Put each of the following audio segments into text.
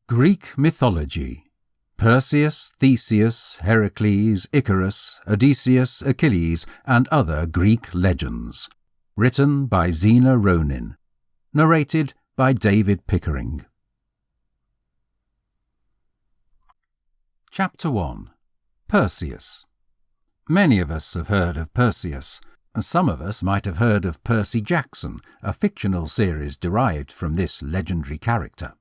Greek Mythology. Perseus, Theseus, Heracles, Icarus, Odysseus, Achilles, and other Greek legends. Written by Zena Ronin. Narrated by David Pickering. Chapter 1. Perseus. Many of us have heard of Perseus. Some of us might have heard of Percy Jackson, a fictional series derived from this legendary character.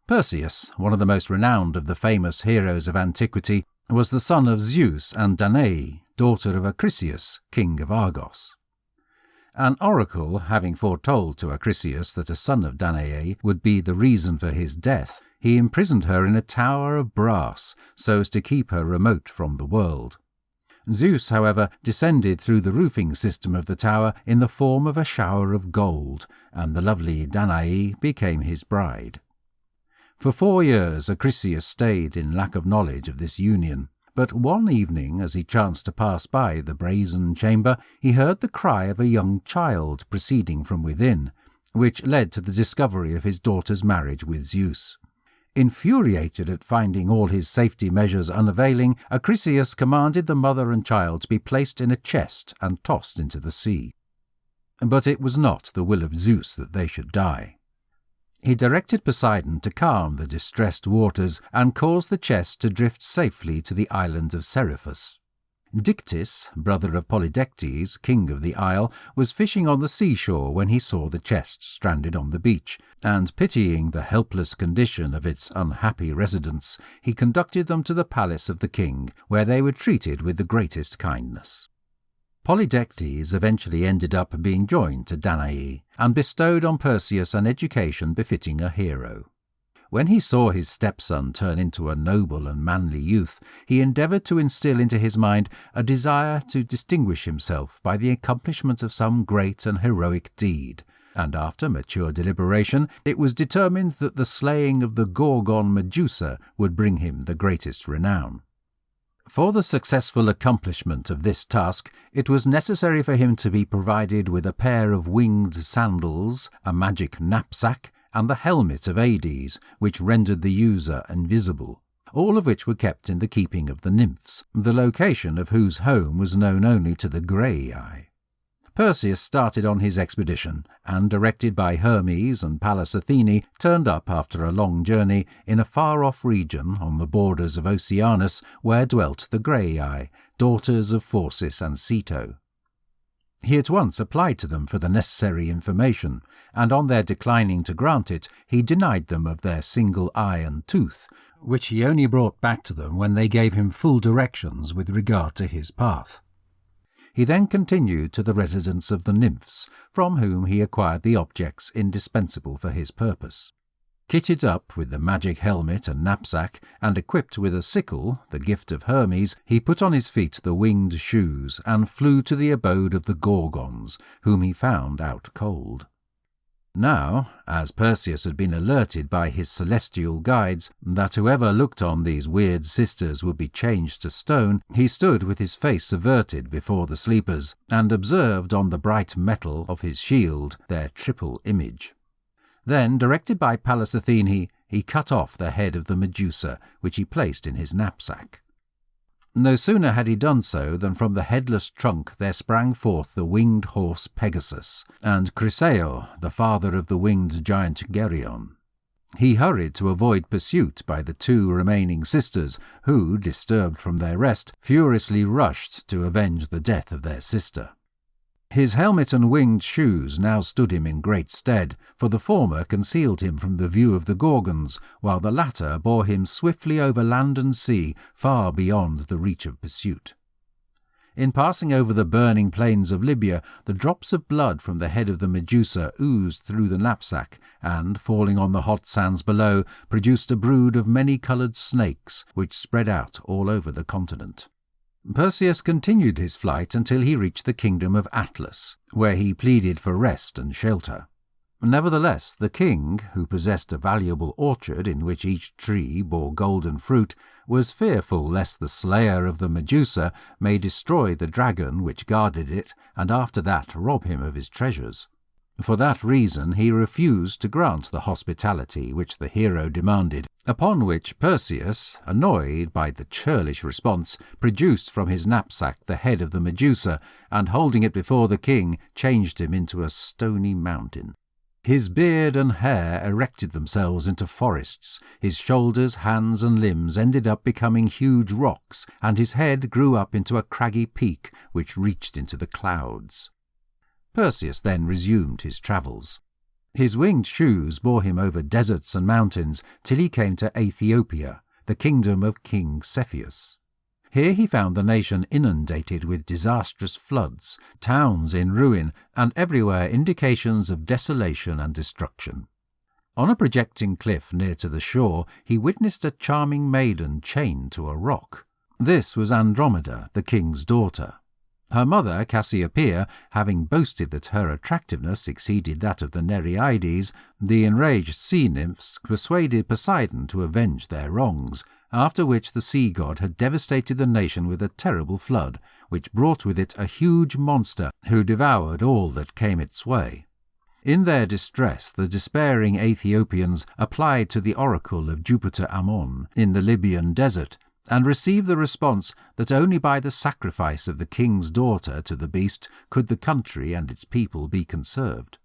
Perseus, one of the most renowned of the famous heroes of antiquity, was the son of Zeus and Danae, daughter of Acrisius, king of Argos. An oracle, having foretold to Acrisius that a son of Danae would be the reason for his death, he imprisoned her in a tower of brass so as to keep her remote from the world. Zeus, however, descended through the roofing system of the tower in the form of a shower of gold, and the lovely Danae became his bride. For 4 years Acrisius stayed in lack of knowledge of this union, but one evening, as he chanced to pass by the brazen chamber, he heard the cry of a young child proceeding from within, which led to the discovery of his daughter's marriage with Zeus. Infuriated at finding all his safety measures unavailing, Acrisius commanded the mother and child to be placed in a chest and tossed into the sea. But it was not the will of Zeus that they should die. He directed Poseidon to calm the distressed waters and cause the chest to drift safely to the island of Seriphus. Dictys, brother of Polydectes, king of the isle, was fishing on the seashore when he saw the chest stranded on the beach, and pitying the helpless condition of its unhappy residents, he conducted them to the palace of the king, where they were treated with the greatest kindness. Polydectes eventually ended up being joined to Danae, and bestowed on Perseus an education befitting a hero. When he saw his stepson turn into a noble and manly youth, he endeavoured to instill into his mind a desire to distinguish himself by the accomplishment of some great and heroic deed, and after mature deliberation it was determined that the slaying of the Gorgon Medusa would bring him the greatest renown. For the successful accomplishment of this task, it was necessary for him to be provided with a pair of winged sandals, a magic knapsack, and the helmet of Hades, which rendered the user invisible, all of which were kept in the keeping of the nymphs, the location of whose home was known only to the Graii. Perseus started on his expedition, and, directed by Hermes and Pallas Athene, turned up after a long journey in a far-off region on the borders of Oceanus where dwelt the Graii, daughters of Phorcys and Ceto. He at once applied to them for the necessary information, and on their declining to grant it, he denied them of their single eye and tooth, which he only brought back to them when they gave him full directions with regard to his path. He then continued to the residence of the nymphs, from whom he acquired the objects indispensable for his purpose. Kitted up with the magic helmet and knapsack, and equipped with a sickle, the gift of Hermes, he put on his feet the winged shoes, and flew to the abode of the Gorgons, whom he found out cold. Now, as Perseus had been alerted by his celestial guides that whoever looked on these weird sisters would be changed to stone, he stood with his face averted before the sleepers, and observed on the bright metal of his shield their triple image. Then, directed by Pallas Athene, he cut off the head of the Medusa, which he placed in his knapsack. No sooner had he done so than from the headless trunk there sprang forth the winged horse Pegasus, and Chrysaor, the father of the winged giant Geryon. He hurried to avoid pursuit by the 2 remaining sisters, who, disturbed from their rest, furiously rushed to avenge the death of their sister. His helmet and winged shoes now stood him in great stead, for the former concealed him from the view of the Gorgons, while the latter bore him swiftly over land and sea, far beyond the reach of pursuit. In passing over the burning plains of Libya, the drops of blood from the head of the Medusa oozed through the knapsack, and, falling on the hot sands below, produced a brood of many-coloured snakes, which spread out all over the continent. Perseus continued his flight until he reached the kingdom of Atlas, where he pleaded for rest and shelter. Nevertheless, the king, who possessed a valuable orchard in which each tree bore golden fruit, was fearful lest the slayer of the Medusa may destroy the dragon which guarded it, and after that rob him of his treasures. For that reason he refused to grant the hospitality which the hero demanded, upon which Perseus, annoyed by the churlish response, produced from his knapsack the head of the Medusa, and holding it before the king, changed him into a stony mountain. His beard and hair erected themselves into forests, his shoulders, hands and limbs ended up becoming huge rocks, and his head grew up into a craggy peak which reached into the clouds. Perseus then resumed his travels. His winged shoes bore him over deserts and mountains till he came to Ethiopia, the kingdom of King Cepheus. Here he found the nation inundated with disastrous floods, towns in ruin, and everywhere indications of desolation and destruction. On a projecting cliff near to the shore, he witnessed a charming maiden chained to a rock. This was Andromeda, the king's daughter. Her mother, Cassiopeia, having boasted that her attractiveness exceeded that of the Nereides, the enraged sea nymphs persuaded Poseidon to avenge their wrongs, after which the sea god had devastated the nation with a terrible flood, which brought with it a huge monster who devoured all that came its way. In their distress, the despairing Ethiopians applied to the oracle of Jupiter Ammon in the Libyan desert, and received the response that only by the sacrifice of the king's daughter to the beast could the country and its people be conserved.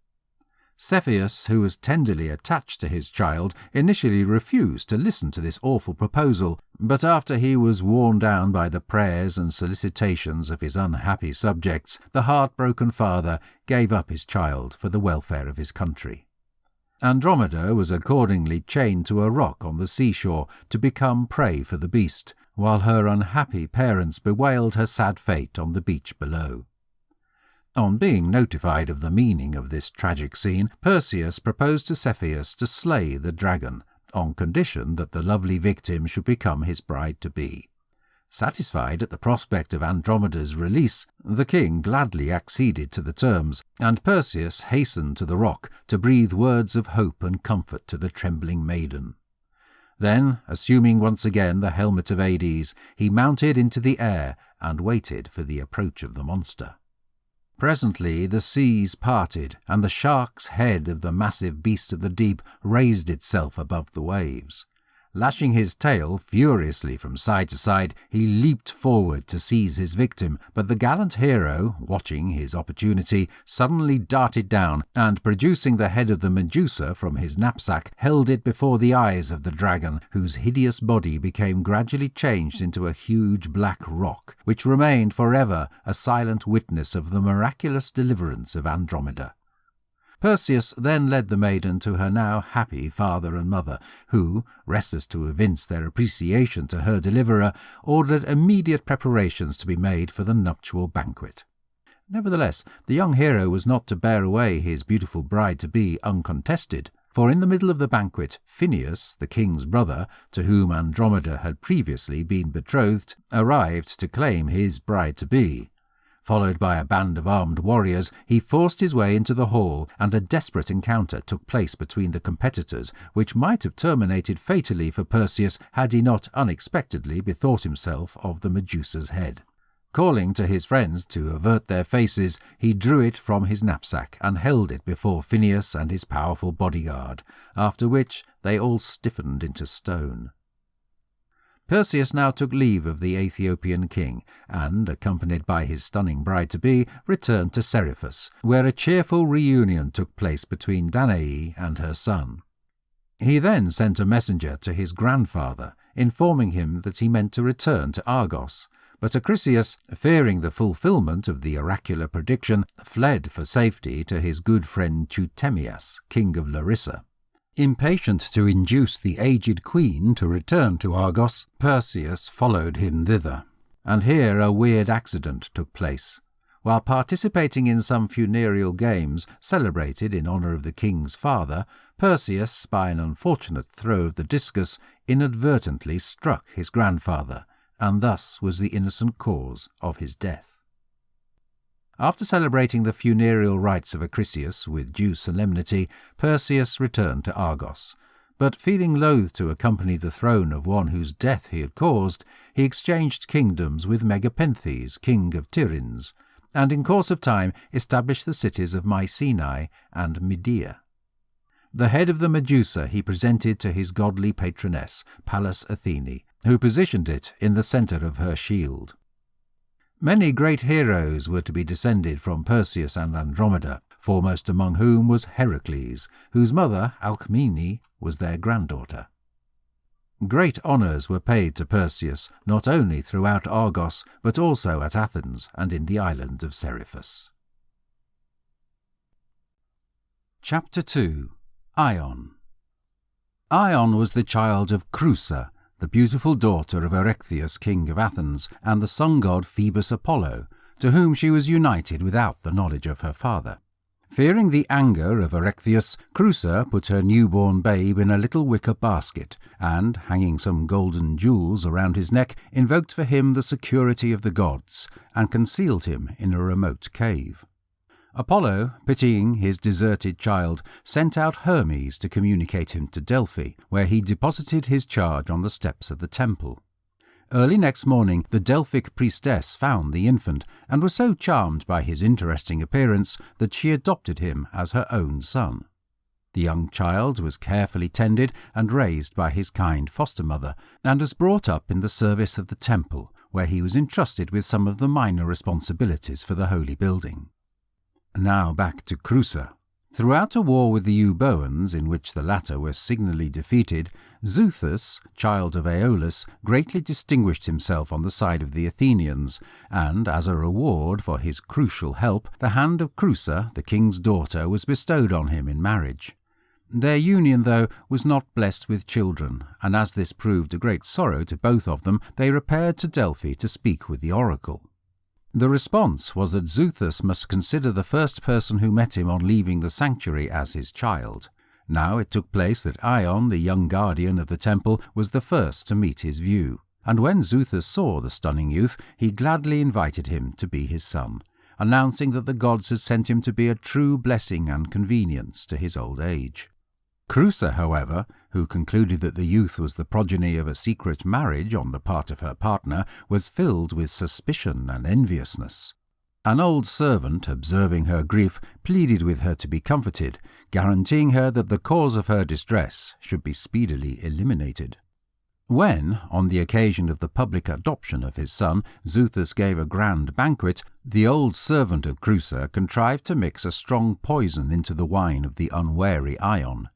Cepheus, who was tenderly attached to his child, initially refused to listen to this awful proposal, but after he was worn down by the prayers and solicitations of his unhappy subjects, the heartbroken father gave up his child for the welfare of his country. Andromeda was accordingly chained to a rock on the seashore to become prey for the beast, while her unhappy parents bewailed her sad fate on the beach below. On being notified of the meaning of this tragic scene, Perseus proposed to Cepheus to slay the dragon, on condition that the lovely victim should become his bride-to-be. Satisfied at the prospect of Andromeda's release, the king gladly acceded to the terms, and Perseus hastened to the rock to breathe words of hope and comfort to the trembling maiden. Then, assuming once again the helmet of Hades, he mounted into the air and waited for the approach of the monster. Presently the seas parted, and the shark's head of the massive beast of the deep raised itself above the waves. Lashing his tail furiously from side to side, he leaped forward to seize his victim, but the gallant hero, watching his opportunity, suddenly darted down, and producing the head of the Medusa from his knapsack, held it before the eyes of the dragon, whose hideous body became gradually changed into a huge black rock, which remained forever a silent witness of the miraculous deliverance of Andromeda. Perseus then led the maiden to her now happy father and mother, who, restless to evince their appreciation to her deliverer, ordered immediate preparations to be made for the nuptial banquet. Nevertheless, the young hero was not to bear away his beautiful bride-to-be uncontested, for in the middle of the banquet, Phineus, the king's brother, to whom Andromeda had previously been betrothed, arrived to claim his bride-to-be. Followed by a band of armed warriors, he forced his way into the hall, and a desperate encounter took place between the competitors, which might have terminated fatally for Perseus had he not unexpectedly bethought himself of the Medusa's head. Calling to his friends to avert their faces, he drew it from his knapsack and held it before Phineus and his powerful bodyguard, after which they all stiffened into stone. Perseus now took leave of the Ethiopian king, and, accompanied by his stunning bride-to-be, returned to Seriphus, where a cheerful reunion took place between Danae and her son. He then sent a messenger to his grandfather, informing him that he meant to return to Argos, but Acrisius, fearing the fulfilment of the oracular prediction, fled for safety to his good friend Teutemias, king of Larissa. Impatient to induce the aged queen to return to Argos, Perseus followed him thither, and here a weird accident took place. While participating in some funereal games celebrated in honour of the king's father, Perseus, by an unfortunate throw of the discus, inadvertently struck his grandfather, and thus was the innocent cause of his death. After celebrating the funereal rites of Acrisius with due solemnity, Perseus returned to Argos, but feeling loath to accompany the throne of one whose death he had caused, he exchanged kingdoms with Megapenthes, king of Tiryns, and in course of time established the cities of Mycenae and Medea. The head of the Medusa he presented to his godly patroness, Pallas Athene, who positioned it in the centre of her shield. Many great heroes were to be descended from Perseus and Andromeda, foremost among whom was Heracles, whose mother, Alcmene, was their granddaughter. Great honours were paid to Perseus, not only throughout Argos, but also at Athens and in the island of Seriphus. Chapter 2. Ion. Ion was the child of Creusa, the beautiful daughter of Erechtheus, king of Athens, and the sun-god Phoebus Apollo, to whom she was united without the knowledge of her father. Fearing the anger of Erechtheus, Creusa put her newborn babe in a little wicker basket, and, hanging some golden jewels around his neck, invoked for him the security of the gods, and concealed him in a remote cave. Apollo, pitying his deserted child, sent out Hermes to communicate him to Delphi, where he deposited his charge on the steps of the temple. Early next morning the Delphic priestess found the infant, and was so charmed by his interesting appearance that she adopted him as her own son. The young child was carefully tended and raised by his kind foster-mother, and was brought up in the service of the temple, where he was entrusted with some of the minor responsibilities for the holy building. Now back to Creusa. Throughout a war with the Euboeans, in which the latter were signally defeated, Xuthus, child of Aeolus, greatly distinguished himself on the side of the Athenians, and, as a reward for his crucial help, the hand of Creusa, the king's daughter, was bestowed on him in marriage. Their union, though, was not blessed with children, and as this proved a great sorrow to both of them, they repaired to Delphi to speak with the oracle. The response was that Xuthus must consider the first person who met him on leaving the sanctuary as his child. Now it took place that Ion, the young guardian of the temple, was the first to meet his view, and when Xuthus saw the stunning youth, he gladly invited him to be his son, announcing that the gods had sent him to be a true blessing and convenience to his old age. Creusa, however, who concluded that the youth was the progeny of a secret marriage on the part of her partner, was filled with suspicion and enviousness. An old servant, observing her grief, pleaded with her to be comforted, guaranteeing her that the cause of her distress should be speedily eliminated. When, on the occasion of the public adoption of his son, Xuthus gave a grand banquet, the old servant of Creusa contrived to mix a strong poison into the wine of the unwary Ion.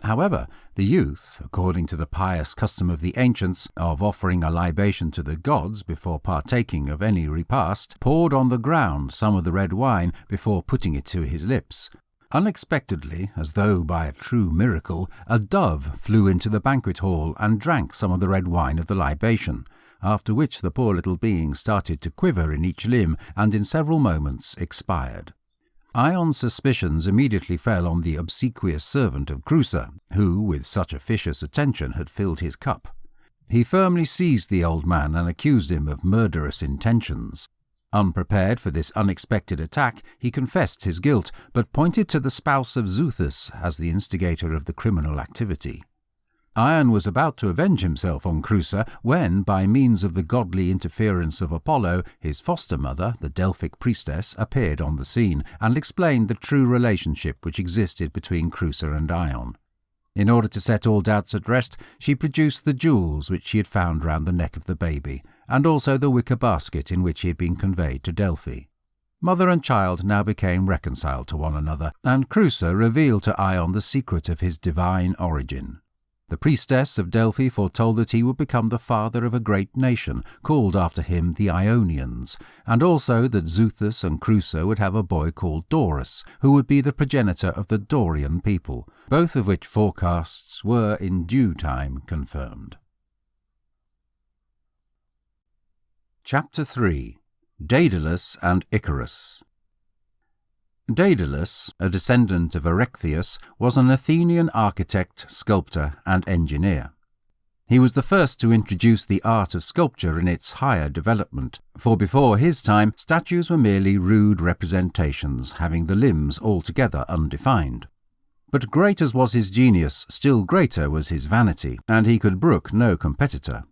However, the youth, according to the pious custom of the ancients of offering a libation to the gods before partaking of any repast, poured on the ground some of the red wine before putting it to his lips. Unexpectedly, as though by a true miracle, a dove flew into the banquet hall and drank some of the red wine of the libation, after which the poor little being started to quiver in each limb and in several moments expired. Ion's suspicions immediately fell on the obsequious servant of Creusa, who, with such officious attention, had filled his cup. He firmly seized the old man and accused him of murderous intentions. Unprepared for this unexpected attack, he confessed his guilt, but pointed to the spouse of Xuthus as the instigator of the criminal activity. Ion was about to avenge himself on Creusa when, by means of the godly interference of Apollo, his foster-mother, the Delphic priestess, appeared on the scene and explained the true relationship which existed between Creusa and Ion. In order to set all doubts at rest, she produced the jewels which she had found round the neck of the baby, and also the wicker basket in which he had been conveyed to Delphi. Mother and child now became reconciled to one another, and Creusa revealed to Ion the secret of his divine origin. The priestess of Delphi foretold that he would become the father of a great nation, called after him the Ionians, and also that Xuthus and Creusa would have a boy called Dorus, who would be the progenitor of the Dorian people, both of which forecasts were in due time confirmed. Chapter 3. Daedalus and Icarus. Daedalus, a descendant of Erechtheus, was an Athenian architect, sculptor, and engineer. He was the first to introduce the art of sculpture in its higher development, for before his time statues were merely rude representations having the limbs altogether undefined. But great as was his genius, still greater was his vanity, and he could brook no competitor.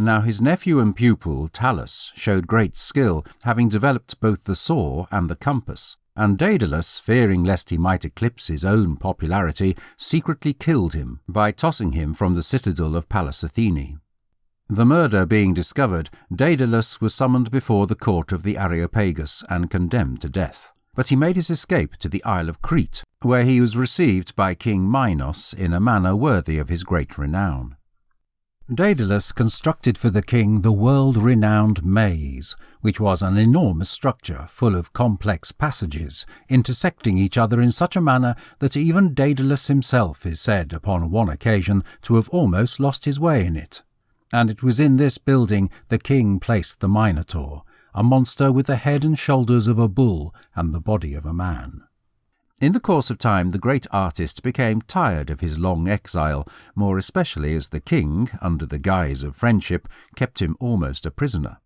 Now his nephew and pupil, Talus, showed great skill, having developed both the saw and the compass, and Daedalus, fearing lest he might eclipse his own popularity, secretly killed him by tossing him from the citadel of Pallas Athene. The murder being discovered, Daedalus was summoned before the court of the Areopagus and condemned to death. But he made his escape to the Isle of Crete, where he was received by King Minos in a manner worthy of his great renown. Daedalus constructed for the king the world-renowned maze, which was an enormous structure full of complex passages, intersecting each other in such a manner that even Daedalus himself is said upon one occasion to have almost lost his way in it. And it was in this building the king placed the Minotaur, a monster with the head and shoulders of a bull and the body of a man. In the course of time, the great artist became tired of his long exile, more especially as the king, under the guise of friendship, kept him almost a prisoner.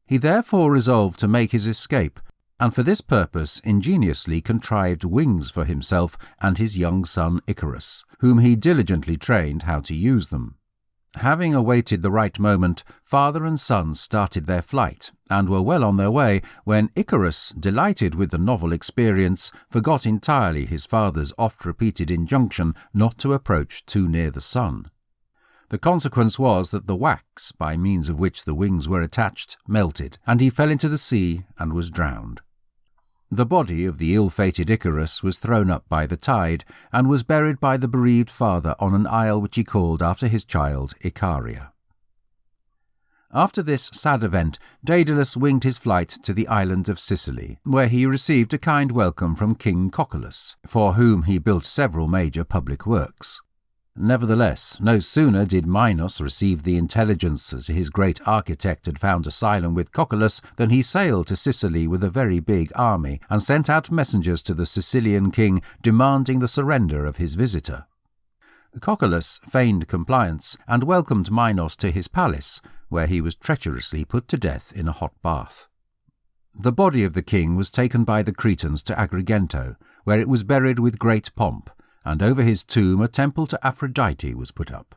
He therefore resolved to make his escape, and for this purpose ingeniously contrived wings for himself and his young son Icarus, whom he diligently trained how to use them. Having awaited the right moment, father and son started their flight, and were well on their way when Icarus, delighted with the novel experience, forgot entirely his father's oft-repeated injunction not to approach too near the sun. The consequence was that the wax, by means of which the wings were attached, melted, and he fell into the sea and was drowned. The body of the ill-fated Icarus was thrown up by the tide, and was buried by the bereaved father on an isle which he called after his child Icaria. After this sad event, Daedalus winged his flight to the island of Sicily, where he received a kind welcome from King Cocculus, for whom he built several major public works. Nevertheless, no sooner did Minos receive the intelligence that his great architect had found asylum with Cocculus than he sailed to Sicily with a very big army and sent out messengers to the Sicilian king demanding the surrender of his visitor. Cocculus feigned compliance and welcomed Minos to his palace, where he was treacherously put to death in a hot bath. The body of the king was taken by the Cretans to Agrigento, where it was buried with great pomp, and over his tomb a temple to Aphrodite was put up.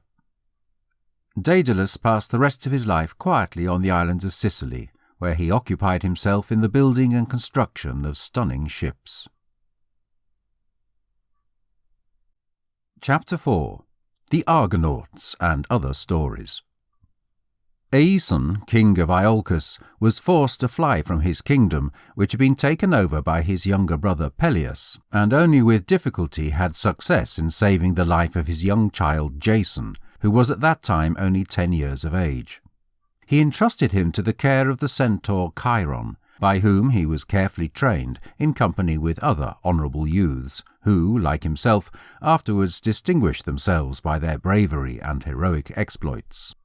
Daedalus passed the rest of his life quietly on the islands of Sicily, where he occupied himself in the building and construction of stunning ships. Chapter 4. The Argonauts and Other Stories. Aeson, king of Iolcus, was forced to fly from his kingdom, which had been taken over by his younger brother Peleus, and only with difficulty had success in saving the life of his young child Jason, who was at that time only 10 years of age. He entrusted him to the care of the centaur Chiron, by whom he was carefully trained in company with other honourable youths, who, like himself, afterwards distinguished themselves by their bravery and heroic exploits.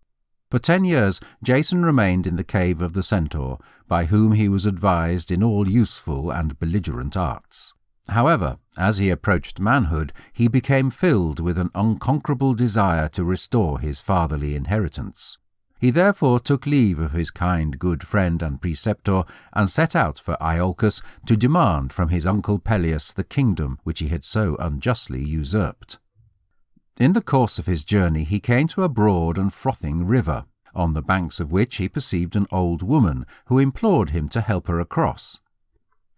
For 10 years Jason remained in the cave of the centaur, by whom he was advised in all useful and belligerent arts. However, as he approached manhood, he became filled with an unconquerable desire to restore his fatherly inheritance. He therefore took leave of his kind good friend and preceptor, and set out for Iolcus to demand from his uncle Peleus the kingdom which he had so unjustly usurped. In the course of his journey he came to a broad and frothing river, on the banks of which he perceived an old woman, who implored him to help her across.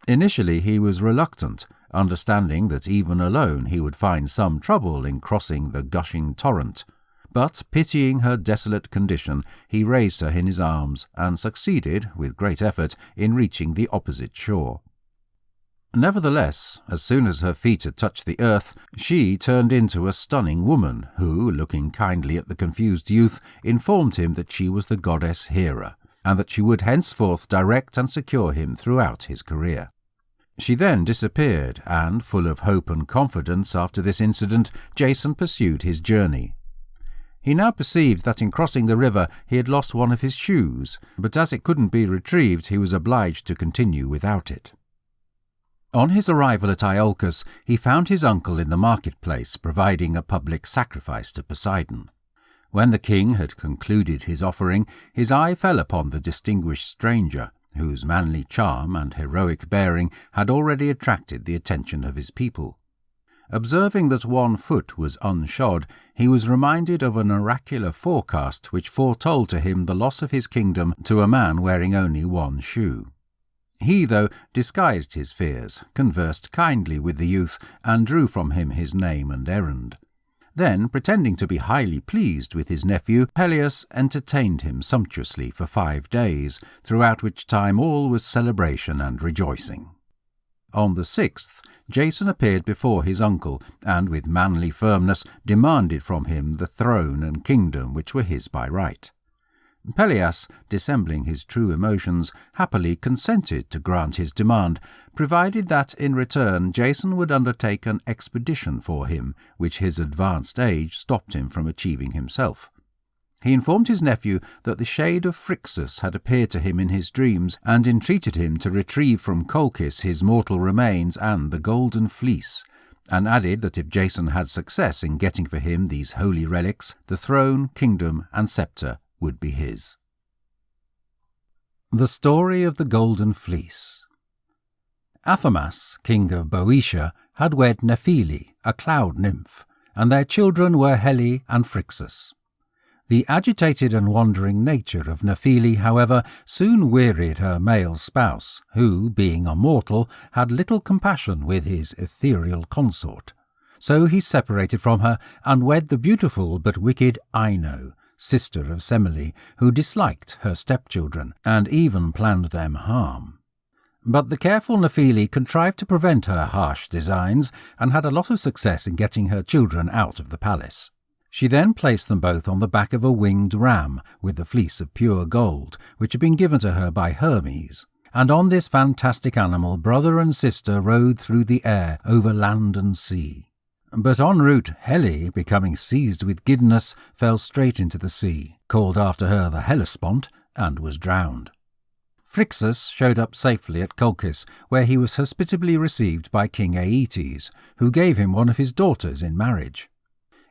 Initially he was reluctant, understanding that even alone he would find some trouble in crossing the gushing torrent, but pitying her desolate condition, he raised her in his arms, and succeeded, with great effort, in reaching the opposite shore. Nevertheless, as soon as her feet had touched the earth, she turned into a stunning woman, who, looking kindly at the confused youth, informed him that she was the goddess Hera, and that she would henceforth direct and secure him throughout his career. She then disappeared, and, full of hope and confidence after this incident, Jason pursued his journey. He now perceived that in crossing the river he had lost one of his shoes, but as it couldn't be retrieved he was obliged to continue without it. On his arrival at Iolcus, he found his uncle in the marketplace providing a public sacrifice to Poseidon. When the king had concluded his offering, his eye fell upon the distinguished stranger, whose manly charm and heroic bearing had already attracted the attention of his people. Observing that one foot was unshod, he was reminded of an oracular forecast which foretold to him the loss of his kingdom to a man wearing only one shoe. He, though, disguised his fears, conversed kindly with the youth, and drew from him his name and errand. Then, pretending to be highly pleased with his nephew, Peleus entertained him sumptuously for 5 days, throughout which time all was celebration and rejoicing. On the 6th, Jason appeared before his uncle, and with manly firmness demanded from him the throne and kingdom which were his by right. Peleus, dissembling his true emotions, happily consented to grant his demand, provided that in return Jason would undertake an expedition for him, which his advanced age stopped him from achieving himself. He informed his nephew that the shade of Phrixus had appeared to him in his dreams, and entreated him to retrieve from Colchis his mortal remains and the golden fleece, and added that if Jason had success in getting for him these holy relics, the throne, kingdom, and sceptre would be his. The story of the Golden Fleece. Athamas, king of Boeotia, had wed Nephele, a cloud nymph, and their children were Helle and Phrixus. The agitated and wandering nature of Nephele, however, soon wearied her male spouse, who, being a mortal, had little compassion with his ethereal consort. So he separated from her and wed the beautiful but wicked Ino, sister of Semele, who disliked her stepchildren, and even planned them harm. But the careful Nephele contrived to prevent her harsh designs, and had a lot of success in getting her children out of the palace. She then placed them both on the back of a winged ram, with the fleece of pure gold, which had been given to her by Hermes, and on this fantastic animal brother and sister rode through the air, over land and sea. But en route Helle, becoming seized with giddiness, fell straight into the sea, called after her the Hellespont, and was drowned. Phrixus showed up safely at Colchis, where he was hospitably received by King Aeetes, who gave him one of his daughters in marriage.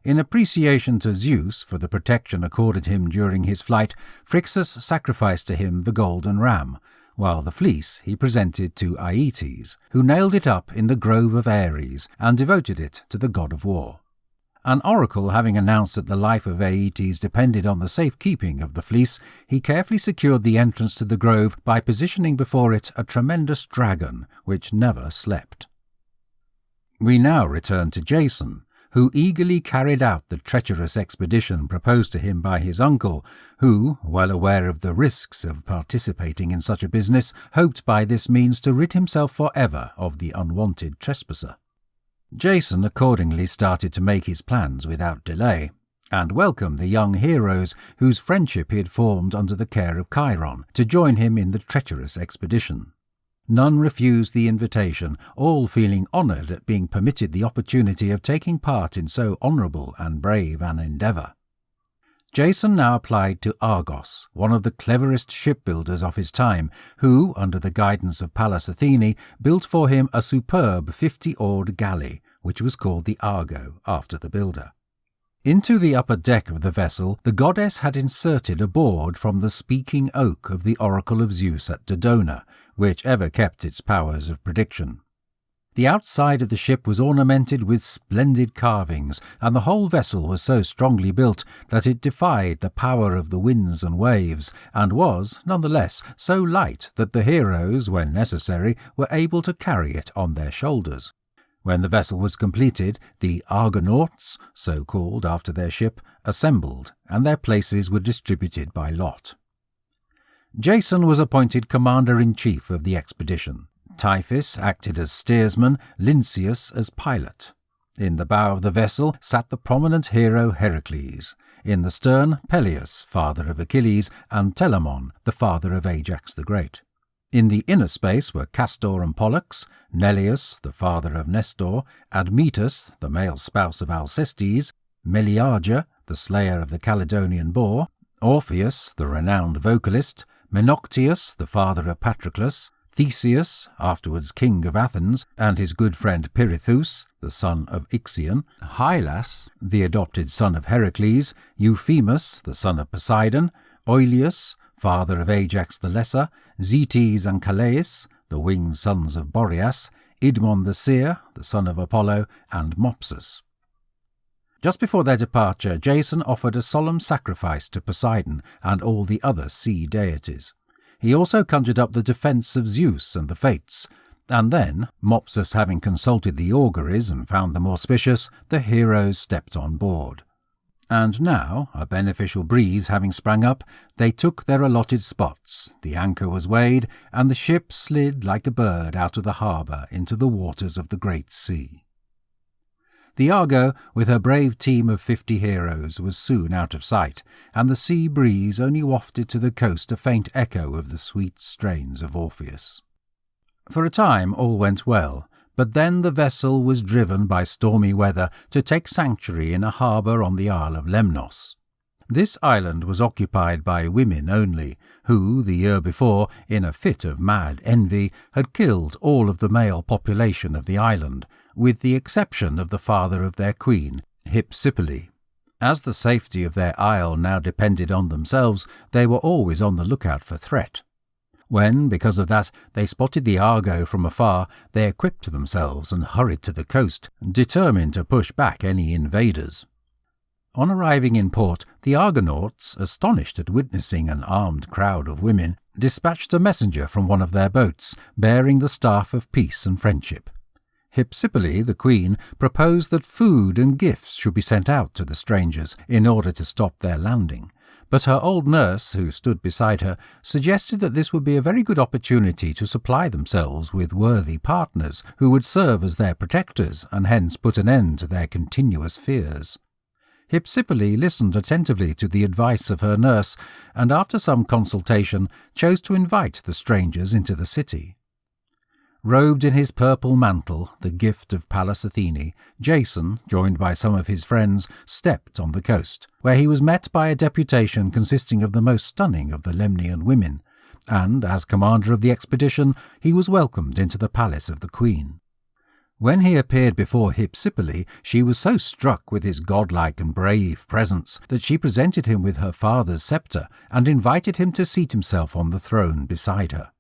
In appreciation to Zeus for the protection accorded him during his flight, Phrixus sacrificed to him the golden ram, while the fleece he presented to Aeetes, who nailed it up in the grove of Ares and devoted it to the god of war. An oracle having announced that the life of Aeetes depended on the safe-keeping of the fleece, he carefully secured the entrance to the grove by positioning before it a tremendous dragon, which never slept. We now return to Jason, who eagerly carried out the treacherous expedition proposed to him by his uncle, who, well aware of the risks of participating in such a business, hoped by this means to rid himself for ever of the unwanted trespasser. Jason accordingly started to make his plans without delay, and welcomed the young heroes whose friendship he had formed under the care of Chiron, to join him in the treacherous expedition. None refused the invitation, all feeling honoured at being permitted the opportunity of taking part in so honourable and brave an endeavour. Jason now applied to Argos, one of the cleverest shipbuilders of his time, who, under the guidance of Pallas Athene, built for him a superb 50-oared galley, which was called the Argo, after the builder. Into the upper deck of the vessel the goddess had inserted a board from the speaking oak of the oracle of Zeus at Dodona, which ever kept its powers of prediction. The outside of the ship was ornamented with splendid carvings, and the whole vessel was so strongly built that it defied the power of the winds and waves, and was, nonetheless, so light that the heroes, when necessary, were able to carry it on their shoulders. When the vessel was completed, the Argonauts, so called after their ship, assembled, and their places were distributed by lot. Jason was appointed commander-in-chief of the expedition. Typhus acted as steersman, Lynceus as pilot. In the bow of the vessel sat the prominent hero Heracles. In the stern, Peleus, father of Achilles, and Telamon, the father of Ajax the Great. In the inner space were Castor and Pollux, Neleus, the father of Nestor, Admetus, the male spouse of Alcestis, Meleager, the slayer of the Caledonian boar, Orpheus, the renowned vocalist, Menoctius, the father of Patroclus, Theseus, afterwards king of Athens, and his good friend Pirithous, the son of Ixion, Hylas, the adopted son of Heracles, Euphemus, the son of Poseidon, Oileus, father of Ajax the Lesser, Zetes and Calais, the winged sons of Boreas, Idmon the seer, the son of Apollo, and Mopsus. Just before their departure, Jason offered a solemn sacrifice to Poseidon and all the other sea deities. He also conjured up the defence of Zeus and the Fates, and then, Mopsus having consulted the auguries and found them auspicious, the heroes stepped on board. And now, a beneficial breeze having sprung up, they took their allotted spots, the anchor was weighed, and the ship slid like a bird out of the harbour into the waters of the great sea. The Argo, with her brave team of 50 heroes, was soon out of sight, and the sea breeze only wafted to the coast a faint echo of the sweet strains of Orpheus. For a time all went well, but then the vessel was driven by stormy weather to take sanctuary in a harbour on the Isle of Lemnos. This island was occupied by women only, who, the year before, in a fit of mad envy, had killed all of the male population of the island, with the exception of the father of their queen, Hypsipyle. As the safety of their isle now depended on themselves, they were always on the lookout for threat. When, because of that, they spotted the Argo from afar, they equipped themselves and hurried to the coast, determined to push back any invaders. On arriving in port, the Argonauts, astonished at witnessing an armed crowd of women, dispatched a messenger from one of their boats, bearing the staff of peace and friendship. Hypsipyle, the queen, proposed that food and gifts should be sent out to the strangers in order to stop their landing, but her old nurse, who stood beside her, suggested that this would be a very good opportunity to supply themselves with worthy partners who would serve as their protectors and hence put an end to their continuous fears. Hypsipyle listened attentively to the advice of her nurse, and after some consultation chose to invite the strangers into the city. Robed in his purple mantle, the gift of Pallas Athene, Jason, joined by some of his friends, stepped on the coast, where he was met by a deputation consisting of the most stunning of the Lemnian women, and, as commander of the expedition, he was welcomed into the palace of the queen. When he appeared before Hypsipyle, she was so struck with his godlike and brave presence that she presented him with her father's sceptre and invited him to seat himself on the throne beside her.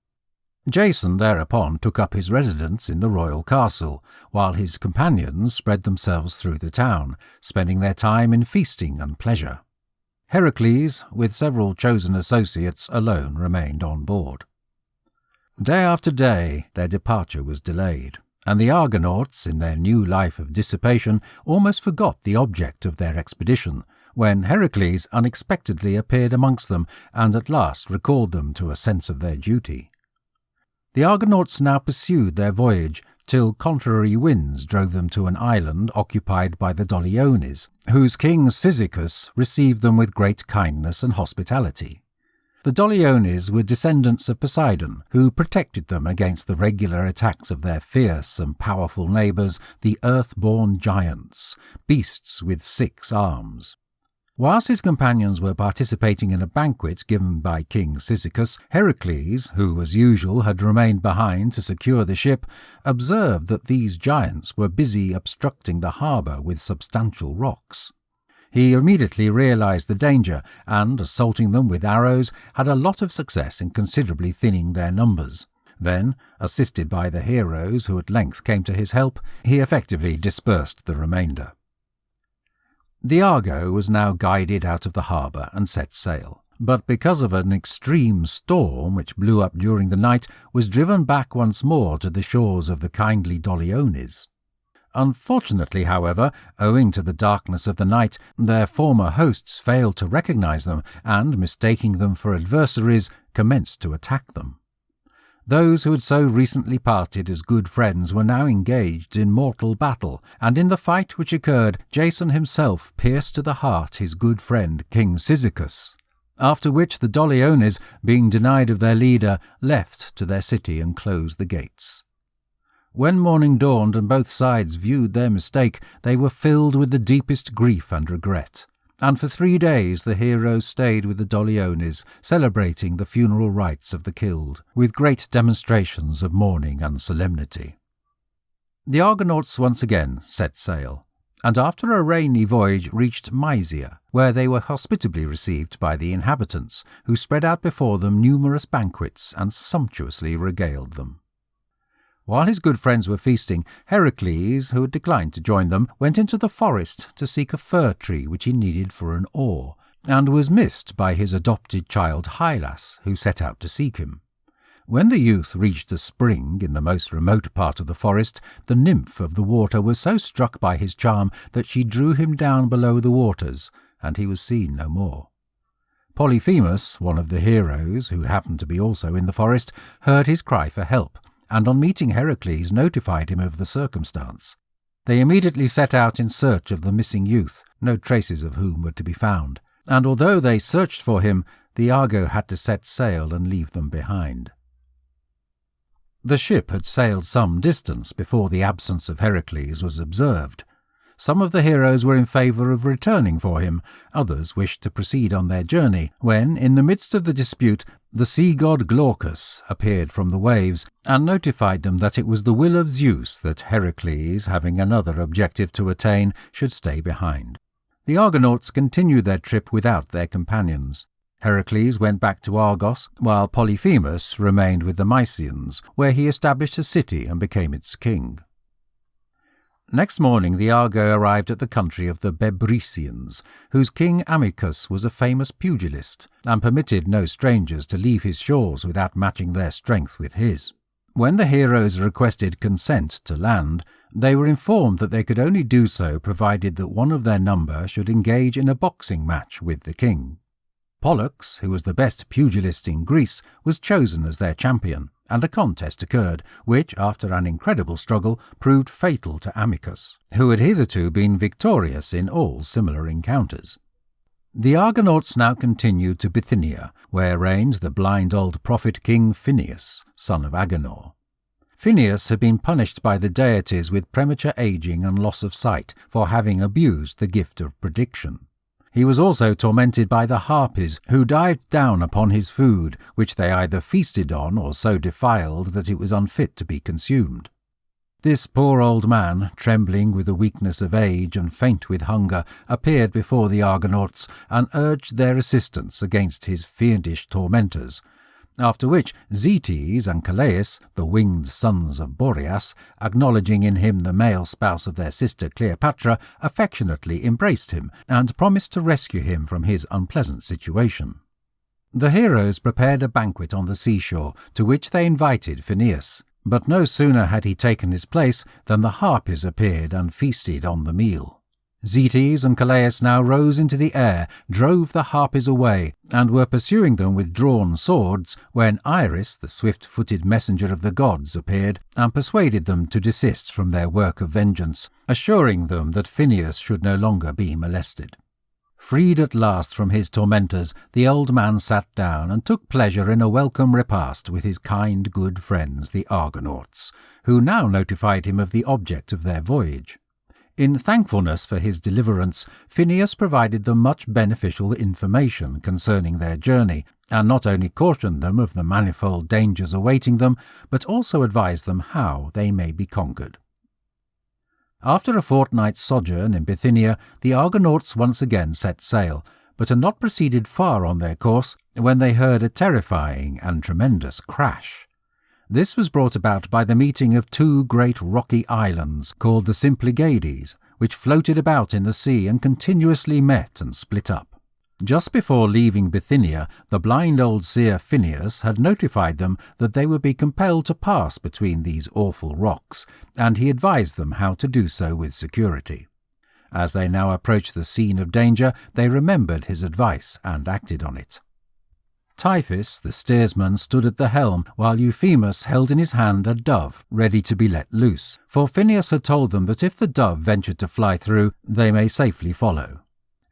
Jason thereupon took up his residence in the royal castle, while his companions spread themselves through the town, spending their time in feasting and pleasure. Heracles, with several chosen associates, alone remained on board. Day after day their departure was delayed, and the Argonauts, in their new life of dissipation, almost forgot the object of their expedition, when Heracles unexpectedly appeared amongst them and at last recalled them to a sense of their duty. The Argonauts now pursued their voyage, till contrary winds drove them to an island occupied by the Doliones, whose king Cyzicus received them with great kindness and hospitality. The Doliones were descendants of Poseidon, who protected them against the regular attacks of their fierce and powerful neighbours, the earth-born giants, beasts with 6 arms. Whilst his companions were participating in a banquet given by King Cyzicus, Heracles, who as usual had remained behind to secure the ship, observed that these giants were busy obstructing the harbour with substantial rocks. He immediately realised the danger and, assaulting them with arrows, had a lot of success in considerably thinning their numbers. Then, assisted by the heroes who at length came to his help, he effectively dispersed the remainder. The Argo was now guided out of the harbour and set sail, but because of an extreme storm which blew up during the night, was driven back once more to the shores of the kindly Doliones. Unfortunately, however, owing to the darkness of the night, their former hosts failed to recognise them and, mistaking them for adversaries, commenced to attack them. Those who had so recently parted as good friends were now engaged in mortal battle, and in the fight which occurred, Jason himself pierced to the heart his good friend King Cyzicus, after which the Doliones, being denied of their leader, left to their city and closed the gates. When morning dawned and both sides viewed their mistake, they were filled with the deepest grief and regret. And for 3 days the heroes stayed with the Doliones, celebrating the funeral rites of the killed, with great demonstrations of mourning and solemnity. The Argonauts once again set sail, and after a rainy voyage reached Mysia, where they were hospitably received by the inhabitants, who spread out before them numerous banquets and sumptuously regaled them. While his good friends were feasting, Heracles, who had declined to join them, went into the forest to seek a fir tree which he needed for an oar, and was missed by his adopted child Hylas, who set out to seek him. When the youth reached a spring in the most remote part of the forest, the nymph of the water was so struck by his charm that she drew him down below the waters, and he was seen no more. Polyphemus, one of the heroes, who happened to be also in the forest, heard his cry for help, and on meeting Heracles notified him of the circumstance. They immediately set out in search of the missing youth, no traces of whom were to be found, and although they searched for him, the Argo had to set sail and leave them behind. The ship had sailed some distance before the absence of Heracles was observed. Some of the heroes were in favour of returning for him, others wished to proceed on their journey, when, in the midst of the dispute, the sea god Glaucus appeared from the waves and notified them that it was the will of Zeus that Heracles, having another objective to attain, should stay behind. The Argonauts continued their trip without their companions. Heracles went back to Argos, while Polyphemus remained with the Mysians, where he established a city and became its king. Next morning the Argo arrived at the country of the Bebrycians, whose king Amycus was a famous pugilist, and permitted no strangers to leave his shores without matching their strength with his. When the heroes requested consent to land, they were informed that they could only do so provided that one of their number should engage in a boxing match with the king. Pollux, who was the best pugilist in Greece, was chosen as their champion, and a contest occurred, which, after an incredible struggle, proved fatal to Amycus, who had hitherto been victorious in all similar encounters. The Argonauts now continued to Bithynia, where reigned the blind old prophet King Phineus, son of Agenor. Phineus had been punished by the deities with premature aging and loss of sight for having abused the gift of prediction. He was also tormented by the Harpies, who dived down upon his food, which they either feasted on or so defiled that it was unfit to be consumed. This poor old man, trembling with the weakness of age and faint with hunger, appeared before the Argonauts and urged their assistance against his fiendish tormentors, after which Zetes and Calais, the winged sons of Boreas, acknowledging in him the male spouse of their sister Cleopatra, affectionately embraced him and promised to rescue him from his unpleasant situation. The heroes prepared a banquet on the seashore, to which they invited Phineus, but no sooner had he taken his place than the Harpies appeared and feasted on the meal. Zetes and Calais now rose into the air, drove the Harpies away, and were pursuing them with drawn swords, when Iris, the swift-footed messenger of the gods, appeared, and persuaded them to desist from their work of vengeance, assuring them that Phineus should no longer be molested. Freed at last from his tormentors, the old man sat down and took pleasure in a welcome repast with his kind good friends the Argonauts, who now notified him of the object of their voyage. In thankfulness for his deliverance, Phineus provided them much beneficial information concerning their journey, and not only cautioned them of the manifold dangers awaiting them, but also advised them how they may be conquered. After a fortnight's sojourn in Bithynia, the Argonauts once again set sail, but had not proceeded far on their course when they heard a terrifying and tremendous crash. This was brought about by the meeting of two great rocky islands called the Symplegades, which floated about in the sea and continuously met and split up. Just before leaving Bithynia, the blind old seer Phineus had notified them that they would be compelled to pass between these awful rocks, and he advised them how to do so with security. As they now approached the scene of danger, they remembered his advice and acted on it. Typhus, the steersman, stood at the helm, while Euphemus held in his hand a dove, ready to be let loose, for Phineus had told them that if the dove ventured to fly through, they may safely follow.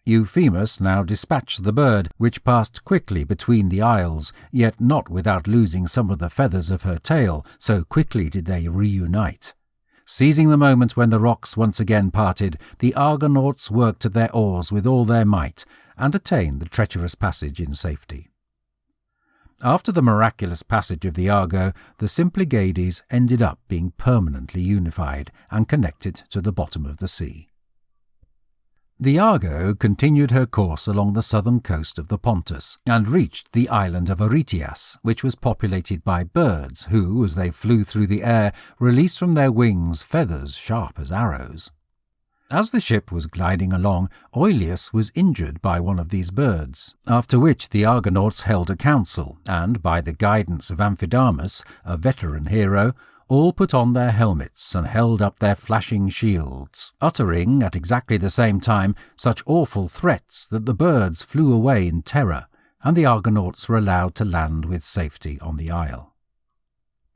Euphemus now dispatched the bird, which passed quickly between the isles, yet not without losing some of the feathers of her tail, so quickly did they reunite. Seizing the moment when the rocks once again parted, the Argonauts worked at their oars with all their might, and attained the treacherous passage in safety. After the miraculous passage of the Argo, the Symplegades ended up being permanently unified and connected to the bottom of the sea. The Argo continued her course along the southern coast of the Pontus, and reached the island of Aretias, which was populated by birds who, as they flew through the air, released from their wings feathers sharp as arrows. As the ship was gliding along, Oileus was injured by one of these birds, after which the Argonauts held a council, and, by the guidance of Amphidamas, a veteran hero, all put on their helmets and held up their flashing shields, uttering at exactly the same time such awful threats that the birds flew away in terror, and the Argonauts were allowed to land with safety on the isle.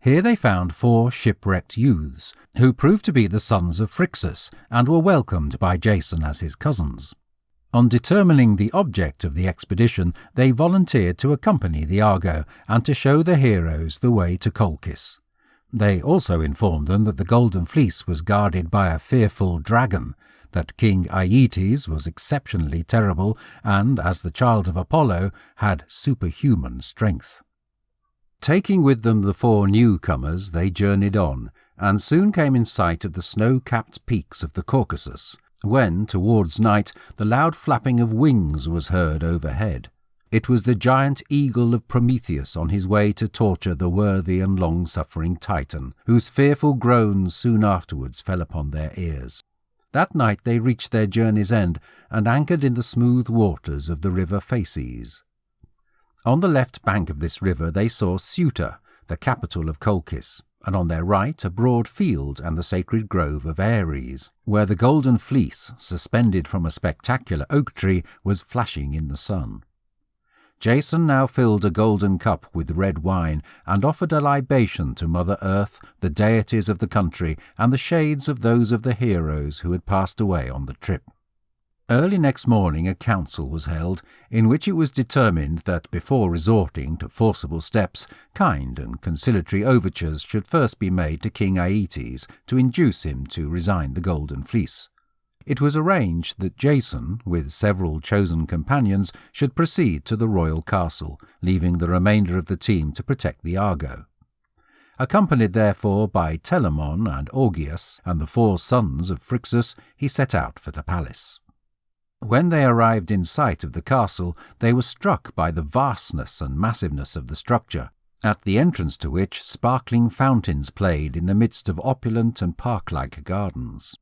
Here they found 4 shipwrecked youths, who proved to be the sons of Phrixus, and were welcomed by Jason as his cousins. On determining the object of the expedition, they volunteered to accompany the Argo, and to show the heroes the way to Colchis. They also informed them that the Golden Fleece was guarded by a fearful dragon, that King Aeetes was exceptionally terrible, and, as the child of Apollo, had superhuman strength. Taking with them the 4 newcomers, they journeyed on, and soon came in sight of the snow-capped peaks of the Caucasus, when, towards night, the loud flapping of wings was heard overhead. It was the giant eagle of Prometheus on his way to torture the worthy and long-suffering Titan, whose fearful groans soon afterwards fell upon their ears. That night they reached their journey's end, and anchored in the smooth waters of the river Phases. On the left bank of this river they saw Ceuta, the capital of Colchis, and on their right a broad field and the sacred grove of Ares, where the Golden Fleece, suspended from a spectacular oak tree, was flashing in the sun. Jason now filled a golden cup with red wine, and offered a libation to Mother Earth, the deities of the country, and the shades of those of the heroes who had passed away on the trip. Early next morning a council was held, in which it was determined that before resorting to forcible steps, kind and conciliatory overtures should first be made to King Aeetes to induce him to resign the Golden Fleece. It was arranged that Jason, with several chosen companions, should proceed to the royal castle, leaving the remainder of the team to protect the Argo. Accompanied therefore by Telamon and Augeas and the 4 sons of Phrixus, he set out for the palace. When they arrived in sight of the castle, they were struck by the vastness and massiveness of the structure, at the entrance to which sparkling fountains played in the midst of opulent and park-like gardens.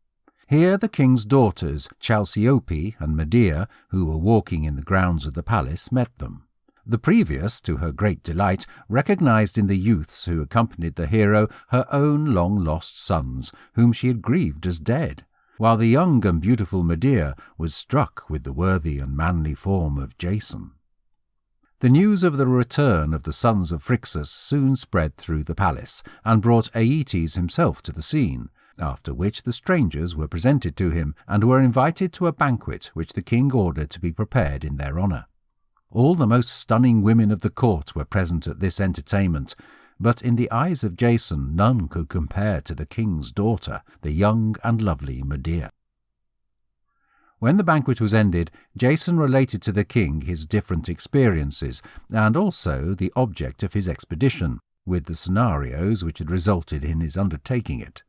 Here the king's daughters, Chalciope and Medea, who were walking in the grounds of the palace, met them. The previous, to her great delight, recognized in the youths who accompanied the hero her own long-lost sons, whom she had grieved as dead, while the young and beautiful Medea was struck with the worthy and manly form of Jason. The news of the return of the sons of Phrixus soon spread through the palace, and brought Aeetes himself to the scene, after which the strangers were presented to him, and were invited to a banquet which the king ordered to be prepared in their honour. All the most stunning women of the court were present at this entertainment, but in the eyes of Jason none could compare to the king's daughter, the young and lovely Medea. When the banquet was ended, Jason related to the king his different experiences, and also the object of his expedition, with the scenarios which had resulted in his undertaking it.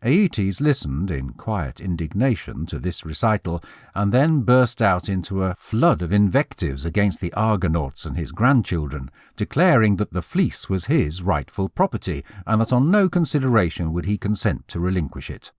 Aeetes listened in quiet indignation to this recital, and then burst out into a flood of invectives against the Argonauts and his grandchildren, declaring that the fleece was his rightful property, and that on no consideration would he consent to relinquish it.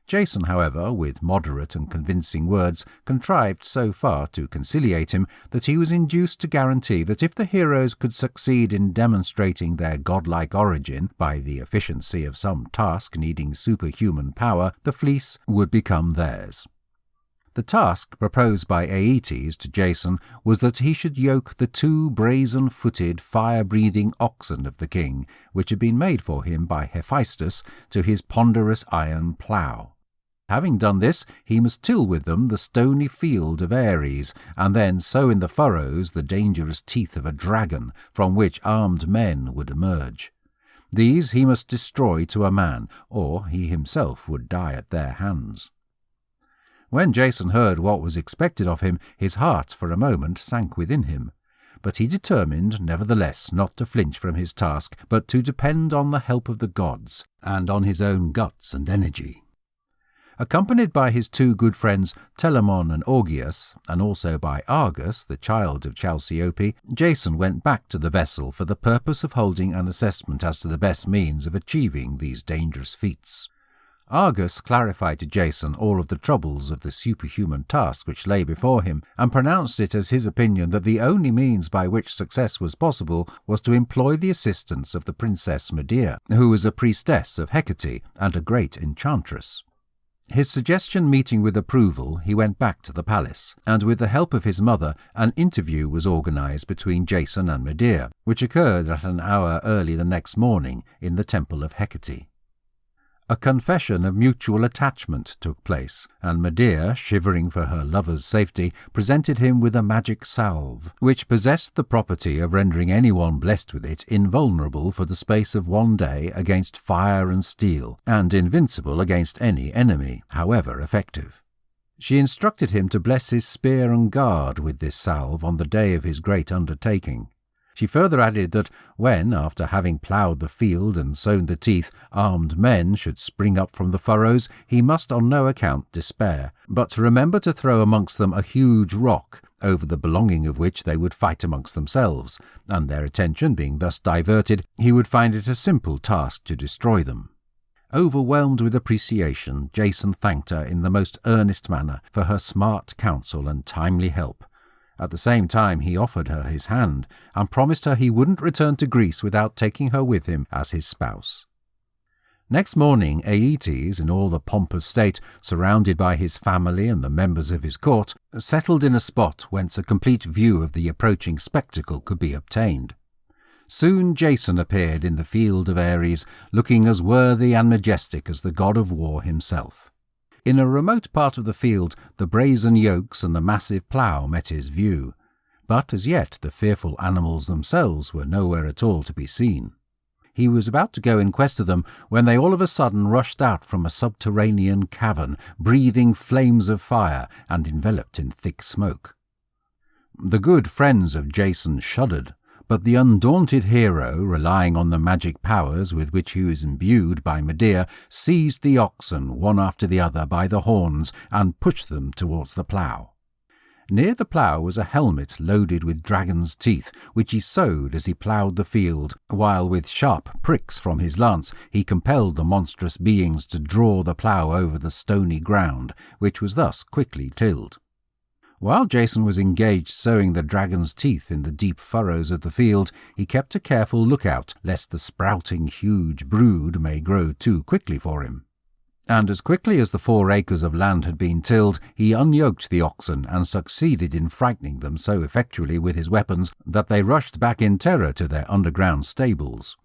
Jason, however, with moderate and convincing words, contrived so far to conciliate him that he was induced to guarantee that if the heroes could succeed in demonstrating their godlike origin by the efficiency of some task needing superhuman power, the fleece would become theirs. The task proposed by Aeetes to Jason was that he should yoke the 2 brazen-footed, fire-breathing oxen of the king, which had been made for him by Hephaestus, to his ponderous iron plough. Having done this, he must till with them the stony field of Ares, and then sow in the furrows the dangerous teeth of a dragon, from which armed men would emerge. These he must destroy to a man, or he himself would die at their hands. When Jason heard what was expected of him, his heart for a moment sank within him. But he determined, nevertheless, not to flinch from his task, but to depend on the help of the gods, and on his own guts and energy. Accompanied by his two good friends Telamon and Augeas, and also by Argus, the child of Chalciope, Jason went back to the vessel for the purpose of holding an assessment as to the best means of achieving these dangerous feats. Argus clarified to Jason all of the troubles of the superhuman task which lay before him, and pronounced it as his opinion that the only means by which success was possible was to employ the assistance of the Princess Medea, who was a priestess of Hecate and a great enchantress. His suggestion meeting with approval, he went back to the palace, and with the help of his mother, an interview was organized between Jason and Medea, which occurred at an hour early the next morning in the temple of Hecate. A confession of mutual attachment took place, and Medea, shivering for her lover's safety, presented him with a magic salve, which possessed the property of rendering anyone blessed with it invulnerable for the space of 1 day against fire and steel, and invincible against any enemy, however effective. She instructed him to bless his spear and guard with this salve on the day of his great undertaking. She further added that when, after having ploughed the field and sown the teeth, armed men should spring up from the furrows, he must on no account despair, but to remember to throw amongst them a huge rock, over the belonging of which they would fight amongst themselves, and their attention being thus diverted, he would find it a simple task to destroy them. Overwhelmed with appreciation, Jason thanked her in the most earnest manner for her smart counsel and timely help. At the same time he offered her his hand, and promised her he wouldn't return to Greece without taking her with him as his spouse. Next morning Aeetes, in all the pomp of state, surrounded by his family and the members of his court, settled in a spot whence a complete view of the approaching spectacle could be obtained. Soon Jason appeared in the field of Ares, looking as worthy and majestic as the god of war himself. In a remote part of the field, the brazen yokes and the massive plough met his view, but as yet the fearful animals themselves were nowhere at all to be seen. He was about to go in quest of them when they all of a sudden rushed out from a subterranean cavern, breathing flames of fire and enveloped in thick smoke. The good friends of Jason shuddered, but the undaunted hero, relying on the magic powers with which he was imbued by Medea, seized the oxen one after the other by the horns and pushed them towards the plough. Near the plough was a helmet loaded with dragon's teeth, which he sewed as he ploughed the field, while with sharp pricks from his lance he compelled the monstrous beings to draw the plough over the stony ground, which was thus quickly tilled. While Jason was engaged sowing the dragon's teeth in the deep furrows of the field, he kept a careful lookout lest the sprouting huge brood may grow too quickly for him. And as quickly as the 4 acres of land had been tilled, he unyoked the oxen and succeeded in frightening them so effectually with his weapons that they rushed back in terror to their underground stables.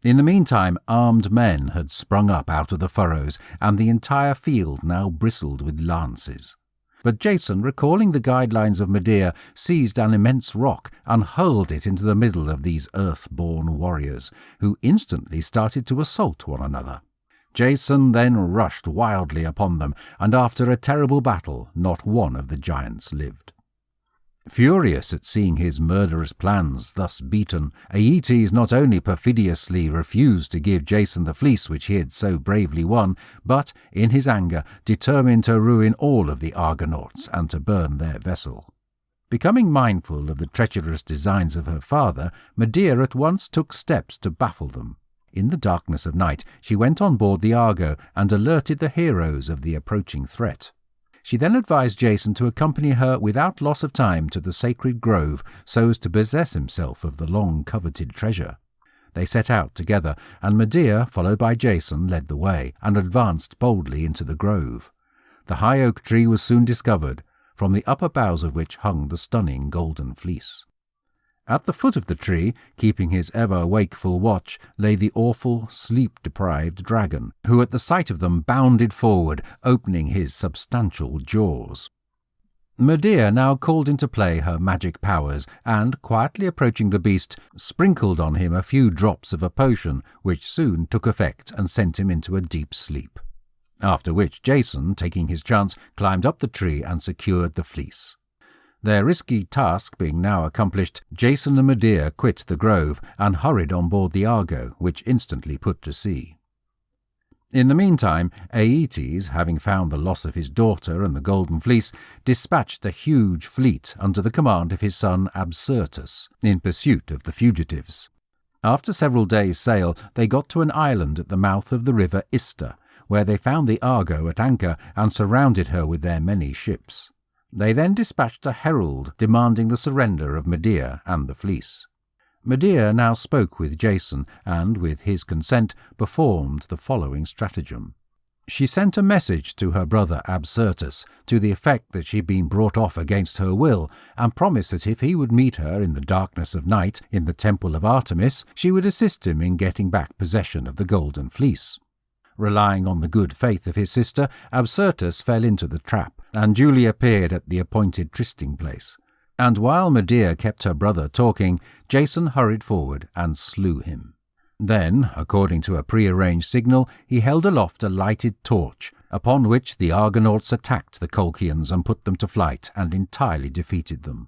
In the meantime, armed men had sprung up out of the furrows, and the entire field now bristled with lances. But Jason, recalling the guidelines of Medea, seized an immense rock and hurled it into the middle of these earth-born warriors, who instantly started to assault one another. Jason then rushed wildly upon them, and after a terrible battle, not one of the giants lived. Furious at seeing his murderous plans thus beaten, Aeetes not only perfidiously refused to give Jason the fleece which he had so bravely won, but, in his anger, determined to ruin all of the Argonauts and to burn their vessel. Becoming mindful of the treacherous designs of her father, Medea at once took steps to baffle them. In the darkness of night, she went on board the Argo and alerted the heroes of the approaching threat. She then advised Jason to accompany her without loss of time to the sacred grove so as to possess himself of the long-coveted treasure. They set out together, and Medea, followed by Jason, led the way, and advanced boldly into the grove. The high oak tree was soon discovered, from the upper boughs of which hung the stunning golden fleece. At the foot of the tree, keeping his ever-wakeful watch, lay the awful, sleep-deprived dragon, who at the sight of them bounded forward, opening his substantial jaws. Medea now called into play her magic powers, and, quietly approaching the beast, sprinkled on him a few drops of a potion, which soon took effect and sent him into a deep sleep. After which Jason, taking his chance, climbed up the tree and secured the fleece. Their risky task being now accomplished, Jason and Medea quit the grove and hurried on board the Argo, which instantly put to sea. In the meantime, Aeetes, having found the loss of his daughter and the Golden Fleece, dispatched a huge fleet under the command of his son Absyrtus in pursuit of the fugitives. After several days' sail, they got to an island at the mouth of the river Ister, where they found the Argo at anchor and surrounded her with their many ships. They then dispatched a herald demanding the surrender of Medea and the fleece. Medea now spoke with Jason and, with his consent, performed the following stratagem. She sent a message to her brother Absyrtus to the effect that she had been brought off against her will, and promised that if he would meet her in the darkness of night in the temple of Artemis, she would assist him in getting back possession of the Golden Fleece. Relying on the good faith of his sister, Absyrtus fell into the trap, and duly appeared at the appointed trysting place. And while Medea kept her brother talking, Jason hurried forward and slew him. Then, according to a prearranged signal, he held aloft a lighted torch, upon which the Argonauts attacked the Colchians and put them to flight, and entirely defeated them.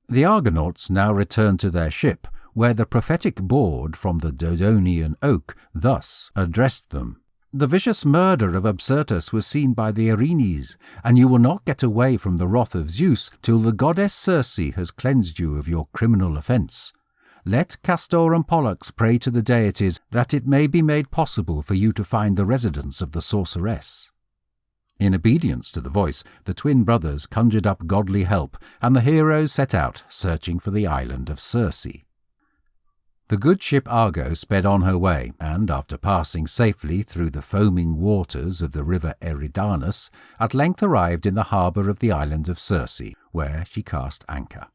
The Argonauts now returned to their ship, where the prophetic board from the Dodonian oak thus addressed them. The vicious murder of Absyrtus was seen by the Erinyes, and you will not get away from the wrath of Zeus till the goddess Circe has cleansed you of your criminal offence. Let Castor and Pollux pray to the deities that it may be made possible for you to find the residence of the sorceress. In obedience to the voice, the twin brothers conjured up godly help, and the heroes set out, searching for the island of Circe. The good ship Argo sped on her way, and after passing safely through the foaming waters of the river Eridanus, at length arrived in the harbour of the island of Circe, where she cast anchor.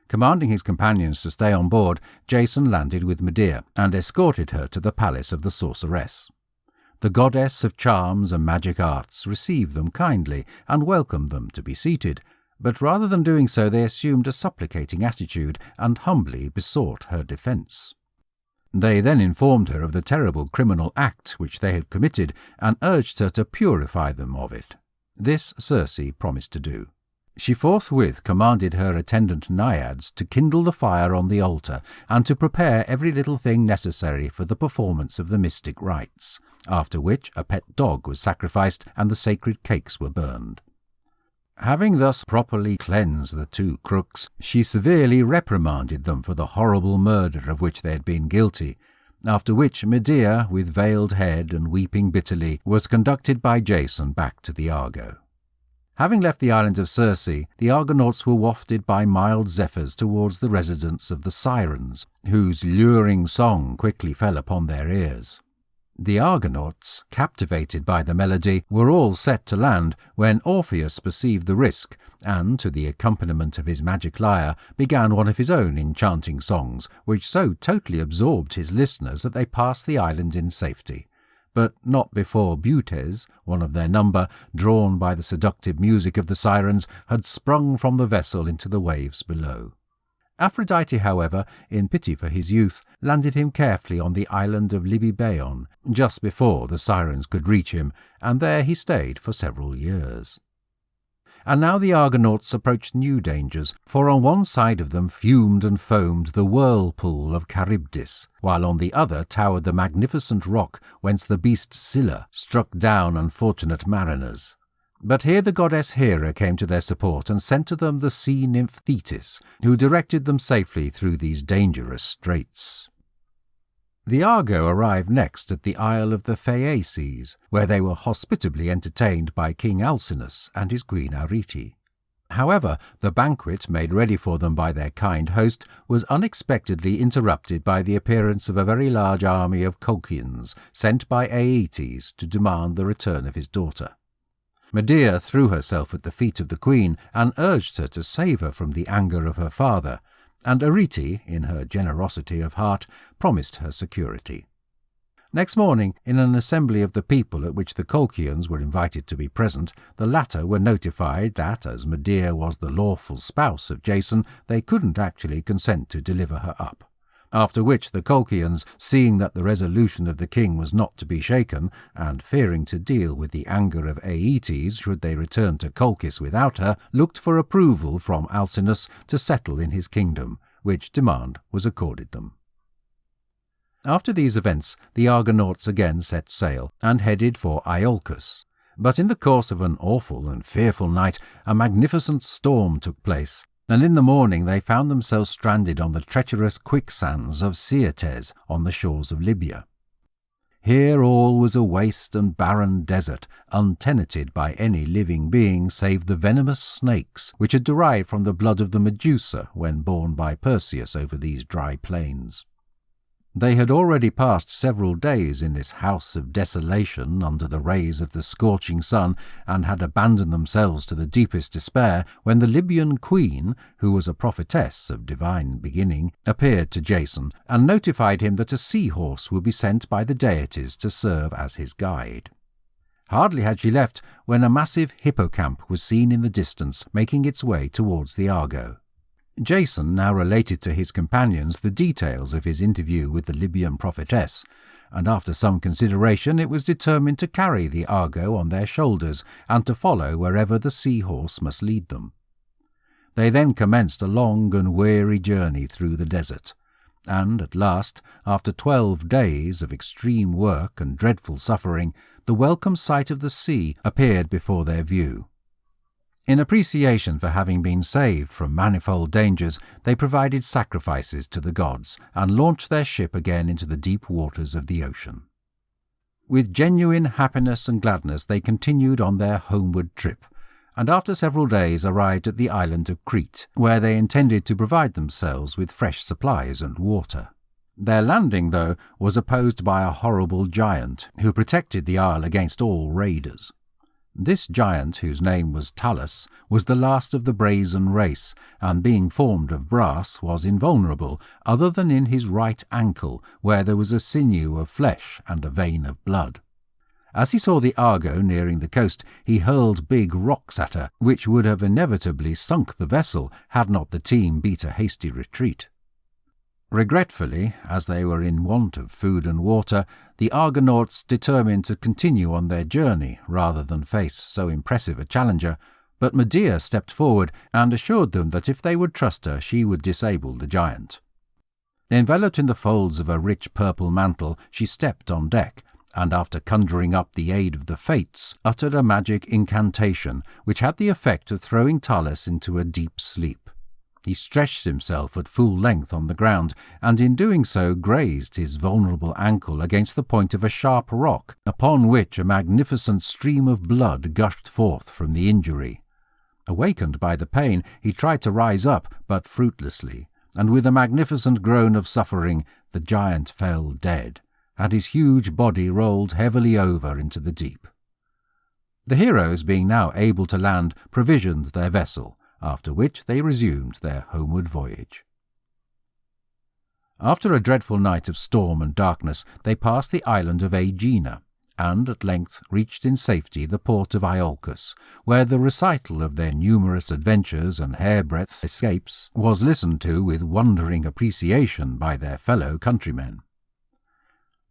Commanding his companions to stay on board, Jason landed with Medea, and escorted her to the palace of the sorceress. The goddess of charms and magic arts received them kindly, and welcomed them to be seated, but rather than doing so they assumed a supplicating attitude and humbly besought her defence. They then informed her of the terrible criminal act which they had committed, and urged her to purify them of it. This Circe promised to do. She forthwith commanded her attendant naiads to kindle the fire on the altar, and to prepare every little thing necessary for the performance of the mystic rites, after which a pet dog was sacrificed and the sacred cakes were burned. Having thus properly cleansed the two crooks, she severely reprimanded them for the horrible murder of which they had been guilty, after which Medea, with veiled head and weeping bitterly, was conducted by Jason back to the Argo. Having left the island of Circe, the Argonauts were wafted by mild zephyrs towards the residence of the Sirens, whose luring song quickly fell upon their ears. The Argonauts, captivated by the melody, were all set to land when Orpheus perceived the risk, and, to the accompaniment of his magic lyre, began one of his own enchanting songs, which so totally absorbed his listeners that they passed the island in safety. But not before Butes, one of their number, drawn by the seductive music of the Sirens, had sprung from the vessel into the waves below. Aphrodite, however, in pity for his youth, landed him carefully on the island of Libybaeon, just before the Sirens could reach him, and there he stayed for several years. And now the Argonauts approached new dangers, for on one side of them fumed and foamed the whirlpool of Charybdis, while on the other towered the magnificent rock whence the beast Scylla struck down unfortunate mariners. But here the goddess Hera came to their support and sent to them the sea nymph Thetis, who directed them safely through these dangerous straits. The Argo arrived next at the isle of the Phaeaces, where they were hospitably entertained by King Alcinous and his queen Arete. However, the banquet made ready for them by their kind host was unexpectedly interrupted by the appearance of a very large army of Colchians sent by Aeetes to demand the return of his daughter. Medea threw herself at the feet of the queen and urged her to save her from the anger of her father, and Arete, in her generosity of heart, promised her security. Next morning, in an assembly of the people at which the Colchians were invited to be present, the latter were notified that, as Medea was the lawful spouse of Jason, they couldn't actually consent to deliver her up. After which the Colchians, seeing that the resolution of the king was not to be shaken, and fearing to deal with the anger of Aeetes should they return to Colchis without her, looked for approval from Alcinous to settle in his kingdom, which demand was accorded them. After these events, the Argonauts again set sail and headed for Iolcus. But in the course of an awful and fearful night, a magnificent storm took place, and in the morning they found themselves stranded on the treacherous quicksands of Syrtes on the shores of Libya. Here all was a waste and barren desert, untenanted by any living being save the venomous snakes which had derived from the blood of the Medusa when borne by Perseus over these dry plains. They had already passed several days in this house of desolation under the rays of the scorching sun, and had abandoned themselves to the deepest despair, when the Libyan queen, who was a prophetess of divine beginning, appeared to Jason and notified him that a sea-horse would be sent by the deities to serve as his guide. Hardly had she left when a massive hippocamp was seen in the distance, making its way towards the Argo. Jason now related to his companions the details of his interview with the Libyan prophetess, and after some consideration it was determined to carry the Argo on their shoulders and to follow wherever the sea-horse must lead them. They then commenced a long and weary journey through the desert, and at last, after 12 days of extreme work and dreadful suffering, the welcome sight of the sea appeared before their view. In appreciation for having been saved from manifold dangers, they provided sacrifices to the gods and launched their ship again into the deep waters of the ocean. With genuine happiness and gladness they continued on their homeward trip, and after several days arrived at the island of Crete, where they intended to provide themselves with fresh supplies and water. Their landing, though, was opposed by a horrible giant, who protected the isle against all raiders. This giant, whose name was Talus, was the last of the brazen race, and being formed of brass was invulnerable, other than in his right ankle, where there was a sinew of flesh and a vein of blood. As he saw the Argo nearing the coast, he hurled big rocks at her, which would have inevitably sunk the vessel had not the team beat a hasty retreat. Regretfully, as they were in want of food and water, the Argonauts determined to continue on their journey rather than face so impressive a challenger, but Medea stepped forward and assured them that if they would trust her, she would disable the giant. Enveloped in the folds of a rich purple mantle, she stepped on deck, and after conjuring up the aid of the fates, uttered a magic incantation which had the effect of throwing Talus into a deep sleep. He stretched himself at full length on the ground, and in doing so grazed his vulnerable ankle against the point of a sharp rock, upon which a magnificent stream of blood gushed forth from the injury. Awakened by the pain, he tried to rise up, but fruitlessly, and with a magnificent groan of suffering, the giant fell dead, and his huge body rolled heavily over into the deep. The heroes, being now able to land, provisioned their vessel, after which they resumed their homeward voyage. After a dreadful night of storm and darkness, they passed the island of Aegina, and at length reached in safety the port of Iolcus, where the recital of their numerous adventures and hairbreadth escapes was listened to with wondering appreciation by their fellow countrymen.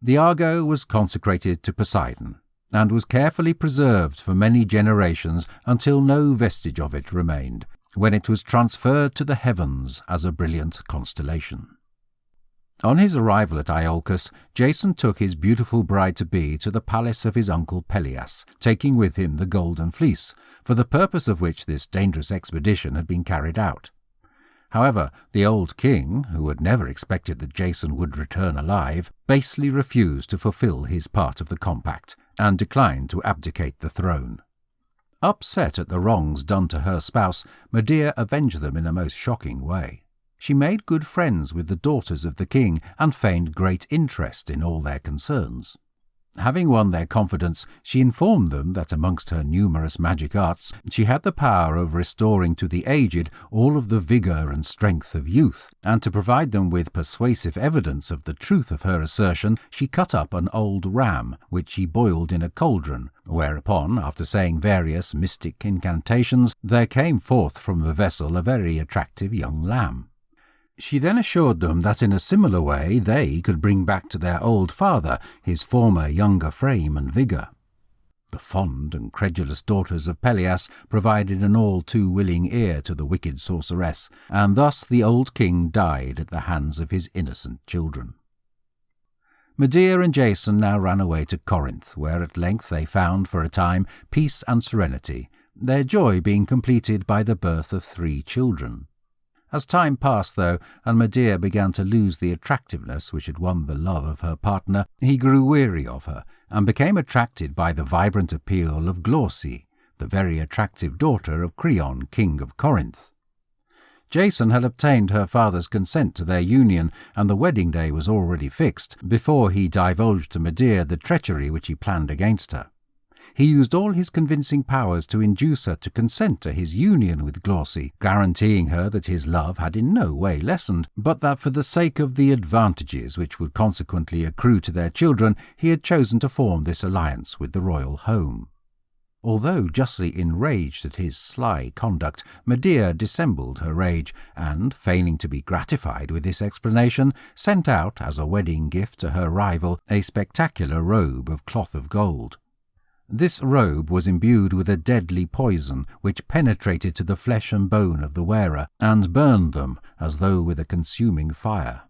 The Argo was consecrated to Poseidon, and was carefully preserved for many generations until no vestige of it remained, when it was transferred to the heavens as a brilliant constellation. On his arrival at Iolcus, Jason took his beautiful bride-to-be to the palace of his uncle Peleus, taking with him the Golden Fleece, for the purpose of which this dangerous expedition had been carried out. However, the old king, who had never expected that Jason would return alive, basely refused to fulfill his part of the compact, and declined to abdicate the throne. Upset at the wrongs done to her spouse, Medea avenged them in a most shocking way. She made good friends with the daughters of the king and feigned great interest in all their concerns. Having won their confidence, she informed them that amongst her numerous magic arts she had the power of restoring to the aged all of the vigour and strength of youth, and to provide them with persuasive evidence of the truth of her assertion, she cut up an old ram, which she boiled in a cauldron, whereupon, after saying various mystic incantations, there came forth from the vessel a very attractive young lamb. She then assured them that in a similar way they could bring back to their old father his former younger frame and vigour. The fond and credulous daughters of Peleus provided an all too willing ear to the wicked sorceress, and thus the old king died at the hands of his innocent children. Medea and Jason now ran away to Corinth, where at length they found for a time peace and serenity, their joy being completed by the birth of 3 children. As time passed, though, and Medea began to lose the attractiveness which had won the love of her partner, he grew weary of her, and became attracted by the vibrant appeal of Glauce, the very attractive daughter of Creon, king of Corinth. Jason had obtained her father's consent to their union, and the wedding day was already fixed, before he divulged to Medea the treachery which he planned against her. He used all his convincing powers to induce her to consent to his union with Glauce, guaranteeing her that his love had in no way lessened, but that for the sake of the advantages which would consequently accrue to their children, he had chosen to form this alliance with the royal home. Although justly enraged at his sly conduct, Medea dissembled her rage, and, feigning to be gratified with this explanation, sent out, as a wedding gift to her rival, a spectacular robe of cloth of gold. This robe was imbued with a deadly poison which penetrated to the flesh and bone of the wearer, and burned them as though with a consuming fire.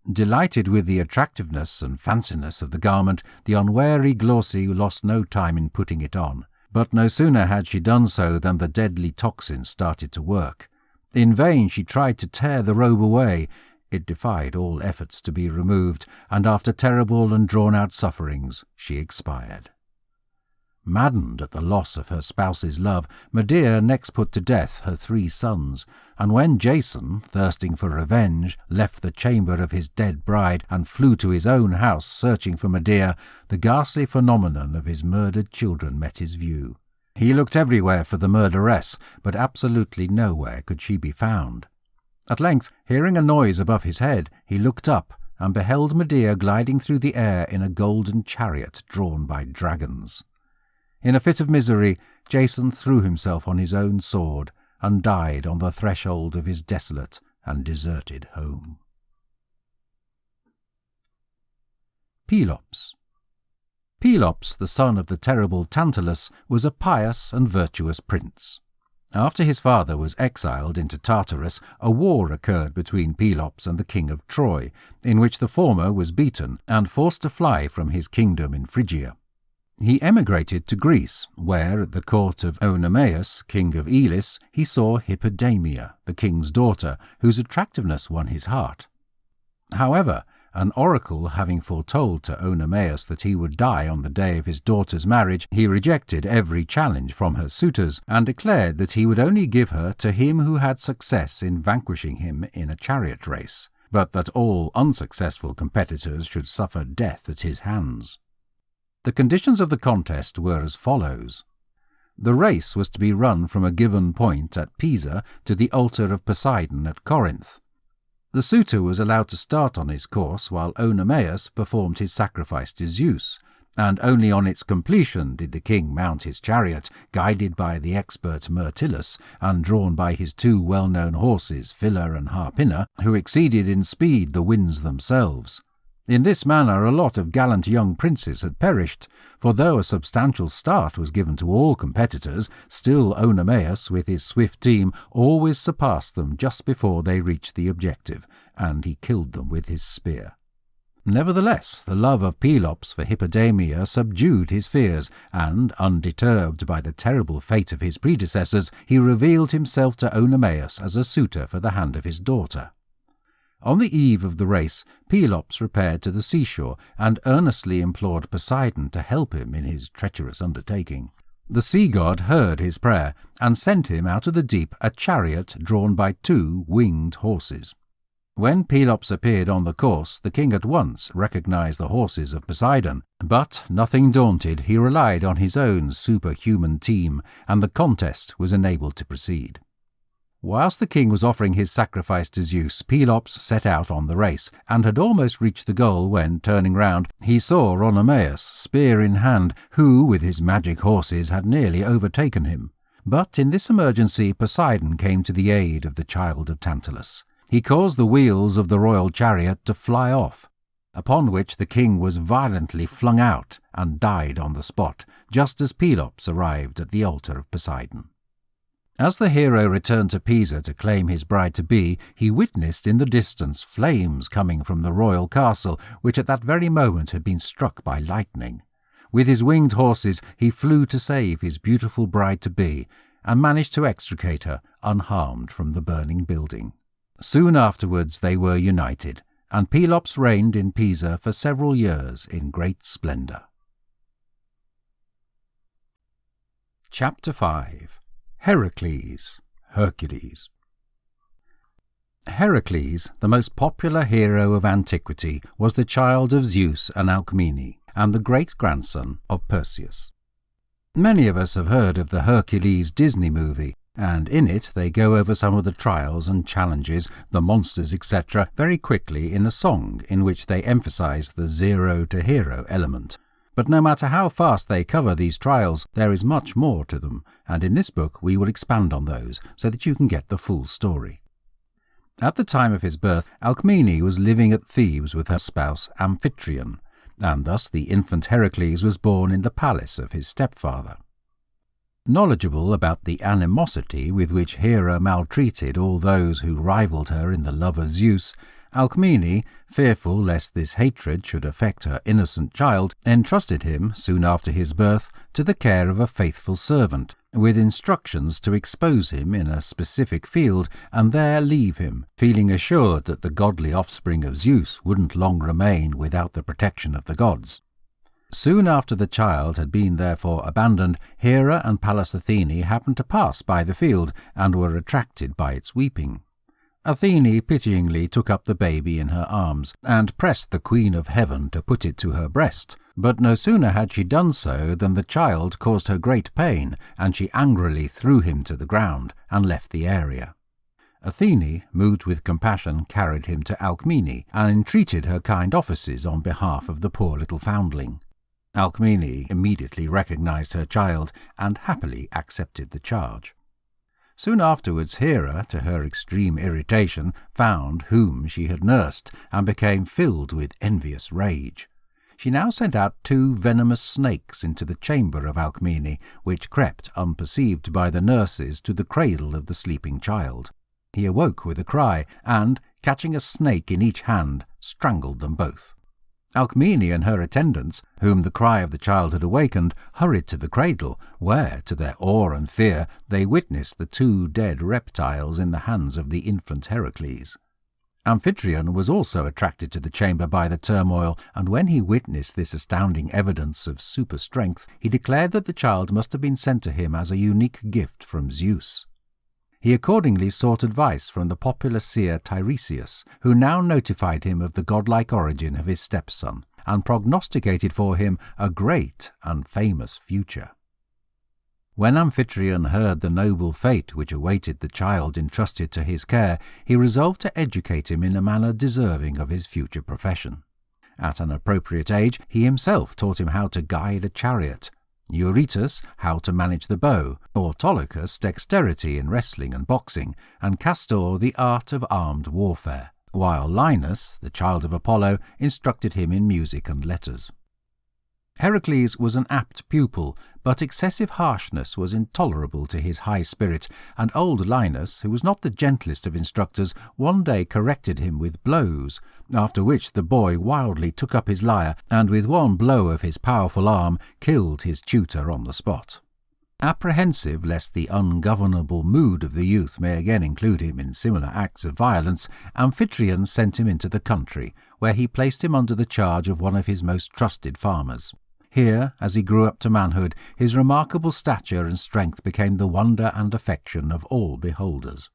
Delighted with the attractiveness and fanciness of the garment, the unwary Glauce lost no time in putting it on. But no sooner had she done so than the deadly toxin started to work. In vain she tried to tear the robe away. It defied all efforts to be removed, and after terrible and drawn-out sufferings, she expired. Maddened at the loss of her spouse's love, Medea next put to death her 3 sons, and when Jason, thirsting for revenge, left the chamber of his dead bride and flew to his own house searching for Medea, the ghastly phenomenon of his murdered children met his view. He looked everywhere for the murderess, but absolutely nowhere could she be found. At length, hearing a noise above his head, he looked up and beheld Medea gliding through the air in a golden chariot drawn by dragons. In a fit of misery, Jason threw himself on his own sword and died on the threshold of his desolate and deserted home. Pelops. Pelops, the son of the terrible Tantalus, was a pious and virtuous prince. After his father was exiled into Tartarus, a war occurred between Pelops and the king of Troy, in which the former was beaten and forced to fly from his kingdom in Phrygia. He emigrated to Greece, where, at the court of Oenomaus, king of Elis, he saw Hippodamia, the king's daughter, whose attractiveness won his heart. However, an oracle having foretold to Oenomaus that he would die on the day of his daughter's marriage, he rejected every challenge from her suitors, and declared that he would only give her to him who had success in vanquishing him in a chariot race, but that all unsuccessful competitors should suffer death at his hands. The conditions of the contest were as follows. The race was to be run from a given point at Pisa to the altar of Poseidon at Corinth. The suitor was allowed to start on his course while Oenomaus performed his sacrifice to Zeus, and only on its completion did the king mount his chariot, guided by the expert Myrtilus, and drawn by his 2 well-known horses, Phila and Harpina, who exceeded in speed the winds themselves. In this manner a lot of gallant young princes had perished, for though a substantial start was given to all competitors, still Oenomaus, with his swift team, always surpassed them just before they reached the objective, and he killed them with his spear. Nevertheless, the love of Pelops for Hippodamia subdued his fears, and, undeterred by the terrible fate of his predecessors, he revealed himself to Oenomaus as a suitor for the hand of his daughter. On the eve of the race, Pelops repaired to the seashore and earnestly implored Poseidon to help him in his treacherous undertaking. The sea-god heard his prayer and sent him out of the deep a chariot drawn by 2 winged horses. When Pelops appeared on the course, the king at once recognized the horses of Poseidon, but, nothing daunted, he relied on his own superhuman team, and the contest was enabled to proceed. Whilst the king was offering his sacrifice to Zeus, Pelops set out on the race, and had almost reached the goal when, turning round, he saw Oenomaus, spear in hand, who, with his magic horses, had nearly overtaken him. But in this emergency Poseidon came to the aid of the child of Tantalus. He caused the wheels of the royal chariot to fly off, upon which the king was violently flung out and died on the spot, just as Pelops arrived at the altar of Poseidon. As the hero returned to Pisa to claim his bride-to-be, he witnessed in the distance flames coming from the royal castle, which at that very moment had been struck by lightning. With his winged horses he flew to save his beautiful bride-to-be, and managed to extricate her unharmed from the burning building. Soon afterwards they were united, and Pelops reigned in Pisa for several years in great splendour. Chapter 5. Heracles, Hercules. Heracles, the most popular hero of antiquity, was the child of Zeus and Alcmene, and the great-grandson of Perseus. Many of us have heard of the Hercules Disney movie, and in it they go over some of the trials and challenges, the monsters, etc., very quickly in a song in which they emphasize the zero-to-hero element. But no matter how fast they cover these trials, there is much more to them, and in this book we will expand on those so that you can get the full story. At the time of his birth, Alcmene was living at Thebes with her spouse Amphitryon, and thus the infant Heracles was born in the palace of his stepfather. Knowledgeable about the animosity with which Hera maltreated all those who rivaled her in the love of Zeus, Alcmene, fearful lest this hatred should affect her innocent child, entrusted him, soon after his birth, to the care of a faithful servant, with instructions to expose him in a specific field and there leave him, feeling assured that the godly offspring of Zeus wouldn't long remain without the protection of the gods. Soon after the child had been therefore abandoned, Hera and Pallas Athene happened to pass by the field and were attracted by its weeping. Athene pityingly took up the baby in her arms and pressed the Queen of Heaven to put it to her breast, but no sooner had she done so than the child caused her great pain, and she angrily threw him to the ground and left the area. Athene, moved with compassion, carried him to Alcmene and entreated her kind offices on behalf of the poor little foundling. Alcmene immediately recognized her child and happily accepted the charge. Soon afterwards Hera, to her extreme irritation, found whom she had nursed and became filled with envious rage. She now sent out 2 venomous snakes into the chamber of Alcmene, which crept unperceived by the nurses to the cradle of the sleeping child. He awoke with a cry and, catching a snake in each hand, strangled them both. Alcmene and her attendants, whom the cry of the child had awakened, hurried to the cradle, where, to their awe and fear, they witnessed the 2 dead reptiles in the hands of the infant Heracles. Amphitryon was also attracted to the chamber by the turmoil, and when he witnessed this astounding evidence of super-strength, he declared that the child must have been sent to him as a unique gift from Zeus. He accordingly sought advice from the popular seer Tiresias, who now notified him of the godlike origin of his stepson, and prognosticated for him a great and famous future. When Amphitryon heard the noble fate which awaited the child entrusted to his care, he resolved to educate him in a manner deserving of his future profession. At an appropriate age, he himself taught him how to guide a chariot, Eurytus how to manage the bow, Autolycus dexterity in wrestling and boxing, and Castor the art of armed warfare, while Linus, the child of Apollo, instructed him in music and letters. Heracles was an apt pupil, but excessive harshness was intolerable to his high spirit, and old Linus, who was not the gentlest of instructors, one day corrected him with blows, after which the boy wildly took up his lyre, and with one blow of his powerful arm killed his tutor on the spot. Apprehensive lest the ungovernable mood of the youth may again include him in similar acts of violence, Amphitryon sent him into the country, where he placed him under the charge of one of his most trusted farmers. Here, as he grew up to manhood, his remarkable stature and strength became the wonder and affection of all beholders.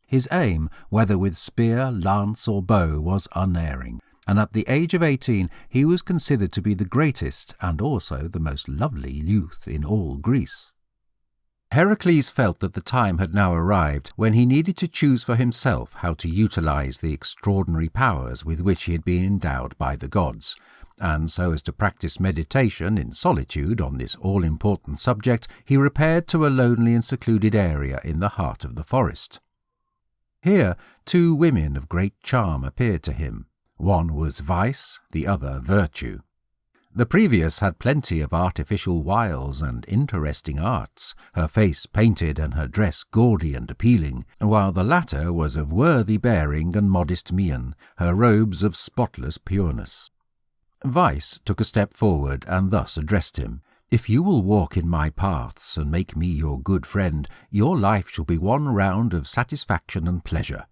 His aim, whether with spear, lance, or bow, was unerring, and at the age of 18 he was considered to be the greatest and also the most lovely youth in all Greece. Heracles felt that the time had now arrived when he needed to choose for himself how to utilize the extraordinary powers with which he had been endowed by the gods, and so as to practice meditation in solitude on this all-important subject, he repaired to a lonely and secluded area in the heart of the forest. Here 2 women of great charm appeared to him. One was vice, the other virtue. The previous had plenty of artificial wiles and interesting arts, her face painted and her dress gaudy and appealing, while the latter was of worthy bearing and modest mien, her robes of spotless pureness. Vice took a step forward and thus addressed him. "If you will walk in my paths and make me your good friend, your life shall be one round of satisfaction and pleasure.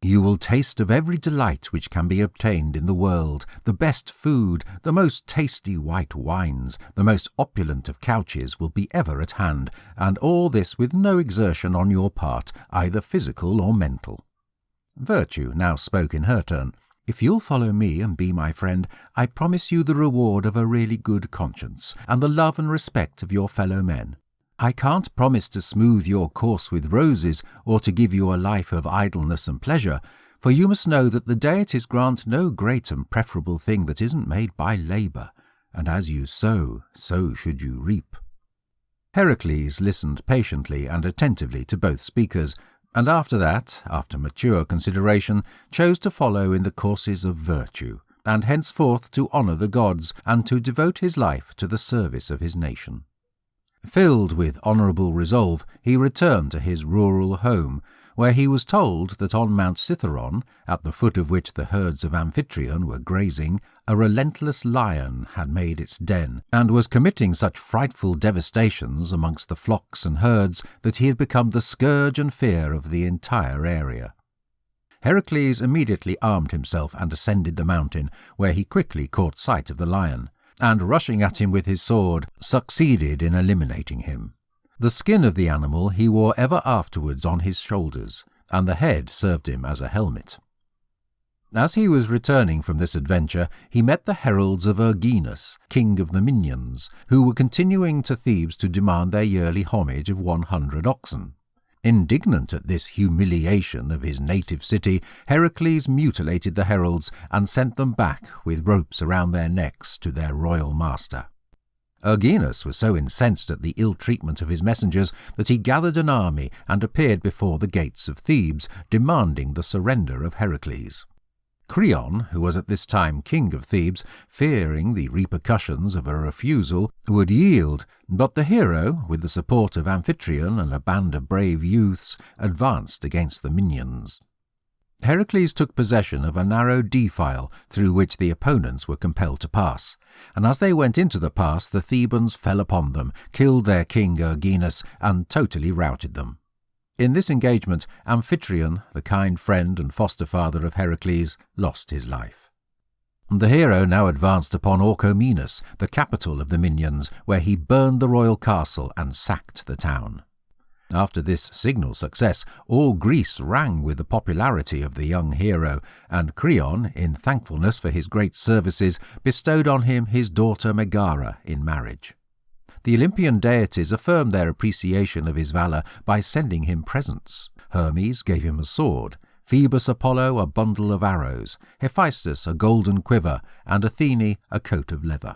You will taste of every delight which can be obtained in the world, the best food, the most tasty white wines, the most opulent of couches will be ever at hand, and all this with no exertion on your part, either physical or mental." Virtue now spoke in her turn. "If you'll follow me and be my friend, I promise you the reward of a really good conscience, and the love and respect of your fellow men. I can't promise to smooth your course with roses, or to give you a life of idleness and pleasure, for you must know that the deities grant no great and preferable thing that isn't made by labour, and as you sow, so should you reap." Heracles listened patiently and attentively to both speakers, and after that, after mature consideration, chose to follow in the courses of virtue, and henceforth to honour the gods, and to devote his life to the service of his nation. Filled with honourable resolve, he returned to his rural home, where he was told that on Mount Cithaeron, at the foot of which the herds of Amphitryon were grazing, a relentless lion had made its den, and was committing such frightful devastations amongst the flocks and herds that he had become the scourge and fear of the entire area. Heracles immediately armed himself and ascended the mountain, where he quickly caught sight of the lion, and rushing at him with his sword, succeeded in eliminating him. The skin of the animal he wore ever afterwards on his shoulders, and the head served him as a helmet. As he was returning from this adventure, he met the heralds of Erginus, king of the Minyans, who were continuing to Thebes to demand their yearly homage of 100 oxen. Indignant at this humiliation of his native city, Heracles mutilated the heralds and sent them back with ropes around their necks to their royal master. Erginus was so incensed at the ill treatment of his messengers that he gathered an army and appeared before the gates of Thebes, demanding the surrender of Heracles. Creon, who was at this time king of Thebes, fearing the repercussions of a refusal, would yield, but the hero, with the support of Amphitryon and a band of brave youths, advanced against the Minyans. Heracles took possession of a narrow defile through which the opponents were compelled to pass, and as they went into the pass the Thebans fell upon them, killed their king Erginus, and totally routed them. In this engagement, Amphitryon, the kind friend and foster-father of Heracles, lost his life. The hero now advanced upon Orchomenus, the capital of the Minyans, where he burned the royal castle and sacked the town. After this signal success, all Greece rang with the popularity of the young hero, and Creon, in thankfulness for his great services, bestowed on him his daughter Megara in marriage. The Olympian deities affirmed their appreciation of his valour by sending him presents. Hermes gave him a sword, Phoebus Apollo a bundle of arrows, Hephaestus a golden quiver, and Athene a coat of leather.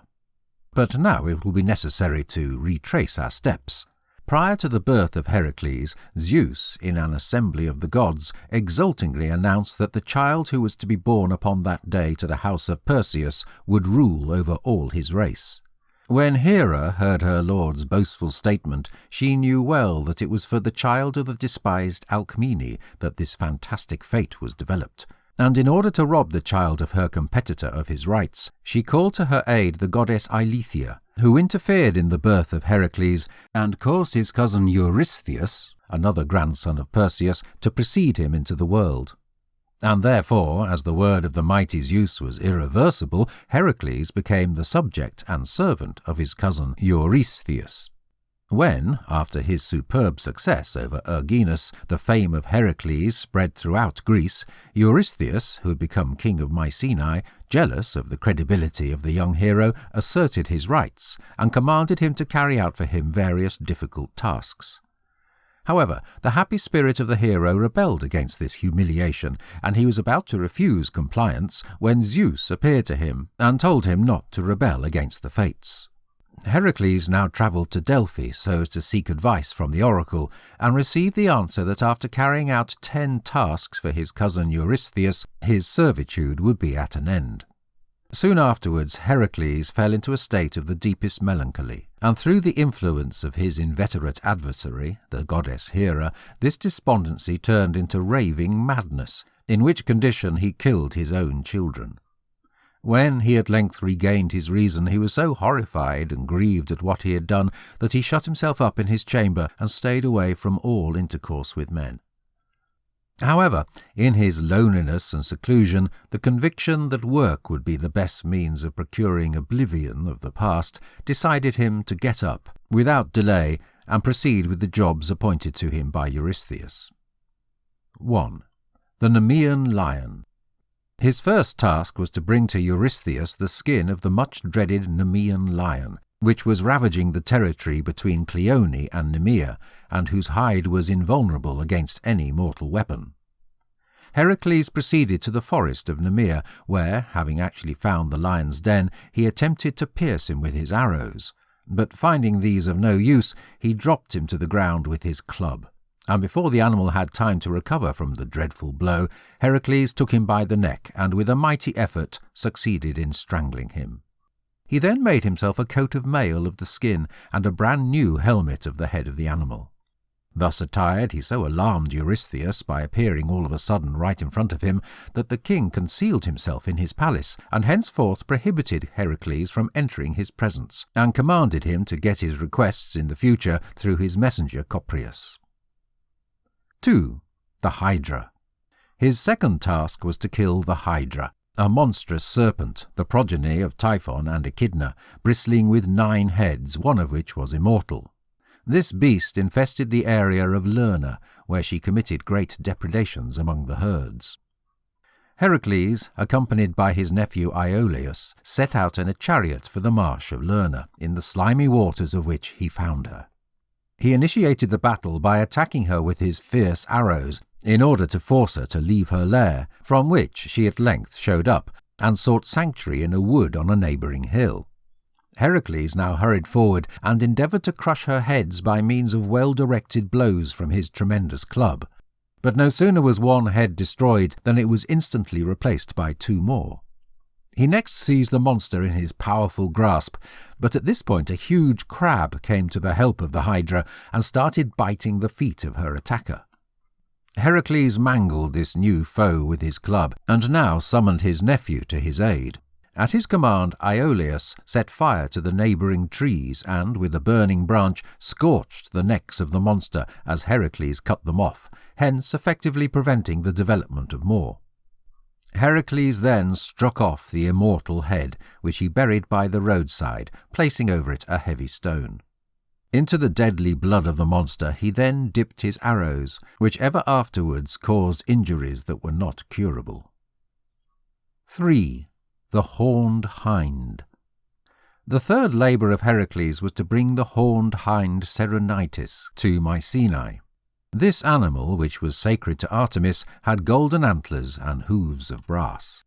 But now it will be necessary to retrace our steps. Prior to the birth of Heracles, Zeus, in an assembly of the gods, exultingly announced that the child who was to be born upon that day to the house of Perseus would rule over all his race. When Hera heard her lord's boastful statement, she knew well that it was for the child of the despised Alcmene that this fantastic fate was developed, and in order to rob the child of her competitor of his rights, she called to her aid the goddess Eileithyia, who interfered in the birth of Heracles and caused his cousin Eurystheus, another grandson of Perseus, to precede him into the world. And therefore, as the word of the mighty Zeus was irreversible, Heracles became the subject and servant of his cousin Eurystheus. When, after his superb success over Erginus, the fame of Heracles spread throughout Greece, Eurystheus, who had become king of Mycenae, jealous of the credibility of the young hero, asserted his rights and commanded him to carry out for him various difficult tasks. However, the happy spirit of the hero rebelled against this humiliation, and he was about to refuse compliance when Zeus appeared to him and told him not to rebel against the fates. Heracles now travelled to Delphi so as to seek advice from the oracle, and received the answer that after carrying out 10 tasks for his cousin Eurystheus, his servitude would be at an end. Soon afterwards Heracles fell into a state of the deepest melancholy, and through the influence of his inveterate adversary, the goddess Hera, this despondency turned into raving madness, in which condition he killed his own children. When he at length regained his reason, he was so horrified and grieved at what he had done that he shut himself up in his chamber and stayed away from all intercourse with men. However, in his loneliness and seclusion, the conviction that work would be the best means of procuring oblivion of the past decided him to get up, without delay, and proceed with the jobs appointed to him by Eurystheus. 1. The Nemean Lion. His first task was to bring to Eurystheus the skin of the much-dreaded Nemean lion, which was ravaging the territory between Cleone and Nemea, and whose hide was invulnerable against any mortal weapon. Heracles proceeded to the forest of Nemea, where, having actually found the lion's den, he attempted to pierce him with his arrows, but finding these of no use, he dropped him to the ground with his club, and before the animal had time to recover from the dreadful blow, Heracles took him by the neck, and with a mighty effort succeeded in strangling him. He then made himself a coat of mail of the skin and a brand new helmet of the head of the animal. Thus attired, he so alarmed Eurystheus by appearing all of a sudden right in front of him that the king concealed himself in his palace, and henceforth prohibited Heracles from entering his presence, and commanded him to get his requests in the future through his messenger Copreus. 2. The Hydra. His second task was to kill the Hydra, a monstrous serpent, the progeny of Typhon and Echidna, bristling with 9 heads, one of which was immortal. This beast infested the area of Lerna, where she committed great depredations among the herds. Heracles, accompanied by his nephew Iolaus, set out in a chariot for the marsh of Lerna, in the slimy waters of which he found her. He initiated the battle by attacking her with his fierce arrows, in order to force her to leave her lair, from which she at length showed up, and sought sanctuary in a wood on a neighbouring hill. Heracles now hurried forward and endeavoured to crush her heads by means of well-directed blows from his tremendous club. But no sooner was one head destroyed than it was instantly replaced by 2 more. He next seized the monster in his powerful grasp, but at this point a huge crab came to the help of the Hydra and started biting the feet of her attacker. Heracles mangled this new foe with his club, and now summoned his nephew to his aid. At his command, Iolaus set fire to the neighbouring trees and, with a burning branch, scorched the necks of the monster as Heracles cut them off, hence effectively preventing the development of more. Heracles then struck off the immortal head, which he buried by the roadside, placing over it a heavy stone. Into the deadly blood of the monster he then dipped his arrows, which ever afterwards caused injuries that were not curable. 3. The Horned Hind. The third labour of Heracles was to bring the horned hind Cerenitis to Mycenae. This animal, which was sacred to Artemis, had golden antlers and hooves of brass.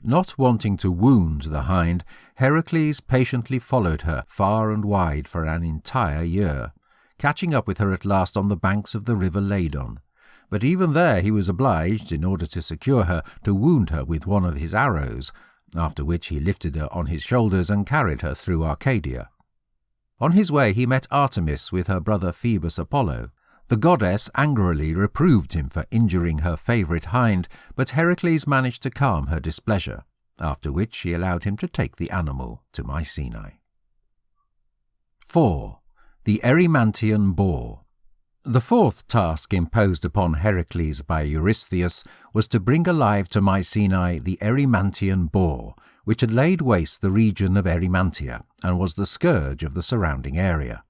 Not wanting to wound the hind, Heracles patiently followed her far and wide for an entire year, catching up with her at last on the banks of the river Ladon. But even there he was obliged, in order to secure her, to wound her with one of his arrows, after which he lifted her on his shoulders and carried her through Arcadia. On his way he met Artemis with her brother Phoebus Apollo. The goddess angrily reproved him for injuring her favourite hind, but Heracles managed to calm her displeasure, after which she allowed him to take the animal to Mycenae. 4. The Erymantian Boar. The fourth task imposed upon Heracles by Eurystheus was to bring alive to Mycenae the Erymantian boar, which had laid waste the region of Erymantia, and was the scourge of the surrounding area.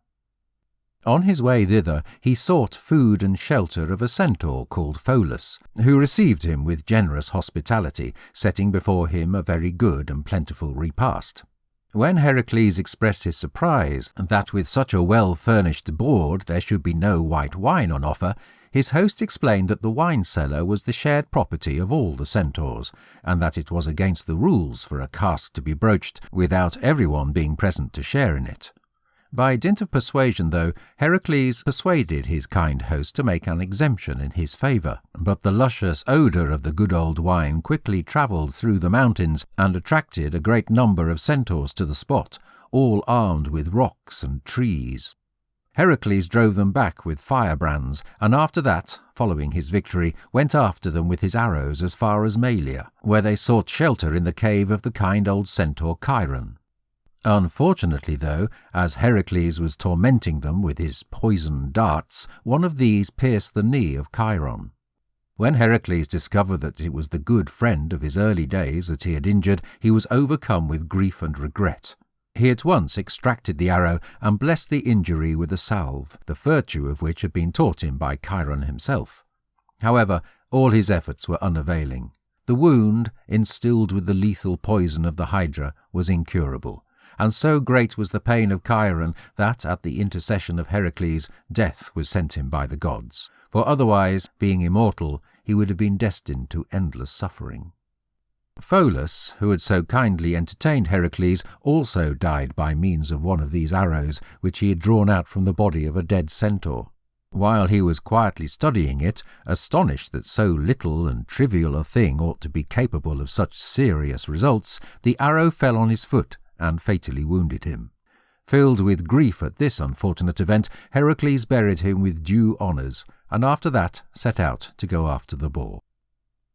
On his way thither he sought food and shelter of a centaur called Pholus, who received him with generous hospitality, setting before him a very good and plentiful repast. When Heracles expressed his surprise that with such a well-furnished board there should be no white wine on offer, his host explained that the wine cellar was the shared property of all the centaurs, and that it was against the rules for a cask to be broached without everyone being present to share in it. By dint of persuasion, though, Heracles persuaded his kind host to make an exemption in his favour, but the luscious odour of the good old wine quickly travelled through the mountains and attracted a great number of centaurs to the spot, all armed with rocks and trees. Heracles drove them back with firebrands, and after that, following his victory, went after them with his arrows as far as Malia, where they sought shelter in the cave of the kind old centaur Chiron. Unfortunately, though, as Heracles was tormenting them with his poisoned darts, one of these pierced the knee of Chiron. When Heracles discovered that it was the good friend of his early days that he had injured, he was overcome with grief and regret. He at once extracted the arrow and blessed the injury with a salve, the virtue of which had been taught him by Chiron himself. However, all his efforts were unavailing. The wound, instilled with the lethal poison of the Hydra, was incurable, and so great was the pain of Chiron that, at the intercession of Heracles, death was sent him by the gods, for otherwise, being immortal, he would have been destined to endless suffering. Pholus, who had so kindly entertained Heracles, also died by means of one of these arrows, which he had drawn out from the body of a dead centaur. While he was quietly studying it, astonished that so little and trivial a thing ought to be capable of such serious results, the arrow fell on his foot and fatally wounded him. Filled with grief at this unfortunate event, Heracles buried him with due honours, and after that set out to go after the boar.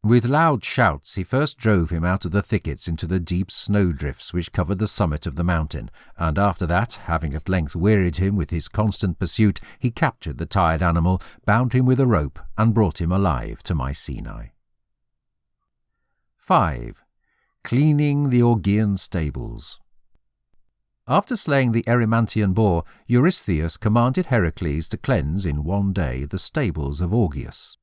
With loud shouts he first drove him out of the thickets into the deep snowdrifts which covered the summit of the mountain, and after that, having at length wearied him with his constant pursuit, he captured the tired animal, bound him with a rope, and brought him alive to Mycenae. 5. Cleaning the Augean stables. After slaying the Erymantian boar, Eurystheus commanded Heracles to cleanse in one day the stables of Augeas.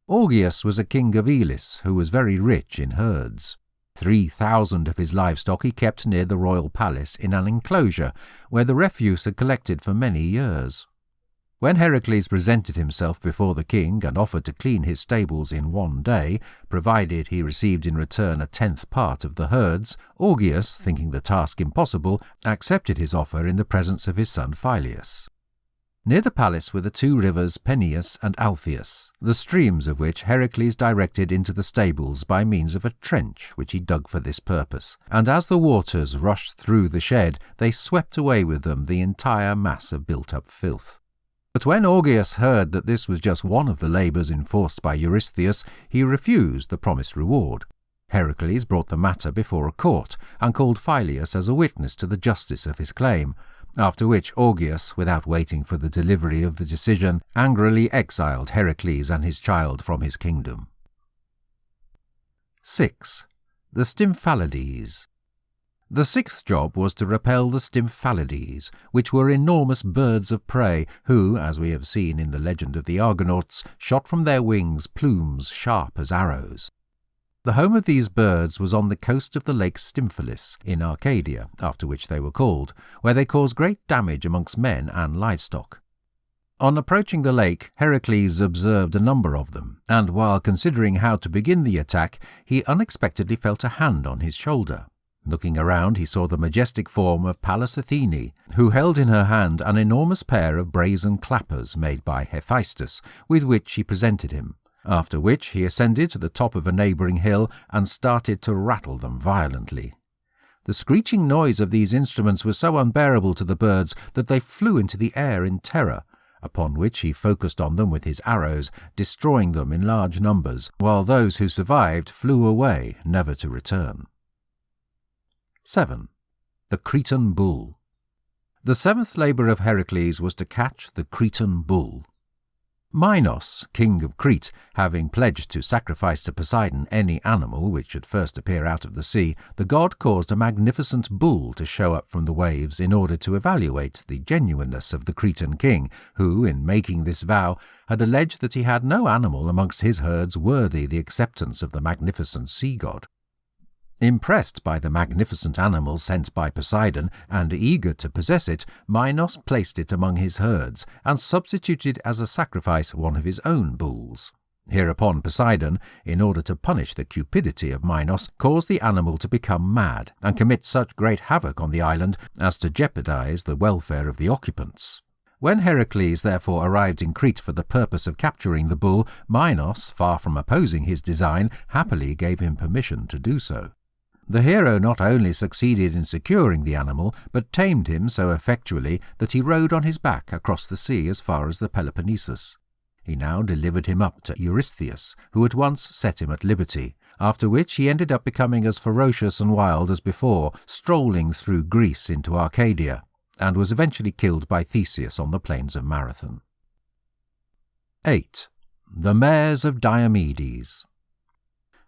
Augeas was a king of Elis who was very rich in herds. 3,000 of his livestock he kept near the royal palace in an enclosure where the refuse had collected for many years. When Heracles presented himself before the king and offered to clean his stables in one day, provided he received in return a 10th part of the herds, Augeas, thinking the task impossible, accepted his offer in the presence of his son Phyleus. Near the palace were the two rivers Peneus and Alpheus, the streams of which Heracles directed into the stables by means of a trench which he dug for this purpose, and as the waters rushed through the shed, they swept away with them the entire mass of built-up filth. But when Augeas heard that this was just one of the labours enforced by Eurystheus, he refused the promised reward. Heracles brought the matter before a court, and called Phyleus as a witness to the justice of his claim, after which Augeas, without waiting for the delivery of the decision, angrily exiled Heracles and his child from his kingdom. 6. The Stymphalides. The 6th job was to repel the Stymphalides, which were enormous birds of prey who, as we have seen in the legend of the Argonauts, shot from their wings plumes sharp as arrows. The home of these birds was on the coast of the lake Stymphalis, in Arcadia, after which they were called, where they caused great damage amongst men and livestock. On approaching the lake, Heracles observed a number of them, and while considering how to begin the attack, he unexpectedly felt a hand on his shoulder. Looking around, he saw the majestic form of Pallas Athene, who held in her hand an enormous pair of brazen clappers made by Hephaestus, with which she presented him. After which he ascended to the top of a neighbouring hill and started to rattle them violently. The screeching noise of these instruments was so unbearable to the birds that they flew into the air in terror, upon which he focused on them with his arrows, destroying them in large numbers, while those who survived flew away, never to return. 7. The Cretan Bull. The 7th labour of Heracles was to catch the Cretan bull. Minos, king of Crete, having pledged to sacrifice to Poseidon any animal which should first appear out of the sea, the god caused a magnificent bull to show up from the waves in order to evaluate the genuineness of the Cretan king, who, in making this vow, had alleged that he had no animal amongst his herds worthy the acceptance of the magnificent sea god. Impressed by the magnificent animal sent by Poseidon, and eager to possess it, Minos placed it among his herds, and substituted as a sacrifice one of his own bulls. Hereupon Poseidon, in order to punish the cupidity of Minos, caused the animal to become mad and commit such great havoc on the island as to jeopardize the welfare of the occupants. When Heracles therefore arrived in Crete for the purpose of capturing the bull, Minos, far from opposing his design, happily gave him permission to do so. The hero not only succeeded in securing the animal, but tamed him so effectually that he rode on his back across the sea as far as the Peloponnesus. He now delivered him up to Eurystheus, who at once set him at liberty, after which he ended up becoming as ferocious and wild as before, strolling through Greece into Arcadia, and was eventually killed by Theseus on the plains of Marathon. 8. The Mares of Diomedes.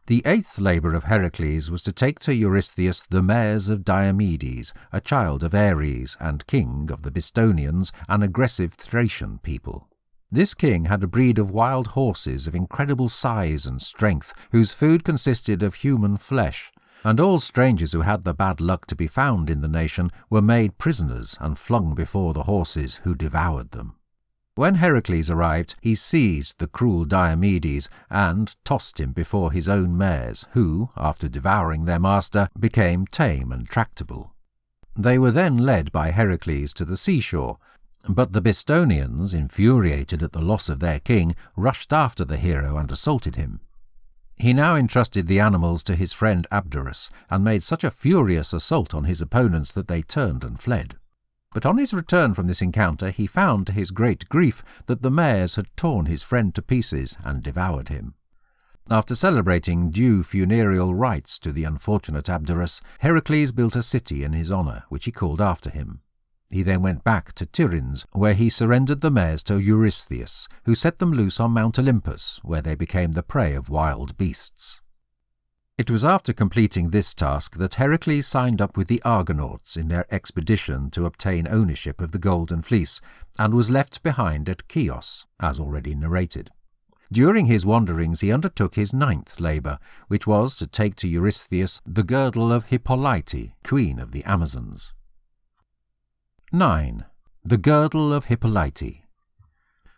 The 8th labour of Heracles was to take to Eurystheus the mares of Diomedes, a child of Ares and king of the Bistonians, an aggressive Thracian people. This king had a breed of wild horses of incredible size and strength, whose food consisted of human flesh, and all strangers who had the bad luck to be found in the nation were made prisoners and flung before the horses, who devoured them. When Heracles arrived, he seized the cruel Diomedes and tossed him before his own mares, who, after devouring their master, became tame and tractable. They were then led by Heracles to the seashore, but the Bistonians, infuriated at the loss of their king, rushed after the hero and assaulted him. He now entrusted the animals to his friend Abderus, and made such a furious assault on his opponents that they turned and fled. But on his return from this encounter he found to his great grief that the mares had torn his friend to pieces and devoured him. After celebrating due funereal rites to the unfortunate Abderus, Heracles built a city in his honour, which he called after him. He then went back to Tiryns, where he surrendered the mares to Eurystheus, who set them loose on Mount Olympus, where they became the prey of wild beasts. It was after completing this task that Heracles signed up with the Argonauts in their expedition to obtain ownership of the Golden Fleece, and was left behind at Chios, as already narrated. During his wanderings he undertook his 9th labour, which was to take to Eurystheus the girdle of Hippolyte, queen of the Amazons. 9. The girdle of Hippolyte.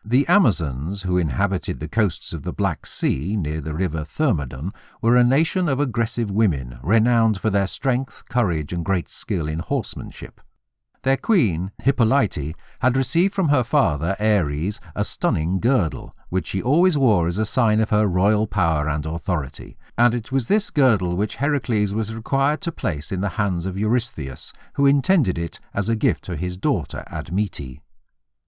The Amazons, who inhabited the coasts of the Black Sea near the river Thermodon, were a nation of aggressive women, renowned for their strength, courage, and great skill in horsemanship. Their queen, Hippolyte, had received from her father, Ares, a stunning girdle, which she always wore as a sign of her royal power and authority, and it was this girdle which Heracles was required to place in the hands of Eurystheus, who intended it as a gift to his daughter Admete.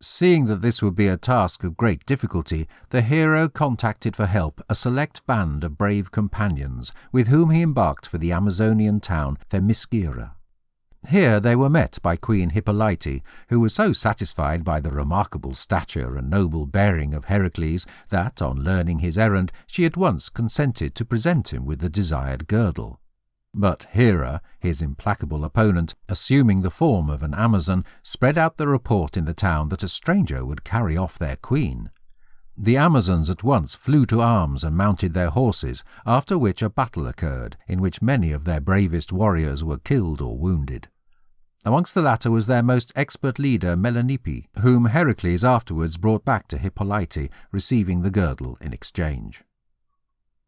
Seeing that this would be a task of great difficulty, the hero contacted for help a select band of brave companions, with whom he embarked for the Amazonian town Themyscira. Here they were met by Queen Hippolyte, who was so satisfied by the remarkable stature and noble bearing of Heracles that, on learning his errand, she at once consented to present him with the desired girdle. But Hera, his implacable opponent, assuming the form of an Amazon, spread out the report in the town that a stranger would carry off their queen. The Amazons at once flew to arms and mounted their horses, after which a battle occurred, in which many of their bravest warriors were killed or wounded. Amongst the latter was their most expert leader Melanippe, whom Heracles afterwards brought back to Hippolyte, receiving the girdle in exchange.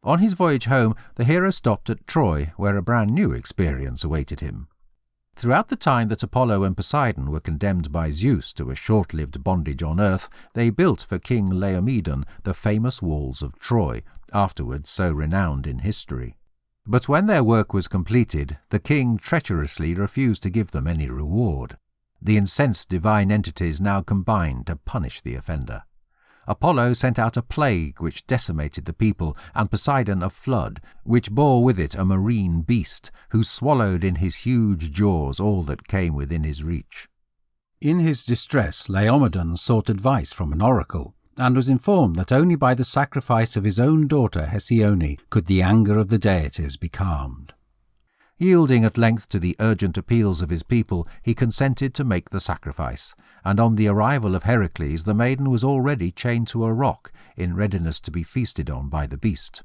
On his voyage home, the hero stopped at Troy, where a brand new experience awaited him. Throughout the time that Apollo and Poseidon were condemned by Zeus to a short-lived bondage on earth, they built for King Laomedon the famous walls of Troy, afterwards so renowned in history. But when their work was completed, the king treacherously refused to give them any reward. The incensed divine entities now combined to punish the offender. Apollo sent out a plague which decimated the people, and Poseidon a flood, which bore with it a marine beast, who swallowed in his huge jaws all that came within his reach. In his distress, Laomedon sought advice from an oracle, and was informed that only by the sacrifice of his own daughter Hesione could the anger of the deities be calmed. Yielding at length to the urgent appeals of his people, he consented to make the sacrifice, and on the arrival of Heracles the maiden was already chained to a rock, in readiness to be feasted on by the beast.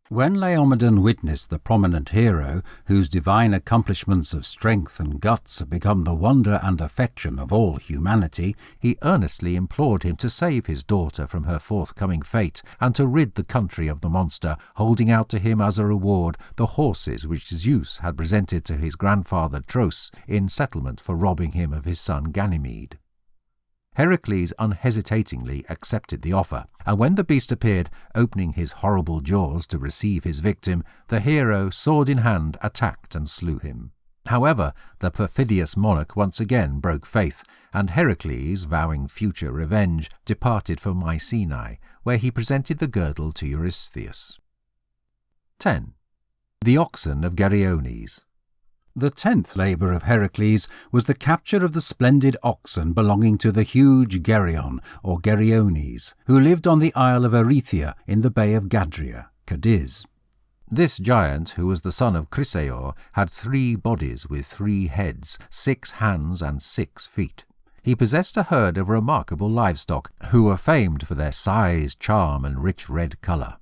When Laomedon witnessed the prominent hero, whose divine accomplishments of strength and guts had become the wonder and affection of all humanity, he earnestly implored him to save his daughter from her forthcoming fate, and to rid the country of the monster, holding out to him as a reward the horses which Zeus had presented to his grandfather Tros in settlement for robbing him of his son Ganymede. Heracles unhesitatingly accepted the offer, and when the beast appeared, opening his horrible jaws to receive his victim, the hero, sword in hand, attacked and slew him. However, the perfidious monarch once again broke faith, and Heracles, vowing future revenge, departed for Mycenae, where he presented the girdle to Eurystheus. 10. The oxen of Geryones. The 10th labour of Heracles was the capture of the splendid oxen belonging to the huge Geryon, or Geryones, who lived on the isle of Erythea in the bay of Gadria, Cadiz. This giant, who was the son of Chrysaor, had 3 bodies with 3 heads, 6 hands and 6 feet. He possessed a herd of remarkable livestock, who were famed for their size, charm, and rich red colour.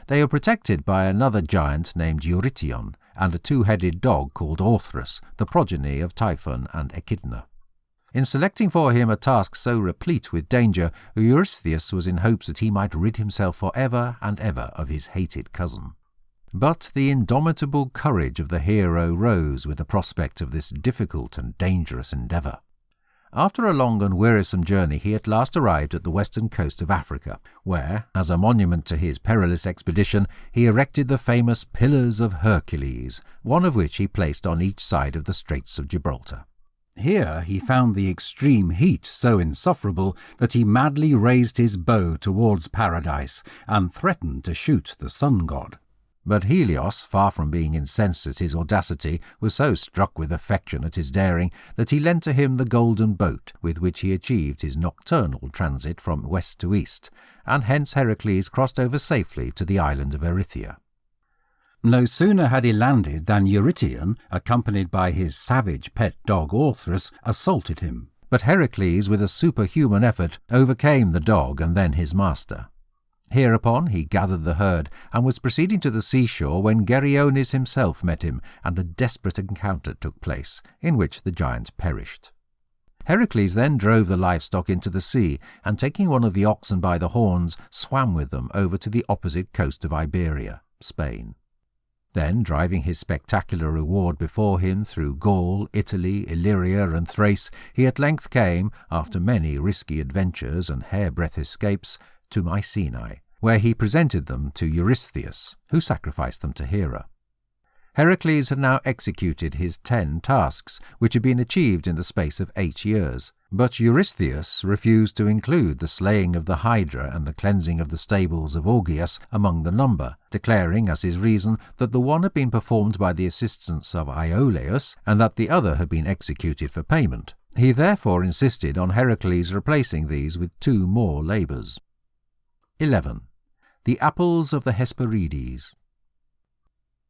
They were protected by another giant named Eurytion, and a 2-headed dog called Orthrus, the progeny of Typhon and Echidna. In selecting for him a task so replete with danger, Eurystheus was in hopes that he might rid himself for ever and ever of his hated cousin. But the indomitable courage of the hero rose with the prospect of this difficult and dangerous endeavour. After a long and wearisome journey, he at last arrived at the western coast of Africa, where, as a monument to his perilous expedition, he erected the famous Pillars of Hercules, one of which he placed on each side of the Straits of Gibraltar. Here he found the extreme heat so insufferable that he madly raised his bow towards paradise and threatened to shoot the sun god. But Helios, far from being incensed at his audacity, was so struck with affection at his daring that he lent to him the golden boat with which he achieved his nocturnal transit from west to east, and hence Heracles crossed over safely to the island of Erythea. No sooner had he landed than Eurytion, accompanied by his savage pet dog Orthrus, assaulted him. But Heracles, with a superhuman effort, overcame the dog and then his master. Hereupon he gathered the herd and was proceeding to the seashore when Geryones himself met him, and a desperate encounter took place, in which the giant perished. Heracles then drove the livestock into the sea, and taking one of the oxen by the horns, swam with them over to the opposite coast of Iberia, Spain. Then, driving his spectacular reward before him through Gaul, Italy, Illyria, and Thrace, he at length came, after many risky adventures and hairbreadth escapes, to Mycenae, where he presented them to Eurystheus, who sacrificed them to Hera. Heracles had now executed his 10 tasks, which had been achieved in the space of 8 years, but Eurystheus refused to include the slaying of the Hydra and the cleansing of the stables of Augeas among the number, declaring as his reason that the one had been performed by the assistance of Iolaus, and that the other had been executed for payment. He therefore insisted on Heracles replacing these with 2 more labours. 11. The Apples of the Hesperides.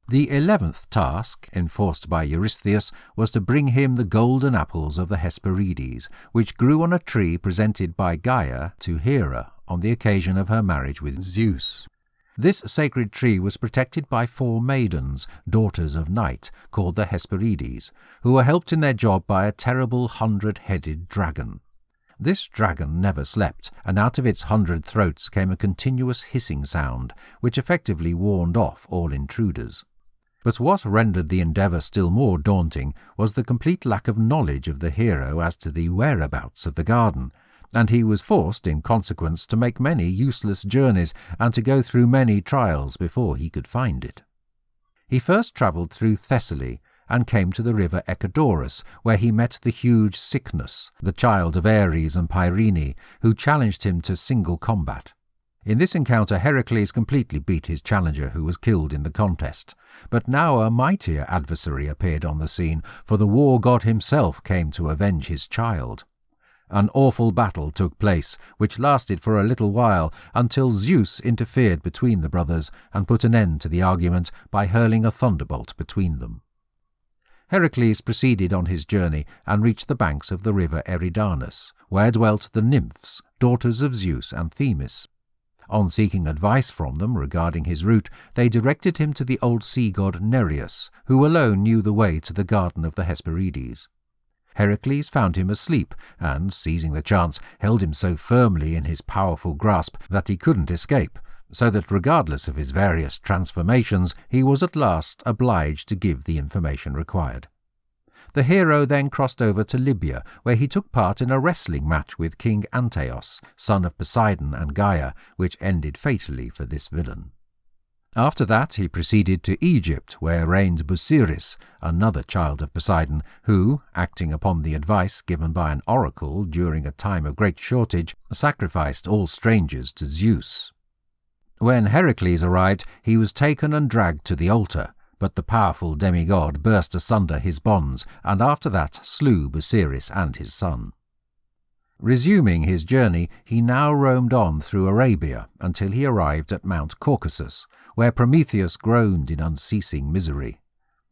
The 11th task, enforced by Eurystheus, was to bring him the golden apples of the Hesperides, which grew on a tree presented by Gaia to Hera on the occasion of her marriage with Zeus. This sacred tree was protected by 4 maidens, daughters of Night, called the Hesperides, who were helped in their job by a terrible 100-headed dragon. This dragon never slept, and out of its 100 throats came a continuous hissing sound, which effectively warned off all intruders. But what rendered the endeavour still more daunting was the complete lack of knowledge of the hero as to the whereabouts of the garden, and he was forced, in consequence, to make many useless journeys and to go through many trials before he could find it. He first travelled through Thessaly, and came to the river Echedorus, where he met the huge Cycnus, the child of Ares and Pyrene, who challenged him to single combat. In this encounter Heracles completely beat his challenger, who was killed in the contest. But now a mightier adversary appeared on the scene, for the war god himself came to avenge his child. An awful battle took place, which lasted for a little while, until Zeus interfered between the brothers and put an end to the argument by hurling a thunderbolt between them. Heracles proceeded on his journey and reached the banks of the river Eridanus, where dwelt the nymphs, daughters of Zeus and Themis. On seeking advice from them regarding his route, they directed him to the old sea god Nereus, who alone knew the way to the garden of the Hesperides. Heracles found him asleep, and, seizing the chance, held him so firmly in his powerful grasp that he couldn't escape, so that regardless of his various transformations, he was at last obliged to give the information required. The hero then crossed over to Libya, where he took part in a wrestling match with King Antaeus, son of Poseidon and Gaia, which ended fatally for this villain. After that he proceeded to Egypt, where reigned Busiris, another child of Poseidon, who, acting upon the advice given by an oracle during a time of great shortage, sacrificed all strangers to Zeus. When Heracles arrived, he was taken and dragged to the altar, but the powerful demigod burst asunder his bonds, and after that slew Busiris and his son. Resuming his journey, he now roamed on through Arabia until he arrived at Mount Caucasus, where Prometheus groaned in unceasing misery.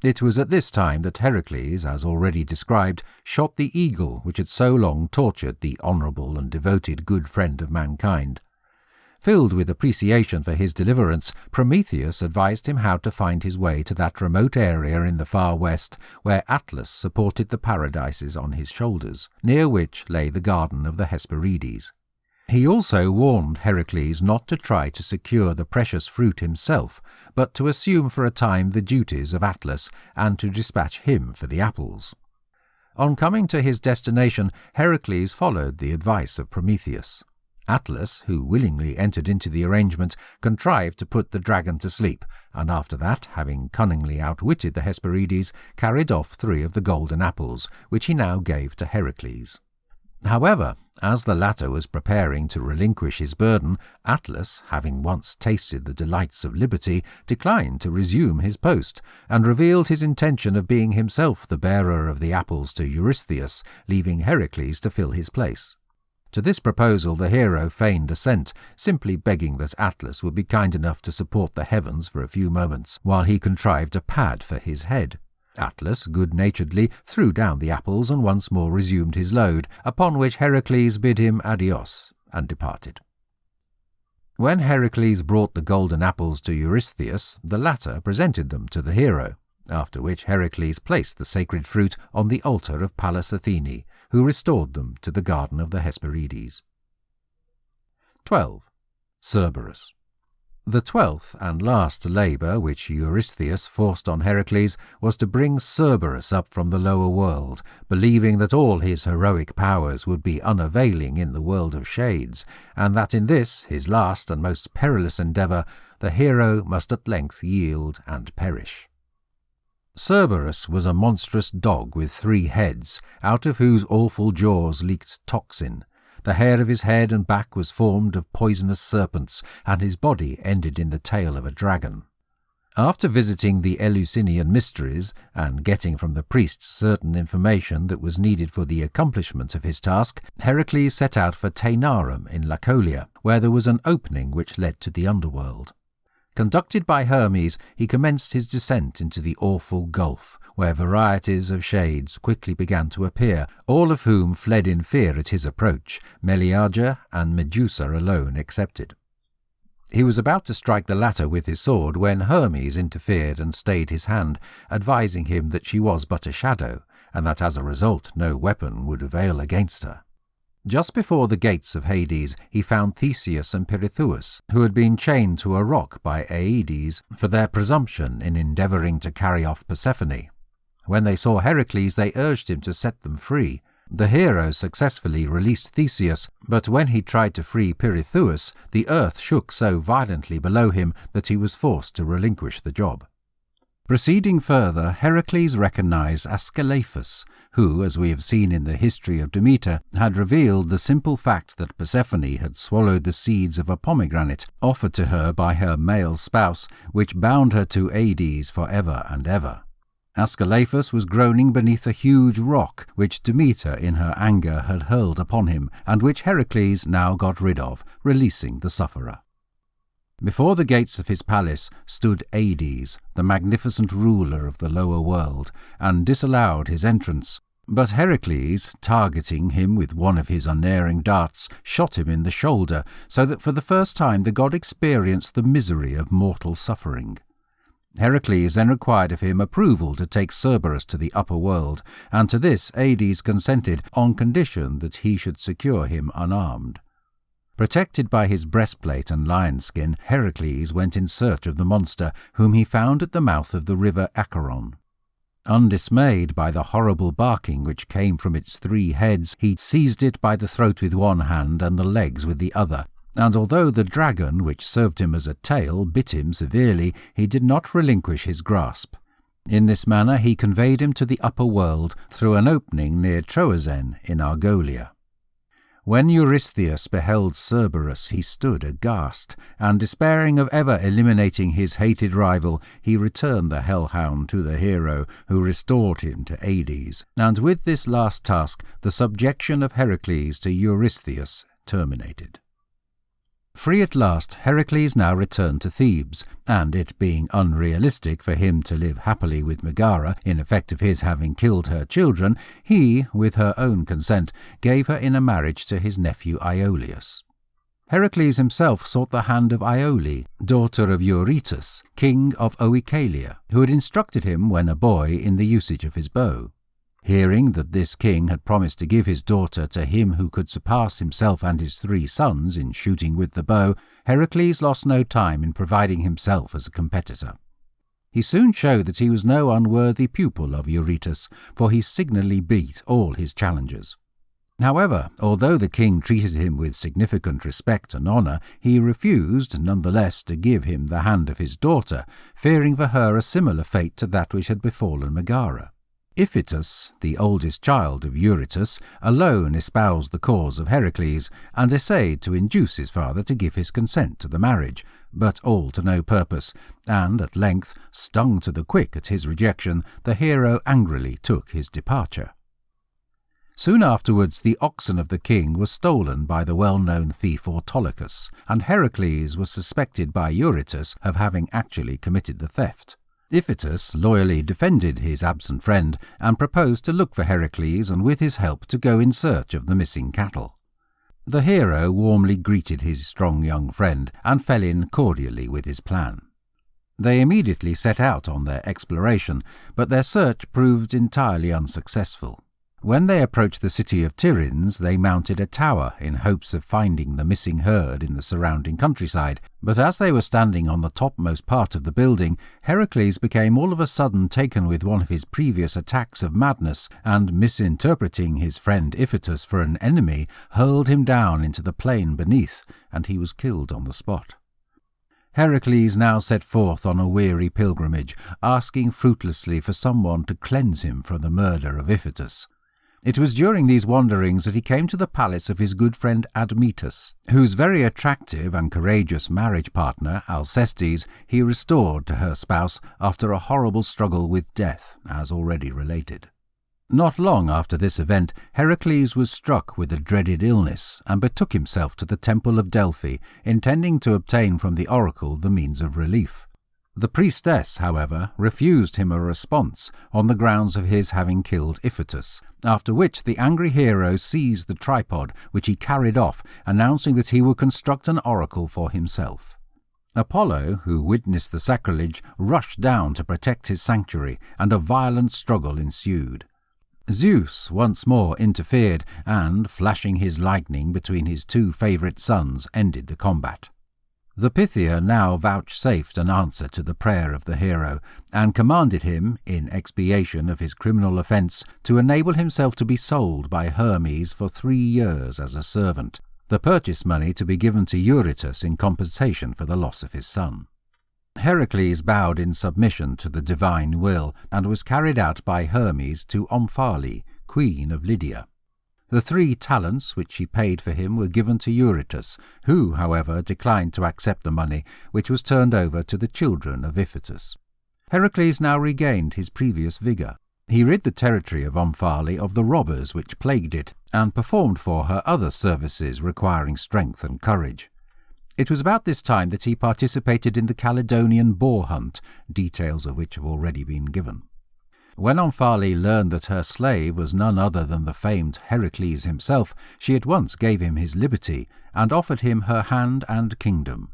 It was at this time that Heracles, as already described, shot the eagle which had so long tortured the honourable and devoted good friend of mankind. Filled with appreciation for his deliverance, Prometheus advised him how to find his way to that remote area in the far west where Atlas supported the paradises on his shoulders, near which lay the garden of the Hesperides. He also warned Heracles not to try to secure the precious fruit himself, but to assume for a time the duties of Atlas and to dispatch him for the apples. On coming to his destination, Heracles followed the advice of Prometheus. Atlas, who willingly entered into the arrangement, contrived to put the dragon to sleep, and after that, having cunningly outwitted the Hesperides, carried off 3 of the golden apples, which he now gave to Heracles. However, as the latter was preparing to relinquish his burden, Atlas, having once tasted the delights of liberty, declined to resume his post, and revealed his intention of being himself the bearer of the apples to Eurystheus, leaving Heracles to fill his place. To this proposal the hero feigned assent, simply begging that Atlas would be kind enough to support the heavens for a few moments, while he contrived a pad for his head. Atlas good-naturedly threw down the apples and once more resumed his load, upon which Heracles bid him adios, and departed. When Heracles brought the golden apples to Eurystheus, the latter presented them to the hero, after which Heracles placed the sacred fruit on the altar of Pallas Athene, who restored them to the garden of the Hesperides. 12. Cerberus. The 12th and last labour which Eurystheus forced on Heracles was to bring Cerberus up from the lower world, believing that all his heroic powers would be unavailing in the world of shades, and that in this, his last and most perilous endeavour, the hero must at length yield and perish. Cerberus was a monstrous dog with 3 heads, out of whose awful jaws leaked toxin. The hair of his head and back was formed of poisonous serpents, and his body ended in the tail of a dragon. After visiting the Eleusinian mysteries, and getting from the priests certain information that was needed for the accomplishment of his task, Heracles set out for Taenarum in Lacolia, where there was an opening which led to the underworld. Conducted by Hermes, he commenced his descent into the awful gulf, where varieties of shades quickly began to appear, all of whom fled in fear at his approach, Meleager and Medusa alone excepted. He was about to strike the latter with his sword when Hermes interfered and stayed his hand, advising him that she was but a shadow, and that as a result no weapon would avail against her. Just before the gates of Hades, he found Theseus and Pirithous, who had been chained to a rock by Aedes for their presumption in endeavouring to carry off Persephone. When they saw Heracles, they urged him to set them free. The hero successfully released Theseus, but when he tried to free Pirithous, the earth shook so violently below him that he was forced to relinquish the job. Proceeding further, Heracles recognized Ascalaphus, who, as we have seen in the history of Demeter, had revealed the simple fact that Persephone had swallowed the seeds of a pomegranate offered to her by her male spouse, which bound her to Hades for ever and ever. Ascalaphus was groaning beneath a huge rock, which Demeter in her anger had hurled upon him, and which Heracles now got rid of, releasing the sufferer. Before the gates of his palace stood Hades, the magnificent ruler of the lower world, and disallowed his entrance, But Heracles, targeting him with one of his unerring darts, shot him in the shoulder, so that for the first time the god experienced the misery of mortal suffering. Heracles then required of him approval to take Cerberus to the upper world, and to this Hades consented on condition that he should secure him unarmed. Protected by his breastplate and lion skin, Heracles went in search of the monster, whom he found at the mouth of the river Acheron. Undismayed by the horrible barking which came from its 3 heads, he seized it by the throat with one hand and the legs with the other, and although the dragon, which served him as a tail, bit him severely, he did not relinquish his grasp. In this manner he conveyed him to the upper world through an opening near Troezen in Argolia. When Eurystheus beheld Cerberus, he stood aghast, and despairing of ever eliminating his hated rival, he returned the hellhound to the hero, who restored him to Hades, and with this last task the subjection of Heracles to Eurystheus terminated. Free at last, Heracles now returned to Thebes, and it being unrealistic for him to live happily with Megara, in effect of his having killed her children, he, with her own consent, gave her in a marriage to his nephew Iolaus. Heracles himself sought the hand of Iole, daughter of Eurytus, king of Oechalia, who had instructed him when a boy in the usage of his bow. Hearing that this king had promised to give his daughter to him who could surpass himself and his 3 sons in shooting with the bow, Heracles lost no time in providing himself as a competitor. He soon showed that he was no unworthy pupil of Eurytus, for he signally beat all his challengers. However, although the king treated him with significant respect and honour, he refused, nonetheless, to give him the hand of his daughter, fearing for her a similar fate to that which had befallen Megara. Iphitus, the oldest child of Eurytus, alone espoused the cause of Heracles, and essayed to induce his father to give his consent to the marriage, but all to no purpose, and at length, stung to the quick at his rejection, the hero angrily took his departure. Soon afterwards the oxen of the king were stolen by the well-known thief Autolycus, and Heracles was suspected by Eurytus of having actually committed the theft. Iphitus loyally defended his absent friend and proposed to look for Heracles and with his help to go in search of the missing cattle. The hero warmly greeted his strong young friend and fell in cordially with his plan. They immediately set out on their exploration, but their search proved entirely unsuccessful. When they approached the city of Tiryns, they mounted a tower in hopes of finding the missing herd in the surrounding countryside, but as they were standing on the topmost part of the building, Heracles became all of a sudden taken with one of his previous attacks of madness, and misinterpreting his friend Iphitus for an enemy, hurled him down into the plain beneath, and he was killed on the spot. Heracles now set forth on a weary pilgrimage, asking fruitlessly for someone to cleanse him from the murder of Iphitus. It was during these wanderings that he came to the palace of his good friend Admetus, whose very attractive and courageous marriage partner, Alcestis, he restored to her spouse after a horrible struggle with death, as already related. Not long after this event, Heracles was struck with a dreaded illness and betook himself to the temple of Delphi, intending to obtain from the oracle the means of relief. The priestess, however, refused him a response on the grounds of his having killed Iphitus, after which the angry hero seized the tripod, which he carried off, announcing that he would construct an oracle for himself. Apollo, who witnessed the sacrilege, rushed down to protect his sanctuary, and a violent struggle ensued. Zeus once more interfered, and, flashing his lightning between his 2 favourite sons, ended the combat. The Pythia now vouchsafed an answer to the prayer of the hero, and commanded him, in expiation of his criminal offence, to enable himself to be sold by Hermes for 3 years as a servant, the purchase money to be given to Eurytus in compensation for the loss of his son. Heracles bowed in submission to the divine will, and was carried out by Hermes to Omphale, queen of Lydia. The 3 talents which she paid for him were given to Eurytus, who, however, declined to accept the money, which was turned over to the children of Iphitus. Heracles now regained his previous vigour. He rid the territory of Omphale of the robbers which plagued it, and performed for her other services requiring strength and courage. It was about this time that he participated in the Caledonian boar hunt, details of which have already been given. When Omphale learned that her slave was none other than the famed Heracles himself, she at once gave him his liberty and offered him her hand and kingdom.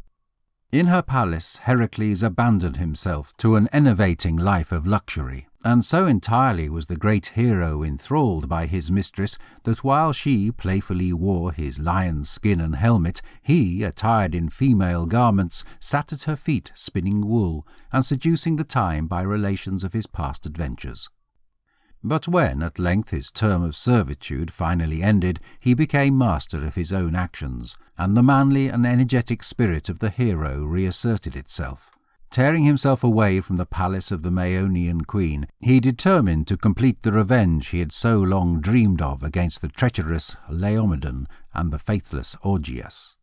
In her palace, Heracles abandoned himself to an enervating life of luxury, and so entirely was the great hero enthralled by his mistress that while she playfully wore his lion's skin and helmet, he, attired in female garments, sat at her feet spinning wool and seducing the time by relations of his past adventures. But when at length his term of servitude finally ended, he became master of his own actions, and the manly and energetic spirit of the hero reasserted itself. Tearing himself away from the palace of the Maeonian queen, he determined to complete the revenge he had so long dreamed of against the treacherous Laomedon and the faithless Augeas.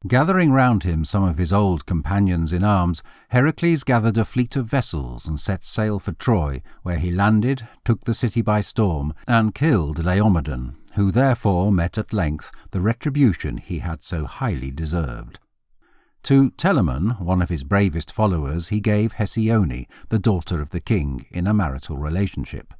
Gathering round him some of his old companions in arms, Heracles gathered a fleet of vessels and set sail for Troy, where he landed, took the city by storm, and killed Laomedon, who therefore met at length the retribution he had so highly deserved. To Telamon, one of his bravest followers, he gave Hesione, the daughter of the king, in a marital relationship.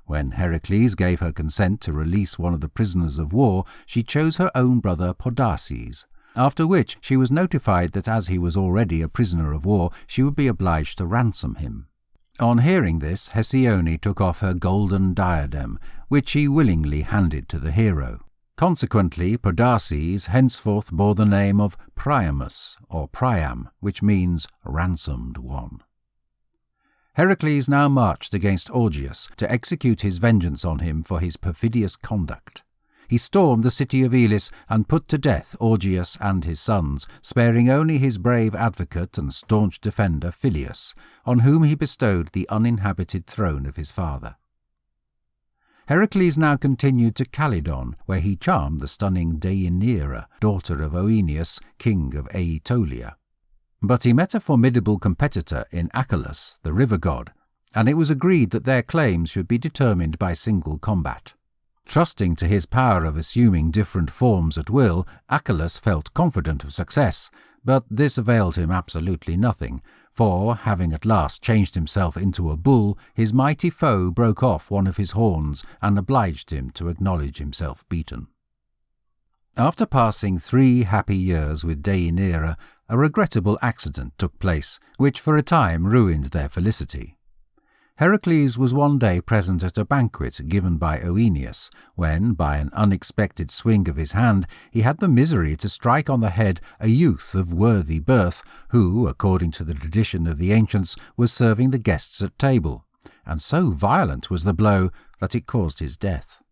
When Heracles gave her consent to release one of the prisoners of war, she chose her own brother Podarces, after which she was notified that as he was already a prisoner of war, she would be obliged to ransom him. On hearing this, Hesione took off her golden diadem, which she willingly handed to the hero. Consequently, Podarces henceforth bore the name of Priamus, or Priam, which means ransomed one. Heracles now marched against Augeas to execute his vengeance on him for his perfidious conduct. He stormed the city of Elis and put to death Augeas and his sons, sparing only his brave advocate and staunch defender Phyleus, on whom he bestowed the uninhabited throne of his father. Heracles now continued to Calydon, where he charmed the stunning Deianira, daughter of Oeneus, king of Aetolia. But he met a formidable competitor in Achelous, the river god, and it was agreed that their claims should be determined by single combat. Trusting to his power of assuming different forms at will, Achelous felt confident of success, but this availed him absolutely nothing, for, having at last changed himself into a bull, his mighty foe broke off one of his horns and obliged him to acknowledge himself beaten. After passing 3 happy years with Deianira, a regrettable accident took place, which for a time ruined their felicity. Heracles was one day present at a banquet given by Oeneus, when, by an unexpected swing of his hand, he had the misery to strike on the head a youth of worthy birth, who, according to the tradition of the ancients, was serving the guests at table, and so violent was the blow that it caused his death.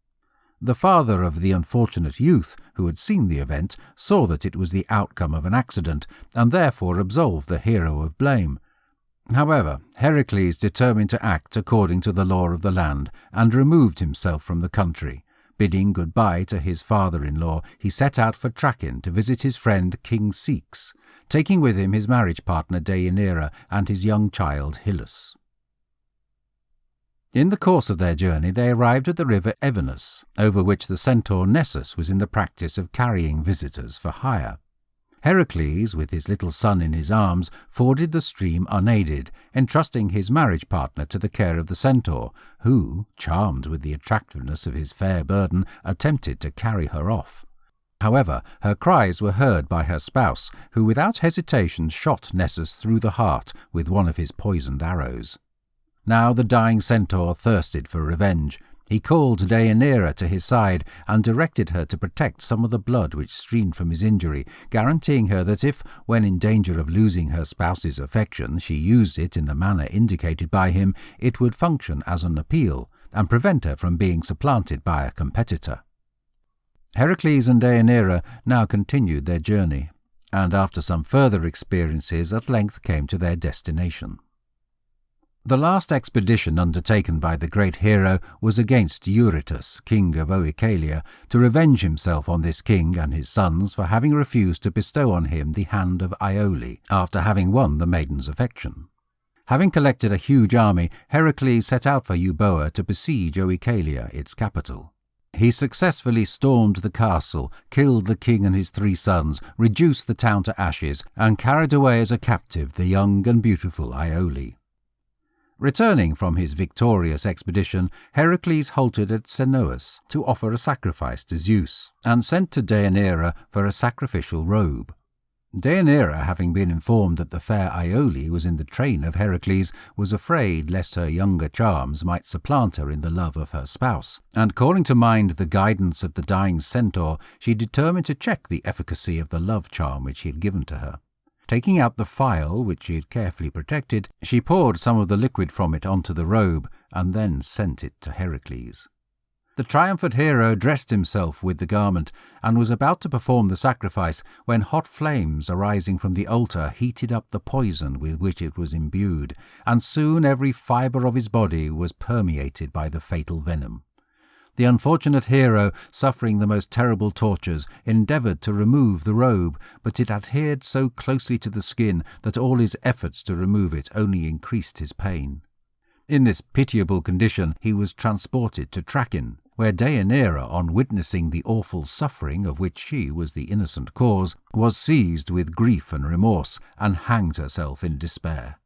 The father of the unfortunate youth, who had seen the event, saw that it was the outcome of an accident, and therefore absolved the hero of blame. However, Heracles determined to act according to the law of the land, and removed himself from the country. Bidding goodbye to his father-in-law, he set out for Trachin to visit his friend King Ceyx, taking with him his marriage partner Deianira and his young child Hyllus. In the course of their journey they arrived at the river Evenus, over which the centaur Nessus was in the practice of carrying visitors for hire. Heracles, with his little son in his arms, forded the stream unaided, entrusting his marriage partner to the care of the centaur, who, charmed with the attractiveness of his fair burden, attempted to carry her off. However, her cries were heard by her spouse, who without hesitation shot Nessus through the heart with one of his poisoned arrows. Now the dying centaur thirsted for revenge. He called Deianira to his side and directed her to protect some of the blood which streamed from his injury, guaranteeing her that if, when in danger of losing her spouse's affection, she used it in the manner indicated by him, it would function as an appeal and prevent her from being supplanted by a competitor. Heracles and Deianira now continued their journey, and after some further experiences at length came to their destination. The last expedition undertaken by the great hero was against Eurytus, king of Oechalia, to revenge himself on this king and his sons for having refused to bestow on him the hand of Iole, after having won the maiden's affection. Having collected a huge army, Heracles set out for Euboea to besiege Oechalia, its capital. He successfully stormed the castle, killed the king and his 3 sons, reduced the town to ashes, and carried away as a captive the young and beautiful Iole. Returning from his victorious expedition, Heracles halted at Senous to offer a sacrifice to Zeus, and sent to Deianira for a sacrificial robe. Deianira, having been informed that the fair Iole was in the train of Heracles, was afraid lest her younger charms might supplant her in the love of her spouse, and calling to mind the guidance of the dying centaur, she determined to check the efficacy of the love charm which he had given to her. Taking out the phial, which she had carefully protected, she poured some of the liquid from it onto the robe, and then sent it to Heracles. The triumphant hero dressed himself with the garment, and was about to perform the sacrifice, when hot flames arising from the altar heated up the poison with which it was imbued, and soon every fibre of his body was permeated by the fatal venom. The unfortunate hero, suffering the most terrible tortures, endeavoured to remove the robe, but it adhered so closely to the skin that all his efforts to remove it only increased his pain. In this pitiable condition he was transported to Trachin, where Deianira, on witnessing the awful suffering of which she was the innocent cause, was seized with grief and remorse, and hanged herself in despair.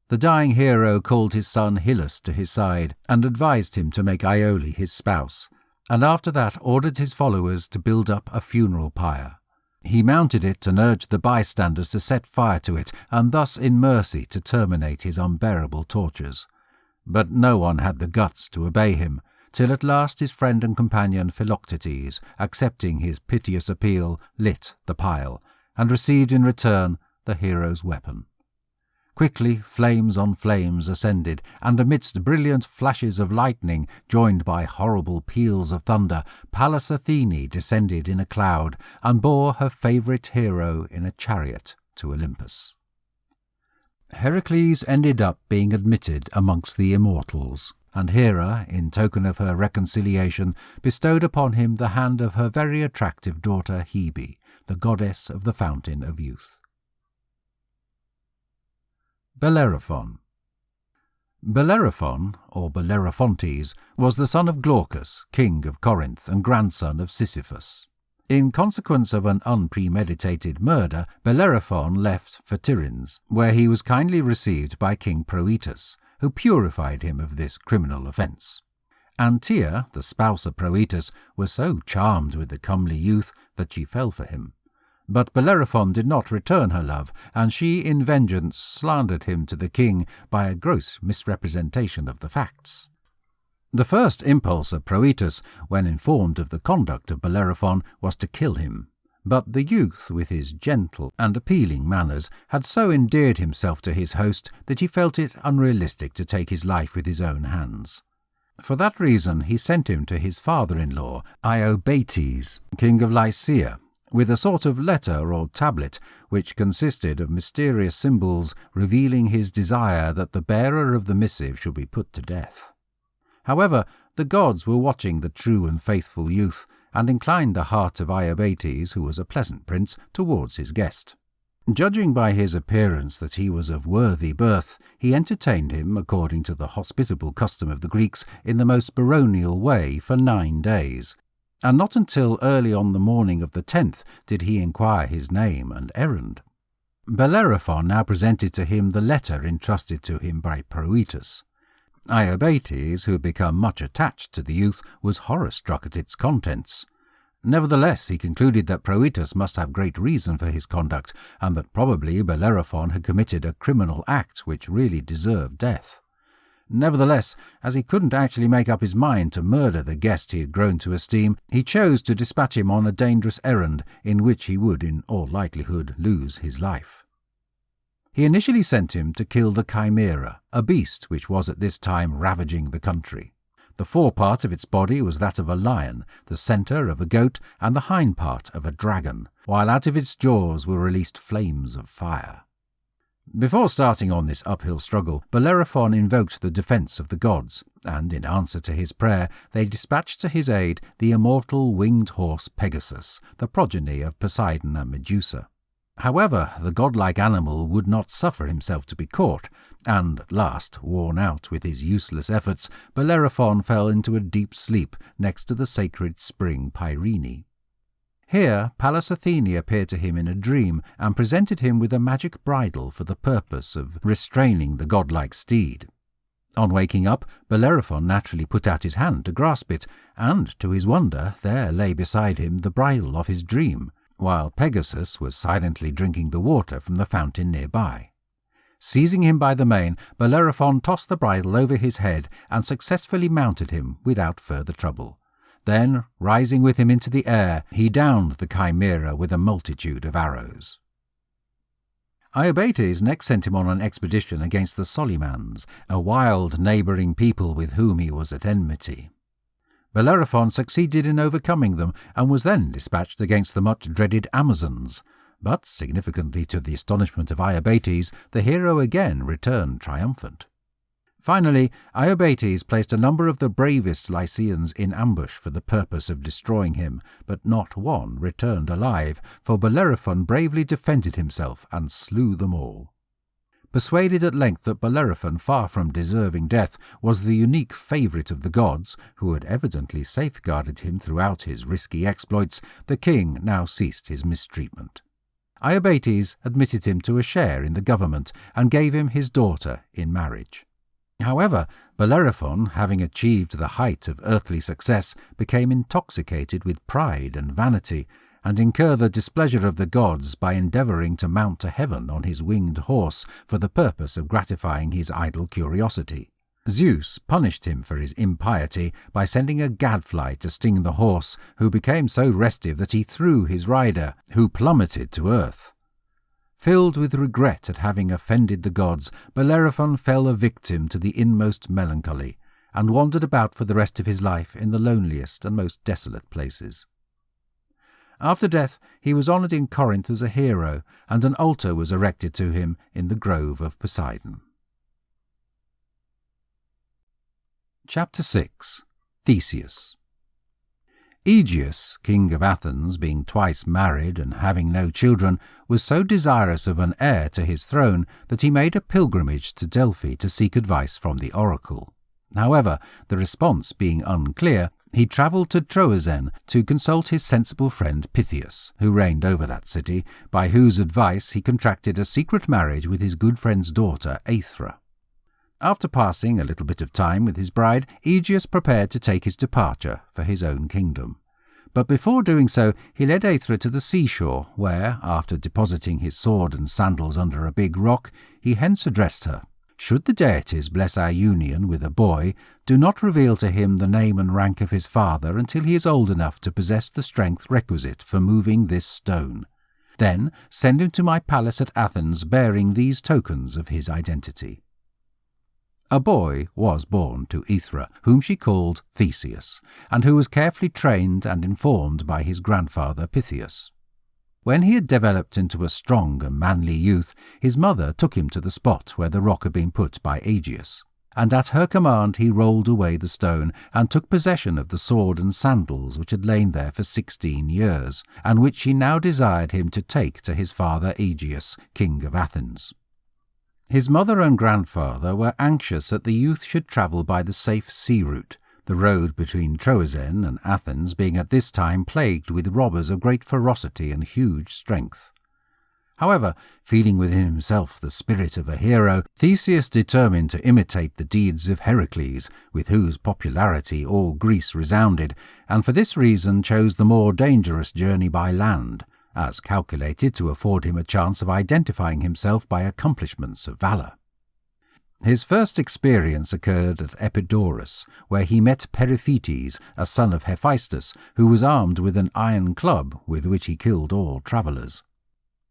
The dying hero called his son Hyllus to his side, and advised him to make Iole his spouse, and after that ordered his followers to build up a funeral pyre. He mounted it and urged the bystanders to set fire to it, and thus in mercy to terminate his unbearable tortures. But no one had the guts to obey him, till at last his friend and companion Philoctetes, accepting his piteous appeal, lit the pile, and received in return the hero's weapon. Quickly flames on flames ascended, and amidst brilliant flashes of lightning, joined by horrible peals of thunder, Pallas Athene descended in a cloud, and bore her favourite hero in a chariot to Olympus. Heracles ended up being admitted amongst the immortals, and Hera, in token of her reconciliation, bestowed upon him the hand of her very attractive daughter Hebe, the goddess of the fountain of youth. Bellerophon. Bellerophon, or Bellerophontes, was the son of Glaucus, king of Corinth and grandson of Sisyphus. In consequence of an unpremeditated murder, Bellerophon left for Tiryns, where he was kindly received by King Proetus, who purified him of this criminal offence. Antea, the spouse of Proetus, was so charmed with the comely youth that she fell for him. But Bellerophon did not return her love, and she in vengeance slandered him to the king by a gross misrepresentation of the facts. The first impulse of Proetus, when informed of the conduct of Bellerophon, was to kill him. But the youth, with his gentle and appealing manners, had so endeared himself to his host that he felt it unrealistic to take his life with his own hands. For that reason he sent him to his father-in-law, Iobates, king of Lycia, with a sort of letter or tablet which consisted of mysterious symbols revealing his desire that the bearer of the missive should be put to death. However, the gods were watching the true and faithful youth, and inclined the heart of Iobates, who was a pleasant prince, towards his guest. Judging by his appearance that he was of worthy birth, he entertained him, according to the hospitable custom of the Greeks, in the most baronial way for 9 days, and not until early on the morning of the 10th did he inquire his name and errand. Bellerophon now presented to him the letter entrusted to him by Proetus. Iobates, who had become much attached to the youth, was horror-struck at its contents. Nevertheless, he concluded that Proetus must have great reason for his conduct, and that probably Bellerophon had committed a criminal act which really deserved death. Nevertheless, as he couldn't actually make up his mind to murder the guest he had grown to esteem, he chose to dispatch him on a dangerous errand in which he would, in all likelihood, lose his life. He initially sent him to kill the Chimera, a beast which was at this time ravaging the country. The forepart of its body was that of a lion, the centre of a goat, and the hind part of a dragon, while out of its jaws were released flames of fire. Before starting on this uphill struggle, Bellerophon invoked the defence of the gods, and in answer to his prayer they dispatched to his aid the immortal winged horse Pegasus, the progeny of Poseidon and Medusa. However, the godlike animal would not suffer himself to be caught, and at last, worn out with his useless efforts, Bellerophon fell into a deep sleep next to the sacred spring Pyrene. Here Pallas Athene appeared to him in a dream, and presented him with a magic bridle for the purpose of restraining the godlike steed. On waking up, Bellerophon naturally put out his hand to grasp it, and, to his wonder, there lay beside him the bridle of his dream, while Pegasus was silently drinking the water from the fountain nearby. Seizing him by the mane, Bellerophon tossed the bridle over his head and successfully mounted him without further trouble. Then, rising with him into the air, he downed the Chimera with a multitude of arrows. Iobates next sent him on an expedition against the Solymans, a wild neighbouring people with whom he was at enmity. Bellerophon succeeded in overcoming them, and was then dispatched against the much-dreaded Amazons. But, significantly to the astonishment of Iobates, the hero again returned triumphant. Finally, Iobates placed a number of the bravest Lycians in ambush for the purpose of destroying him, but not one returned alive, for Bellerophon bravely defended himself and slew them all. Persuaded at length that Bellerophon, far from deserving death, was the unique favourite of the gods, who had evidently safeguarded him throughout his risky exploits, the king now ceased his mistreatment. Iobates admitted him to a share in the government, and gave him his daughter in marriage. However, Bellerophon, having achieved the height of earthly success, became intoxicated with pride and vanity, and incurred the displeasure of the gods by endeavouring to mount to heaven on his winged horse for the purpose of gratifying his idle curiosity. Zeus punished him for his impiety by sending a gadfly to sting the horse, who became so restive that he threw his rider, who plummeted to earth. Filled with regret at having offended the gods, Bellerophon fell a victim to the inmost melancholy, and wandered about for the rest of his life in the loneliest and most desolate places. After death, he was honoured in Corinth as a hero, and an altar was erected to him in the grove of Poseidon. Chapter 6. Theseus. Aegeus, king of Athens, being twice married and having no children, was so desirous of an heir to his throne that he made a pilgrimage to Delphi to seek advice from the oracle. However, the response being unclear, he travelled to Troezen to consult his sensible friend Pythius, who reigned over that city, by whose advice he contracted a secret marriage with his good friend's daughter Aethra. After passing a little bit of time with his bride, Aegeus prepared to take his departure for his own kingdom. But before doing so, he led Aethra to the seashore, where, after depositing his sword and sandals under a big rock, he hence addressed her. "Should the deities bless our union with a boy, do not reveal to him the name and rank of his father until he is old enough to possess the strength requisite for moving this stone. Then send him to my palace at Athens bearing these tokens of his identity." A boy was born to Aethra, whom she called Theseus, and who was carefully trained and informed by his grandfather Pythius. When he had developed into a strong and manly youth, his mother took him to the spot where the rock had been put by Aegeus, and at her command he rolled away the stone, and took possession of the sword and sandals which had lain there for 16 years, and which she now desired him to take to his father Aegeus, king of Athens. His mother and grandfather were anxious that the youth should travel by the safe sea route, the road between Troezen and Athens being at this time plagued with robbers of great ferocity and huge strength. However, feeling within himself the spirit of a hero, Theseus determined to imitate the deeds of Heracles, with whose popularity all Greece resounded, and for this reason chose the more dangerous journey by land, as calculated to afford him a chance of identifying himself by accomplishments of valour. His first experience occurred at Epidaurus, where he met Periphetes, a son of Hephaestus, who was armed with an iron club with which he killed all travellers.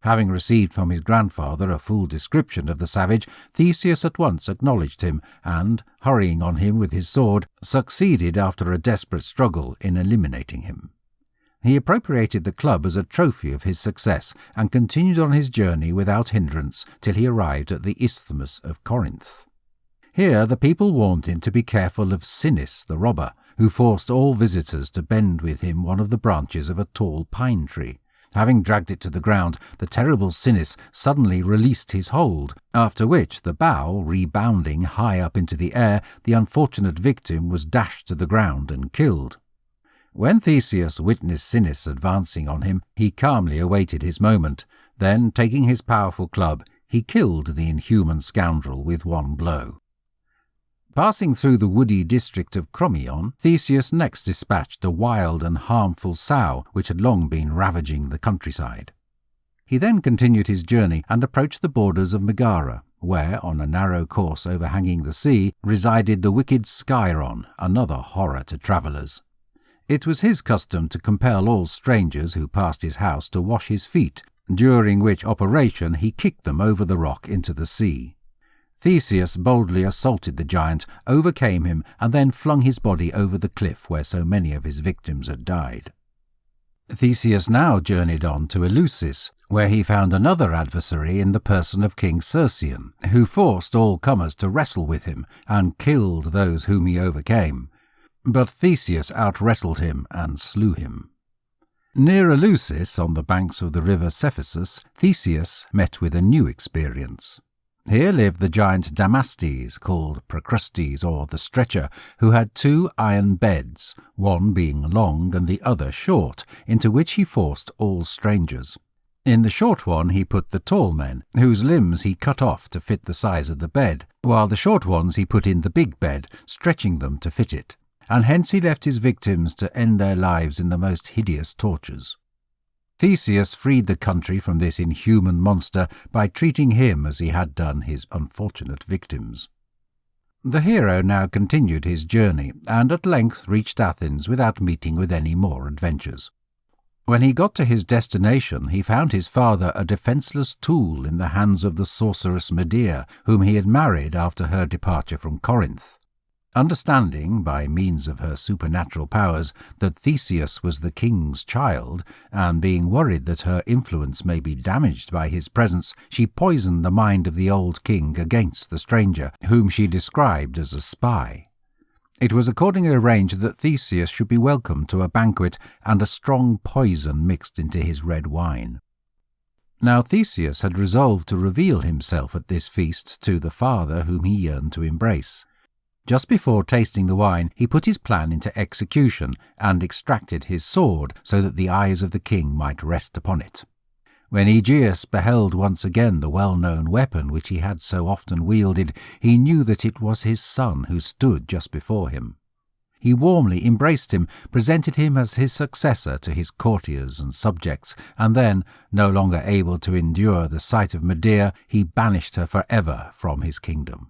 Having received from his grandfather a full description of the savage, Theseus at once acknowledged him, and, hurrying on him with his sword, succeeded after a desperate struggle in eliminating him. He appropriated the club as a trophy of his success, and continued on his journey without hindrance till he arrived at the Isthmus of Corinth. Here the people warned him to be careful of Sinis the robber, who forced all visitors to bend with him one of the branches of a tall pine tree. Having dragged it to the ground, the terrible Sinis suddenly released his hold, after which, the bough rebounding high up into the air, the unfortunate victim was dashed to the ground and killed. When Theseus witnessed Sinis advancing on him, he calmly awaited his moment. Then, taking his powerful club, he killed the inhuman scoundrel with one blow. Passing through the woody district of Crommyon, Theseus next dispatched a wild and harmful sow which had long been ravaging the countryside. He then continued his journey and approached the borders of Megara, where, on a narrow course overhanging the sea, resided the wicked Sciron, another horror to travellers. It was his custom to compel all strangers who passed his house to wash his feet, during which operation he kicked them over the rock into the sea. Theseus boldly assaulted the giant, overcame him, and then flung his body over the cliff where so many of his victims had died. Theseus now journeyed on to Eleusis, where he found another adversary in the person of King Circean, who forced all comers to wrestle with him and killed those whom he overcame. But Theseus out-wrestled him and slew him. Near Eleusis, on the banks of the river Cephissus, Theseus met with a new experience. Here lived the giant Damastes, called Procrustes or the Stretcher, who had 2 iron beds, one being long and the other short, into which he forced all strangers. In the short one he put the tall men, whose limbs he cut off to fit the size of the bed, while the short ones he put in the big bed, stretching them to fit it, and hence he left his victims to end their lives in the most hideous tortures. Theseus freed the country from this inhuman monster by treating him as he had done his unfortunate victims. The hero now continued his journey, and at length reached Athens without meeting with any more adventures. When he got to his destination, he found his father a defenceless tool in the hands of the sorceress Medea, whom he had married after her departure from Corinth. Understanding, by means of her supernatural powers, that Theseus was the king's child, and being worried that her influence may be damaged by his presence, she poisoned the mind of the old king against the stranger, whom she described as a spy. It was accordingly arranged that Theseus should be welcomed to a banquet, and a strong poison mixed into his red wine. Now Theseus had resolved to reveal himself at this feast to the father whom he yearned to embrace. Just before tasting the wine, he put his plan into execution and extracted his sword so that the eyes of the king might rest upon it. When Aegeus beheld once again the well-known weapon which he had so often wielded, he knew that it was his son who stood just before him. He warmly embraced him, presented him as his successor to his courtiers and subjects, and then, no longer able to endure the sight of Medea, he banished her forever from his kingdom.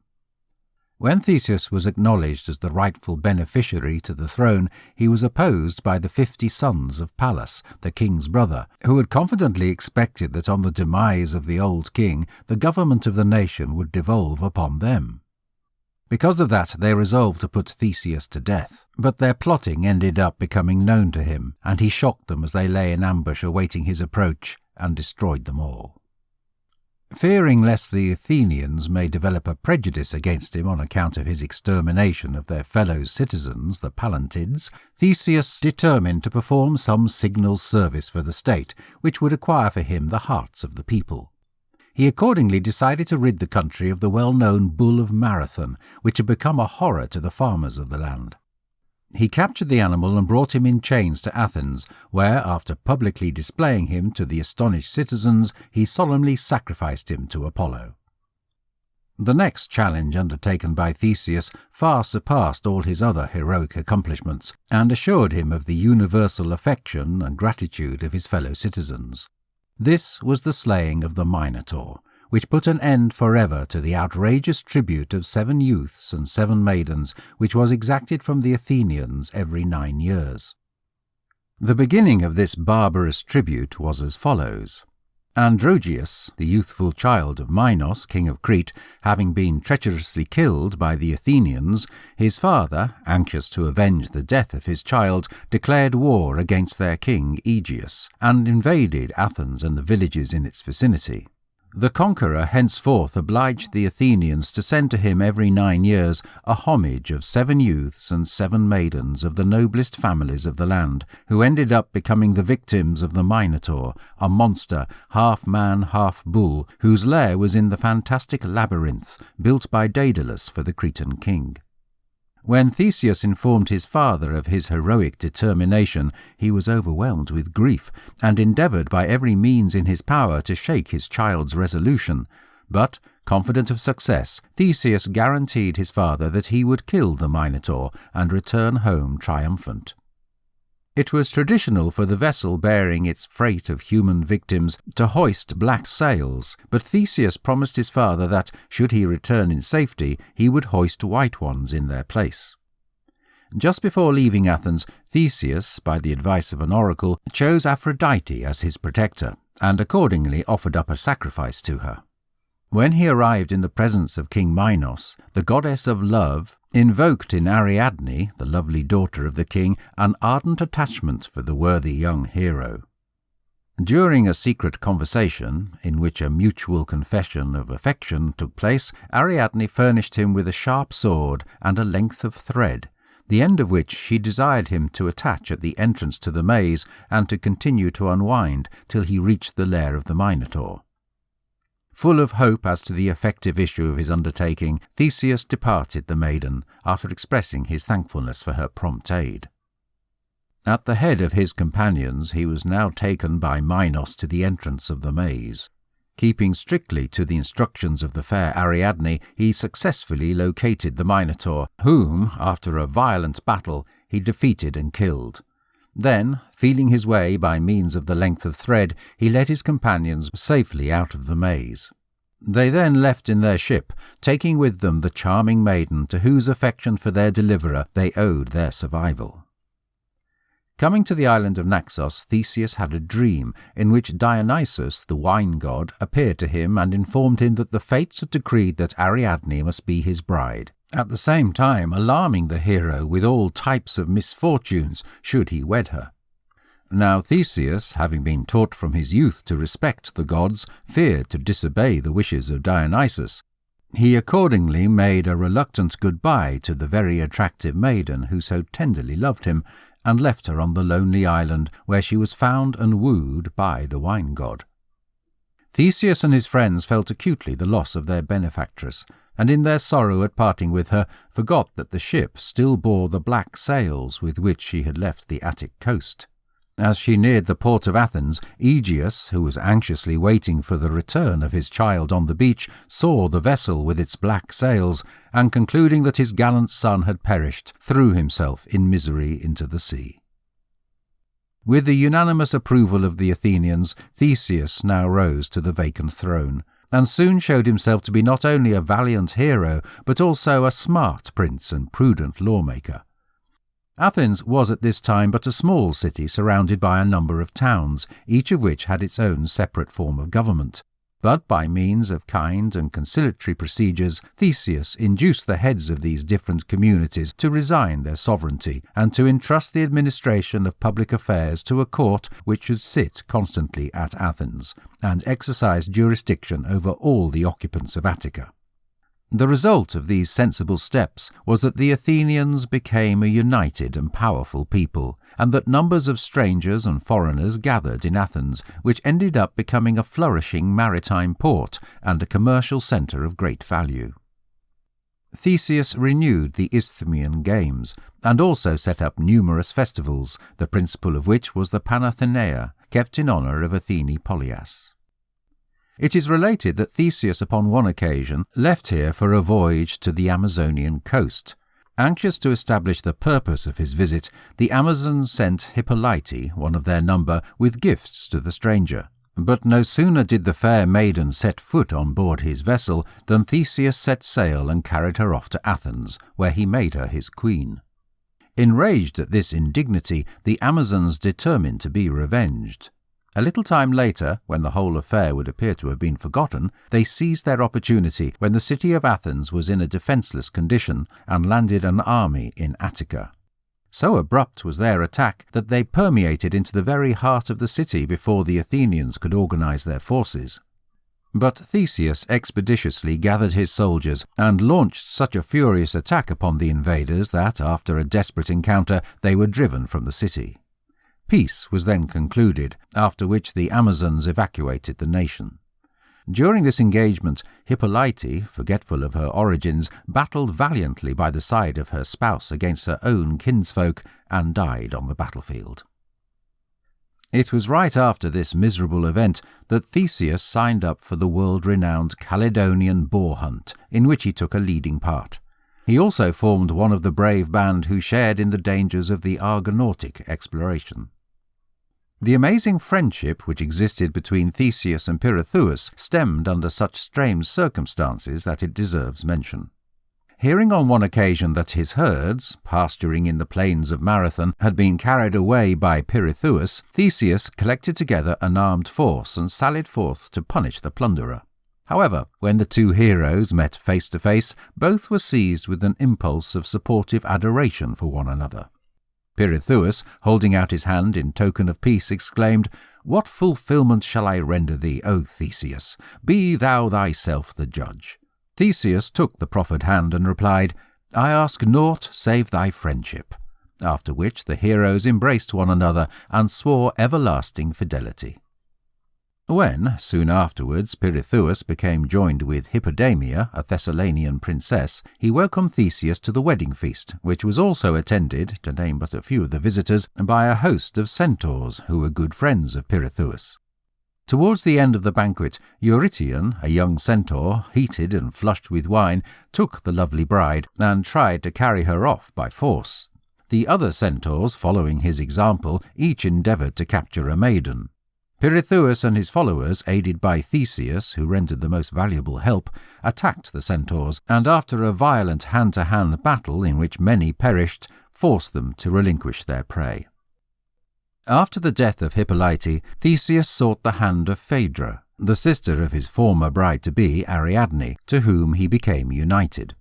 When Theseus was acknowledged as the rightful beneficiary to the throne, he was opposed by the 50 sons of Pallas, the king's brother, who had confidently expected that on the demise of the old king, the government of the nation would devolve upon them. Because of that, they resolved to put Theseus to death, but their plotting ended up becoming known to him, and he shocked them as they lay in ambush awaiting his approach, and destroyed them all. Fearing lest the Athenians may develop a prejudice against him on account of his extermination of their fellow citizens, the Pallantids, Theseus determined to perform some signal service for the state, which would acquire for him the hearts of the people. He accordingly decided to rid the country of the well-known bull of Marathon, which had become a horror to the farmers of the land. He captured the animal and brought him in chains to Athens, where, after publicly displaying him to the astonished citizens, he solemnly sacrificed him to Apollo. The next challenge undertaken by Theseus far surpassed all his other heroic accomplishments, and assured him of the universal affection and gratitude of his fellow citizens. This was the slaying of the Minotaur, which put an end forever to the outrageous tribute of 7 youths and 7 maidens, which was exacted from the Athenians every 9 years. The beginning of this barbarous tribute was as follows. Androgeus, the youthful child of Minos, king of Crete, having been treacherously killed by the Athenians, his father, anxious to avenge the death of his child, declared war against their king Aegeus, and invaded Athens and the villages in its vicinity. The conqueror henceforth obliged the Athenians to send to him every 9 years a homage of 7 youths and 7 maidens of the noblest families of the land, who ended up becoming the victims of the Minotaur, a monster, half man, half bull, whose lair was in the fantastic labyrinth built by Daedalus for the Cretan king. When Theseus informed his father of his heroic determination, he was overwhelmed with grief, and endeavoured by every means in his power to shake his child's resolution, but, Confident of success, Theseus guaranteed his father that he would kill the Minotaur and return home triumphant. It was traditional for the vessel bearing its freight of human victims to hoist black sails, but Theseus promised his father that, should he return in safety, he would hoist white ones in their place. Just before leaving Athens, Theseus, by the advice of an oracle, chose Aphrodite as his protector, and accordingly offered up a sacrifice to her. When he arrived in the presence of King Minos, the goddess of love invoked in Ariadne, the lovely daughter of the king, an ardent attachment for the worthy young hero. During a secret conversation, in which a mutual confession of affection took place, Ariadne furnished him with a sharp sword and a length of thread, the end of which she desired him to attach at the entrance to the maze and to continue to unwind till he reached the lair of the Minotaur. Full of hope as to the effective issue of his undertaking, Theseus departed the maiden, after expressing his thankfulness for her prompt aid. At the head of his companions, he was now taken by Minos to the entrance of the maze. Keeping strictly to the instructions of the fair Ariadne, he successfully located the Minotaur, whom, after a violent battle, he defeated and killed. Then, feeling his way by means of the length of thread, he led his companions safely out of the maze. They then left in their ship, taking with them the charming maiden to whose affection for their deliverer they owed their survival. Coming to the island of Naxos, Theseus had a dream in which Dionysus, the wine god, appeared to him and informed him that the fates had decreed that Ariadne must be his bride, at the same time alarming the hero with all types of misfortunes should he wed her. Now Theseus, having been taught from his youth to respect the gods, feared to disobey the wishes of Dionysus. He accordingly made a reluctant goodbye to the very attractive maiden who so tenderly loved him, and left her on the lonely island where she was found and wooed by the wine god. Theseus and his friends felt acutely the loss of their benefactress, and in their sorrow at parting with her, forgot that the ship still bore the black sails with which she had left the Attic coast. As she neared the port of Athens, Aegeus, who was anxiously waiting for the return of his child on the beach, saw the vessel with its black sails, and concluding that his gallant son had perished, threw himself in misery into the sea. With the unanimous approval of the Athenians, Theseus now rose to the vacant throne, and soon showed himself to be not only a valiant hero, but also a smart prince and prudent lawmaker. Athens was at this time but a small city surrounded by a number of towns, each of which had its own separate form of government. But by means of kind and conciliatory procedures, Theseus induced the heads of these different communities to resign their sovereignty and to entrust the administration of public affairs to a court which should sit constantly at Athens and exercise jurisdiction over all the occupants of Attica. The result of these sensible steps was that the Athenians became a united and powerful people, and that numbers of strangers and foreigners gathered in Athens, which ended up becoming a flourishing maritime port and a commercial centre of great value. Theseus renewed the Isthmian Games, and also set up numerous festivals, the principal of which was the Panathenaea, kept in honour of Athene Polias. It is related that Theseus upon one occasion left here for a voyage to the Amazonian coast. Anxious to establish the purpose of his visit, the Amazons sent Hippolyte, one of their number, with gifts to the stranger. But no sooner did the fair maiden set foot on board his vessel than Theseus set sail and carried her off to Athens, where he made her his queen. Enraged at this indignity, the Amazons determined to be revenged. A little time later, when the whole affair would appear to have been forgotten, they seized their opportunity when the city of Athens was in a defenceless condition and landed an army in Attica. So abrupt was their attack that they permeated into the very heart of the city before the Athenians could organize their forces. But Theseus expeditiously gathered his soldiers and launched such a furious attack upon the invaders that, after a desperate encounter, they were driven from the city. Peace was then concluded, after which the Amazons evacuated the nation. During this engagement, Hippolyte, forgetful of her origins, battled valiantly by the side of her spouse against her own kinsfolk and died on the battlefield. It was right after this miserable event that Theseus signed up for the world-renowned Caledonian boar hunt, in which he took a leading part. He also formed one of the brave band who shared in the dangers of the Argonautic exploration. The amazing friendship which existed between Theseus and PERSEUS stemmed under such strange circumstances that it deserves mention. Hearing on one occasion that his herds, pasturing in the plains of Marathon, had been carried away by PERSEUS, Theseus collected together an armed force and sallied forth to punish the plunderer. However, when the two heroes met face to face, both were seized with an impulse of supportive adoration for one another. PERSEUS, holding out his hand in token of peace, exclaimed, "What fulfilment shall I render thee, O Theseus? Be thou thyself the judge." Theseus took the proffered hand and replied, "I ask naught save thy friendship," after which the heroes embraced one another and swore everlasting fidelity. When, soon afterwards, PERSEUS became joined with Hippodamia, a Thessalian princess, he welcomed Theseus to the wedding feast, which was also attended, to name but a few of the visitors, by a host of centaurs who were good friends of PERSEUS. Towards the end of the banquet, Eurytion, a young centaur, heated and flushed with wine, took the lovely bride and tried to carry her off by force. The other centaurs, following his example, each endeavoured to capture a maiden. PERSEUS and his followers, aided by Theseus, who rendered the most valuable help, attacked the centaurs, and after a violent hand-to-hand battle in which many perished, forced them to relinquish their prey. After the death of Hippolyte, Theseus sought the hand of Phaedra, the sister of his former bride-to-be, Ariadne, to whom he became united.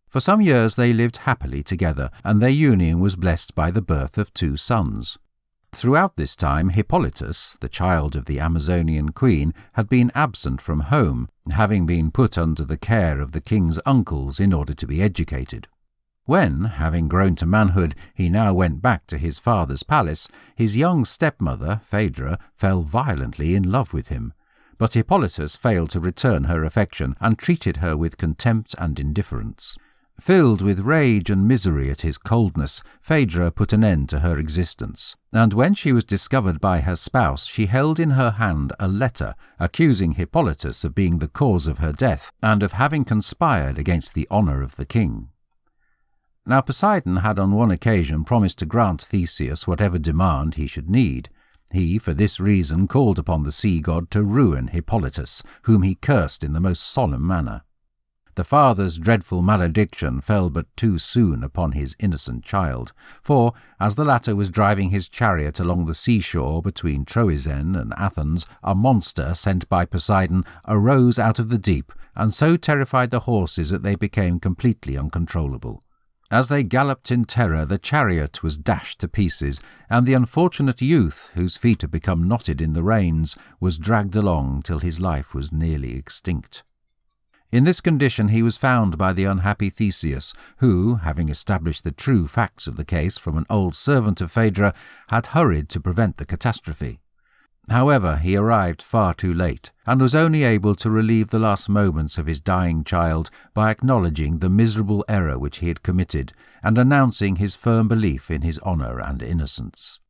For some years they lived happily together, and their union was blessed by the birth of 2 sons. Throughout this time, Hippolytus, the child of the Amazonian queen, had been absent from home, having been put under the care of the king's uncles in order to be educated. When, having grown to manhood, he now went back to his father's palace, his young stepmother, Phaedra, fell violently in love with him. But Hippolytus failed to return her affection and treated her with contempt and indifference. Filled with rage and misery at his coldness, Phaedra put an end to her existence, and when she was discovered by her spouse, she held in her hand a letter accusing Hippolytus of being the cause of her death and of having conspired against the honour of the king. Now Poseidon had on one occasion promised to grant Theseus whatever demand he should need. He, for this reason, called upon the sea god to ruin Hippolytus, whom he cursed in the most solemn manner. The father's dreadful malediction fell but too soon upon his innocent child, for, as the latter was driving his chariot along the seashore between Troezen and Athens, a monster sent by Poseidon arose out of the deep, and so terrified the horses that they became completely uncontrollable. As they galloped in terror, the chariot was dashed to pieces, and the unfortunate youth, whose feet had become knotted in the reins, was dragged along till his life was nearly extinct. In this condition he was found by the unhappy Theseus, who, having established the true facts of the case from an old servant of Phaedra, had hurried to prevent the catastrophe. However, he arrived far too late, and was only able to relieve the last moments of his dying child by acknowledging the miserable error which he had committed, and announcing his firm belief in his honour and innocence.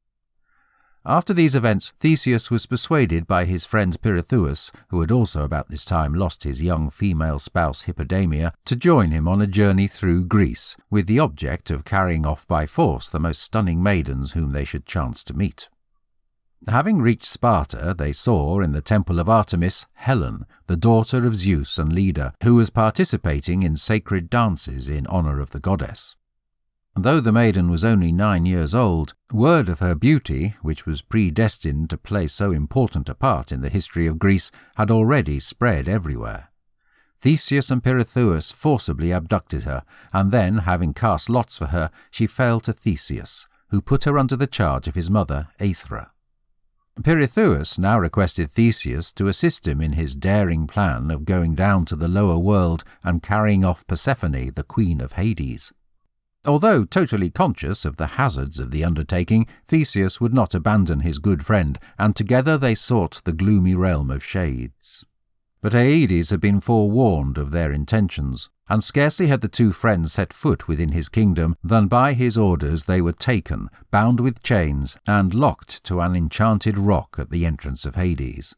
After these events, Theseus was persuaded by his friend PERSEUS, who had also about this time lost his young female spouse Hippodamia, to join him on a journey through Greece, with the object of carrying off by force the most stunning maidens whom they should chance to meet. Having reached Sparta, they saw in the temple of Artemis Helen, the daughter of Zeus and Leda, who was participating in sacred dances in honour of the goddess. Though the maiden was only 9 years old, word of her beauty, which was predestined to play so important a part in the history of Greece, had already spread everywhere. Theseus and PERSEUS forcibly abducted her, and then, having cast lots for her, she fell to Theseus, who put her under the charge of his mother, Aethra. PERSEUS now requested Theseus to assist him in his daring plan of going down to the lower world and carrying off Persephone, the queen of Hades. Although totally conscious of the hazards of the undertaking, Theseus would not abandon his good friend, and together they sought the gloomy realm of shades. But Aedes had been forewarned of their intentions, and scarcely had the two friends set foot within his kingdom than by his orders they were taken, bound with chains, and locked to an enchanted rock at the entrance of Hades.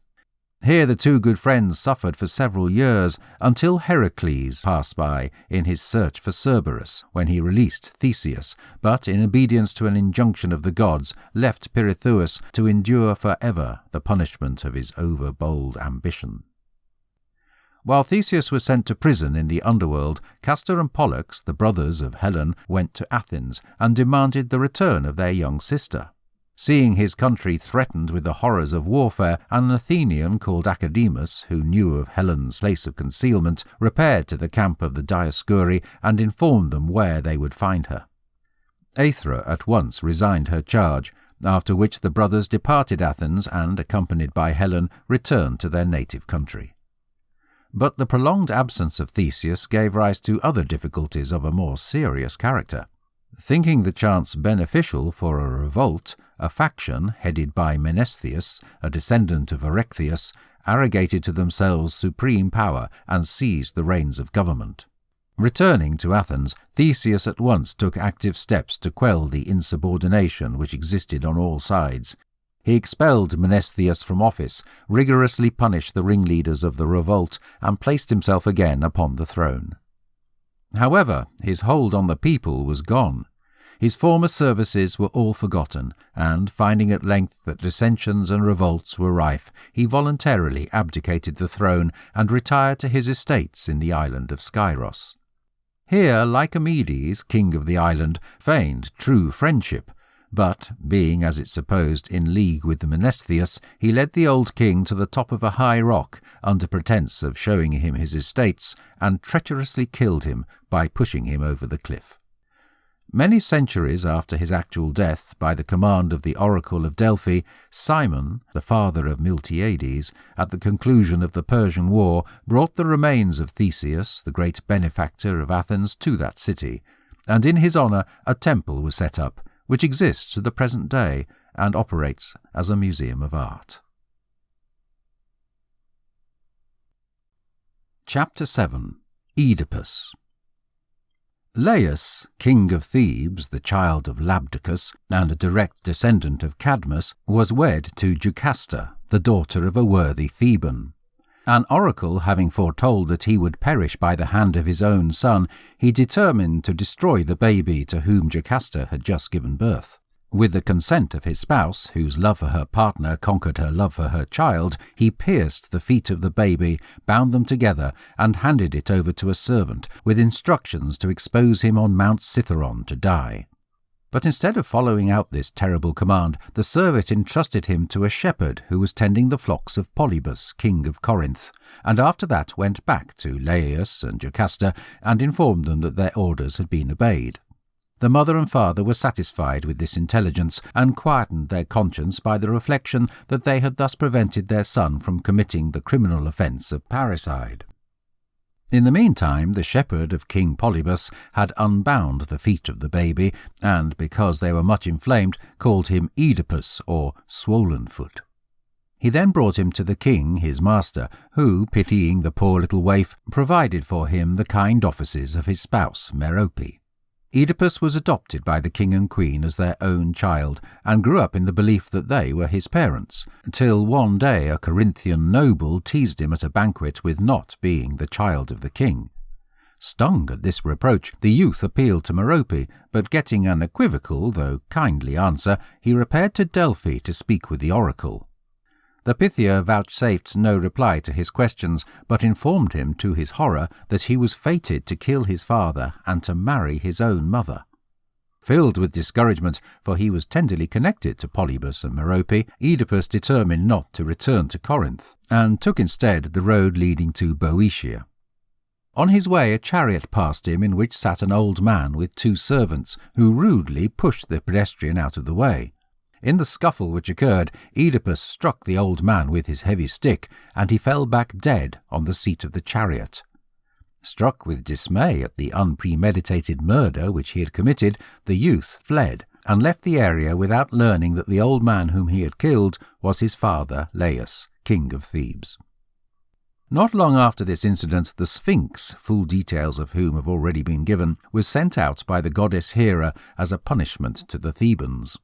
Here the two good friends suffered for several years, until Heracles passed by in his search for Cerberus, when he released Theseus, but in obedience to an injunction of the gods, left PERSEUS to endure for ever the punishment of his over-bold ambition. While Theseus was sent to prison in the underworld, Castor and Pollux, the brothers of Helen, went to Athens and demanded the return of their young sister. Seeing his country threatened with the horrors of warfare, an Athenian called Academus, who knew of Helen's place of concealment, repaired to the camp of the Dioscuri and informed them where they would find her. Aethra at once resigned her charge, after which the brothers departed Athens and, accompanied by Helen, returned to their native country. But the prolonged absence of Theseus gave rise to other difficulties of a more serious character. Thinking the chance beneficial for a revolt, a faction, headed by Menestheus, a descendant of Erechtheus, arrogated to themselves supreme power and seized the reins of government. Returning to Athens, Theseus at once took active steps to quell the insubordination which existed on all sides. He expelled Menestheus from office, rigorously punished the ringleaders of the revolt, and placed himself again upon the throne. However, his hold on the people was gone. His former services were all forgotten, and, finding at length that dissensions and revolts were rife, he voluntarily abdicated the throne and retired to his estates in the island of Skyros. Here Lycomedes, king of the island, feigned true friendship, but, being, as it supposed, in league with Menestheus, he led the old king to the top of a high rock, under pretence of showing him his estates, and treacherously killed him by pushing him over the cliff. Many centuries after his actual death, by the command of the oracle of Delphi, Cimon, the father of Miltiades, at the conclusion of the Persian War, brought the remains of Theseus, the great benefactor of Athens, to that city, and in his honour a temple was set up, which exists to the present day and operates as a museum of art. Chapter 7. Oedipus. Laius, king of Thebes, the child of Labdacus, and a direct descendant of Cadmus, was wed to Jocasta, the daughter of a worthy Theban. An oracle having foretold that he would perish by the hand of his own son, he determined to destroy the baby to whom Jocasta had just given birth. With the consent of his spouse, whose love for her partner conquered her love for her child, he pierced the feet of the baby, bound them together, and handed it over to a servant, with instructions to expose him on Mount Cithaeron to die. But instead of following out this terrible command, the servant entrusted him to a shepherd who was tending the flocks of Polybus, king of Corinth, and after that went back to Laius and Jocasta and informed them that their orders had been obeyed. The mother and father were satisfied with this intelligence and quietened their conscience by the reflection that they had thus prevented their son from committing the criminal offence of parricide. In the meantime, the shepherd of King Polybus had unbound the feet of the baby, and, because they were much inflamed, called him Oedipus, or swollen foot. He then brought him to the king, his master, who, pitying the poor little waif, provided for him the kind offices of his spouse, Merope. Oedipus was adopted by the king and queen as their own child, and grew up in the belief that they were his parents, till one day a Corinthian noble teased him at a banquet with not being the child of the king. Stung at this reproach, the youth appealed to Merope, but getting an equivocal, though kindly answer, he repaired to Delphi to speak with the oracle. The Pythia vouchsafed no reply to his questions, but informed him, to his horror, that he was fated to kill his father and to marry his own mother. Filled with discouragement, for he was tenderly connected to Polybus and Merope, Oedipus determined not to return to Corinth, and took instead the road leading to Boeotia. On his way a chariot passed him in which sat an old man with two servants, who rudely pushed the pedestrian out of the way. In the scuffle which occurred, Oedipus struck the old man with his heavy stick, and he fell back dead on the seat of the chariot. Struck with dismay at the unpremeditated murder which he had committed, the youth fled, and left the area without learning that the old man whom he had killed was his father Laius, king of Thebes. Not long after this incident, the Sphinx, full details of whom have already been given, was sent out by the goddess Hera as a punishment to the Thebans.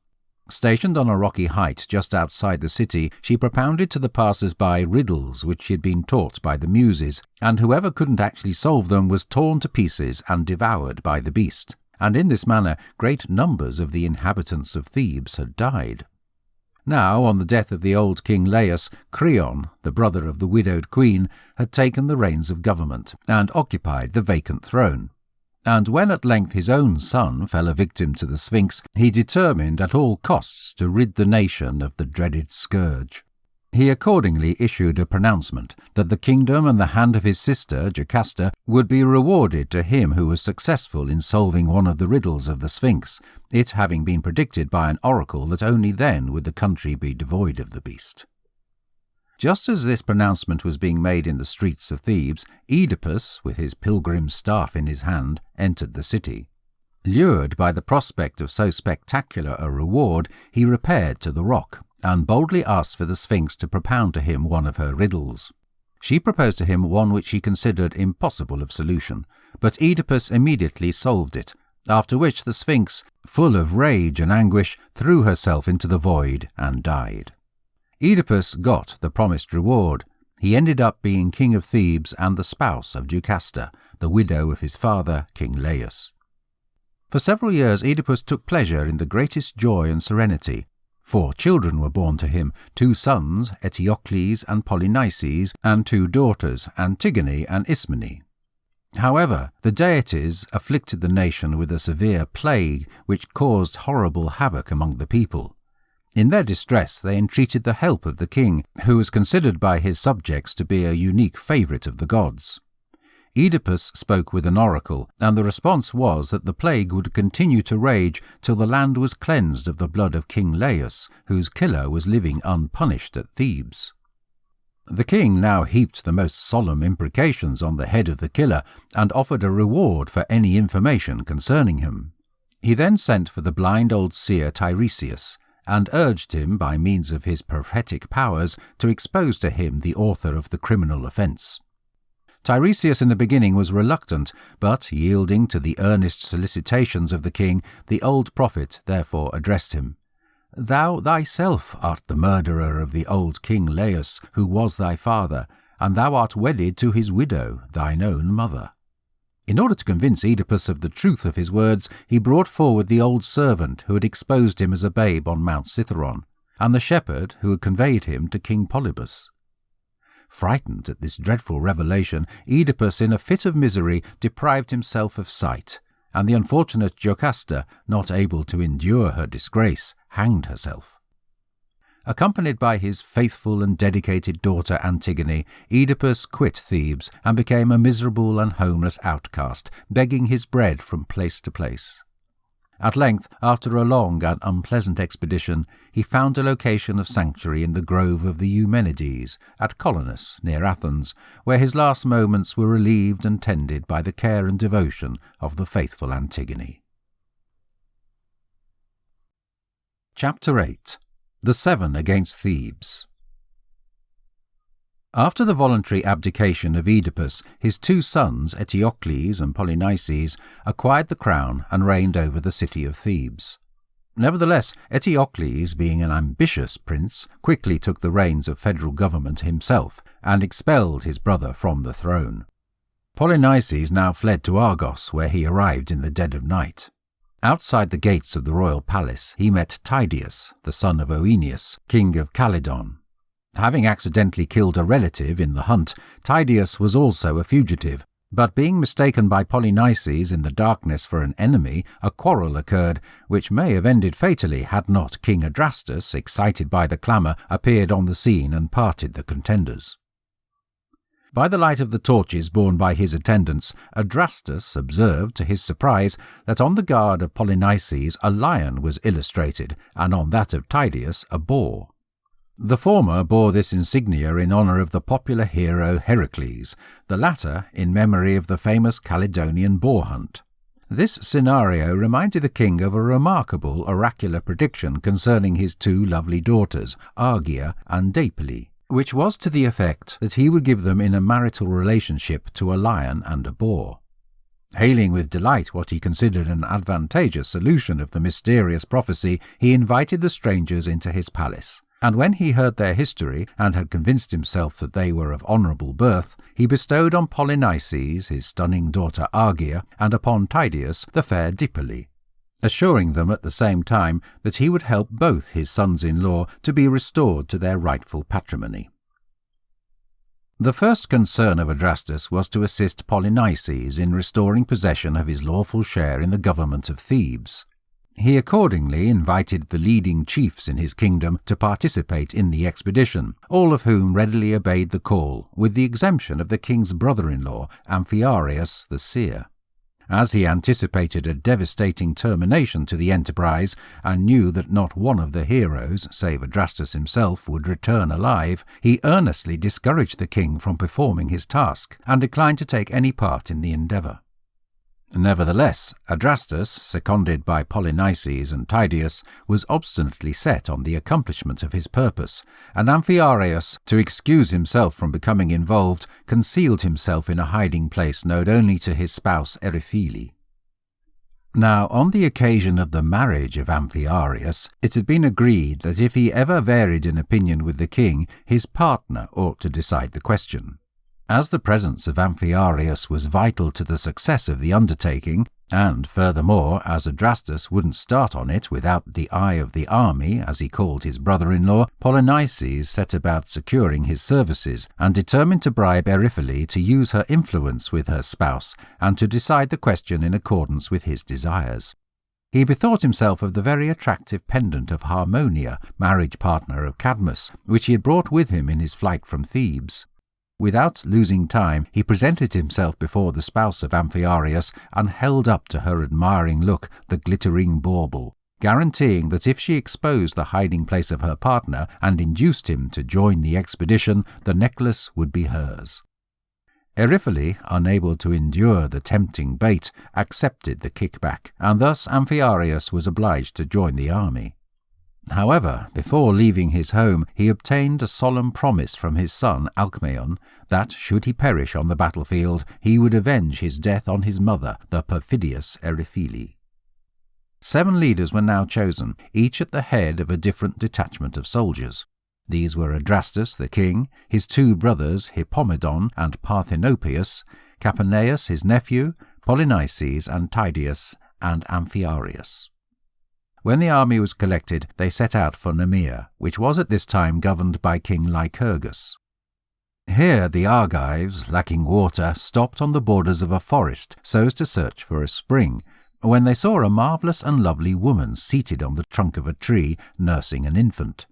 Stationed on a rocky height just outside the city, she propounded to the passers-by riddles which she had been taught by the Muses, and whoever couldn't actually solve them was torn to pieces and devoured by the beast. And in this manner great numbers of the inhabitants of Thebes had died. Now, on the death of the old King Laius, Creon, the brother of the widowed queen, had taken the reins of government and occupied the vacant throne. And when at length his own son fell a victim to the Sphinx, he determined at all costs to rid the nation of the dreaded scourge. He accordingly issued a pronouncement that the kingdom and the hand of his sister, Jocasta, would be rewarded to him who was successful in solving one of the riddles of the Sphinx, it having been predicted by an oracle that only then would the country be devoid of the beast. Just as this pronouncement was being made in the streets of Thebes, Oedipus, with his pilgrim's staff in his hand, entered the city. Lured by the prospect of so spectacular a reward, he repaired to the rock, and boldly asked for the Sphinx to propound to him one of her riddles. She proposed to him one which he considered impossible of solution, but Oedipus immediately solved it, after which the Sphinx, full of rage and anguish, threw herself into the void and died. Oedipus got the promised reward. He ended up being king of Thebes and the spouse of Jocasta, the widow of his father, King Laius. For several years Oedipus took pleasure in the greatest joy and serenity. 4 children were born to him, 2 sons, Eteocles and Polynices, and 2 daughters, Antigone and Ismene. However, the deities afflicted the nation with a severe plague which caused horrible havoc among the people. In their distress they entreated the help of the king, who was considered by his subjects to be a unique favourite of the gods. Oedipus spoke with an oracle, and the response was that the plague would continue to rage till the land was cleansed of the blood of King Laius, whose killer was living unpunished at Thebes. The king now heaped the most solemn imprecations on the head of the killer, and offered a reward for any information concerning him. He then sent for the blind old seer Tiresias, and urged him, by means of his prophetic powers, to expose to him the author of the criminal offence. Tiresias in the beginning was reluctant, but, yielding to the earnest solicitations of the king, the old prophet therefore addressed him. "Thou thyself art the murderer of the old King Laius, who was thy father, and thou art wedded to his widow, thine own mother." In order to convince Oedipus of the truth of his words, he brought forward the old servant who had exposed him as a babe on Mount Cithæron, and the shepherd who had conveyed him to King Polybus. Frightened at this dreadful revelation, Oedipus, in a fit of misery, deprived himself of sight, and the unfortunate Jocasta, not able to endure her disgrace, hanged herself. Accompanied by his faithful and dedicated daughter Antigone, Oedipus quit Thebes and became a miserable and homeless outcast, begging his bread from place to place. At length, after a long and unpleasant expedition, he found a location of sanctuary in the grove of the Eumenides, at Colonus, near Athens, where his last moments were relieved and tended by the care and devotion of the faithful Antigone. Chapter 8. The 7 against Thebes. After the voluntary abdication of Oedipus, his 2 sons, Eteocles and Polynices, acquired the crown and reigned over the city of Thebes. Nevertheless, Eteocles, being an ambitious prince, quickly took the reins of federal government himself and expelled his brother from the throne. Polynices now fled to Argos, where he arrived in the dead of night. Outside the gates of the royal palace he met Tydeus, the son of Oeneus, king of Calydon. Having accidentally killed a relative in the hunt, Tydeus was also a fugitive, but being mistaken by Polynices in the darkness for an enemy, a quarrel occurred, which may have ended fatally had not King Adrastus, excited by the clamour, appeared on the scene and parted the contenders. By the light of the torches borne by his attendants, Adrastus observed, to his surprise, that on the guard of Polynices a lion was illustrated, and on that of Tydeus a boar. The former bore this insignia in honour of the popular hero Heracles, the latter in memory of the famous Caledonian boar hunt. This scenario reminded the king of a remarkable oracular prediction concerning his 2 lovely daughters, Argia and Deipyle, which was to the effect that he would give them in a marital relationship to a lion and a boar. Hailing with delight what he considered an advantageous solution of the mysterious prophecy, he invited the strangers into his palace, and when he heard their history and had convinced himself that they were of honourable birth, he bestowed on Polynices his stunning daughter Argia, and upon Tydeus the fair Dipyle, assuring them at the same time that he would help both his sons-in-law to be restored to their rightful patrimony. The first concern of Adrastus was to assist Polynices in restoring possession of his lawful share in the government of Thebes. He accordingly invited the leading chiefs in his kingdom to participate in the expedition, all of whom readily obeyed the call, with the exemption of the king's brother-in-law, Amphiaraus the seer. As he anticipated a devastating termination to the enterprise, and knew that not one of the heroes, save Adrastus himself, would return alive, he earnestly discouraged the king from performing his task, and declined to take any part in the endeavour. Nevertheless, Adrastus, seconded by Polynices and Tydeus, was obstinately set on the accomplishment of his purpose, and Amphiaraus, to excuse himself from becoming involved, concealed himself in a hiding place known only to his spouse Eriphyle. Now, on the occasion of the marriage of Amphiaraus, it had been agreed that if he ever varied in opinion with the king, his partner ought to decide the question. As the presence of Amphiaraus was vital to the success of the undertaking, and furthermore, as Adrastus wouldn't start on it without the eye of the army, as he called his brother-in-law, Polynices set about securing his services, and determined to bribe Eriphyle to use her influence with her spouse, and to decide the question in accordance with his desires. He bethought himself of the very attractive pendant of Harmonia, marriage partner of Cadmus, which he had brought with him in his flight from Thebes. Without losing time, he presented himself before the spouse of Amphiaraus and held up to her admiring look the glittering bauble, guaranteeing that if she exposed the hiding place of her partner and induced him to join the expedition, the necklace would be hers. Eriphyle, unable to endure the tempting bait, accepted the kickback, and thus Amphiaraus was obliged to join the army. However, before leaving his home, he obtained a solemn promise from his son Alcmaeon that, should he perish on the battlefield, he would avenge his death on his mother, the perfidious Eriphyle. 7 leaders were now chosen, each at the head of a different detachment of soldiers. These were Adrastus the king, his 2 brothers Hippomedon and Parthenopaeus, Capaneus his nephew, Polynices and Tydeus, and Amphiaraus. When the army was collected, they set out for Nemea, which was at this time governed by King Lycurgus. Here the Argives, lacking water, stopped on the borders of a forest so as to search for a spring, when they saw a marvellous and lovely woman seated on the trunk of a tree, nursing an infant.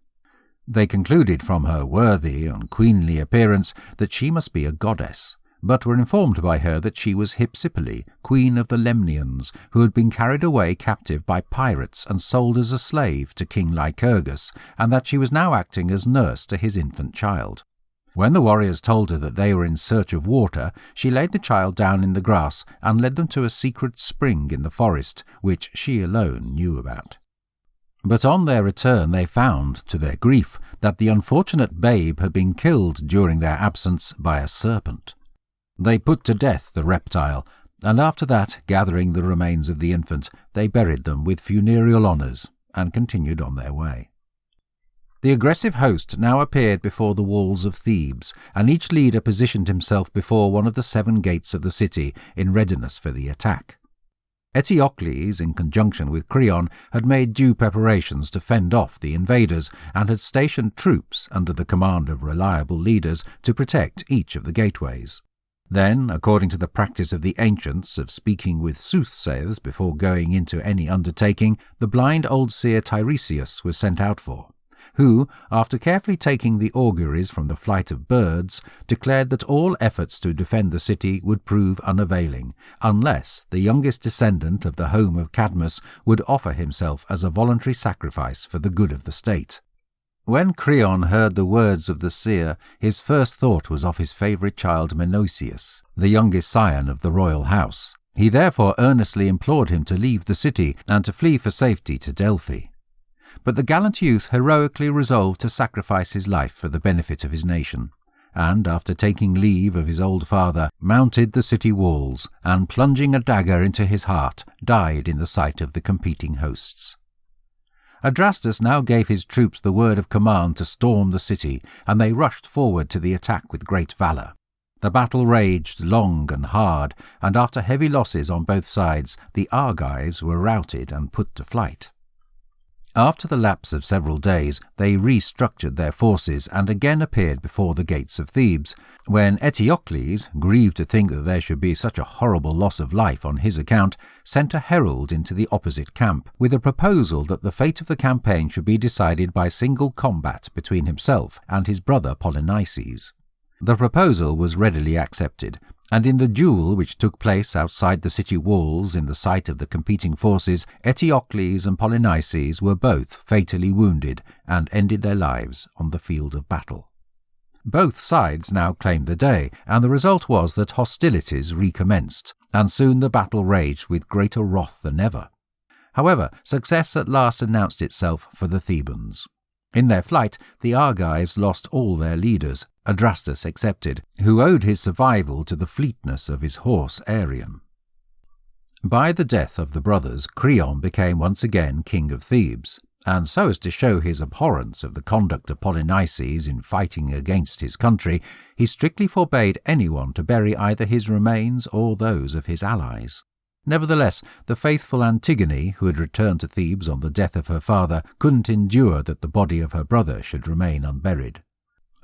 They concluded from her worthy and queenly appearance that she must be a goddess, but were informed by her that she was Hypsipyle, queen of the Lemnians, who had been carried away captive by pirates and sold as a slave to King Lycurgus, and that she was now acting as nurse to his infant child. When the warriors told her that they were in search of water, she laid the child down in the grass and led them to a secret spring in the forest, which she alone knew about. But on their return they found, to their grief, that the unfortunate babe had been killed during their absence by a serpent. They put to death the reptile, and after that, gathering the remains of the infant, they buried them with funereal honours, and continued on their way. The aggressive host now appeared before the walls of Thebes, and each leader positioned himself before one of the 7 gates of the city, in readiness for the attack. Eteocles, in conjunction with Creon, had made due preparations to fend off the invaders, and had stationed troops, under the command of reliable leaders, to protect each of the gateways. Then, according to the practice of the ancients of speaking with soothsayers before going into any undertaking, the blind old seer Tiresias was sent out for, who, after carefully taking the auguries from the flight of birds, declared that all efforts to defend the city would prove unavailing, unless the youngest descendant of the home of Cadmus would offer himself as a voluntary sacrifice for the good of the state. When Creon heard the words of the seer, his first thought was of his favourite child Menoetius, the youngest scion of the royal house. He therefore earnestly implored him to leave the city and to flee for safety to Delphi. But the gallant youth heroically resolved to sacrifice his life for the benefit of his nation, and, after taking leave of his old father, mounted the city walls, and, plunging a dagger into his heart, died in the sight of the competing hosts. Adrastus now gave his troops the word of command to storm the city, and they rushed forward to the attack with great valour. The battle raged long and hard, and after heavy losses on both sides, the Argives were routed and put to flight. After the lapse of several days, they restructured their forces and again appeared before the gates of Thebes, when Eteocles, grieved to think that there should be such a horrible loss of life on his account, sent a herald into the opposite camp, with a proposal that the fate of the campaign should be decided by single combat between himself and his brother Polynices. The proposal was readily accepted, and in the duel which took place outside the city walls in the sight of the competing forces, Eteocles and Polynices were both fatally wounded and ended their lives on the field of battle. Both sides now claimed the day, and the result was that hostilities recommenced, and soon the battle raged with greater wrath than ever. However, success at last announced itself for the Thebans. In their flight, the Argives lost all their leaders, Adrastus excepted, who owed his survival to the fleetness of his horse Arion. By the death of the brothers, Creon became once again king of Thebes, and so as to show his abhorrence of the conduct of Polynices in fighting against his country, he strictly forbade anyone to bury either his remains or those of his allies. Nevertheless, the faithful Antigone, who had returned to Thebes on the death of her father, couldn't endure that the body of her brother should remain unburied.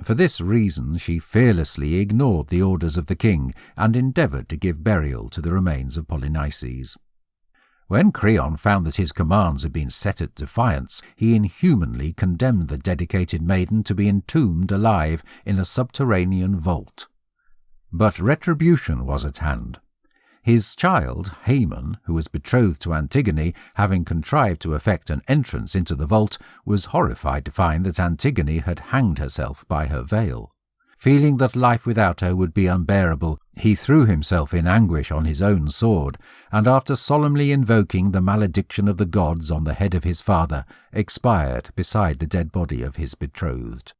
For this reason she fearlessly ignored the orders of the king and endeavoured to give burial to the remains of Polynices. When Creon found that his commands had been set at defiance, he inhumanly condemned the dedicated maiden to be entombed alive in a subterranean vault. But retribution was at hand. His child, Haemon, who was betrothed to Antigone, having contrived to effect an entrance into the vault, was horrified to find that Antigone had hanged herself by her veil. Feeling that life without her would be unbearable, he threw himself in anguish on his own sword, and after solemnly invoking the malediction of the gods on the head of his father, expired beside the dead body of his betrothed.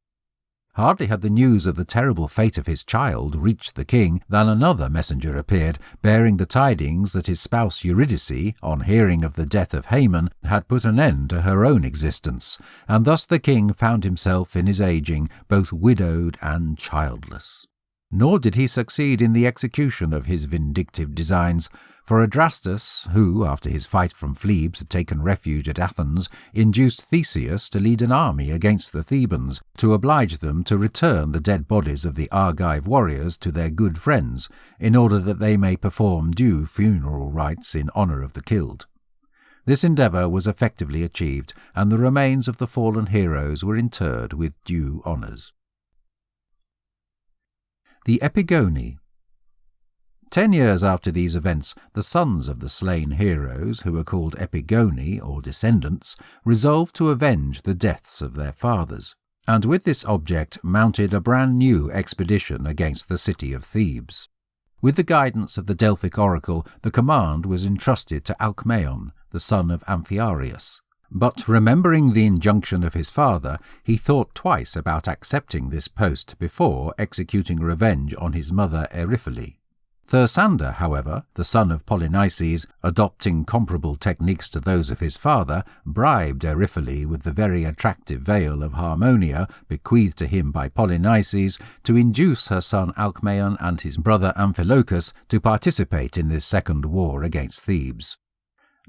Hardly had the news of the terrible fate of his child reached the king than another messenger appeared, bearing the tidings that his spouse Eurydice, on hearing of the death of Haemon, had put an end to her own existence, and thus the king found himself in his aging both widowed and childless. Nor did he succeed in the execution of his vindictive designs, for Adrastus, who, after his fight from Phlebes, had taken refuge at Athens, induced Theseus to lead an army against the Thebans, to oblige them to return the dead bodies of the Argive warriors to their good friends, in order that they may perform due funeral rites in honour of the killed. This endeavour was effectively achieved, and the remains of the fallen heroes were interred with due honours. The Epigoni. 10 years after these events, the sons of the slain heroes, who were called Epigoni, or descendants, resolved to avenge the deaths of their fathers, and with this object mounted a brand new expedition against the city of Thebes. With the guidance of the Delphic oracle, the command was entrusted to Alcmaeon, the son of Amphiaraus. But remembering the injunction of his father, he thought twice about accepting this post before executing revenge on his mother Eriphyle. Thersander, however, the son of Polynices, adopting comparable techniques to those of his father, bribed Eriphyle with the very attractive veil of Harmonia bequeathed to him by Polynices to induce her son Alcmaeon and his brother Amphilochus to participate in this second war against Thebes.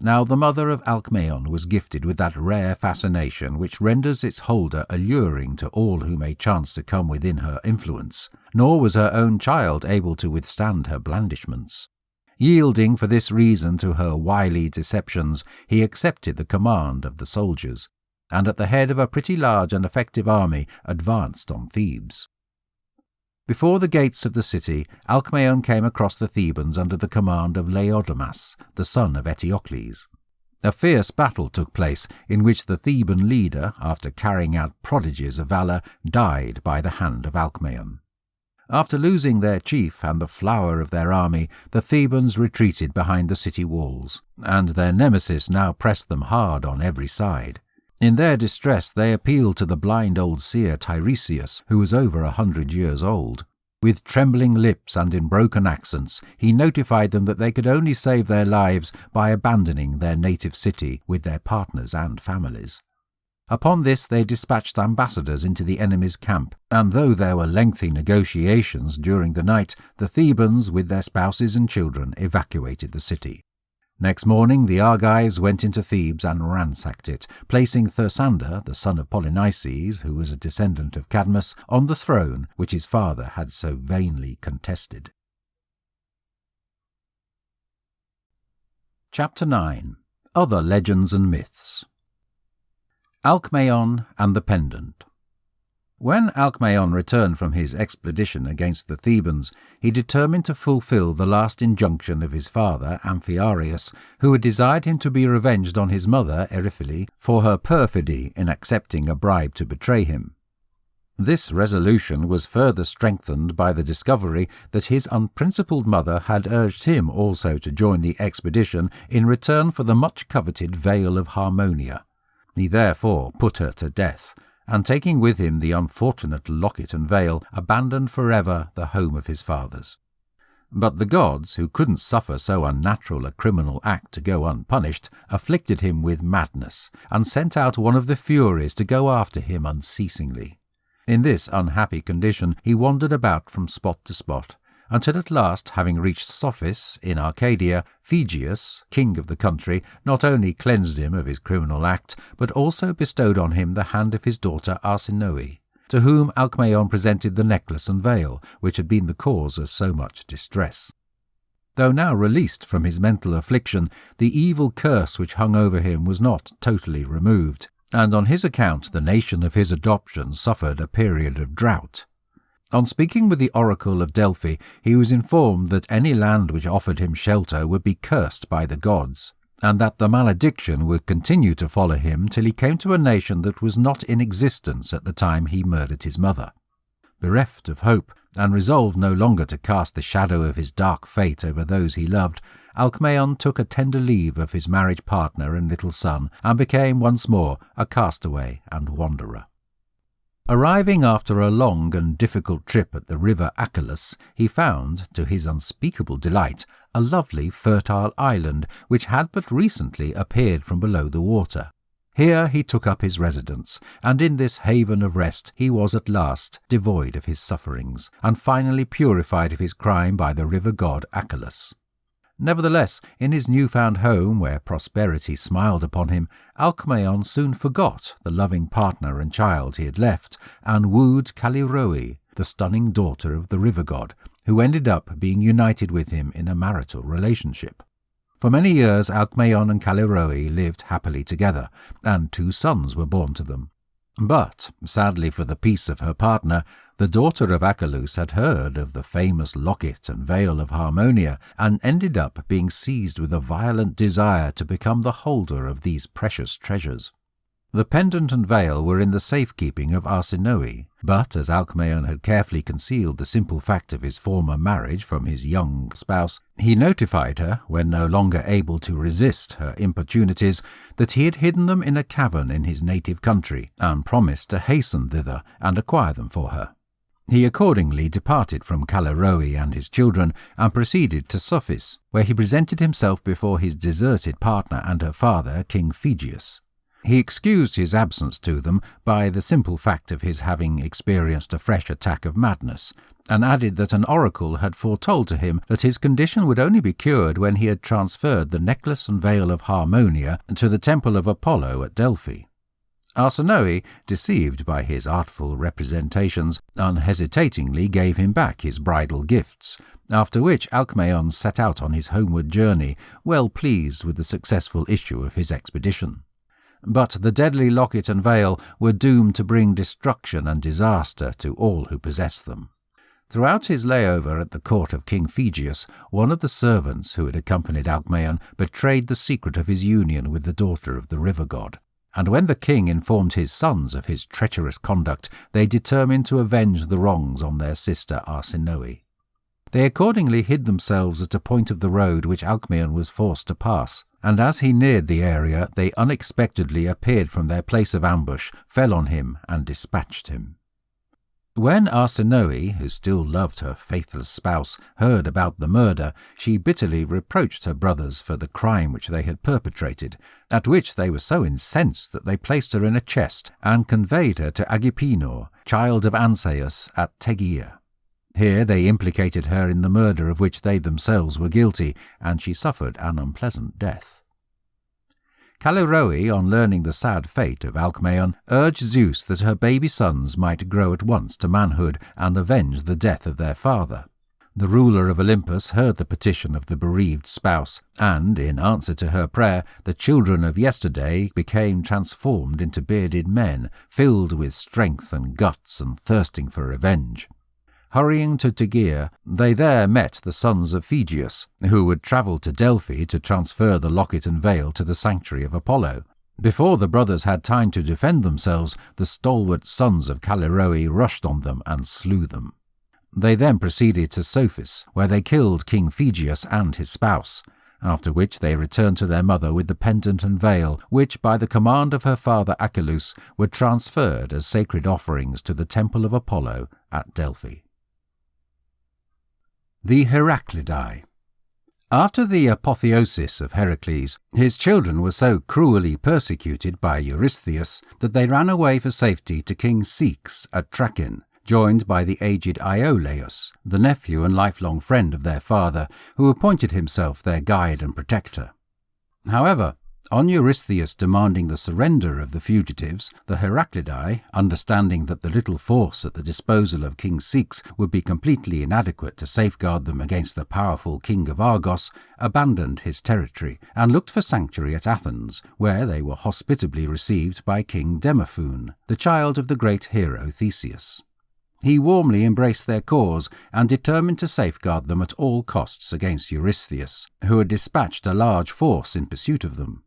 Now the mother of Alcmaeon was gifted with that rare fascination which renders its holder alluring to all who may chance to come within her influence, nor was her own child able to withstand her blandishments. Yielding for this reason to her wily deceptions, he accepted the command of the soldiers, and at the head of a pretty large and effective army advanced on Thebes. Before the gates of the city, Alcmaeon came across the Thebans under the command of Laodamas, the son of Eteocles. A fierce battle took place, in which the Theban leader, after carrying out prodigies of valour, died by the hand of Alcmaeon. After losing their chief and the flower of their army, the Thebans retreated behind the city walls, and their nemesis now pressed them hard on every side. In their distress they appealed to the blind old seer Tiresias, who was over 100 years old. With trembling lips and in broken accents, he notified them that they could only save their lives by abandoning their native city with their partners and families. Upon this they dispatched ambassadors into the enemy's camp, and though there were lengthy negotiations during the night, the Thebans, with their spouses and children, evacuated the city. Next morning the Argives went into Thebes and ransacked it, placing Thersander, the son of Polynices, who was a descendant of Cadmus, on the throne which his father had so vainly contested. Chapter 9. Other Legends and Myths. Alcmaeon and the Pendant. When Alcmaeon returned from his expedition against the Thebans, he determined to fulfill the last injunction of his father, Amphiaraus, who had desired him to be revenged on his mother, Eriphyle, for her perfidy in accepting a bribe to betray him. This resolution was further strengthened by the discovery that his unprincipled mother had urged him also to join the expedition in return for the much-coveted Veil of Harmonia. He therefore put her to death, and taking with him the unfortunate locket and veil, abandoned forever the home of his fathers. But the gods, who couldn't suffer so unnatural a criminal act to go unpunished, afflicted him with madness, and sent out one of the Furies to go after him unceasingly. In this unhappy condition he wandered about from spot to spot, until at last, having reached Psophis in Arcadia, Phegeus, king of the country, not only cleansed him of his criminal act, but also bestowed on him the hand of his daughter Arsinoe, to whom Alcmaeon presented the necklace and veil, which had been the cause of so much distress. Though now released from his mental affliction, the evil curse which hung over him was not totally removed, and on his account the nation of his adoption suffered a period of drought. On speaking with the oracle of Delphi, he was informed that any land which offered him shelter would be cursed by the gods, and that the malediction would continue to follow him till he came to a nation that was not in existence at the time he murdered his mother. Bereft of hope, and resolved no longer to cast the shadow of his dark fate over those he loved, Alcmaeon took a tender leave of his marriage partner and little son, and became once more a castaway and wanderer. Arriving after a long and difficult trip at the river Achelous, he found, to his unspeakable delight, a lovely fertile island which had but recently appeared from below the water. Here he took up his residence, and in this haven of rest he was at last devoid of his sufferings, and finally purified of his crime by the river god Achelous. Nevertheless, in his new-found home, where prosperity smiled upon him, Alcmaeon soon forgot the loving partner and child he had left, and wooed Calliope, the stunning daughter of the river god, who ended up being united with him in a marital relationship. For many years Alcmaeon and Calliope lived happily together, and 2 sons were born to them. But, sadly for the peace of her partner, the daughter of Achelous had heard of the famous locket and veil of Harmonia, and ended up being seized with a violent desire to become the holder of these precious treasures. The pendant and veil were in the safekeeping of Arsinoe, but as Alcmaeon had carefully concealed the simple fact of his former marriage from his young spouse, he notified her, when no longer able to resist her importunities, that he had hidden them in a cavern in his native country, and promised to hasten thither and acquire them for her. He accordingly departed from Calliope and his children, and proceeded to Psophis, where he presented himself before his deserted partner and her father, King Phegeus. He excused his absence to them by the simple fact of his having experienced a fresh attack of madness, and added that an oracle had foretold to him that his condition would only be cured when he had transferred the necklace and veil of Harmonia to the temple of Apollo at Delphi. Arsinoe, deceived by his artful representations, unhesitatingly gave him back his bridal gifts, after which Alcmaeon set out on his homeward journey, well pleased with the successful issue of his expedition. But the deadly locket and veil were doomed to bring destruction and disaster to all who possessed them. Throughout his layover at the court of King Phegeus, one of the servants who had accompanied Alcmaeon betrayed the secret of his union with the daughter of the river god, and when the king informed his sons of his treacherous conduct, they determined to avenge the wrongs on their sister Arsinoe. They accordingly hid themselves at a point of the road which Alcmaeon was forced to pass, and as he neared the area they unexpectedly appeared from their place of ambush, fell on him, and dispatched him. When Arsinoe, who still loved her faithless spouse, heard about the murder, she bitterly reproached her brothers for the crime which they had perpetrated, at which they were so incensed that they placed her in a chest and conveyed her to Agrippinor, child of Ancaeus, at Tegea. Here they implicated her in the murder of which they themselves were guilty, and she suffered an unpleasant death. Callirrhoe, on learning the sad fate of Alcmaeon, urged Zeus that her baby sons might grow at once to manhood and avenge the death of their father. The ruler of Olympus heard the petition of the bereaved spouse, and, in answer to her prayer, the children of yesterday became transformed into bearded men, filled with strength and guts and thirsting for revenge. Hurrying to Tegea, they there met the sons of Phegeus, who had travelled to Delphi to transfer the locket and veil to the sanctuary of Apollo. Before the brothers had time to defend themselves, the stalwart sons of Callirrhoe rushed on them and slew them. They then proceeded to Psophis, where they killed King Phegeus and his spouse, after which they returned to their mother with the pendant and veil, which, by the command of her father Achelous, were transferred as sacred offerings to the temple of Apollo at Delphi. The Heraclidae. After the apotheosis of Heracles, his children were so cruelly persecuted by Eurystheus that they ran away for safety to King Ceyx at Trachin, joined by the aged Iolaus, the nephew and lifelong friend of their father, who appointed himself their guide and protector. However, on Eurystheus demanding the surrender of the fugitives, the Heraclidae, understanding that the little force at the disposal of King Ceyx would be completely inadequate to safeguard them against the powerful king of Argos, abandoned his territory and looked for sanctuary at Athens, where they were hospitably received by King Demophoon, the child of the great hero Theseus. He warmly embraced their cause and determined to safeguard them at all costs against Eurystheus, who had dispatched a large force in pursuit of them.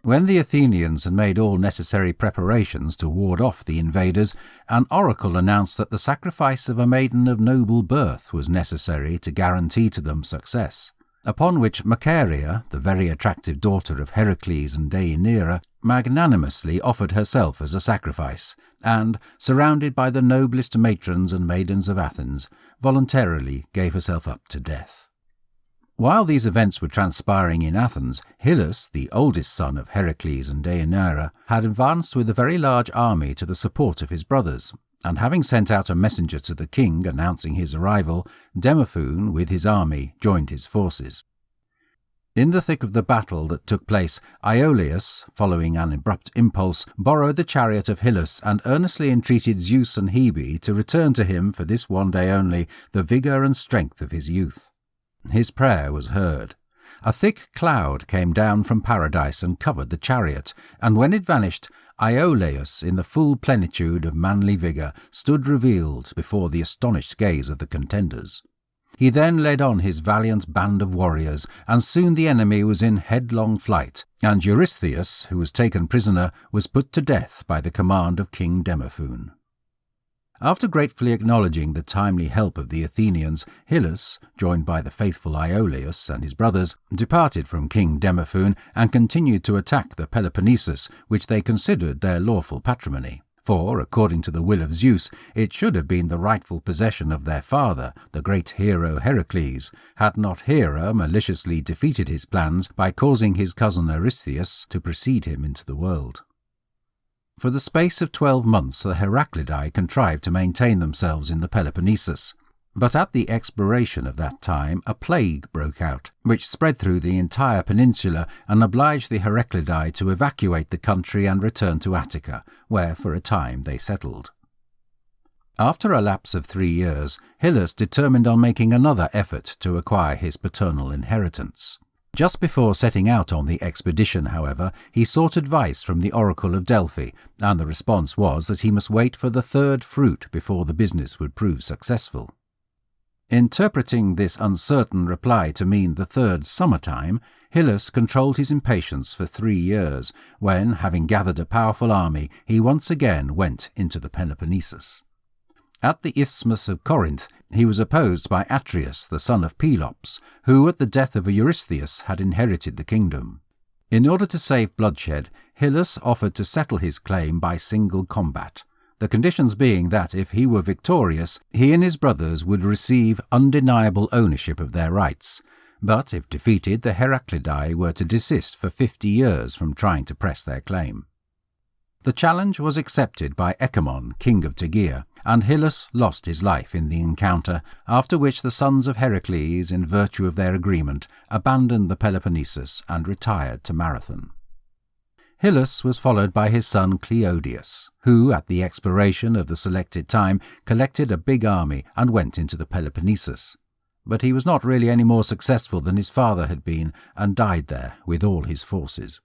When the Athenians had made all necessary preparations to ward off the invaders, an oracle announced that the sacrifice of a maiden of noble birth was necessary to guarantee to them success, upon which Macaria, the very attractive daughter of Heracles and Deianira, magnanimously offered herself as a sacrifice, and, surrounded by the noblest matrons and maidens of Athens, voluntarily gave herself up to death. While these events were transpiring in Athens, Hyllus, the oldest son of Heracles and Deianira, had advanced with a very large army to the support of his brothers, and having sent out a messenger to the king announcing his arrival, Demophoon, with his army, joined his forces. In the thick of the battle that took place, Iolaus, following an abrupt impulse, borrowed the chariot of Hyllus and earnestly entreated Zeus and Hebe to return to him for this one day only the vigour and strength of his youth. His prayer was heard. A thick cloud came down from paradise and covered the chariot, and when it vanished, Iolaus, in the full plenitude of manly vigour, stood revealed before the astonished gaze of the contenders. He then led on his valiant band of warriors, and soon the enemy was in headlong flight, and Eurystheus, who was taken prisoner, was put to death by the command of King Demophoon. After gratefully acknowledging the timely help of the Athenians, Hyllus, joined by the faithful Iolaus and his brothers, departed from King Demophoon and continued to attack the Peloponnesus, which they considered their lawful patrimony. For, according to the will of Zeus, it should have been the rightful possession of their father, the great hero Heracles, had not Hera maliciously defeated his plans by causing his cousin Eurystheus to precede him into the world. For the space of 12 months the Heraclidae contrived to maintain themselves in the Peloponnesus, but at the expiration of that time a plague broke out, which spread through the entire peninsula and obliged the Heraclidae to evacuate the country and return to Attica, where for a time they settled. After a lapse of 3 years, Hyllus determined on making another effort to acquire his paternal inheritance. Just before setting out on the expedition, however, he sought advice from the oracle of Delphi, and the response was that he must wait for the third fruit before the business would prove successful. Interpreting this uncertain reply to mean the third summertime, Hyllus controlled his impatience for 3 years, when, having gathered a powerful army, he once again went into the Peloponnesus. At the Isthmus of Corinth, he was opposed by Atreus, the son of Pelops, who at the death of Eurystheus had inherited the kingdom. In order to save bloodshed, Hyllus offered to settle his claim by single combat, the conditions being that if he were victorious, he and his brothers would receive undeniable ownership of their rights, but if defeated, the Heraclidae were to desist for 50 years from trying to press their claim. The challenge was accepted by Ecamon, king of Tegea, and Hyllus lost his life in the encounter, after which the sons of Heracles, in virtue of their agreement, abandoned the Peloponnesus and retired to Marathon. Hyllus was followed by his son Cleodius, who, at the expiration of the selected time, collected a big army and went into the Peloponnesus. But he was not really any more successful than his father had been, and died there with all his forces.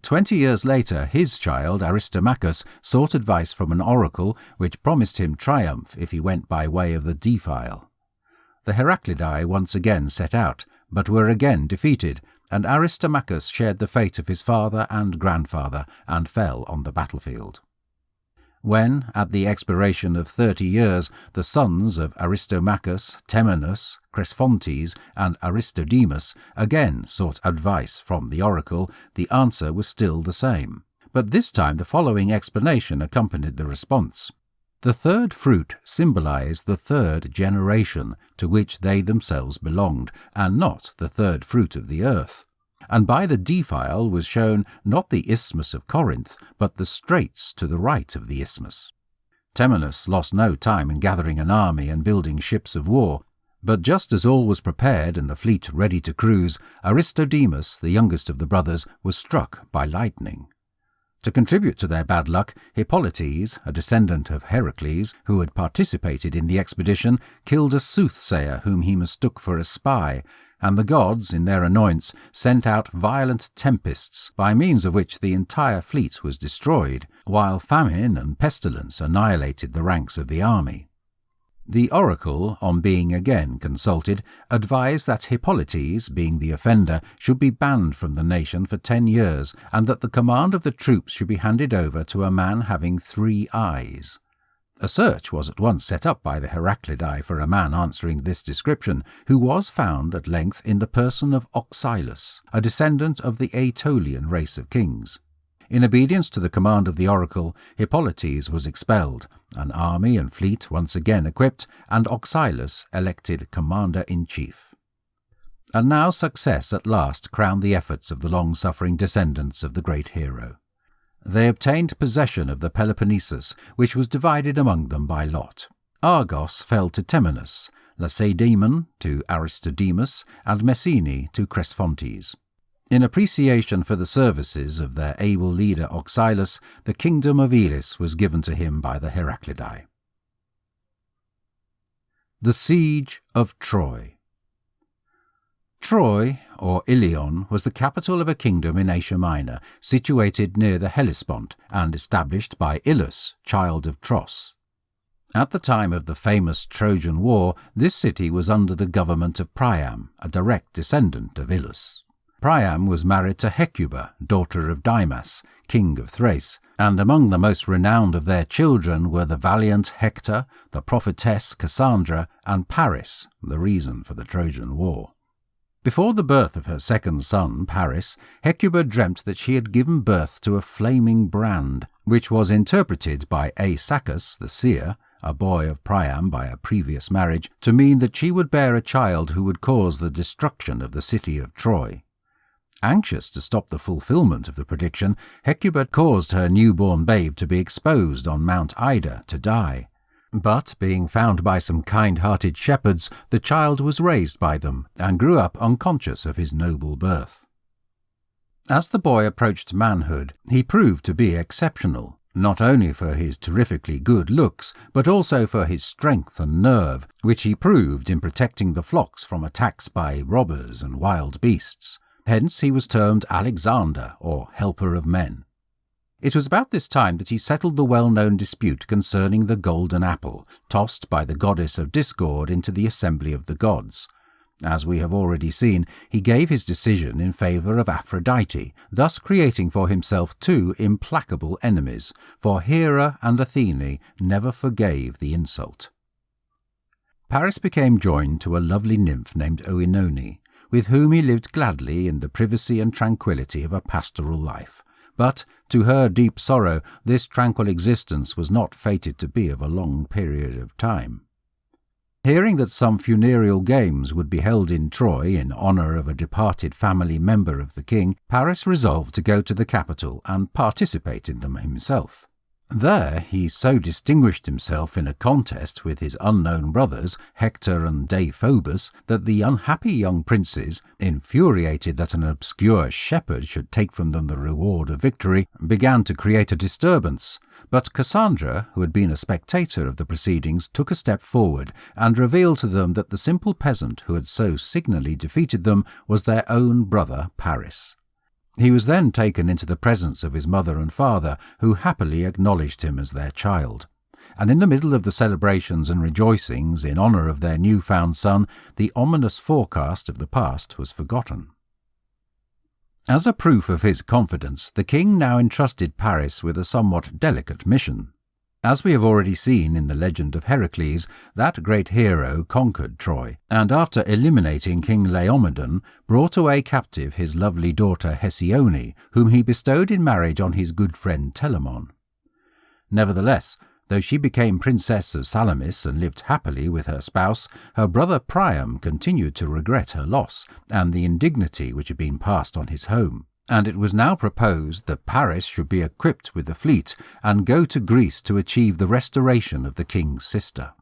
20 years later, his child, Aristomachus, sought advice from an oracle which promised him triumph if he went by way of the defile. The Heraclidae once again set out, but were again defeated, and Aristomachus shared the fate of his father and grandfather and fell on the battlefield. When, at the expiration of 30 years, the sons of Aristomachus, Temenus, Cresphontes, and Aristodemus again sought advice from the oracle, the answer was still the same. But this time the following explanation accompanied the response. The third fruit symbolized the third generation to which they themselves belonged, and not the third fruit of the earth. And by the defile was shown not the Isthmus of Corinth, but the straits to the right of the isthmus. Temenus lost no time in gathering an army and building ships of war, but just as all was prepared and the fleet ready to cruise, Aristodemus, the youngest of the brothers, was struck by lightning. To contribute to their bad luck, Hippolytes, a descendant of Heracles, who had participated in the expedition, killed a soothsayer whom he mistook for a spy, and the gods, in their annoyance, sent out violent tempests, by means of which the entire fleet was destroyed, while famine and pestilence annihilated the ranks of the army. The oracle, on being again consulted, advised that Hippolytes, being the offender, should be banned from the nation for 10 years, and that the command of the troops should be handed over to a man having 3 eyes. A search was at once set up by the Heraclidae for a man answering this description, who was found at length in the person of Oxylus, a descendant of the Aetolian race of kings. In obedience to the command of the oracle, Hippolytes was expelled, an army and fleet once again equipped, and Oxylus elected commander-in-chief. And now success at last crowned the efforts of the long-suffering descendants of the great hero. They obtained possession of the Peloponnesus, which was divided among them by lot. Argos fell to Temenus, Lacedaemon to Aristodemus, and Messene to Cresphontes. In appreciation for the services of their able leader Oxylus, the kingdom of Elis was given to him by the Heraclidae. The Siege of Troy. Troy, or Ilion, was the capital of a kingdom in Asia Minor, situated near the Hellespont, and established by Ilus, child of Tros. At the time of the famous Trojan War, this city was under the government of Priam, a direct descendant of Ilus. Priam was married to Hecuba, daughter of Dymas, king of Thrace, and among the most renowned of their children were the valiant Hector, the prophetess Cassandra, and Paris, the reason for the Trojan War. Before the birth of her second son, Paris, Hecuba dreamt that she had given birth to a flaming brand, which was interpreted by Aesacus, the seer, a boy of Priam by a previous marriage, to mean that she would bear a child who would cause the destruction of the city of Troy. Anxious to stop the fulfillment of the prediction, Hecuba caused her newborn babe to be exposed on Mount Ida to die. But, being found by some kind-hearted shepherds, the child was raised by them, and grew up unconscious of his noble birth. As the boy approached manhood, he proved to be exceptional, not only for his terrifically good looks, but also for his strength and nerve, which he proved in protecting the flocks from attacks by robbers and wild beasts. Hence he was termed Alexander, or Helper of Men. It was about this time that he settled the well-known dispute concerning the golden apple, tossed by the goddess of discord into the assembly of the gods. As we have already seen, he gave his decision in favour of Aphrodite, thus creating for himself two implacable enemies, for Hera and Athene never forgave the insult. Paris became joined to a lovely nymph named Oenone, with whom he lived gladly in the privacy and tranquillity of a pastoral life. But, to her deep sorrow, this tranquil existence was not fated to be of a long period of time. Hearing that some funereal games would be held in Troy in honour of a departed family member of the king, Paris resolved to go to the capital and participate in them himself. There he so distinguished himself in a contest with his unknown brothers, Hector and Deiphobus, that the unhappy young princes, infuriated that an obscure shepherd should take from them the reward of victory, began to create a disturbance. But Cassandra, who had been a spectator of the proceedings, took a step forward and revealed to them that the simple peasant who had so signally defeated them was their own brother Paris. He was then taken into the presence of his mother and father, who happily acknowledged him as their child. And in the middle of the celebrations and rejoicings in honour of their new-found son, the ominous forecast of the past was forgotten. As a proof of his confidence, the king now entrusted Paris with a somewhat delicate mission. As we have already seen in the legend of Heracles, that great hero conquered Troy, and after eliminating King Laomedon, brought away captive his lovely daughter Hesione, whom he bestowed in marriage on his good friend Telamon. Nevertheless, though she became princess of Salamis and lived happily with her spouse, her brother Priam continued to regret her loss, and the indignity which had been passed on his home. And it was now proposed that Paris should be equipped with a fleet and go to Greece to achieve the restoration of the king's sister.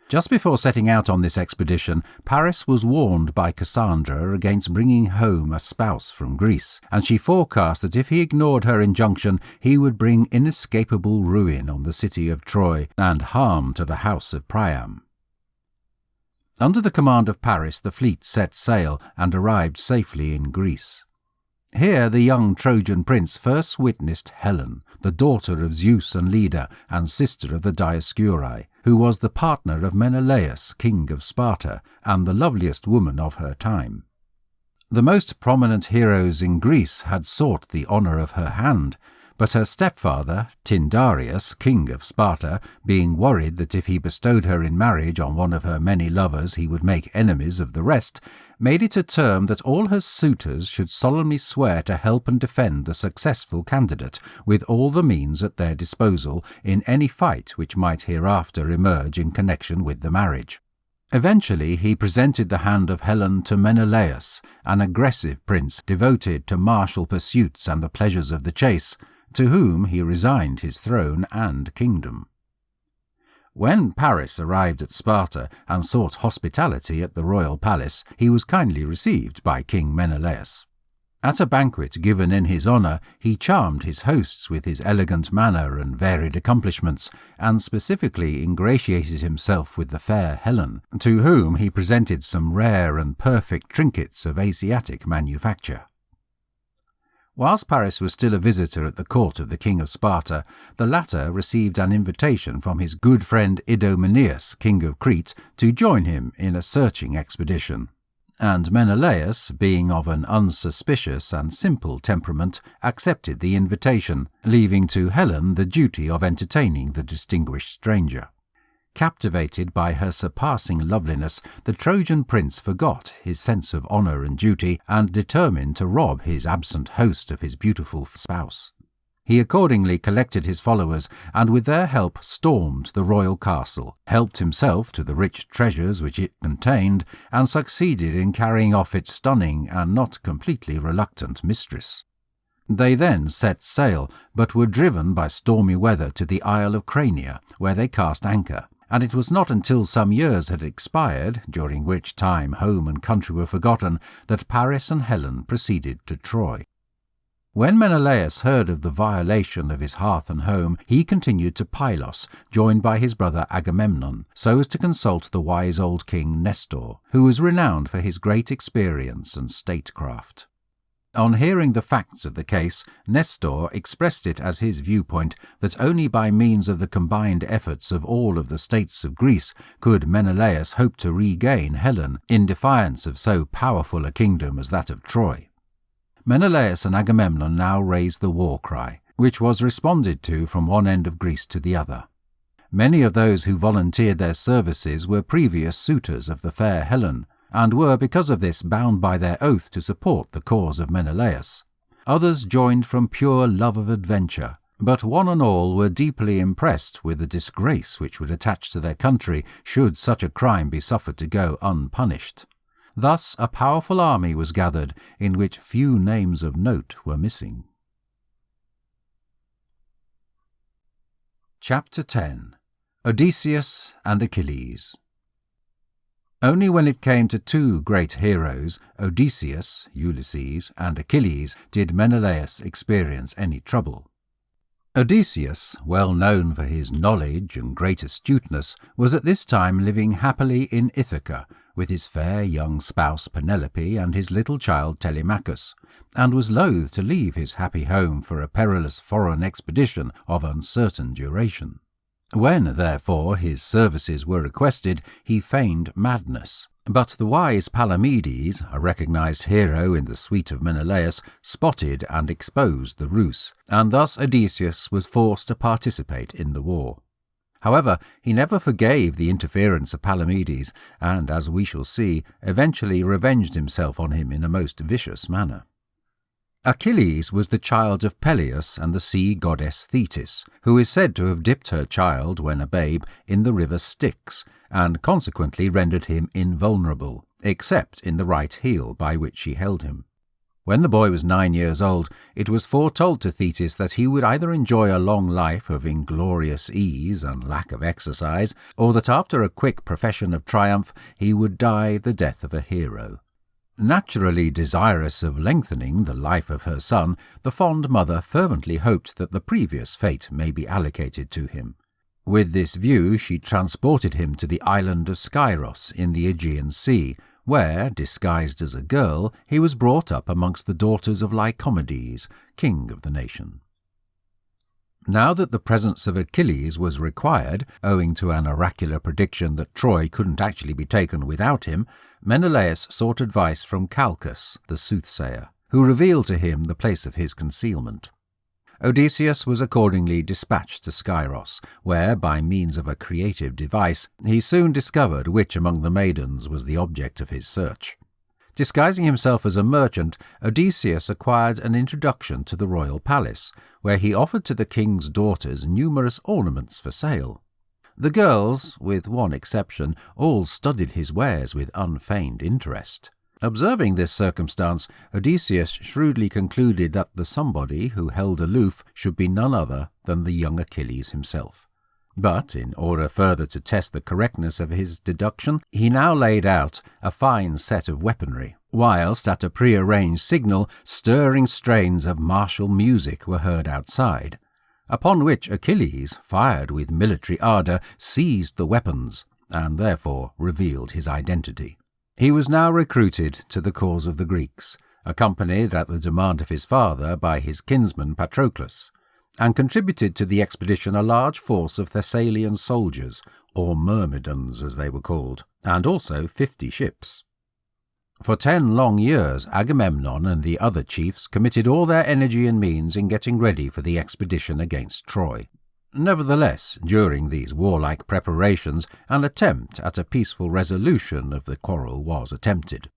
Just before setting out on this expedition, Paris was warned by Cassandra against bringing home a spouse from Greece, and she forecast that if he ignored her injunction, he would bring inescapable ruin on the city of Troy and harm to the house of Priam. Under the command of Paris, the fleet set sail and arrived safely in Greece. Here the young Trojan prince first witnessed Helen, the daughter of Zeus and Leda, and sister of the Dioscuri, who was the partner of Menelaus, king of Sparta, and the loveliest woman of her time. The most prominent heroes in Greece had sought the honour of her hand, but her stepfather, Tyndareus, king of Sparta, being worried that if he bestowed her in marriage on one of her many lovers he would make enemies of the rest, made it a term that all her suitors should solemnly swear to help and defend the successful candidate with all the means at their disposal in any fight which might hereafter emerge in connection with the marriage. Eventually he presented the hand of Helen to Menelaus, an aggressive prince devoted to martial pursuits and the pleasures of the chase, to whom he resigned his throne and kingdom. When Paris arrived at Sparta and sought hospitality at the royal palace, he was kindly received by King Menelaus. At a banquet given in his honour, he charmed his hosts with his elegant manner and varied accomplishments, and specifically ingratiated himself with the fair Helen, to whom he presented some rare and perfect trinkets of Asiatic manufacture. Whilst Paris was still a visitor at the court of the king of Sparta, the latter received an invitation from his good friend Idomeneus, king of Crete, to join him in a searching expedition. And Menelaus, being of an unsuspicious and simple temperament, accepted the invitation, leaving to Helen the duty of entertaining the distinguished stranger. Captivated by her surpassing loveliness, the Trojan prince forgot his sense of honour and duty and determined to rob his absent host of his beautiful spouse. He accordingly collected his followers and with their help stormed the royal castle, helped himself to the rich treasures which it contained, and succeeded in carrying off its stunning and not completely reluctant mistress. They then set sail, but were driven by stormy weather to the Isle of Crania, where they cast anchor, and it was not until some years had expired, during which time home and country were forgotten, that Paris and Helen proceeded to Troy. When Menelaus heard of the violation of his hearth and home, he continued to Pylos, joined by his brother Agamemnon, so as to consult the wise old king Nestor, who was renowned for his great experience and statecraft. On hearing the facts of the case, Nestor expressed it as his viewpoint that only by means of the combined efforts of all of the states of Greece could Menelaus hope to regain Helen in defiance of so powerful a kingdom as that of Troy. Menelaus and Agamemnon now raised the war cry, which was responded to from one end of Greece to the other. Many of those who volunteered their services were previous suitors of the fair Helen, and were because of this bound by their oath to support the cause of Menelaus. Others joined from pure love of adventure, but one and all were deeply impressed with the disgrace which would attach to their country should such a crime be suffered to go unpunished. Thus a powerful army was gathered, in which few names of note were missing. Chapter 10. Odysseus and Achilles. Only when it came to two great heroes, Odysseus, Ulysses, and Achilles, did Menelaus experience any trouble. Odysseus, well known for his knowledge and great astuteness, was at this time living happily in Ithaca, with his fair young spouse Penelope and his little child Telemachus, and was loath to leave his happy home for a perilous foreign expedition of uncertain duration. When, therefore, his services were requested, he feigned madness. But the wise Palamedes, a recognized hero in the suite of Menelaus, spotted and exposed the ruse, and thus Odysseus was forced to participate in the war. However, he never forgave the interference of Palamedes, and, as we shall see, eventually revenged himself on him in a most vicious manner. Achilles was the child of Peleus and the sea goddess Thetis, who is said to have dipped her child, when a babe, in the river Styx, and consequently rendered him invulnerable, except in the right heel by which she held him. When the boy was 9 years old, it was foretold to Thetis that he would either enjoy a long life of inglorious ease and lack of exercise, or that after a quick profession of triumph he would die the death of a hero. Naturally desirous of lengthening the life of her son, the fond mother fervently hoped that the previous fate may be allocated to him. With this view she transported him to the island of Skyros in the Aegean Sea, where, disguised as a girl, he was brought up amongst the daughters of Lycomedes, king of the nation. Now that the presence of Achilles was required, owing to an oracular prediction that Troy couldn't actually be taken without him, Menelaus sought advice from Calchas, the soothsayer, who revealed to him the place of his concealment. Odysseus was accordingly dispatched to Skyros, where, by means of a creative device, he soon discovered which among the maidens was the object of his search. Disguising himself as a merchant, Odysseus acquired an introduction to the royal palace, where he offered to the king's daughters numerous ornaments for sale. The girls, with one exception, all studied his wares with unfeigned interest. Observing this circumstance, Odysseus shrewdly concluded that the somebody who held aloof should be none other than the young Achilles himself. But, in order further to test the correctness of his deduction, he now laid out a fine set of weaponry, whilst at a prearranged signal stirring strains of martial music were heard outside, upon which Achilles, fired with military ardour, seized the weapons, and therefore revealed his identity. He was now recruited to the cause of the Greeks, accompanied at the demand of his father by his kinsman Patroclus, and contributed to the expedition a large force of Thessalian soldiers, or Myrmidons as they were called, and also 50 ships. For 10 long years Agamemnon and the other chiefs committed all their energy and means in getting ready for the expedition against Troy. Nevertheless, during these warlike preparations, an attempt at a peaceful resolution of the quarrel was attempted.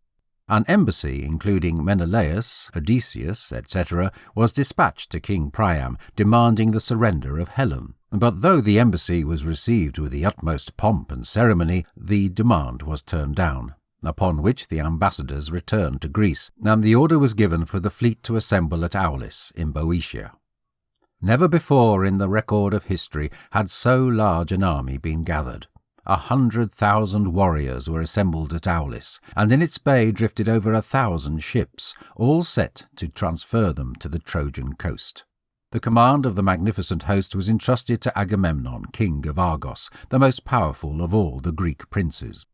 An embassy, including Menelaus, Odysseus, etc., was dispatched to King Priam, demanding the surrender of Helen. But though the embassy was received with the utmost pomp and ceremony, the demand was turned down, upon which the ambassadors returned to Greece, and the order was given for the fleet to assemble at Aulis in Boeotia. Never before in the record of history had so large an army been gathered. 100,000 warriors were assembled at Aulis, and in its bay drifted over 1,000 ships, all set to transfer them to the Trojan coast. The command of the magnificent host was entrusted to Agamemnon, king of Argos, the most powerful of all the Greek princes.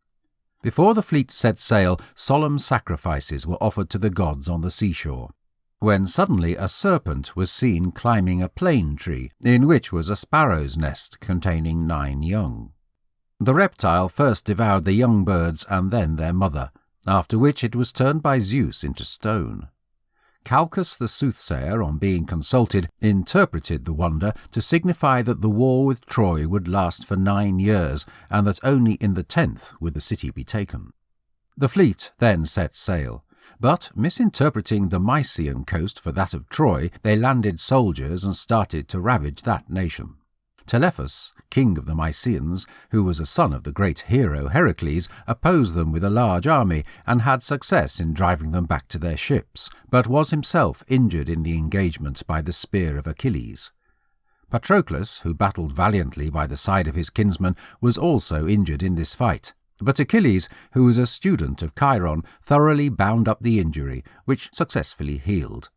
Before the fleet set sail, solemn sacrifices were offered to the gods on the seashore. when suddenly a serpent was seen climbing a plane tree, in which was a sparrow's nest containing 9 young. The reptile first devoured the young birds and then their mother, after which it was turned by Zeus into stone. Calchas the soothsayer, on being consulted, interpreted the wonder to signify that the war with Troy would last for 9 years, and that only in the 10th would the city be taken. The fleet then set sail, but, misinterpreting the Mysian coast for that of Troy, they landed soldiers and started to ravage that nation. Telephus, king of the Mysians, who was a son of the great hero Heracles, opposed them with a large army and had success in driving them back to their ships, but was himself injured in the engagement by the spear of Achilles. Patroclus, who battled valiantly by the side of his kinsman, was also injured in this fight, but Achilles, who was a student of Chiron, thoroughly bound up the injury, which successfully healed.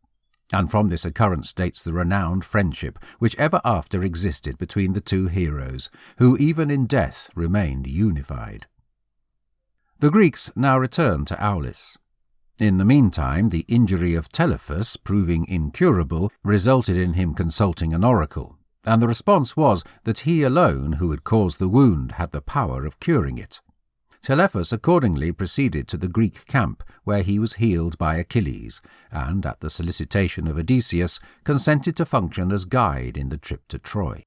And from this occurrence dates the renowned friendship which ever after existed between the two heroes, who even in death remained unified. The Greeks now returned to Aulis. In the meantime, the injury of Telephus, proving incurable, resulted in him consulting an oracle, and the response was that he alone who had caused the wound had the power of curing it. Telephus accordingly proceeded to the Greek camp, where he was healed by Achilles, and, at the solicitation of Odysseus, consented to function as guide in the trip to Troy.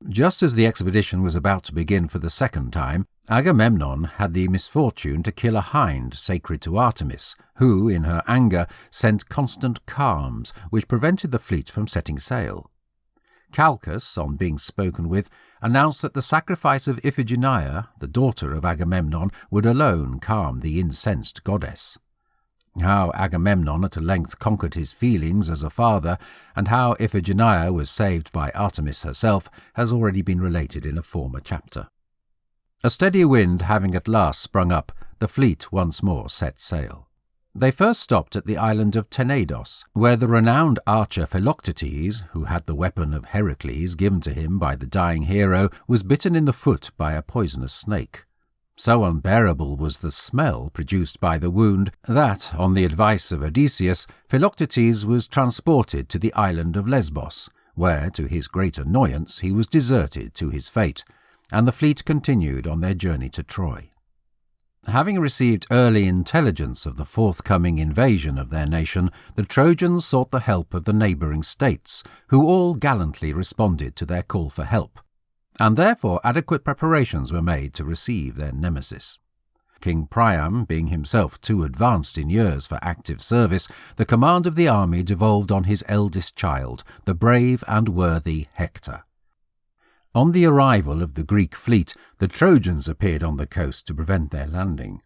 Just as the expedition was about to begin for the second time, Agamemnon had the misfortune to kill a hind sacred to Artemis, who, in her anger, sent constant calms, which prevented the fleet from setting sail. Calchas, on being spoken with, announced that the sacrifice of Iphigenia, the daughter of Agamemnon, would alone calm the incensed goddess. How Agamemnon at length conquered his feelings as a father, and how Iphigenia was saved by Artemis herself, has already been related in a former chapter. A steady wind having at last sprung up, the fleet once more set sail. They first stopped at the island of Tenedos, where the renowned archer Philoctetes, who had the weapon of Heracles given to him by the dying hero, was bitten in the foot by a poisonous snake. So unbearable was the smell produced by the wound that, on the advice of Odysseus, Philoctetes was transported to the island of Lesbos, where, to his great annoyance, he was deserted to his fate, and the fleet continued on their journey to Troy. Having received early intelligence of the forthcoming invasion of their nation, the Trojans sought the help of the neighbouring states, who all gallantly responded to their call for help, and therefore adequate preparations were made to receive their nemesis. King Priam being himself too advanced in years for active service, the command of the army devolved on his eldest child, the brave and worthy Hector. On the arrival of the Greek fleet, the Trojans appeared on the coast to prevent their landing.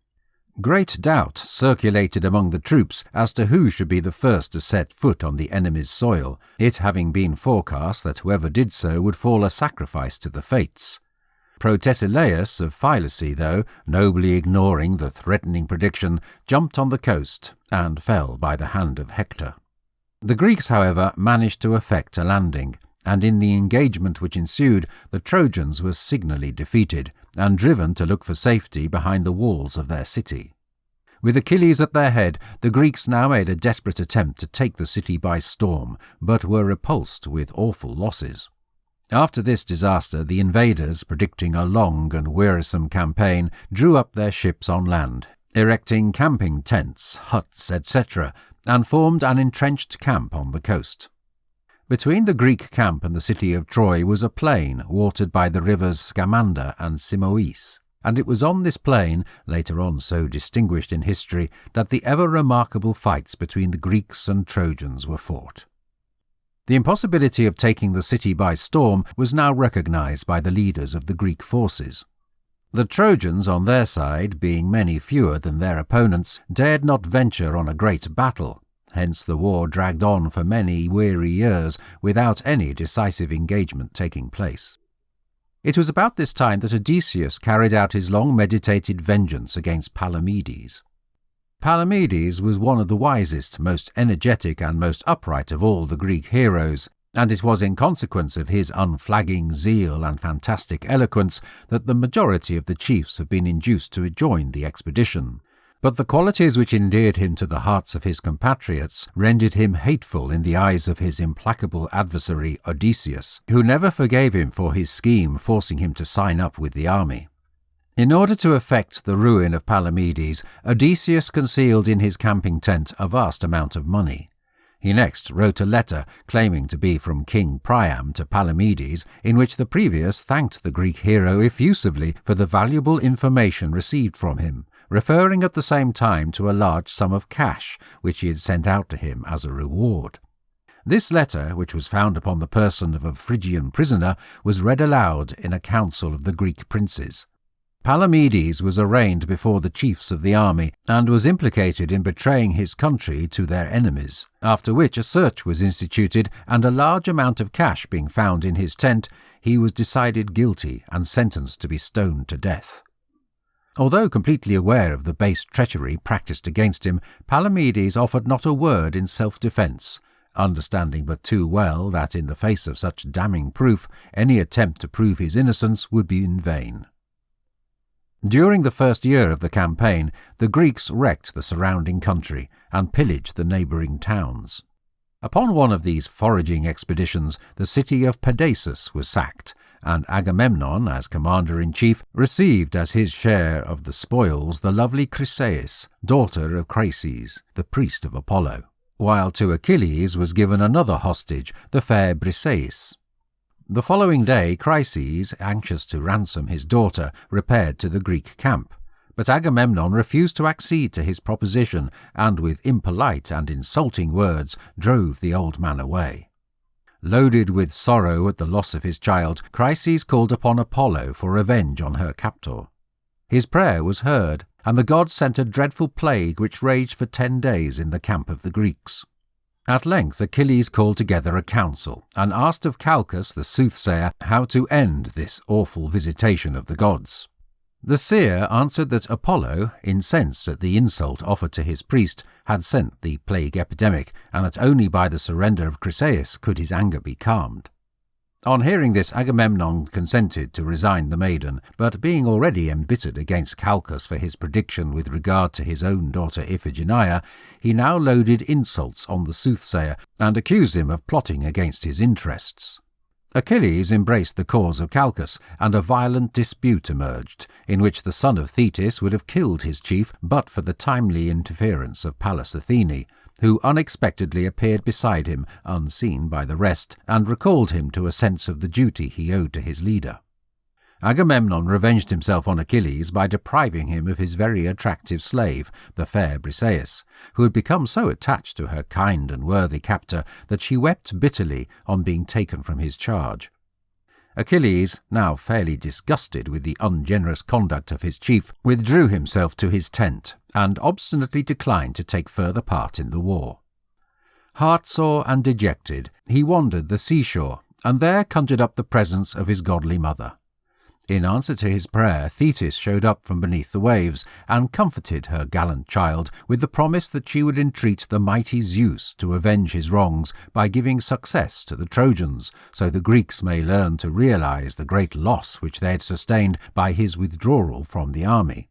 Great doubt circulated among the troops as to who should be the first to set foot on the enemy's soil, it having been forecast that whoever did so would fall a sacrifice to the fates. Protesilaus of Phylace, though, nobly ignoring the threatening prediction, jumped on the coast and fell by the hand of Hector. The Greeks, however, managed to effect a landing, and in the engagement which ensued, the Trojans were signally defeated, and driven to look for safety behind the walls of their city. With Achilles at their head, the Greeks now made a desperate attempt to take the city by storm, but were repulsed with awful losses. After this disaster, the invaders, predicting a long and wearisome campaign, drew up their ships on land, erecting camping tents, huts, etc., and formed an entrenched camp on the coast. Between the Greek camp and the city of Troy was a plain watered by the rivers Scamander and Simois, and it was on this plain, later on so distinguished in history, that the ever-remarkable fights between the Greeks and Trojans were fought. The impossibility of taking the city by storm was now recognized by the leaders of the Greek forces. The Trojans, on their side, being many fewer than their opponents, dared not venture on a great battle. Hence the war dragged on for many weary years without any decisive engagement taking place. It was about this time that Odysseus carried out his long-meditated vengeance against Palamedes. Palamedes was one of the wisest, most energetic and most upright of all the Greek heroes, and it was in consequence of his unflagging zeal and fantastic eloquence that the majority of the chiefs have been induced to join the expedition. But the qualities which endeared him to the hearts of his compatriots rendered him hateful in the eyes of his implacable adversary Odysseus, who never forgave him for his scheme forcing him to sign up with the army. In order to effect the ruin of Palamedes, Odysseus concealed in his camping tent a vast amount of money. He next wrote a letter claiming to be from King Priam to Palamedes, in which the previous thanked the Greek hero effusively for the valuable information received from him, referring at the same time to a large sum of cash which he had sent out to him as a reward. This letter, which was found upon the person of a Phrygian prisoner, was read aloud in a council of the Greek princes. Palamedes was arraigned before the chiefs of the army and was implicated in betraying his country to their enemies, after which a search was instituted, and a large amount of cash being found in his tent, he was decided guilty and sentenced to be stoned to death. Although completely aware of the base treachery practised against him, Palamedes offered not a word in self-defence, understanding but too well that in the face of such damning proof, any attempt to prove his innocence would be in vain. During the first year of the campaign, the Greeks wrecked the surrounding country and pillaged the neighbouring towns. Upon one of these foraging expeditions, the city of PERSEUS was sacked, and Agamemnon, as commander-in-chief, received as his share of the spoils the lovely Chryseis, daughter of Chryses, the priest of Apollo, while to Achilles was given another hostage, the fair Briseis. The following day, Chryses, anxious to ransom his daughter, repaired to the Greek camp, but Agamemnon refused to accede to his proposition and with impolite and insulting words drove the old man away. Loaded with sorrow at the loss of his child, Chryses called upon Apollo for revenge on her captor. His prayer was heard, and the god sent a dreadful plague which raged for 10 days in the camp of the Greeks. At length Achilles called together a council, and asked of Calchas the soothsayer how to end this awful visitation of the gods. The seer answered that Apollo, incensed at the insult offered to his priest, had sent the plague epidemic, and that only by the surrender of Chryseis could his anger be calmed. On hearing this, Agamemnon consented to resign the maiden, but being already embittered against Calchas for his prediction with regard to his own daughter Iphigenia, he now loaded insults on the soothsayer and accused him of plotting against his interests. Achilles embraced the cause of Calchas, and a violent dispute emerged, in which the son of Thetis would have killed his chief but for the timely interference of Pallas Athene, who unexpectedly appeared beside him, unseen by the rest, and recalled him to a sense of the duty he owed to his leader. Agamemnon revenged himself on Achilles by depriving him of his very attractive slave, the fair Briseis, who had become so attached to her kind and worthy captor that she wept bitterly on being taken from his charge. Achilles, now fairly disgusted with the ungenerous conduct of his chief, withdrew himself to his tent, and obstinately declined to take further part in the war. Heartsore and dejected, he wandered the seashore, and there conjured up the presence of his godly mother. In answer to his prayer, Thetis showed up from beneath the waves, and comforted her gallant child with the promise that she would entreat the mighty Zeus to avenge his wrongs by giving success to the Trojans, so the Greeks may learn to realize the great loss which they had sustained by his withdrawal from the army.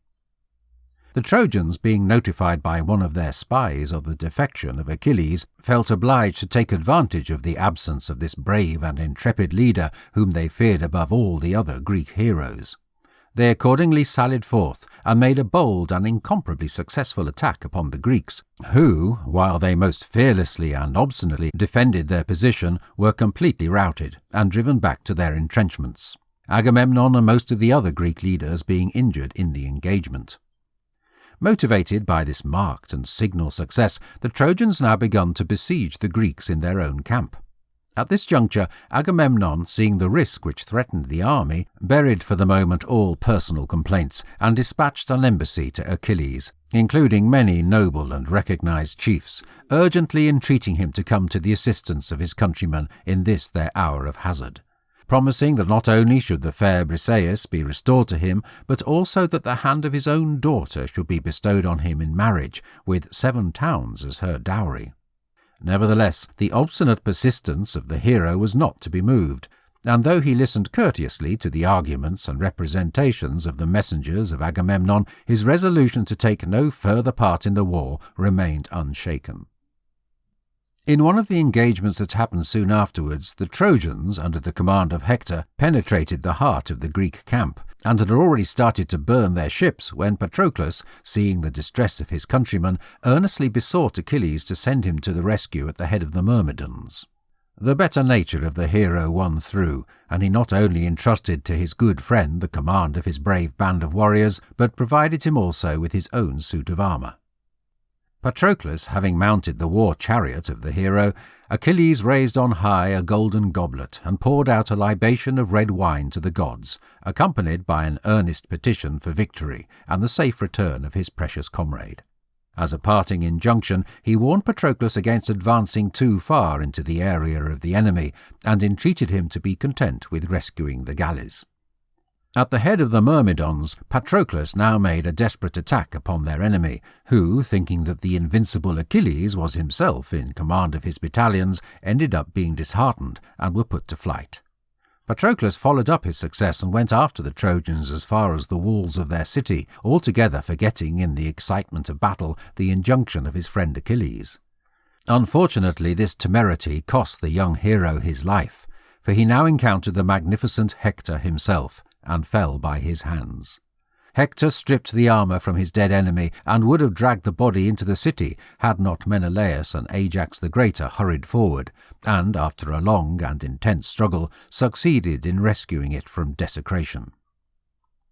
The Trojans, being notified by one of their spies of the defection of Achilles, felt obliged to take advantage of the absence of this brave and intrepid leader whom they feared above all the other Greek heroes. They accordingly sallied forth and made a bold and incomparably successful attack upon the Greeks, who, while they most fearlessly and obstinately defended their position, were completely routed and driven back to their entrenchments, Agamemnon and most of the other Greek leaders being injured in the engagement. Motivated by this marked and signal success, the Trojans now begun to besiege the Greeks in their own camp. At this juncture, Agamemnon, seeing the risk which threatened the army, buried for the moment all personal complaints and dispatched an embassy to Achilles, including many noble and recognized chiefs, urgently entreating him to come to the assistance of his countrymen in this their hour of hazard, promising that not only should the fair Briseis be restored to him, but also that the hand of his own daughter should be bestowed on him in marriage, with 7 towns as her dowry. Nevertheless, the obstinate persistence of the hero was not to be moved. and though he listened courteously to the arguments and representations of the messengers of Agamemnon, his resolution to take no further part in the war remained unshaken. In one of the engagements that happened soon afterwards, the Trojans, under the command of Hector, penetrated the heart of the Greek camp, and had already started to burn their ships when Patroclus, seeing the distress of his countrymen, earnestly besought Achilles to send him to the rescue at the head of the Myrmidons. The better nature of the hero won through, and he not only entrusted to his good friend the command of his brave band of warriors, but provided him also with his own suit of armour. Patroclus having mounted the war chariot of the hero, Achilles raised on high a golden goblet and poured out a libation of red wine to the gods, accompanied by an earnest petition for victory and the safe return of his precious comrade. As a parting injunction, he warned Patroclus against advancing too far into the area of the enemy, and entreated him to be content with rescuing the galleys. At the head of the Myrmidons, Patroclus now made a desperate attack upon their enemy, who, thinking that the invincible Achilles was himself in command of his battalions, ended up being disheartened and were put to flight. Patroclus followed up his success and went after the Trojans as far as the walls of their city, altogether forgetting in the excitement of battle the injunction of his friend Achilles. Unfortunately, this temerity cost the young hero his life, for he now encountered the magnificent Hector himself, and fell by his hands. Hector stripped the armour from his dead enemy, and would have dragged the body into the city had not Menelaus and Ajax the Greater hurried forward, and, after a long and intense struggle, succeeded in rescuing it from desecration.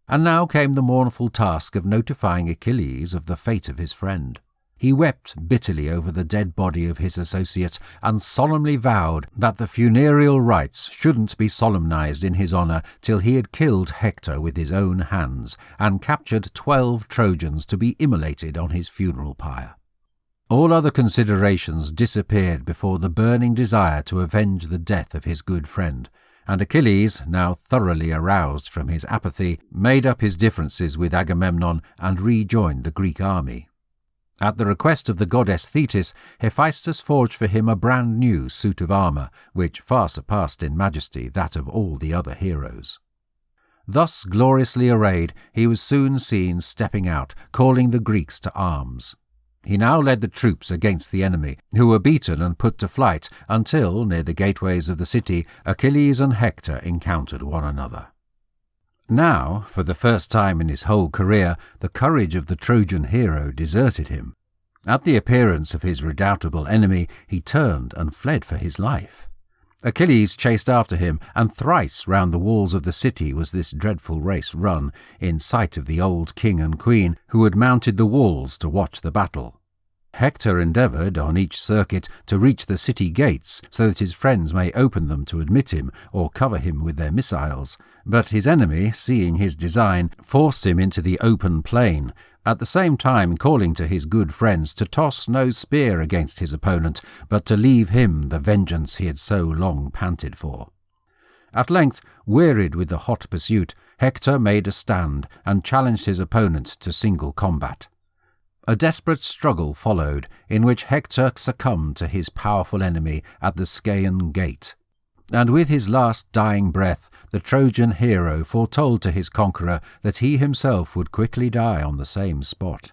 And now came the mournful task of notifying Achilles of the fate of his friend. He wept bitterly over the dead body of his associate, and solemnly vowed that the funereal rites shouldn't be solemnized in his honour till he had killed Hector with his own hands, and captured 12 Trojans to be immolated on his funeral pyre. All other considerations disappeared before the burning desire to avenge the death of his good friend, and Achilles, now thoroughly aroused from his apathy, made up his differences with Agamemnon and rejoined the Greek army. At the request of the goddess Thetis, Hephaestus forged for him a brand new suit of armour, which far surpassed in majesty that of all the other heroes. Thus gloriously arrayed, he was soon seen stepping out, calling the Greeks to arms. He now led the troops against the enemy, who were beaten and put to flight, until, near the gateways of the city, Achilles and Hector encountered one another. Now, for the first time in his whole career, the courage of the Trojan hero deserted him. At the appearance of his redoubtable enemy, he turned and fled for his life. Achilles chased after him, and thrice round the walls of the city was this dreadful race run, in sight of the old king and queen, who had mounted the walls to watch the battle. Hector endeavoured, on each circuit, to reach the city gates, so that his friends may open them to admit him, or cover him with their missiles. But his enemy, seeing his design, forced him into the open plain, at the same time calling to his good friends to toss no spear against his opponent, but to leave him the vengeance he had so long panted for. At length, wearied with the hot pursuit, Hector made a stand, and challenged his opponent to single combat. A desperate struggle followed, in which Hector succumbed to his powerful enemy at the Scaean gate. And with his last dying breath, the Trojan hero foretold to his conqueror that he himself would quickly die on the same spot.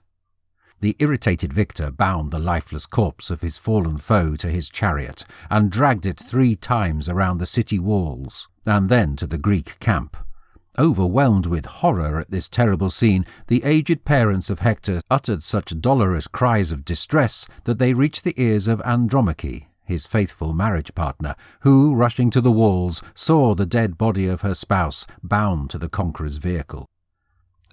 The irritated victor bound the lifeless corpse of his fallen foe to his chariot, and dragged it 3 times around the city walls, and then to the Greek camp. Overwhelmed with horror at this terrible scene, the aged parents of Hector uttered such dolorous cries of distress that they reached the ears of Andromache, his faithful marriage partner, who, rushing to the walls, saw the dead body of her spouse bound to the conqueror's vehicle.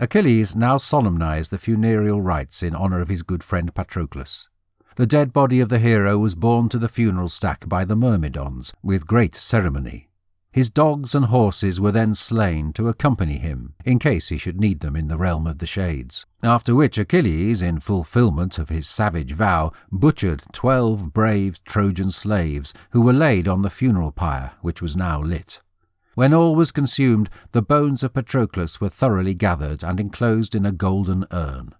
Achilles now solemnized the funereal rites in honour of his good friend Patroclus. The dead body of the hero was borne to the funeral stack by the Myrmidons with great ceremony. His dogs and horses were then slain to accompany him, in case he should need them in the realm of the shades, after which Achilles, in fulfilment of his savage vow, butchered 12 brave Trojan slaves who were laid on the funeral pyre, which was now lit. When all was consumed, the bones of Patroclus were thoroughly gathered and enclosed in a golden urn.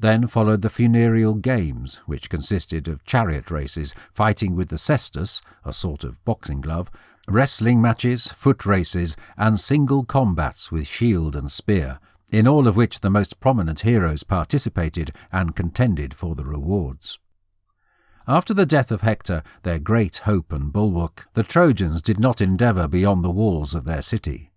Then followed the funereal games, which consisted of chariot races, fighting with the cestus, a sort of boxing glove, wrestling matches, foot races, and single combats with shield and spear, in all of which the most prominent heroes participated and contended for the rewards. After the death of Hector, their great hope and bulwark, the Trojans did not endeavour beyond the walls of their city.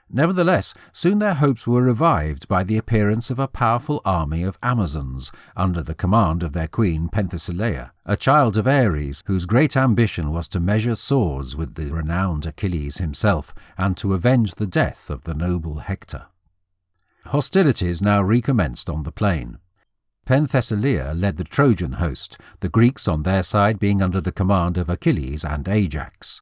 Nevertheless, soon their hopes were revived by the appearance of a powerful army of Amazons under the command of their queen Penthesilea, a child of Ares, whose great ambition was to measure swords with the renowned Achilles himself and to avenge the death of the noble Hector. Hostilities now recommenced on the plain. Penthesilea led the Trojan host, the Greeks on their side being under the command of Achilles and Ajax.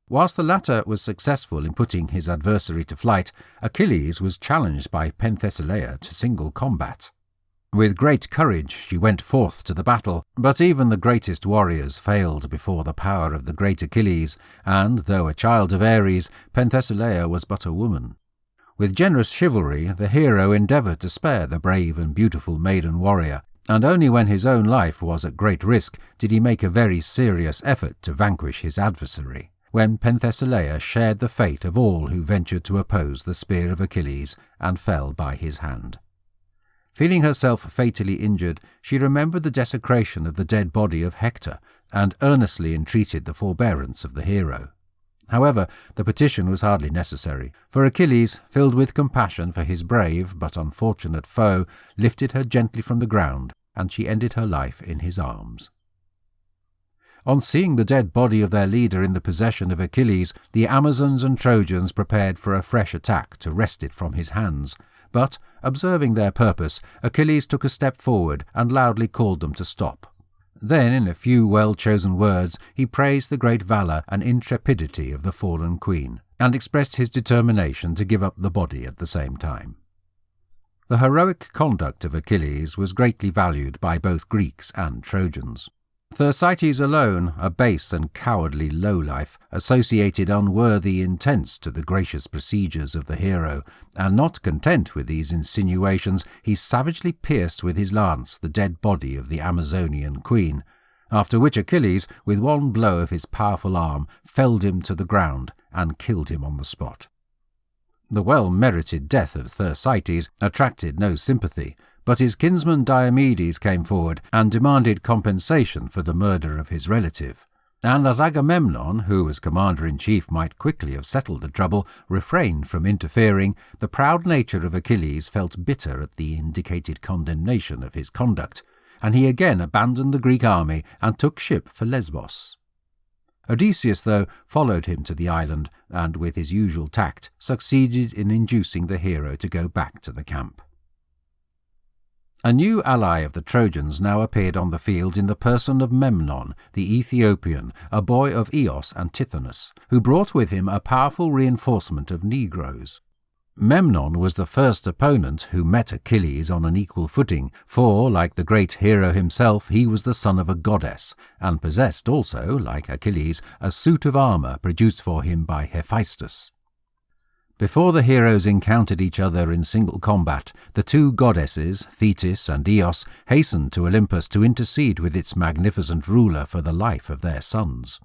Whilst the latter was successful in putting his adversary to flight, Achilles was challenged by Penthesilea to single combat. With great courage she went forth to the battle, but even the greatest warriors failed before the power of the great Achilles, and, though a child of Ares, Penthesilea was but a woman. With generous chivalry, the hero endeavoured to spare the brave and beautiful maiden warrior, and only when his own life was at great risk did he make a very serious effort to vanquish his adversary, when Penthesilea shared the fate of all who ventured to oppose the spear of Achilles and fell by his hand. Feeling herself fatally injured, she remembered the desecration of the dead body of Hector, and earnestly entreated the forbearance of the hero. However, the petition was hardly necessary, for Achilles, filled with compassion for his brave but unfortunate foe, lifted her gently from the ground, and she ended her life in his arms. On seeing the dead body of their leader in the possession of Achilles, the Amazons and Trojans prepared for a fresh attack to wrest it from his hands, but, observing their purpose, Achilles took a step forward and loudly called them to stop. Then, in a few well-chosen words, he praised the great valour and intrepidity of the fallen queen, and expressed his determination to give up the body at the same time. The heroic conduct of Achilles was greatly valued by both Greeks and Trojans. Thersites alone, a base and cowardly lowlife, associated unworthy intents to the gracious procedures of the hero, and not content with these insinuations, he savagely pierced with his lance the dead body of the Amazonian queen, after which Achilles, with one blow of his powerful arm, felled him to the ground and killed him on the spot. The well-merited death of Thersites attracted no sympathy, but his kinsman Diomedes came forward and demanded compensation for the murder of his relative, and as Agamemnon, who as commander-in-chief might quickly have settled the trouble, refrained from interfering, the proud nature of Achilles felt bitter at the indicated condemnation of his conduct, and he again abandoned the Greek army and took ship for Lesbos. Odysseus, though, followed him to the island, and with his usual tact succeeded in inducing the hero to go back to the camp. A new ally of the Trojans now appeared on the field in the person of Memnon, the Ethiopian, a boy of Eos and Tithonus, who brought with him a powerful reinforcement of Negroes. Memnon was the first opponent who met Achilles on an equal footing, for, like the great hero himself, he was the son of a goddess, and possessed also, like Achilles, a suit of armour produced for him by Hephaestus. Before the heroes encountered each other in single combat, the two goddesses, Thetis and Eos, hastened to Olympus to intercede with its magnificent ruler for the life of their sons.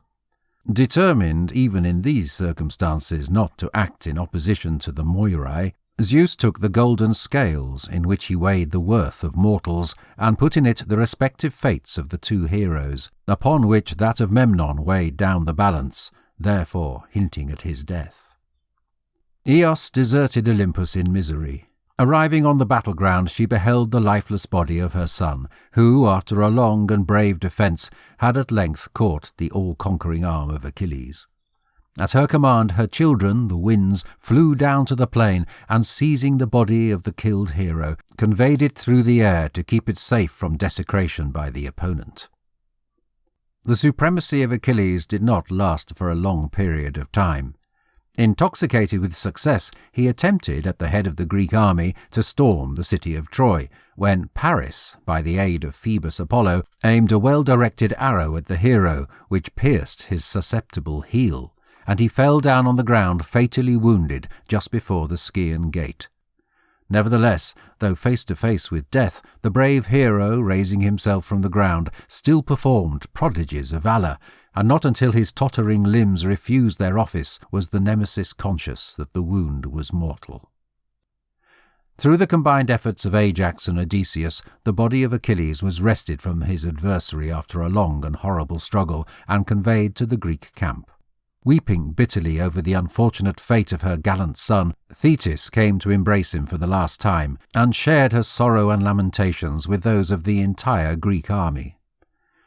Determined, even in these circumstances, not to act in opposition to the Moirai, Zeus took the golden scales in which he weighed the worth of mortals, and put in it the respective fates of the two heroes, upon which that of Memnon weighed down the balance, therefore hinting at his death. Eos deserted Olympus in misery. Arriving on the battleground, she beheld the lifeless body of her son, who, after a long and brave defence, had at length caught the all-conquering arm of Achilles. At her command, her children, the winds, flew down to the plain, and seizing the body of the killed hero, conveyed it through the air to keep it safe from desecration by the opponent. The supremacy of Achilles did not last for a long period of time. Intoxicated with success, he attempted, at the head of the Greek army, to storm the city of Troy, when Paris, by the aid of Phoebus Apollo, aimed a well-directed arrow at the hero, which pierced his susceptible heel, and he fell down on the ground fatally wounded just before the Scaean gate. Nevertheless, though face to face with death, the brave hero, raising himself from the ground, still performed prodigies of valour, and not until his tottering limbs refused their office was the Nemesis conscious that the wound was mortal. Through the combined efforts of Ajax and Odysseus, the body of Achilles was wrested from his adversary after a long and horrible struggle and conveyed to the Greek camp. Weeping bitterly over the unfortunate fate of her gallant son, Thetis came to embrace him for the last time, and shared her sorrow and lamentations with those of the entire Greek army.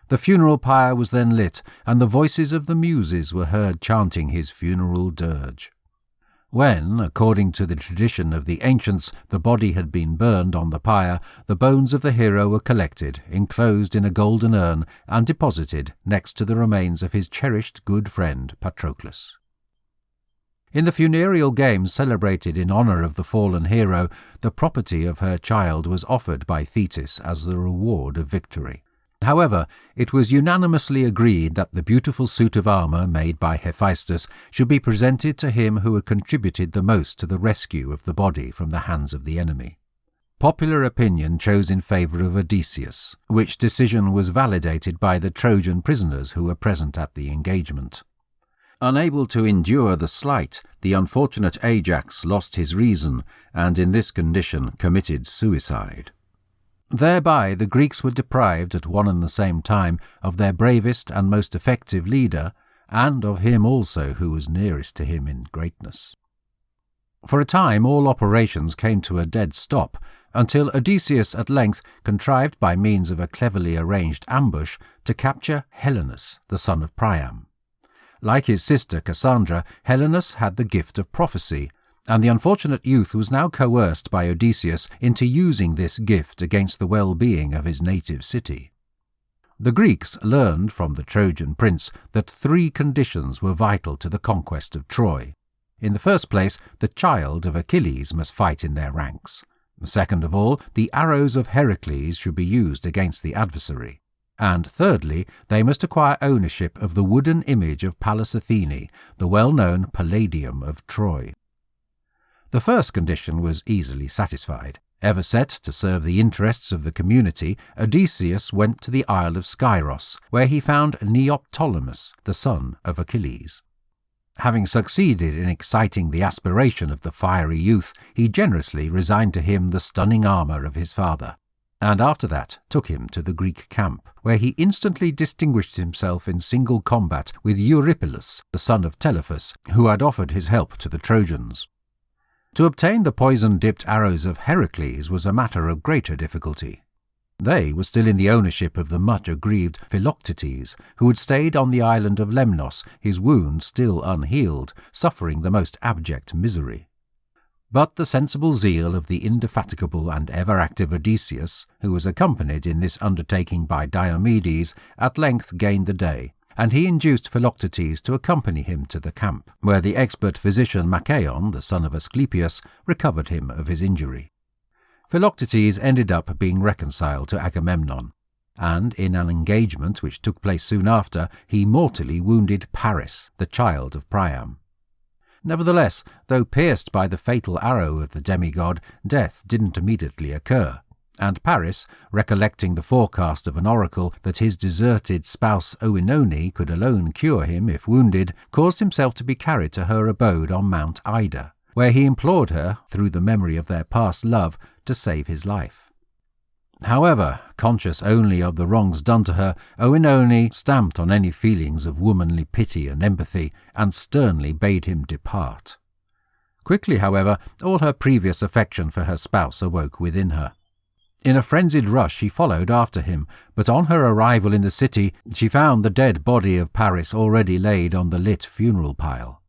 The funeral pyre was then lit, and the voices of the Muses were heard chanting his funeral dirge. When, according to the tradition of the ancients, the body had been burned on the pyre, the bones of the hero were collected, enclosed in a golden urn, and deposited next to the remains of his cherished good friend Patroclus. In the funereal games celebrated in honour of the fallen hero, the property of her child was offered by Thetis as the reward of victory. However, it was unanimously agreed that the beautiful suit of armour made by Hephaestus should be presented to him who had contributed the most to the rescue of the body from the hands of the enemy. Popular opinion chose in favour of Odysseus, which decision was validated by the Trojan prisoners who were present at the engagement. Unable to endure the slight, the unfortunate Ajax lost his reason, and in this condition committed suicide. Thereby the Greeks were deprived at one and the same time of their bravest and most effective leader, and of him also who was nearest to him in greatness. For a time all operations came to a dead stop, until Odysseus at length contrived by means of a cleverly arranged ambush to capture Helenus, the son of Priam. Like his sister Cassandra, Helenus had the gift of prophecy, and the unfortunate youth was now coerced by Odysseus into using this gift against the well-being of his native city. The Greeks learned from the Trojan prince that 3 conditions were vital to the conquest of Troy. In the first place, the child of Achilles must fight in their ranks. Second of all, the arrows of Heracles should be used against the adversary. And thirdly, they must acquire ownership of the wooden image of Pallas Athene, the well-known Palladium of Troy. The first condition was easily satisfied. Ever set to serve the interests of the community, Odysseus went to the Isle of Skyros, where he found Neoptolemus, the son of Achilles. Having succeeded in exciting the aspiration of the fiery youth, he generously resigned to him the stunning armour of his father, and after that took him to the Greek camp, where he instantly distinguished himself in single combat with Eurypylus, the son of Telephus, who had offered his help to the Trojans. To obtain the poison-dipped arrows of Heracles was a matter of greater difficulty. They were still in the ownership of the much-aggrieved Philoctetes, who had stayed on the island of Lemnos, his wound still unhealed, suffering the most abject misery. But the sensible zeal of the indefatigable and ever-active Odysseus, who was accompanied in this undertaking by Diomedes, at length gained the day, and he induced Philoctetes to accompany him to the camp, where the expert physician Machaon, the son of Asclepius, recovered him of his injury. Philoctetes ended up being reconciled to Agamemnon, and in an engagement which took place soon after, he mortally wounded Paris, the child of Priam. Nevertheless, though pierced by the fatal arrow of the demigod, death didn't immediately occur, and Paris, recollecting the forecast of an oracle that his deserted spouse Oenone could alone cure him if wounded, caused himself to be carried to her abode on Mount Ida, where he implored her, through the memory of their past love, to save his life. However, conscious only of the wrongs done to her, Oenone stamped on any feelings of womanly pity and empathy, and sternly bade him depart. Quickly, however, all her previous affection for her spouse awoke within her. In a frenzied rush she followed after him, but on her arrival in the city she found the dead body of Paris already laid on the lit funeral pile,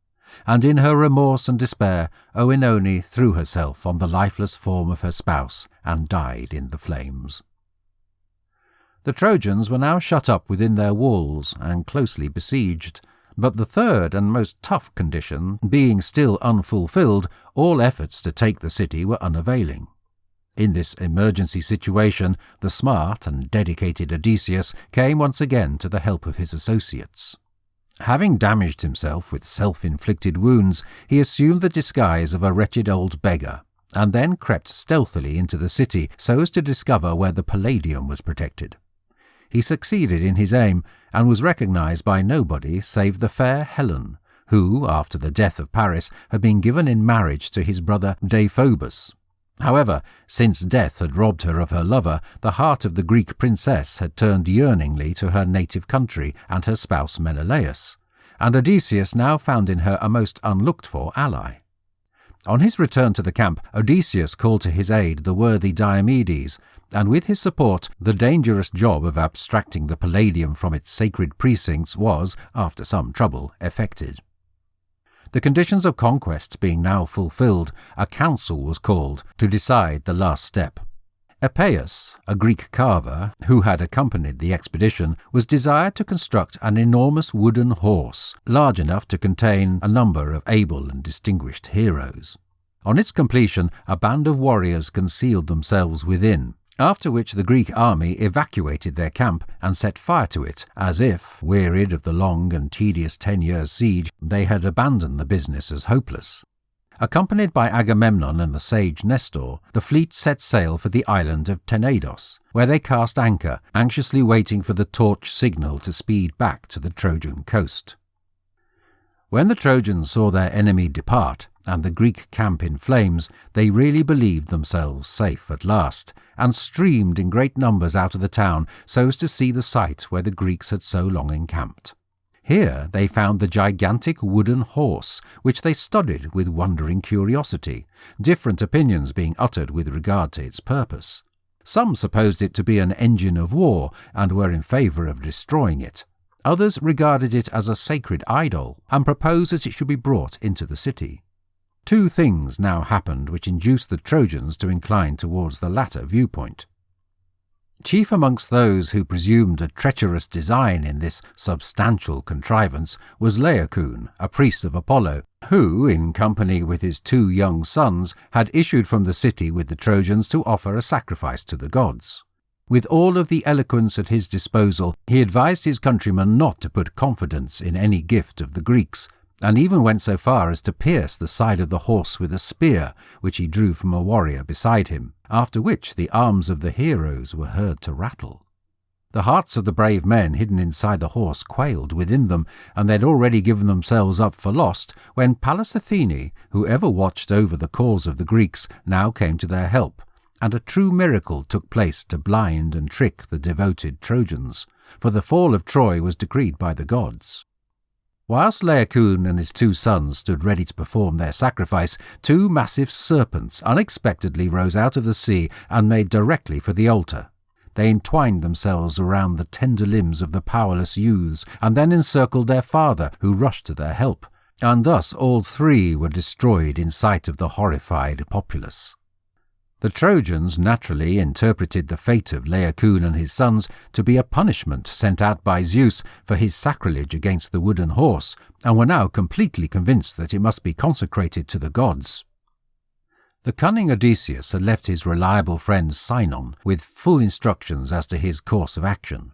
and in her remorse and despair Oenone threw herself on the lifeless form of her spouse and died in the flames. The Trojans were now shut up within their walls and closely besieged, but the third and most tough condition being still unfulfilled, all efforts to take the city were unavailing. In this emergency situation, the smart and dedicated Odysseus came once again to the help of his associates. Having damaged himself with self-inflicted wounds, he assumed the disguise of a wretched old beggar, and then crept stealthily into the city so as to discover where the Palladium was protected. He succeeded in his aim, and was recognized by nobody save the fair Helen, who, after the death of Paris, had been given in marriage to his brother Deiphobus. However, since death had robbed her of her lover, the heart of the Greek princess had turned yearningly to her native country and her spouse Menelaus, and Odysseus now found in her a most unlooked-for ally. On his return to the camp, Odysseus called to his aid the worthy Diomedes, and with his support, the dangerous job of abstracting the Palladium from its sacred precincts was, after some trouble, effected. The conditions of conquest being now fulfilled, a council was called to decide the last step. PERSEUS, a Greek carver who had accompanied the expedition, was desired to construct an enormous wooden horse, large enough to contain a number of able and distinguished heroes. On its completion, a band of warriors concealed themselves within, after which the Greek army evacuated their camp and set fire to it, as if, wearied of the long and tedious 10 years' siege, they had abandoned the business as hopeless. Accompanied by Agamemnon and the sage Nestor, the fleet set sail for the island of Tenedos, where they cast anchor, anxiously waiting for the torch signal to speed back to the Trojan coast. When the Trojans saw their enemy depart, and the Greek camp in flames, they really believed themselves safe at last, and streamed in great numbers out of the town so as to see the site where the Greeks had so long encamped. Here they found the gigantic wooden horse, which they studied with wondering curiosity, different opinions being uttered with regard to its purpose. Some supposed it to be an engine of war, and were in favour of destroying it. Others regarded it as a sacred idol, and proposed that it should be brought into the city. Two things now happened which induced the Trojans to incline towards the latter viewpoint. Chief amongst those who presumed a treacherous design in this substantial contrivance was Laocoon, a priest of Apollo, who, in company with his 2 young sons, had issued from the city with the Trojans to offer a sacrifice to the gods. With all of the eloquence at his disposal, he advised his countrymen not to put confidence in any gift of the Greeks, and even went so far as to pierce the side of the horse with a spear, which he drew from a warrior beside him, after which the arms of the heroes were heard to rattle. The hearts of the brave men hidden inside the horse quailed within them, and they had already given themselves up for lost, when Pallas Athene, who ever watched over the cause of the Greeks, now came to their help, and a true miracle took place to blind and trick the devoted Trojans, for the fall of Troy was decreed by the gods. Whilst Laocoon and his 2 sons stood ready to perform their sacrifice, 2 massive serpents unexpectedly rose out of the sea and made directly for the altar. They entwined themselves around the tender limbs of the powerless youths, and then encircled their father, who rushed to their help, and thus all 3 were destroyed in sight of the horrified populace. The Trojans naturally interpreted the fate of Laocoon and his sons to be a punishment sent out by Zeus for his sacrilege against the wooden horse, and were now completely convinced that it must be consecrated to the gods. The cunning Odysseus had left his reliable friend Sinon with full instructions as to his course of action.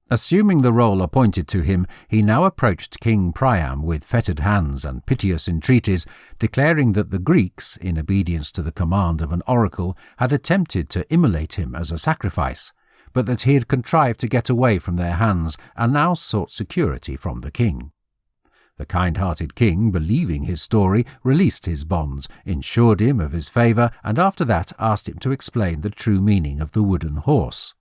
Assuming the role appointed to him, he now approached King Priam with fettered hands and piteous entreaties, declaring that the Greeks, in obedience to the command of an oracle, had attempted to immolate him as a sacrifice, but that he had contrived to get away from their hands and now sought security from the king. The kind-hearted king, believing his story, released his bonds, ensured him of his favour, and after that asked him to explain the true meaning of the wooden horse.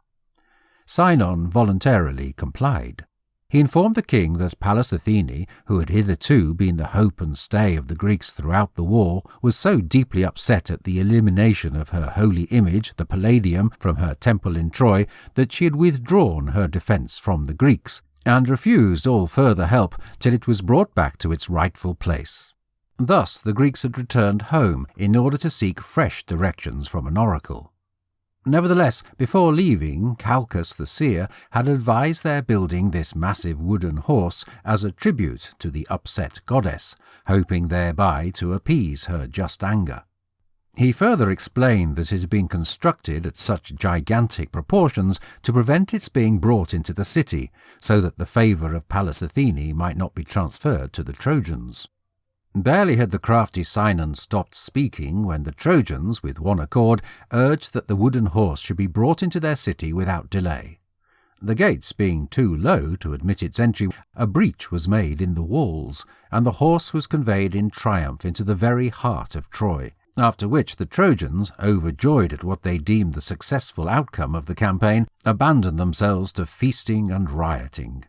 Sinon voluntarily complied. He informed the king that Pallas Athene, who had hitherto been the hope and stay of the Greeks throughout the war, was so deeply upset at the elimination of her holy image, the Palladium, from her temple in Troy, that she had withdrawn her defence from the Greeks, and refused all further help till it was brought back to its rightful place. Thus the Greeks had returned home in order to seek fresh directions from an oracle. Nevertheless, before leaving, Calchas the seer had advised their building this massive wooden horse as a tribute to the upset goddess, hoping thereby to appease her just anger. He further explained that it had been constructed at such gigantic proportions to prevent its being brought into the city, so that the favour of Pallas Athene might not be transferred to the Trojans. Barely had the crafty Sinon stopped speaking when the Trojans, with one accord, urged that the wooden horse should be brought into their city without delay. The gates being too low to admit its entry, a breach was made in the walls, and the horse was conveyed in triumph into the very heart of Troy, after which the Trojans, overjoyed at what they deemed the successful outcome of the campaign, abandoned themselves to feasting and rioting.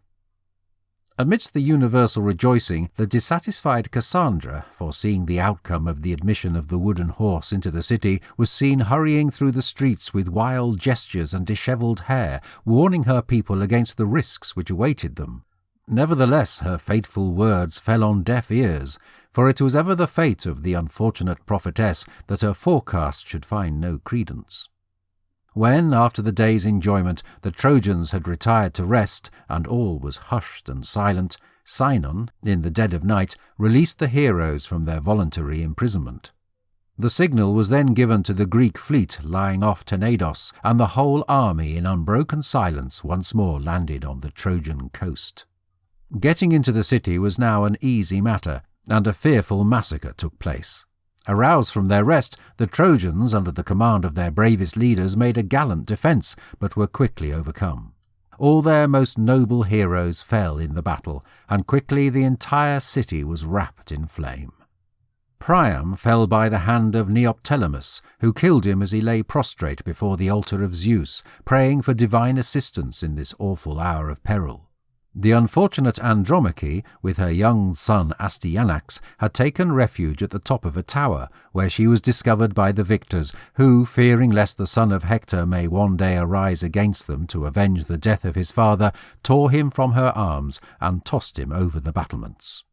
Amidst the universal rejoicing, the dissatisfied Cassandra, foreseeing the outcome of the admission of the wooden horse into the city, was seen hurrying through the streets with wild gestures and dishevelled hair, warning her people against the risks which awaited them. Nevertheless, her fateful words fell on deaf ears, for it was ever the fate of the unfortunate prophetess that her forecast should find no credence. When, after the day's enjoyment, the Trojans had retired to rest, and all was hushed and silent, Sinon, in the dead of night, released the heroes from their voluntary imprisonment. The signal was then given to the Greek fleet lying off Tenedos, and the whole army in unbroken silence once more landed on the Trojan coast. Getting into the city was now an easy matter, and a fearful massacre took place. Aroused from their rest, the Trojans, under the command of their bravest leaders, made a gallant defence, but were quickly overcome. All their most noble heroes fell in the battle, and quickly the entire city was wrapped in flame. Priam fell by the hand of Neoptolemus, who killed him as he lay prostrate before the altar of Zeus, praying for divine assistance in this awful hour of peril. The unfortunate Andromache, with her young son Astyanax, had taken refuge at the top of a tower, where she was discovered by the victors, who, fearing lest the son of Hector may one day arise against them to avenge the death of his father, tore him from her arms and tossed him over the battlements.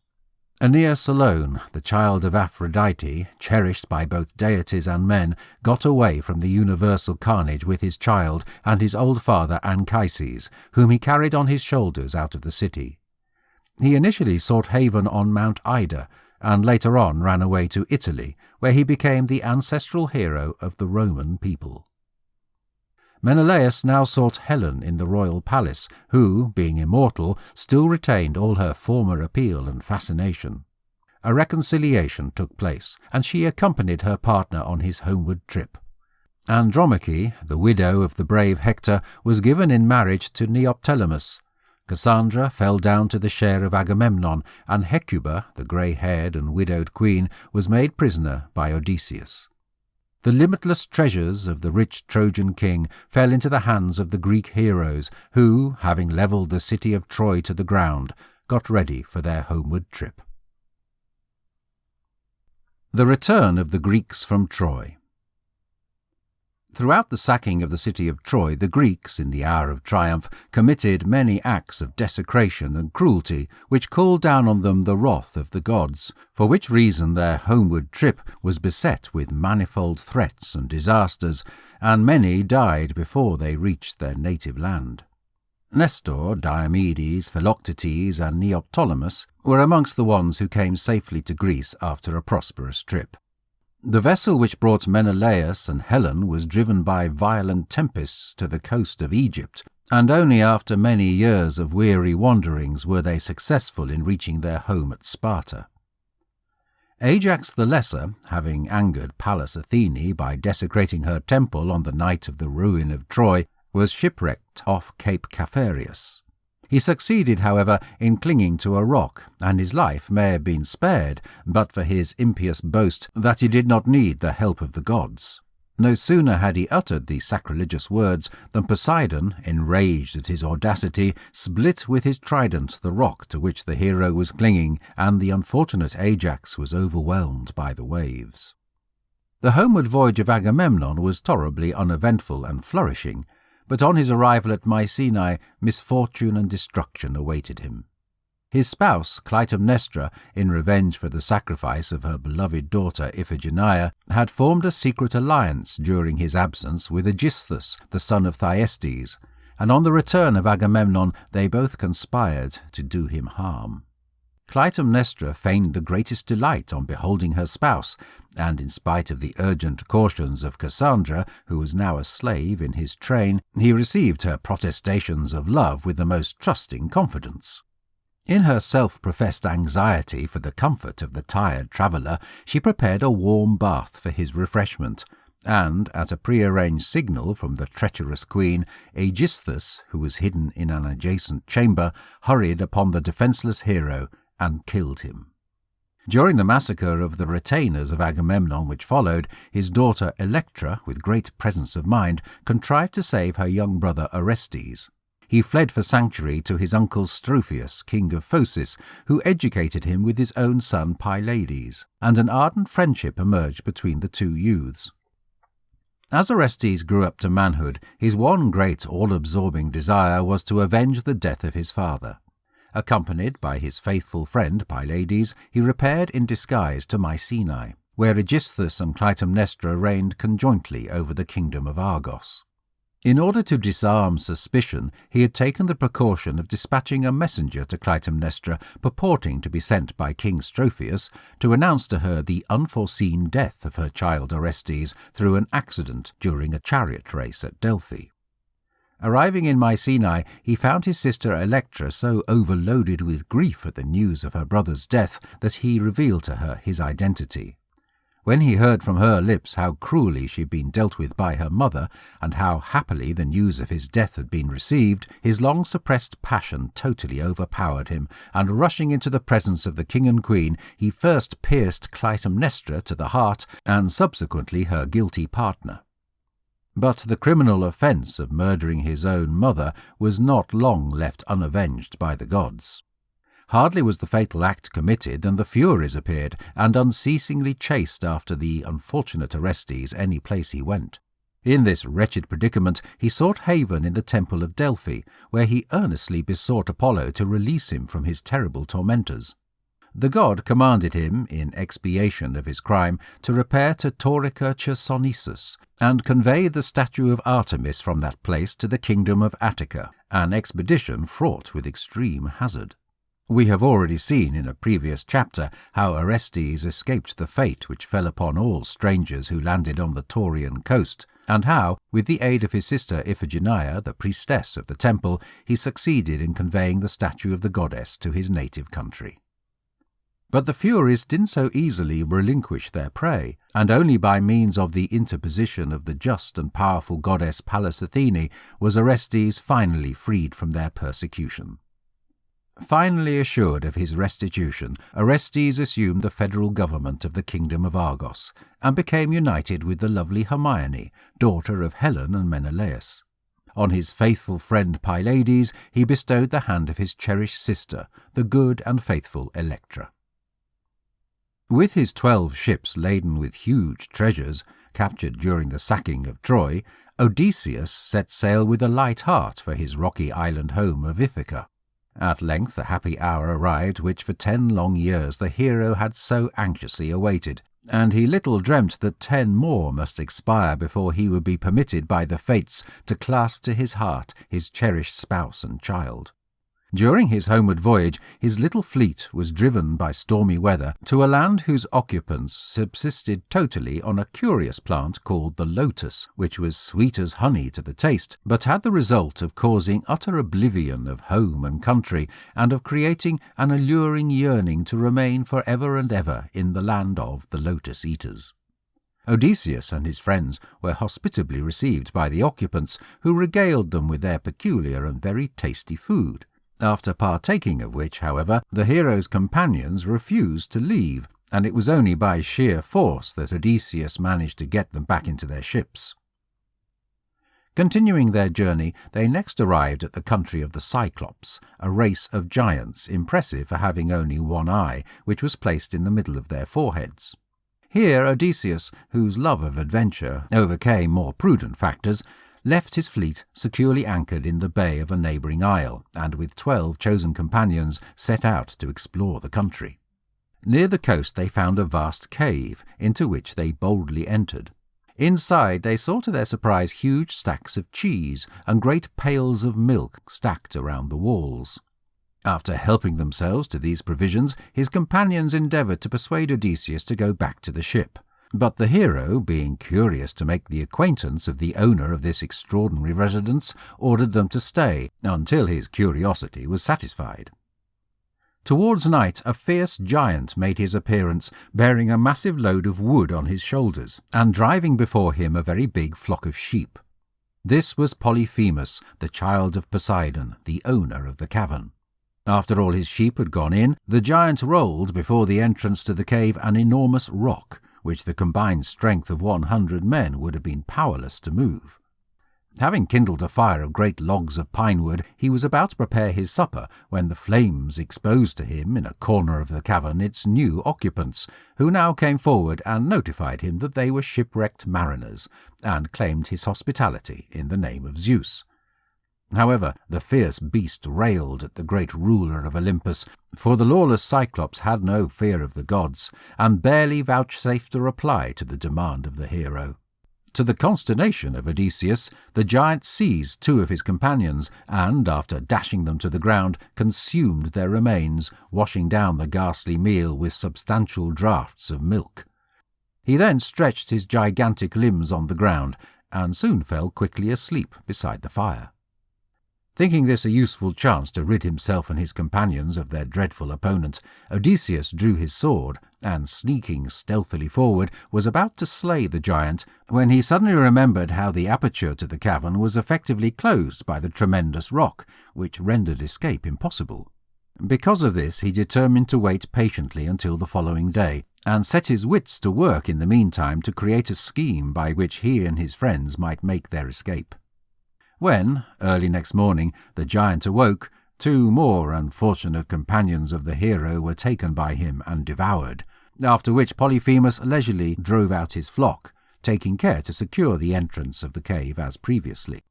Aeneas alone, the child of Aphrodite, cherished by both deities and men, got away from the universal carnage with his child and his old father Anchises, whom he carried on his shoulders out of the city. He initially sought haven on Mount Ida, and later on ran away to Italy, where he became the ancestral hero of the Roman people. Menelaus now sought Helen in the royal palace, who, being immortal, still retained all her former appeal and fascination. A reconciliation took place, and she accompanied her partner on his homeward trip. Andromache, the widow of the brave Hector, was given in marriage to Neoptolemus. Cassandra fell down to the share of Agamemnon, and Hecuba, the grey-haired and widowed queen, was made prisoner by Odysseus. The limitless treasures of the rich Trojan king fell into the hands of the Greek heroes, who, having levelled the city of Troy to the ground, got ready for their homeward trip. The return of the Greeks from Troy. Throughout the sacking of the city of Troy, the Greeks, in the hour of triumph, committed many acts of desecration and cruelty, which called down on them the wrath of the gods, for which reason their homeward trip was beset with manifold threats and disasters, and many died before they reached their native land. Nestor, Diomedes, Philoctetes, and Neoptolemus were amongst the ones who came safely to Greece after a prosperous trip. The vessel which brought Menelaus and Helen was driven by violent tempests to the coast of Egypt, and only after many years of weary wanderings were they successful in reaching their home at Sparta. Ajax the Lesser, having angered Pallas Athene by desecrating her temple on the night of the ruin of Troy, was shipwrecked off Cape Caphareus. He succeeded, however, in clinging to a rock, and his life may have been spared but for his impious boast that he did not need the help of the gods. No sooner had he uttered these sacrilegious words than Poseidon, enraged at his audacity, split with his trident the rock to which the hero was clinging, and the unfortunate Ajax was overwhelmed by the waves. The homeward voyage of Agamemnon was tolerably uneventful and flourishing, but on his arrival at Mycenae, misfortune and destruction awaited him. His spouse, Clytemnestra, in revenge for the sacrifice of her beloved daughter Iphigenia, had formed a secret alliance during his absence with Aegisthus, the son of Thyestes, and on the return of Agamemnon they both conspired to do him harm. Clytemnestra feigned the greatest delight on beholding her spouse, and in spite of the urgent cautions of Cassandra, who was now a slave in his train, he received her protestations of love with the most trusting confidence. In her self-professed anxiety for the comfort of the tired traveller, she prepared a warm bath for his refreshment, and, at a prearranged signal from the treacherous queen, Aegisthus, who was hidden in an adjacent chamber, hurried upon the defenceless hero and killed him. During the massacre of the retainers of Agamemnon which followed, his daughter Electra, with great presence of mind, contrived to save her young brother Orestes. He fled for sanctuary to his uncle Strophius, king of Phocis, who educated him with his own son Pylades, and an ardent friendship emerged between the two youths. As Orestes grew up to manhood, his one great all-absorbing desire was to avenge the death of his father. Accompanied by his faithful friend Pylades, he repaired in disguise to Mycenae, where Aegisthus and Clytemnestra reigned conjointly over the kingdom of Argos. In order to disarm suspicion, he had taken the precaution of dispatching a messenger to Clytemnestra purporting to be sent by King Strophius to announce to her the unforeseen death of her child Orestes through an accident during a chariot race at Delphi. Arriving in Mycenae, he found his sister Electra so overloaded with grief at the news of her brother's death that he revealed to her his identity. When he heard from her lips how cruelly she had been dealt with by her mother, and how happily the news of his death had been received, his long-suppressed passion totally overpowered him, and rushing into the presence of the king and queen, he first pierced Clytemnestra to the heart, and subsequently her guilty partner. But the criminal offence of murdering his own mother was not long left unavenged by the gods. Hardly was the fatal act committed than the Furies appeared, and unceasingly chased after the unfortunate Orestes any place he went. In this wretched predicament he sought haven in the temple of Delphi, where he earnestly besought Apollo to release him from his terrible tormentors. The god commanded him, in expiation of his crime, to repair to Taurica Chersonesus, and convey the statue of Artemis from that place to the kingdom of Attica, an expedition fraught with extreme hazard. We have already seen in a previous chapter how Orestes escaped the fate which fell upon all strangers who landed on the Taurian coast, and how, with the aid of his sister Iphigenia, the priestess of the temple, he succeeded in conveying the statue of the goddess to his native country. But the Furies didn't so easily relinquish their prey, and only by means of the interposition of the just and powerful goddess Pallas Athene was Orestes finally freed from their persecution. Finally assured of his restitution, Orestes assumed the federal government of the kingdom of Argos, and became united with the lovely Hermione, daughter of Helen and Menelaus. On his faithful friend Pylades he bestowed the hand of his cherished sister, the good and faithful Electra. With his 12 ships laden with huge treasures, captured during the sacking of Troy, Odysseus set sail with a light heart for his rocky island home of Ithaca. At length the happy hour arrived which for 10 long years the hero had so anxiously awaited, and he little dreamt that 10 more must expire before he would be permitted by the fates to clasp to his heart his cherished spouse and child. During his homeward voyage, his little fleet was driven by stormy weather to a land whose occupants subsisted totally on a curious plant called the lotus, which was sweet as honey to the taste, but had the result of causing utter oblivion of home and country, and of creating an alluring yearning to remain for ever and ever in the land of the lotus-eaters. Odysseus and his friends were hospitably received by the occupants, who regaled them with their peculiar and very tasty food. After partaking of which, however, the hero's companions refused to leave, and it was only by sheer force that Odysseus managed to get them back into their ships. Continuing their journey, they next arrived at the country of the Cyclops, a race of giants impressive for having only one eye, which was placed in the middle of their foreheads. Here Odysseus, whose love of adventure overcame more prudent factors, left his fleet securely anchored in the bay of a neighbouring isle, and with 12 chosen companions set out to explore the country. Near the coast they found a vast cave, into which they boldly entered. Inside they saw to their surprise huge stacks of cheese and great pails of milk stacked around the walls. After helping themselves to these provisions, his companions endeavoured to persuade Odysseus to go back to the ship. But the hero, being curious to make the acquaintance of the owner of this extraordinary residence, ordered them to stay until his curiosity was satisfied. Towards night, a fierce giant made his appearance, bearing a massive load of wood on his shoulders, and driving before him a very big flock of sheep. This was Polyphemus, the child of Poseidon, the owner of the cavern. After all his sheep had gone in, the giant rolled before the entrance to the cave an enormous rock, which the combined strength of 100 men would have been powerless to move. Having kindled a fire of great logs of pine wood, he was about to prepare his supper when the flames exposed to him in a corner of the cavern its new occupants, who now came forward and notified him that they were shipwrecked mariners, and claimed his hospitality in the name of Zeus. However, the fierce beast railed at the great ruler of Olympus, for the lawless Cyclops had no fear of the gods, and barely vouchsafed a reply to the demand of the hero. To the consternation of Odysseus, the giant seized 2 of his companions, and, after dashing them to the ground, consumed their remains, washing down the ghastly meal with substantial draughts of milk. He then stretched his gigantic limbs on the ground, and soon fell quickly asleep beside the fire. Thinking this a useful chance to rid himself and his companions of their dreadful opponent, Odysseus drew his sword, and sneaking stealthily forward, was about to slay the giant, when he suddenly remembered how the aperture to the cavern was effectively closed by the tremendous rock, which rendered escape impossible. Because of this, he determined to wait patiently until the following day, and set his wits to work in the meantime to create a scheme by which he and his friends might make their escape. When, early next morning, the giant awoke, 2 more unfortunate companions of the hero were taken by him and devoured, after which Polyphemus leisurely drove out his flock, taking care to secure the entrance of the cave as previously.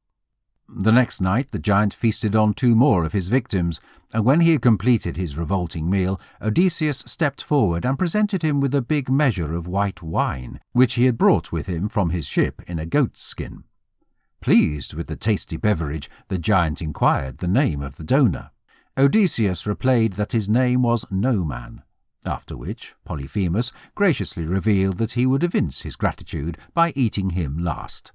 The next night the giant feasted on 2 more of his victims, and when he had completed his revolting meal, Odysseus stepped forward and presented him with a big measure of white wine, which he had brought with him from his ship in a goat's skin. Pleased with the tasty beverage, the giant inquired the name of the donor. Odysseus replied that his name was No Man, after which Polyphemus graciously revealed that he would evince his gratitude by eating him last.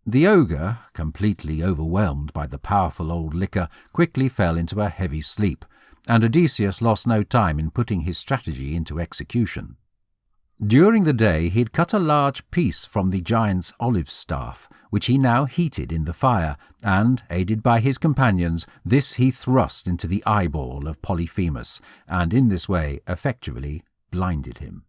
The ogre, completely overwhelmed by the powerful old liquor, quickly fell into a heavy sleep, and Odysseus lost no time in putting his strategy into execution. During the day he had cut a large piece from the giant's olive staff, which he now heated in the fire, and, aided by his companions, this he thrust into the eyeball of Polyphemus, and in this way effectually blinded him.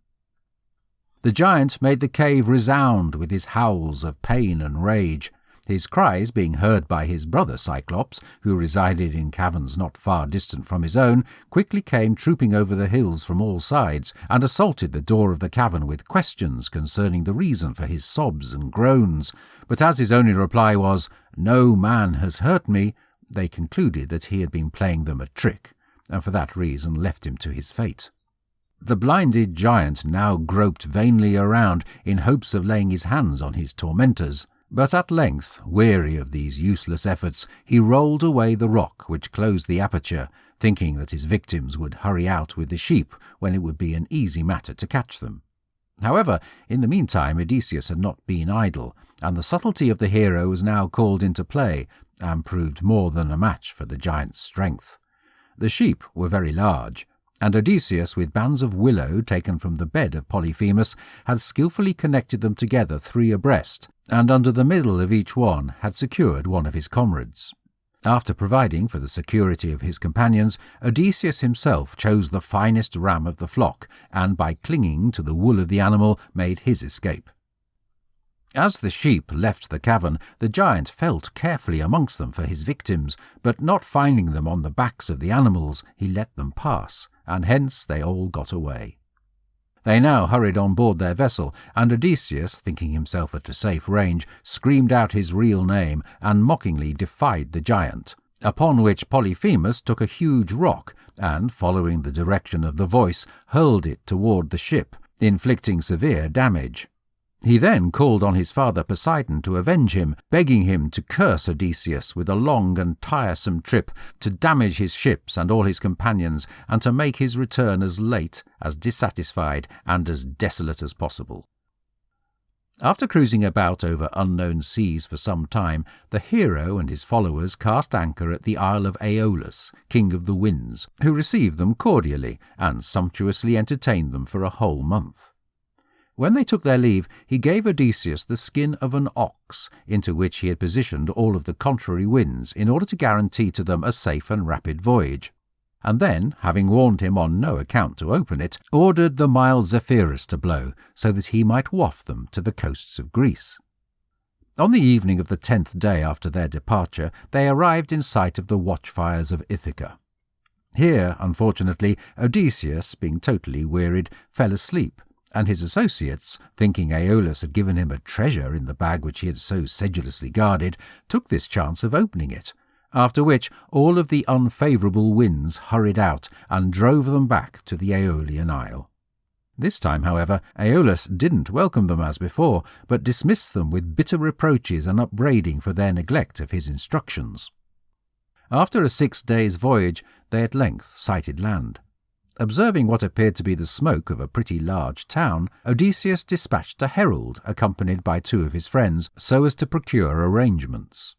The giant made the cave resound with his howls of pain and rage, his cries being heard by his brother Cyclops, who resided in caverns not far distant from his own, quickly came trooping over the hills from all sides, and assaulted the door of the cavern with questions concerning the reason for his sobs and groans, but as his only reply was, "No man has hurt me," they concluded that he had been playing them a trick, and for that reason left him to his fate. The blinded giant now groped vainly around in hopes of laying his hands on his tormentors, but at length, weary of these useless efforts, he rolled away the rock which closed the aperture, thinking that his victims would hurry out with the sheep when it would be an easy matter to catch them. However, in the meantime Odysseus had not been idle, and the subtlety of the hero was now called into play, and proved more than a match for the giant's strength. The sheep were very large, and Odysseus, with bands of willow taken from the bed of Polyphemus, had skilfully connected them together 3 abreast, and under the middle of each one had secured one of his comrades. After providing for the security of his companions, Odysseus himself chose the finest ram of the flock, and by clinging to the wool of the animal made his escape. As the sheep left the cavern, the giant felt carefully amongst them for his victims, but not finding them on the backs of the animals, he let them pass, and hence they all got away. They now hurried on board their vessel, and Odysseus, thinking himself at a safe range, screamed out his real name, and mockingly defied the giant, upon which Polyphemus took a huge rock, and, following the direction of the voice, hurled it toward the ship, inflicting severe damage. He then called on his father Poseidon to avenge him, begging him to curse Odysseus with a long and tiresome trip, to damage his ships and all his companions, and to make his return as late, as dissatisfied, and as desolate as possible. After cruising about over unknown seas for some time, the hero and his followers cast anchor at the Isle of Aeolus, king of the winds, who received them cordially and sumptuously entertained them for a whole month. When they took their leave, he gave Odysseus the skin of an ox, into which he had positioned all of the contrary winds in order to guarantee to them a safe and rapid voyage, and then, having warned him on no account to open it, ordered the mild Zephyrus to blow, so that he might waft them to the coasts of Greece. On the evening of the 10th day after their departure, they arrived in sight of the watchfires of Ithaca. Here, unfortunately, Odysseus, being totally wearied, fell asleep, and his associates, thinking Aeolus had given him a treasure in the bag which he had so sedulously guarded, took this chance of opening it, after which all of the unfavourable winds hurried out and drove them back to the Aeolian Isle. This time, however, Aeolus didn't welcome them as before, but dismissed them with bitter reproaches and upbraiding for their neglect of his instructions. After a 6 days' voyage, they at length sighted land. Observing what appeared to be the smoke of a pretty large town, Odysseus dispatched a herald accompanied by 2 of his friends so as to procure arrangements.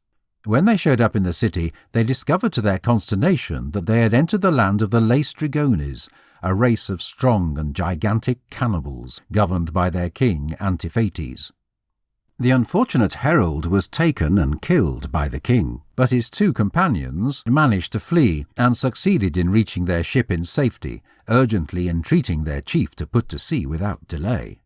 When they showed up in the city, they discovered to their consternation that they had entered the land of the Laestrygones, a race of strong and gigantic cannibals governed by their king Antiphates. The unfortunate herald was taken and killed by the king, but his 2 companions managed to flee and succeeded in reaching their ship in safety, urgently entreating their chief to put to sea without delay.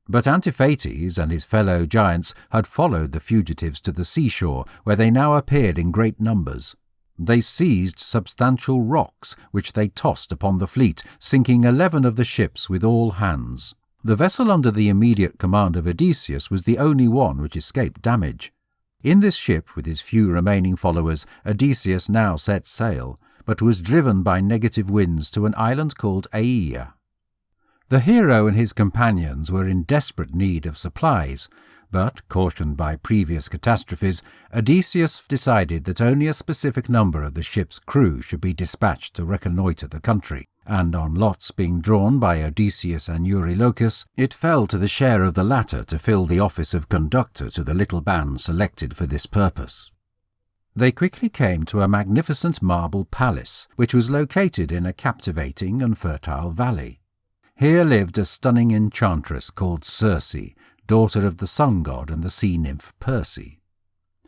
But Antiphates and his fellow giants had followed the fugitives to the seashore, where they now appeared in great numbers. They seized substantial rocks, which they tossed upon the fleet, sinking 11 of the ships with all hands. The vessel under the immediate command of Odysseus was the only one which escaped damage. In this ship, with his few remaining followers, Odysseus now set sail, but was driven by negative winds to an island called Aeaea. The hero and his companions were in desperate need of supplies, but, cautioned by previous catastrophes, Odysseus decided that only a specific number of the ship's crew should be dispatched to reconnoitre the country, and on lots being drawn by Odysseus and Eurylochus, it fell to the share of the latter to fill the office of conductor to the little band selected for this purpose. They quickly came to a magnificent marble palace, which was located in a captivating and fertile valley. Here lived a stunning enchantress called Circe, daughter of the sun god and the sea nymph Perseus.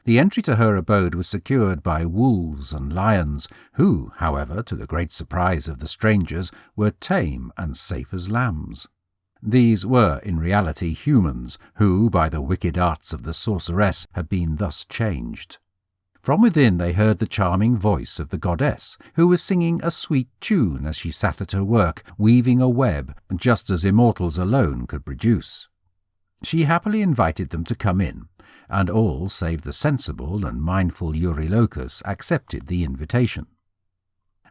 The entry to her abode was secured by wolves and lions, who, however, to the great surprise of the strangers, were tame and safe as lambs. These were, in reality, humans, who, by the wicked arts of the sorceress, had been thus changed. From within they heard the charming voice of the goddess, who was singing a sweet tune as she sat at her work, weaving a web, just as immortals alone could produce. She happily invited them to come in, and all save the sensible and mindful Eurylochus accepted the invitation.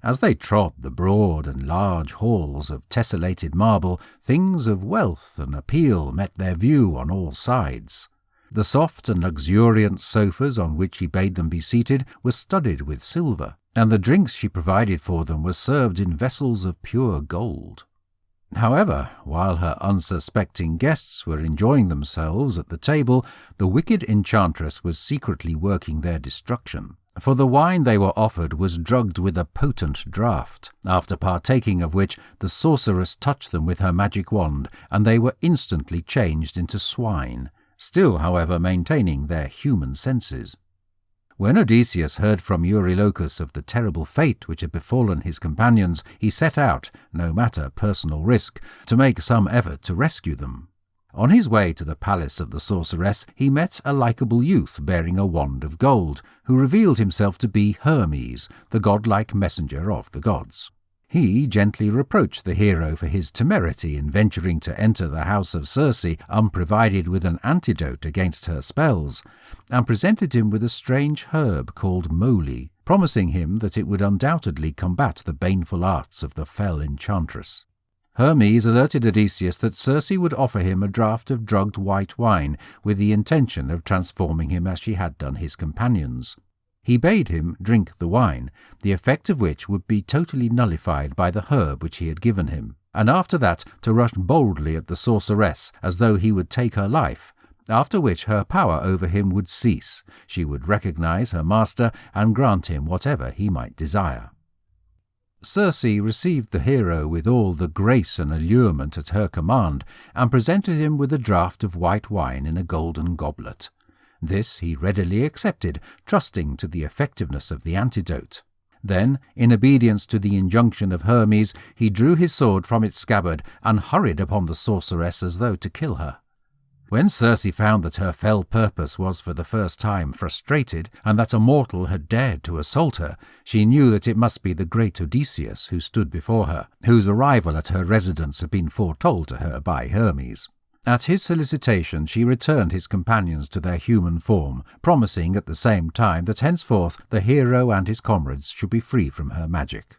As they trod the broad and large halls of tessellated marble, things of wealth and appeal met their view on all sides. The soft and luxuriant sofas on which he bade them be seated were studded with silver, and the drinks she provided for them were served in vessels of pure gold. However, while her unsuspecting guests were enjoying themselves at the table, the wicked enchantress was secretly working their destruction, for the wine they were offered was drugged with a potent draught, after partaking of which the sorceress touched them with her magic wand, and they were instantly changed into swine, still, however, maintaining their human senses. When Odysseus heard from Eurylochus of the terrible fate which had befallen his companions, he set out, no matter personal risk, to make some effort to rescue them. On his way to the palace of the sorceress, he met a likeable youth bearing a wand of gold, who revealed himself to be Hermes, the godlike messenger of the gods. He gently reproached the hero for his temerity in venturing to enter the house of Circe unprovided with an antidote against her spells, and presented him with a strange herb called moly, promising him that it would undoubtedly combat the baneful arts of the fell enchantress. Hermes alerted Odysseus that Circe would offer him a draught of drugged white wine with the intention of transforming him as she had done his companions. He bade him drink the wine, the effect of which would be totally nullified by the herb which he had given him, and after that to rush boldly at the sorceress as though he would take her life, after which her power over him would cease. She would recognize her master and grant him whatever he might desire. Circe received the hero with all the grace and allurement at her command, and presented him with a draught of white wine in a golden goblet. This he readily accepted, trusting to the effectiveness of the antidote. Then, in obedience to the injunction of Hermes, he drew his sword from its scabbard and hurried upon the sorceress as though to kill her. When Circe found that her fell purpose was for the first time frustrated, and that a mortal had dared to assault her, she knew that it must be the great Odysseus who stood before her, whose arrival at her residence had been foretold to her by Hermes. At his solicitation she returned his companions to their human form, promising at the same time that henceforth the hero and his comrades should be free from her magic.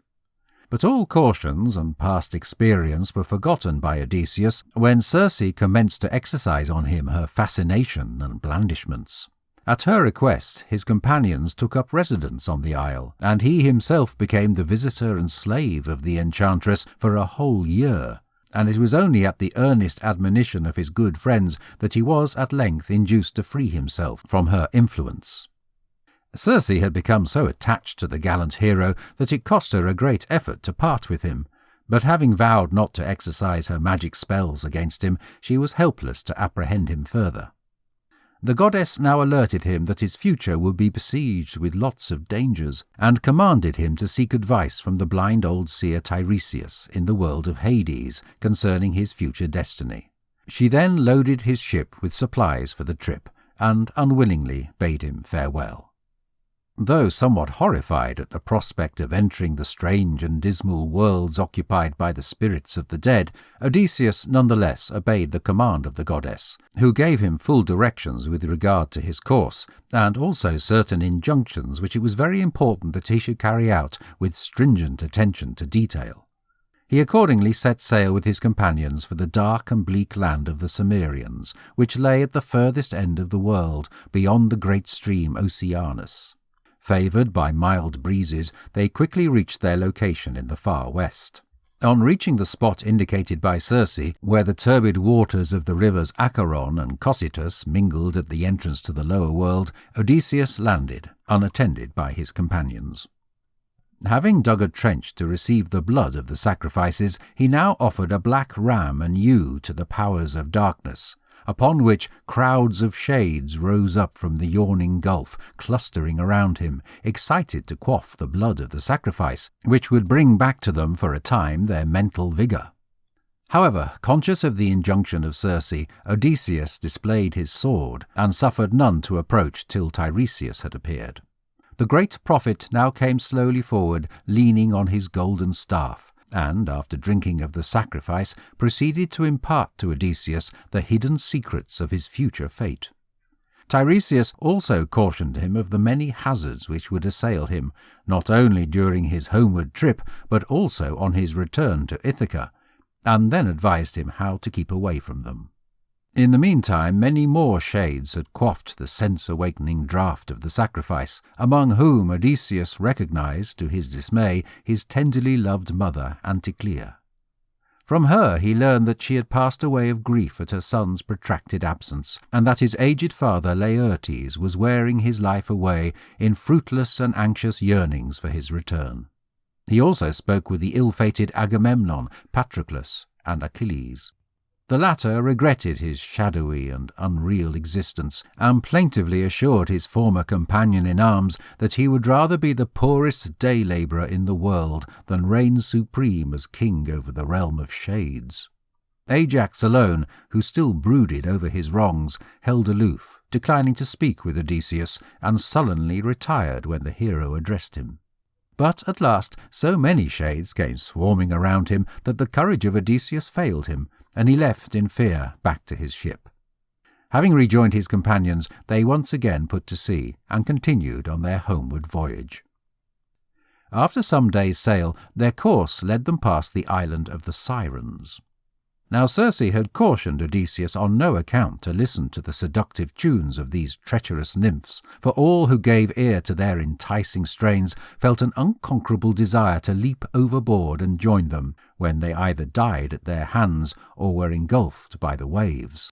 But all cautions and past experience were forgotten by Odysseus when Circe commenced to exercise on him her fascination and blandishments. At her request, his companions took up residence on the isle, and he himself became the visitor and slave of the enchantress for a whole year, and it was only at the earnest admonition of his good friends that he was at length induced to free himself from her influence. Circe had become so attached to the gallant hero that it cost her a great effort to part with him, but having vowed not to exercise her magic spells against him, she was helpless to apprehend him further. The goddess now alerted him that his future would be besieged with lots of dangers, and commanded him to seek advice from the blind old seer Tiresias in the world of Hades concerning his future destiny. She then loaded his ship with supplies for the trip, and unwillingly bade him farewell. Though somewhat horrified at the prospect of entering the strange and dismal worlds occupied by the spirits of the dead, Odysseus nonetheless obeyed the command of the goddess, who gave him full directions with regard to his course, and also certain injunctions which it was very important that he should carry out with stringent attention to detail. He accordingly set sail with his companions for the dark and bleak land of the Cimmerians, which lay at the furthest end of the world, beyond the great stream Oceanus. Favoured by mild breezes, they quickly reached their location in the far west. On reaching the spot indicated by Circe, where the turbid waters of the rivers Acheron and Cocytus mingled at the entrance to the lower world, Odysseus landed, unattended by his companions. Having dug a trench to receive the blood of the sacrifices, he now offered a black ram and ewe to the powers of darkness, upon which crowds of shades rose up from the yawning gulf, clustering around him, excited to quaff the blood of the sacrifice, which would bring back to them for a time their mental vigour. However, conscious of the injunction of Circe, Odysseus displayed his sword, and suffered none to approach till Tiresias had appeared. The great prophet now came slowly forward, leaning on his golden staff, and, after drinking of the sacrifice, proceeded to impart to Odysseus the hidden secrets of his future fate. Tiresias also cautioned him of the many hazards which would assail him, not only during his homeward trip, but also on his return to Ithaca, and then advised him how to keep away from them. In the meantime, many more shades had quaffed the sense-awakening draught of the sacrifice, among whom Odysseus recognized, to his dismay, his tenderly loved mother, Anticlea. From her he learned that she had passed away of grief at her son's protracted absence, and that his aged father Laertes was wearing his life away in fruitless and anxious yearnings for his return. He also spoke with the ill-fated Agamemnon, Patroclus, and Achilles. The latter regretted his shadowy and unreal existence, and plaintively assured his former companion in arms that he would rather be the poorest day-labourer in the world than reign supreme as king over the realm of shades. Ajax alone, who still brooded over his wrongs, held aloof, declining to speak with Odysseus, and sullenly retired when the hero addressed him. But at last so many shades came swarming around him that the courage of Odysseus failed him, and he left in fear back to his ship. Having rejoined his companions, they once again put to sea, and continued on their homeward voyage. After some days' sail, their course led them past the island of the Sirens. Now Circe had cautioned Odysseus on no account to listen to the seductive tunes of these treacherous nymphs, for all who gave ear to their enticing strains felt an unconquerable desire to leap overboard and join them, when they either died at their hands or were engulfed by the waves.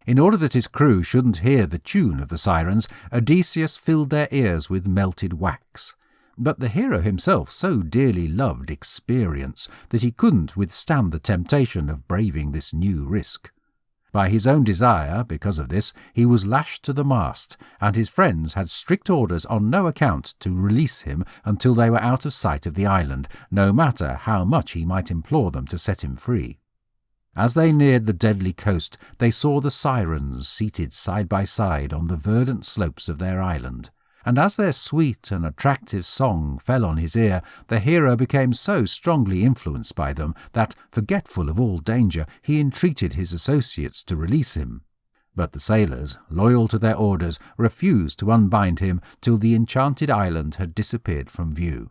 In order that his crew shouldn't hear the tune of the sirens, Odysseus filled their ears with melted wax. But the hero himself so dearly loved experience that he couldn't withstand the temptation of braving this new risk. By his own desire, because of this, he was lashed to the mast, and his friends had strict orders on no account to release him until they were out of sight of the island, no matter how much he might implore them to set him free. As they neared the deadly coast, they saw the sirens seated side by side on the verdant slopes of their island. And as their sweet and attractive song fell on his ear, the hero became so strongly influenced by them that, forgetful of all danger, he entreated his associates to release him. But the sailors, loyal to their orders, refused to unbind him till the enchanted island had disappeared from view.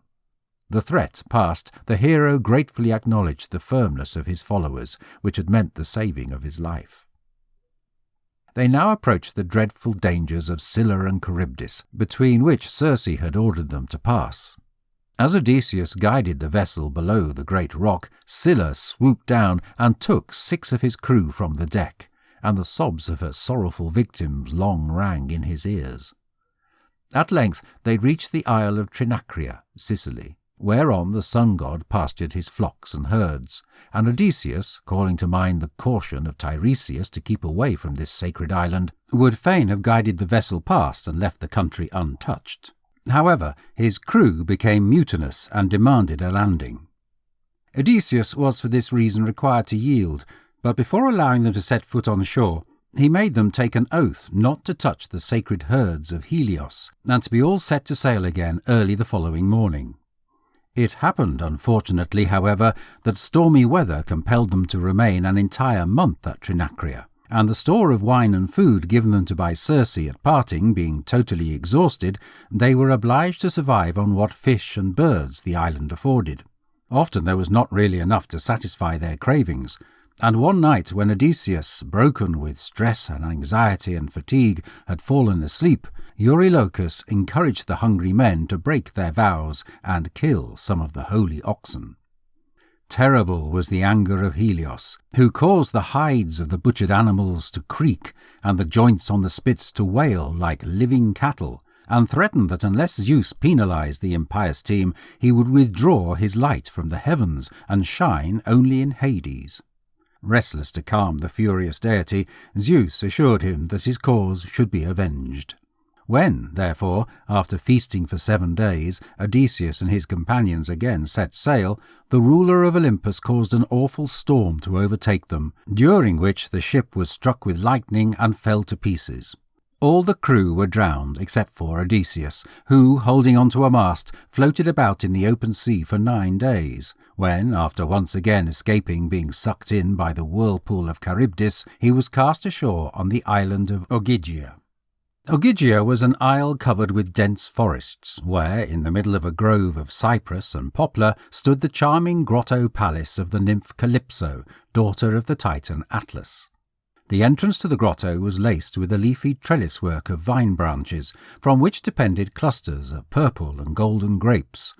The threat past, the hero gratefully acknowledged the firmness of his followers, which had meant the saving of his life. They now approached the dreadful dangers of Scylla and Charybdis, between which Circe had ordered them to pass. As Odysseus guided the vessel below the great rock, Scylla swooped down and took 6 of his crew from the deck, and the sobs of her sorrowful victims long rang in his ears. At length they reached the isle of Trinacria, Sicily, whereon the sun-god pastured his flocks and herds, and Odysseus, calling to mind the caution of Tiresias to keep away from this sacred island, would fain have guided the vessel past and left the country untouched. However, his crew became mutinous and demanded a landing. Odysseus was for this reason required to yield, but before allowing them to set foot on shore, he made them take an oath not to touch the sacred herds of Helios, and to be all set to sail again early the following morning. It happened, unfortunately, however, that stormy weather compelled them to remain an entire month at Trinacria, and the store of wine and food given them to by Circe at parting being totally exhausted, they were obliged to survive on what fish and birds the island afforded. Often there was not really enough to satisfy their cravings, and one night when Odysseus, broken with stress and anxiety and fatigue, had fallen asleep, Eurylochus encouraged the hungry men to break their vows and kill some of the holy oxen. Terrible was the anger of Helios, who caused the hides of the butchered animals to creak and the joints on the spits to wail like living cattle, and threatened that unless Zeus penalized the impious team, he would withdraw his light from the heavens and shine only in Hades. Restless to calm the furious deity, Zeus assured him that his cause should be avenged. When, therefore, after feasting for 7 days, Odysseus and his companions again set sail, the ruler of Olympus caused an awful storm to overtake them, during which the ship was struck with lightning and fell to pieces. All the crew were drowned except for Odysseus, who, holding onto a mast, floated about in the open sea for 9 days, when, after once again escaping being sucked in by the whirlpool of Charybdis, he was cast ashore on the island of Ogygia. Ogygia was an isle covered with dense forests, where, in the middle of a grove of cypress and poplar, stood the charming grotto palace of the nymph Calypso, daughter of the Titan Atlas. The entrance to the grotto was laced with a leafy trellis work of vine branches, from which depended clusters of purple and golden grapes.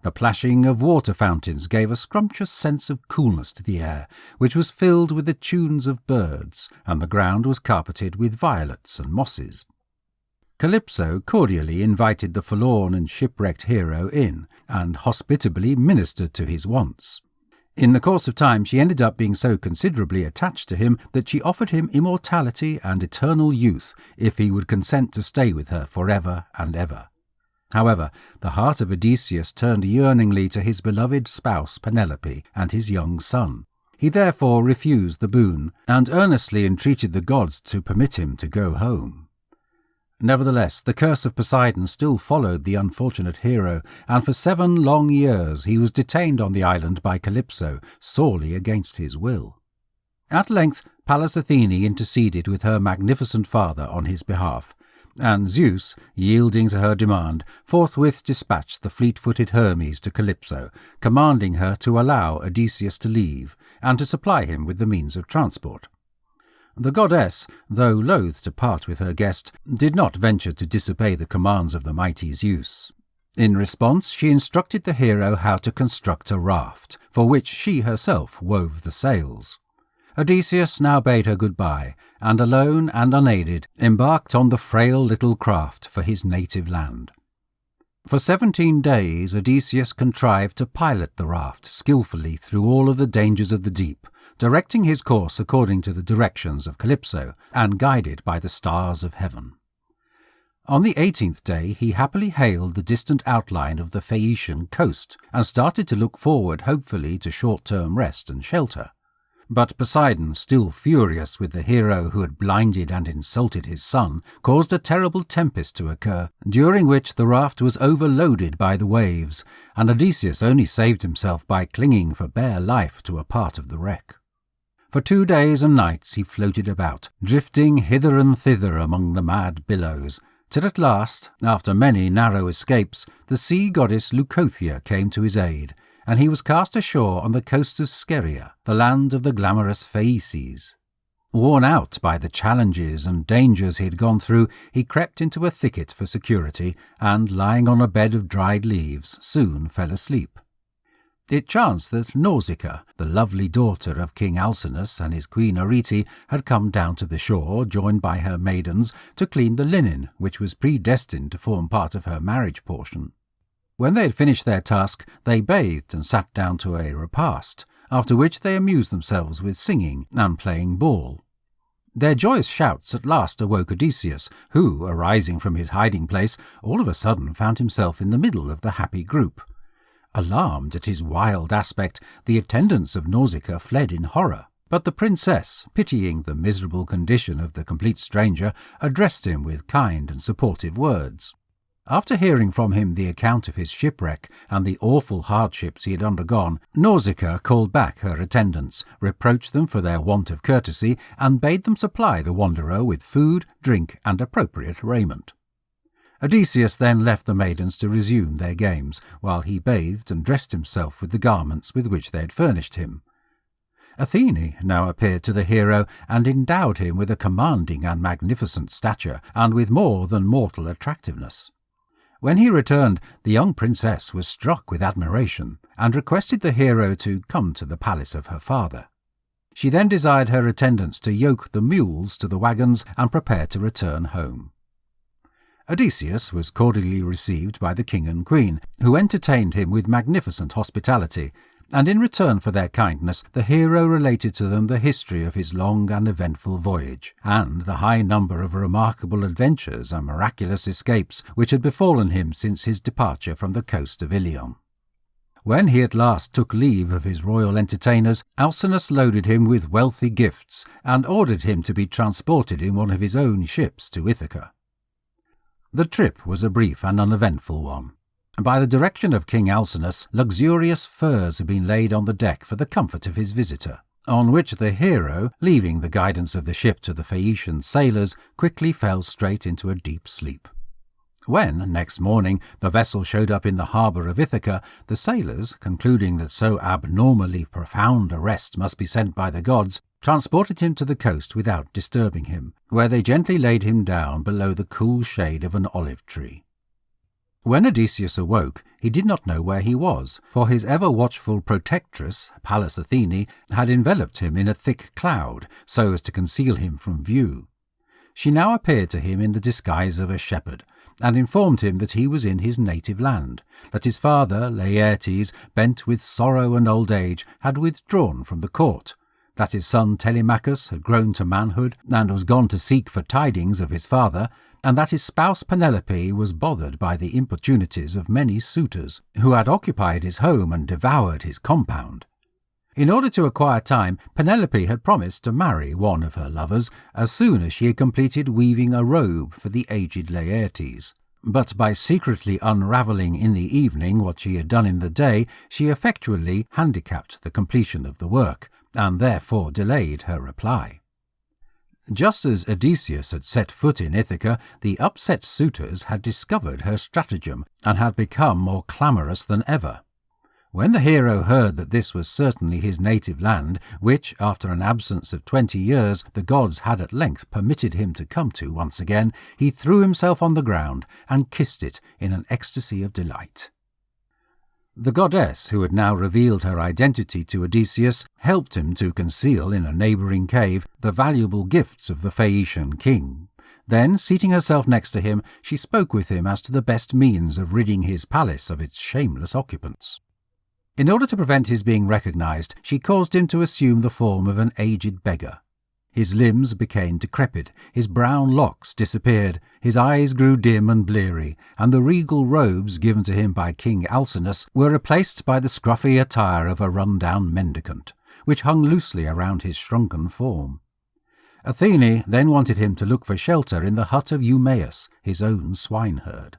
The plashing of water fountains gave a scrumptious sense of coolness to the air, which was filled with the tunes of birds, and the ground was carpeted with violets and mosses. Calypso cordially invited the forlorn and shipwrecked hero in, and hospitably ministered to his wants. In the course of time she ended up being so considerably attached to him that she offered him immortality and eternal youth if he would consent to stay with her forever and ever. However, the heart of Odysseus turned yearningly to his beloved spouse Penelope and his young son. He therefore refused the boon, and earnestly entreated the gods to permit him to go home. Nevertheless, the curse of Poseidon still followed the unfortunate hero, and for 7 long years he was detained on the island by Calypso, sorely against his will. At length Pallas Athene interceded with her magnificent father on his behalf, and Zeus, yielding to her demand, forthwith dispatched the fleet-footed Hermes to Calypso, commanding her to allow Odysseus to leave, and to supply him with the means of transport. The goddess, though loath to part with her guest, did not venture to disobey the commands of the mighty Zeus. In response, she instructed the hero how to construct a raft, for which she herself wove the sails. Odysseus now bade her goodbye, and alone and unaided embarked on the frail little craft for his native land. For 17 days Odysseus contrived to pilot the raft skillfully through all of the dangers of the deep, directing his course according to the directions of Calypso, and guided by the stars of heaven. On the 18th day he happily hailed the distant outline of the Phaeacian coast, and started to look forward hopefully to short-term rest and shelter. But Poseidon, still furious with the hero who had blinded and insulted his son, caused a terrible tempest to occur, during which the raft was overloaded by the waves, and Odysseus only saved himself by clinging for bare life to a part of the wreck. For 2 days and nights he floated about, drifting hither and thither among the mad billows, till at last, after many narrow escapes, the sea goddess Leucothea came to his aid, and he was cast ashore on the coast of Scheria, the land of the glamorous Phaeaces. Worn out by the challenges and dangers he had gone through, he crept into a thicket for security, and, lying on a bed of dried leaves, soon fell asleep. It chanced that Nausicaa, the lovely daughter of King Alcinous and his queen Arete, had come down to the shore, joined by her maidens, to clean the linen, which was predestined to form part of her marriage portion. When they had finished their task, they bathed and sat down to a repast, after which they amused themselves with singing and playing ball. Their joyous shouts at last awoke Odysseus, who, arising from his hiding-place, all of a sudden found himself in the middle of the happy group. Alarmed at his wild aspect, the attendants of Nausicaa fled in horror, but the princess, pitying the miserable condition of the complete stranger, addressed him with kind and supportive words. After hearing from him the account of his shipwreck and the awful hardships he had undergone, Nausicaa called back her attendants, reproached them for their want of courtesy, and bade them supply the wanderer with food, drink, and appropriate raiment. Odysseus then left the maidens to resume their games, while he bathed and dressed himself with the garments with which they had furnished him. Athene now appeared to the hero, and endowed him with a commanding and magnificent stature, and with more than mortal attractiveness. When he returned, the young princess was struck with admiration, and requested the hero to come to the palace of her father. She then desired her attendants to yoke the mules to the wagons and prepare to return home. Odysseus was cordially received by the king and queen, who entertained him with magnificent hospitality, and in return for their kindness the hero related to them the history of his long and eventful voyage, and the high number of remarkable adventures and miraculous escapes which had befallen him since his departure from the coast of Ilion. When he at last took leave of his royal entertainers, Alcinous loaded him with wealthy gifts, and ordered him to be transported in one of his own ships to Ithaca. The trip was a brief and uneventful one. By the direction of King Alcinous, luxurious furs had been laid on the deck for the comfort of his visitor, on which the hero, leaving the guidance of the ship to the Phaeacian sailors, quickly fell straight into a deep sleep. When, next morning, the vessel showed up in the harbour of Ithaca, the sailors, concluding that so abnormally profound a rest must be sent by the gods, transported him to the coast without disturbing him, where they gently laid him down below the cool shade of an olive tree. When Odysseus awoke, he did not know where he was, for his ever-watchful protectress, Pallas Athene, had enveloped him in a thick cloud, so as to conceal him from view. She now appeared to him in the disguise of a shepherd, and informed him that he was in his native land, that his father, Laertes, bent with sorrow and old age, had withdrawn from the court, that his son Telemachus had grown to manhood and was gone to seek for tidings of his father, and that his spouse Penelope was bothered by the importunities of many suitors, who had occupied his home and devoured his compound. In order to acquire time, Penelope had promised to marry one of her lovers as soon as she had completed weaving a robe for the aged Laertes. But by secretly unravelling in the evening what she had done in the day, she effectually handicapped the completion of the work, and therefore delayed her reply. Just as Odysseus had set foot in Ithaca, the upset suitors had discovered her stratagem, and had become more clamorous than ever. When the hero heard that this was certainly his native land, which, after an absence of 20 years, the gods had at length permitted him to come to once again, he threw himself on the ground, and kissed it in an ecstasy of delight. The goddess, who had now revealed her identity to Odysseus, helped him to conceal in a neighbouring cave the valuable gifts of the Phaeacian king. Then, seating herself next to him, she spoke with him as to the best means of ridding his palace of its shameless occupants. In order to prevent his being recognised, she caused him to assume the form of an aged beggar. His limbs became decrepit, his brown locks disappeared, his eyes grew dim and bleary, and the regal robes given to him by King Alcinous were replaced by the scruffy attire of a run-down mendicant, which hung loosely around his shrunken form. Athene then wanted him to look for shelter in the hut of Eumaeus, his own swineherd.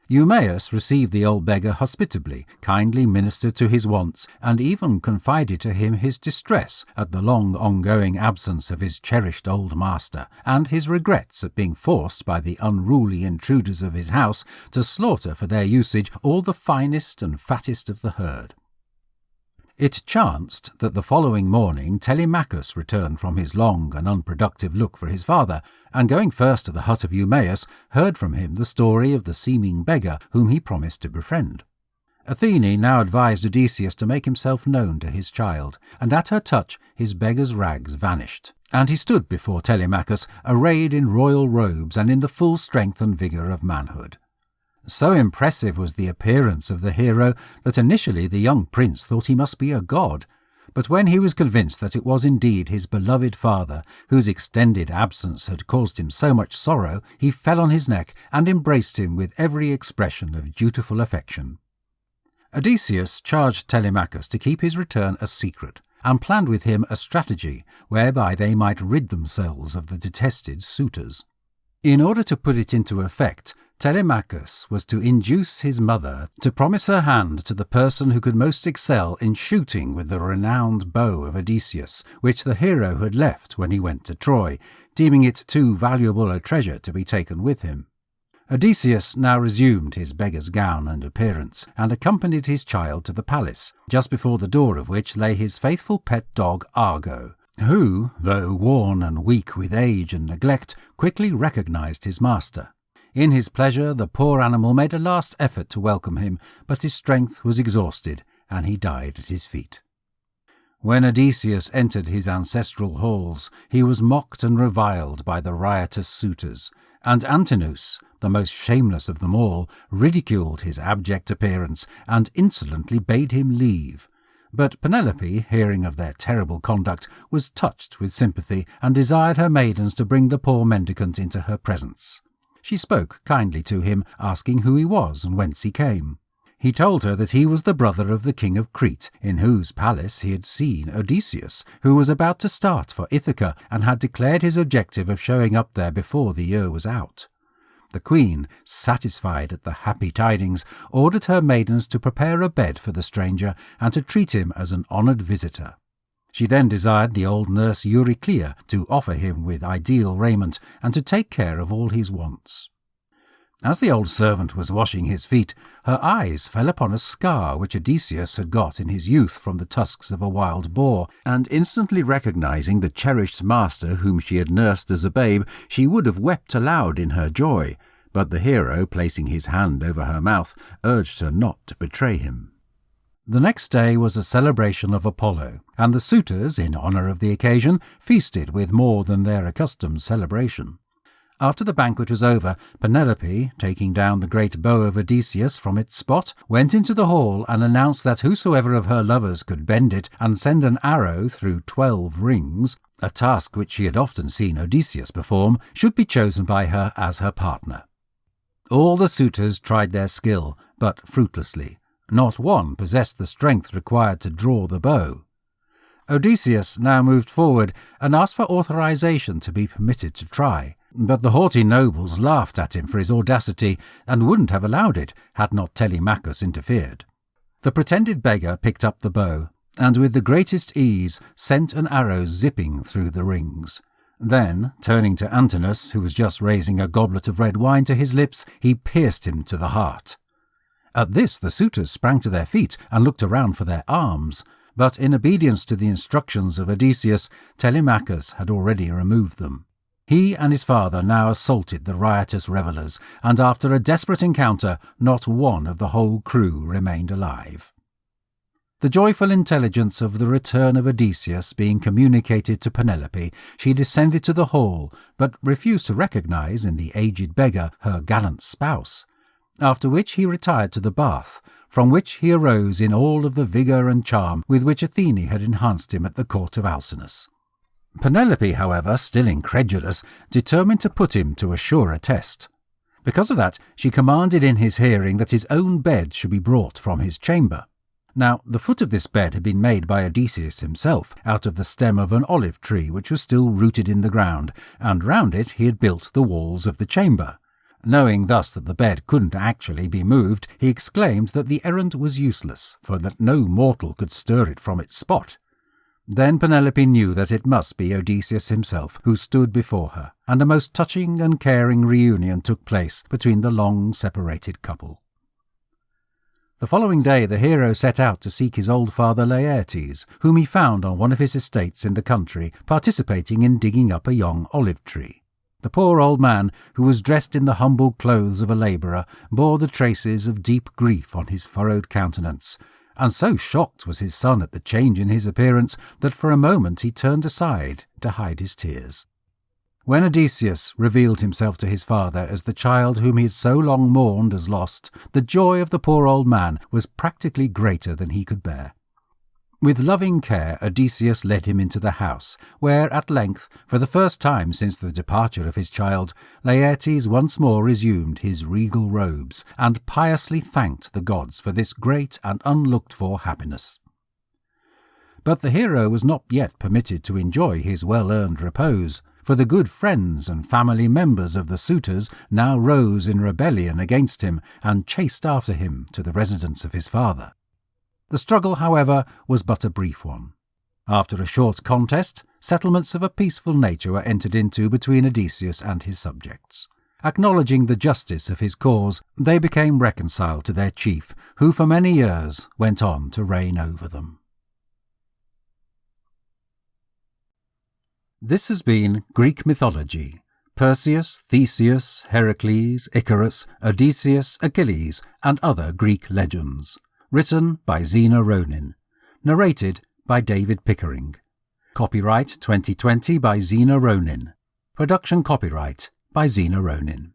Eumaeus received the old beggar hospitably, kindly ministered to his wants, and even confided to him his distress at the long ongoing absence of his cherished old master, and his regrets at being forced by the unruly intruders of his house to slaughter for their usage all the finest and fattest of the herd. It chanced that the following morning Telemachus returned from his long and unproductive look for his father, and going first to the hut of Eumaeus, heard from him the story of the seeming beggar whom he promised to befriend. Athene now advised Odysseus to make himself known to his child, and at her touch his beggar's rags vanished, and he stood before Telemachus, arrayed in royal robes and in the full strength and vigour of manhood. So impressive was the appearance of the hero that initially the young prince thought he must be a god, but when he was convinced that it was indeed his beloved father, whose extended absence had caused him so much sorrow, he fell on his neck and embraced him with every expression of dutiful affection. Odysseus charged Telemachus to keep his return a secret, and planned with him a strategy whereby they might rid themselves of the detested suitors. In order to put it into effect, Telemachus was to induce his mother to promise her hand to the person who could most excel in shooting with the renowned bow of Odysseus, which the hero had left when he went to Troy, deeming it too valuable a treasure to be taken with him. Odysseus now resumed his beggar's gown and appearance, and accompanied his child to the palace, just before the door of which lay his faithful pet dog Argo, who, though worn and weak with age and neglect, quickly recognized his master. In his pleasure, the poor animal made a last effort to welcome him, but his strength was exhausted, and he died at his feet. When Odysseus entered his ancestral halls, he was mocked and reviled by the riotous suitors, and Antinous, the most shameless of them all, ridiculed his abject appearance, and insolently bade him leave. But Penelope, hearing of their terrible conduct, was touched with sympathy, and desired her maidens to bring the poor mendicant into her presence. She spoke kindly to him, asking who he was and whence he came. He told her that he was the brother of the king of Crete, in whose palace he had seen Odysseus, who was about to start for Ithaca, and had declared his objective of showing up there before the year was out. The queen, satisfied at the happy tidings, ordered her maidens to prepare a bed for the stranger, and to treat him as an honoured visitor. She then desired the old nurse Euryclea to offer him with ideal raiment, and to take care of all his wants. As the old servant was washing his feet, her eyes fell upon a scar which Odysseus had got in his youth from the tusks of a wild boar, and instantly recognizing the cherished master whom she had nursed as a babe, she would have wept aloud in her joy, but the hero, placing his hand over her mouth, urged her not to betray him. The next day was a celebration of Apollo, and the suitors, in honour of the occasion, feasted with more than their accustomed celebration. After the banquet was over, Penelope, taking down the great bow of Odysseus from its spot, went into the hall and announced that whosoever of her lovers could bend it and send an arrow through 12 rings, a task which she had often seen Odysseus perform, should be chosen by her as her partner. All the suitors tried their skill, but fruitlessly. Not one possessed the strength required to draw the bow. Odysseus now moved forward and asked for authorization to be permitted to try, but the haughty nobles laughed at him for his audacity, and wouldn't have allowed it had not Telemachus interfered. The pretended beggar picked up the bow, and with the greatest ease sent an arrow zipping through the rings. Then, turning to Antinous, who was just raising a goblet of red wine to his lips, he pierced him to the heart. At this the suitors sprang to their feet and looked around for their arms, but in obedience to the instructions of Odysseus, Telemachus had already removed them. He and his father now assaulted the riotous revellers, and after a desperate encounter, not one of the whole crew remained alive. The joyful intelligence of the return of Odysseus being communicated to Penelope, she descended to the hall, but refused to recognise in the aged beggar her gallant spouse, after which he retired to the bath, from which he arose in all of the vigour and charm with which Athene had enhanced him at the court of Alcinous. Penelope, however, still incredulous, determined to put him to a surer test. Because of that, she commanded in his hearing that his own bed should be brought from his chamber. Now, the foot of this bed had been made by Odysseus himself, out of the stem of an olive tree which was still rooted in the ground, and round it he had built the walls of the chamber. Knowing thus that the bed couldn't actually be moved, he exclaimed that the errand was useless, for that no mortal could stir it from its spot. Then Penelope knew that it must be Odysseus himself who stood before her, and a most touching and caring reunion took place between the long-separated couple. The following day the hero set out to seek his old father Laertes, whom he found on one of his estates in the country, participating in digging up a young olive tree. The poor old man, who was dressed in the humble clothes of a labourer, bore the traces of deep grief on his furrowed countenance, and so shocked was his son at the change in his appearance that for a moment he turned aside to hide his tears. When Odysseus revealed himself to his father as the child whom he had so long mourned as lost, the joy of the poor old man was practically greater than he could bear. With loving care Odysseus led him into the house, where at length, for the first time since the departure of his child, Laertes once more resumed his regal robes, and piously thanked the gods for this great and unlooked-for happiness. But the hero was not yet permitted to enjoy his well-earned repose, for the good friends and family members of the suitors now rose in rebellion against him and chased after him to the residence of his father. The struggle, however, was but a brief one. After a short contest, settlements of a peaceful nature were entered into between Odysseus and his subjects. Acknowledging the justice of his cause, they became reconciled to their chief, who for many years went on to reign over them. This has been Greek Mythology. Perseus, Theseus, Heracles, Icarus, Odysseus, Achilles, and other Greek legends. Written by Zena Ronin. Narrated by David Pickering. Copyright 2020 by Zena Ronin. Production copyright by Zena Ronin.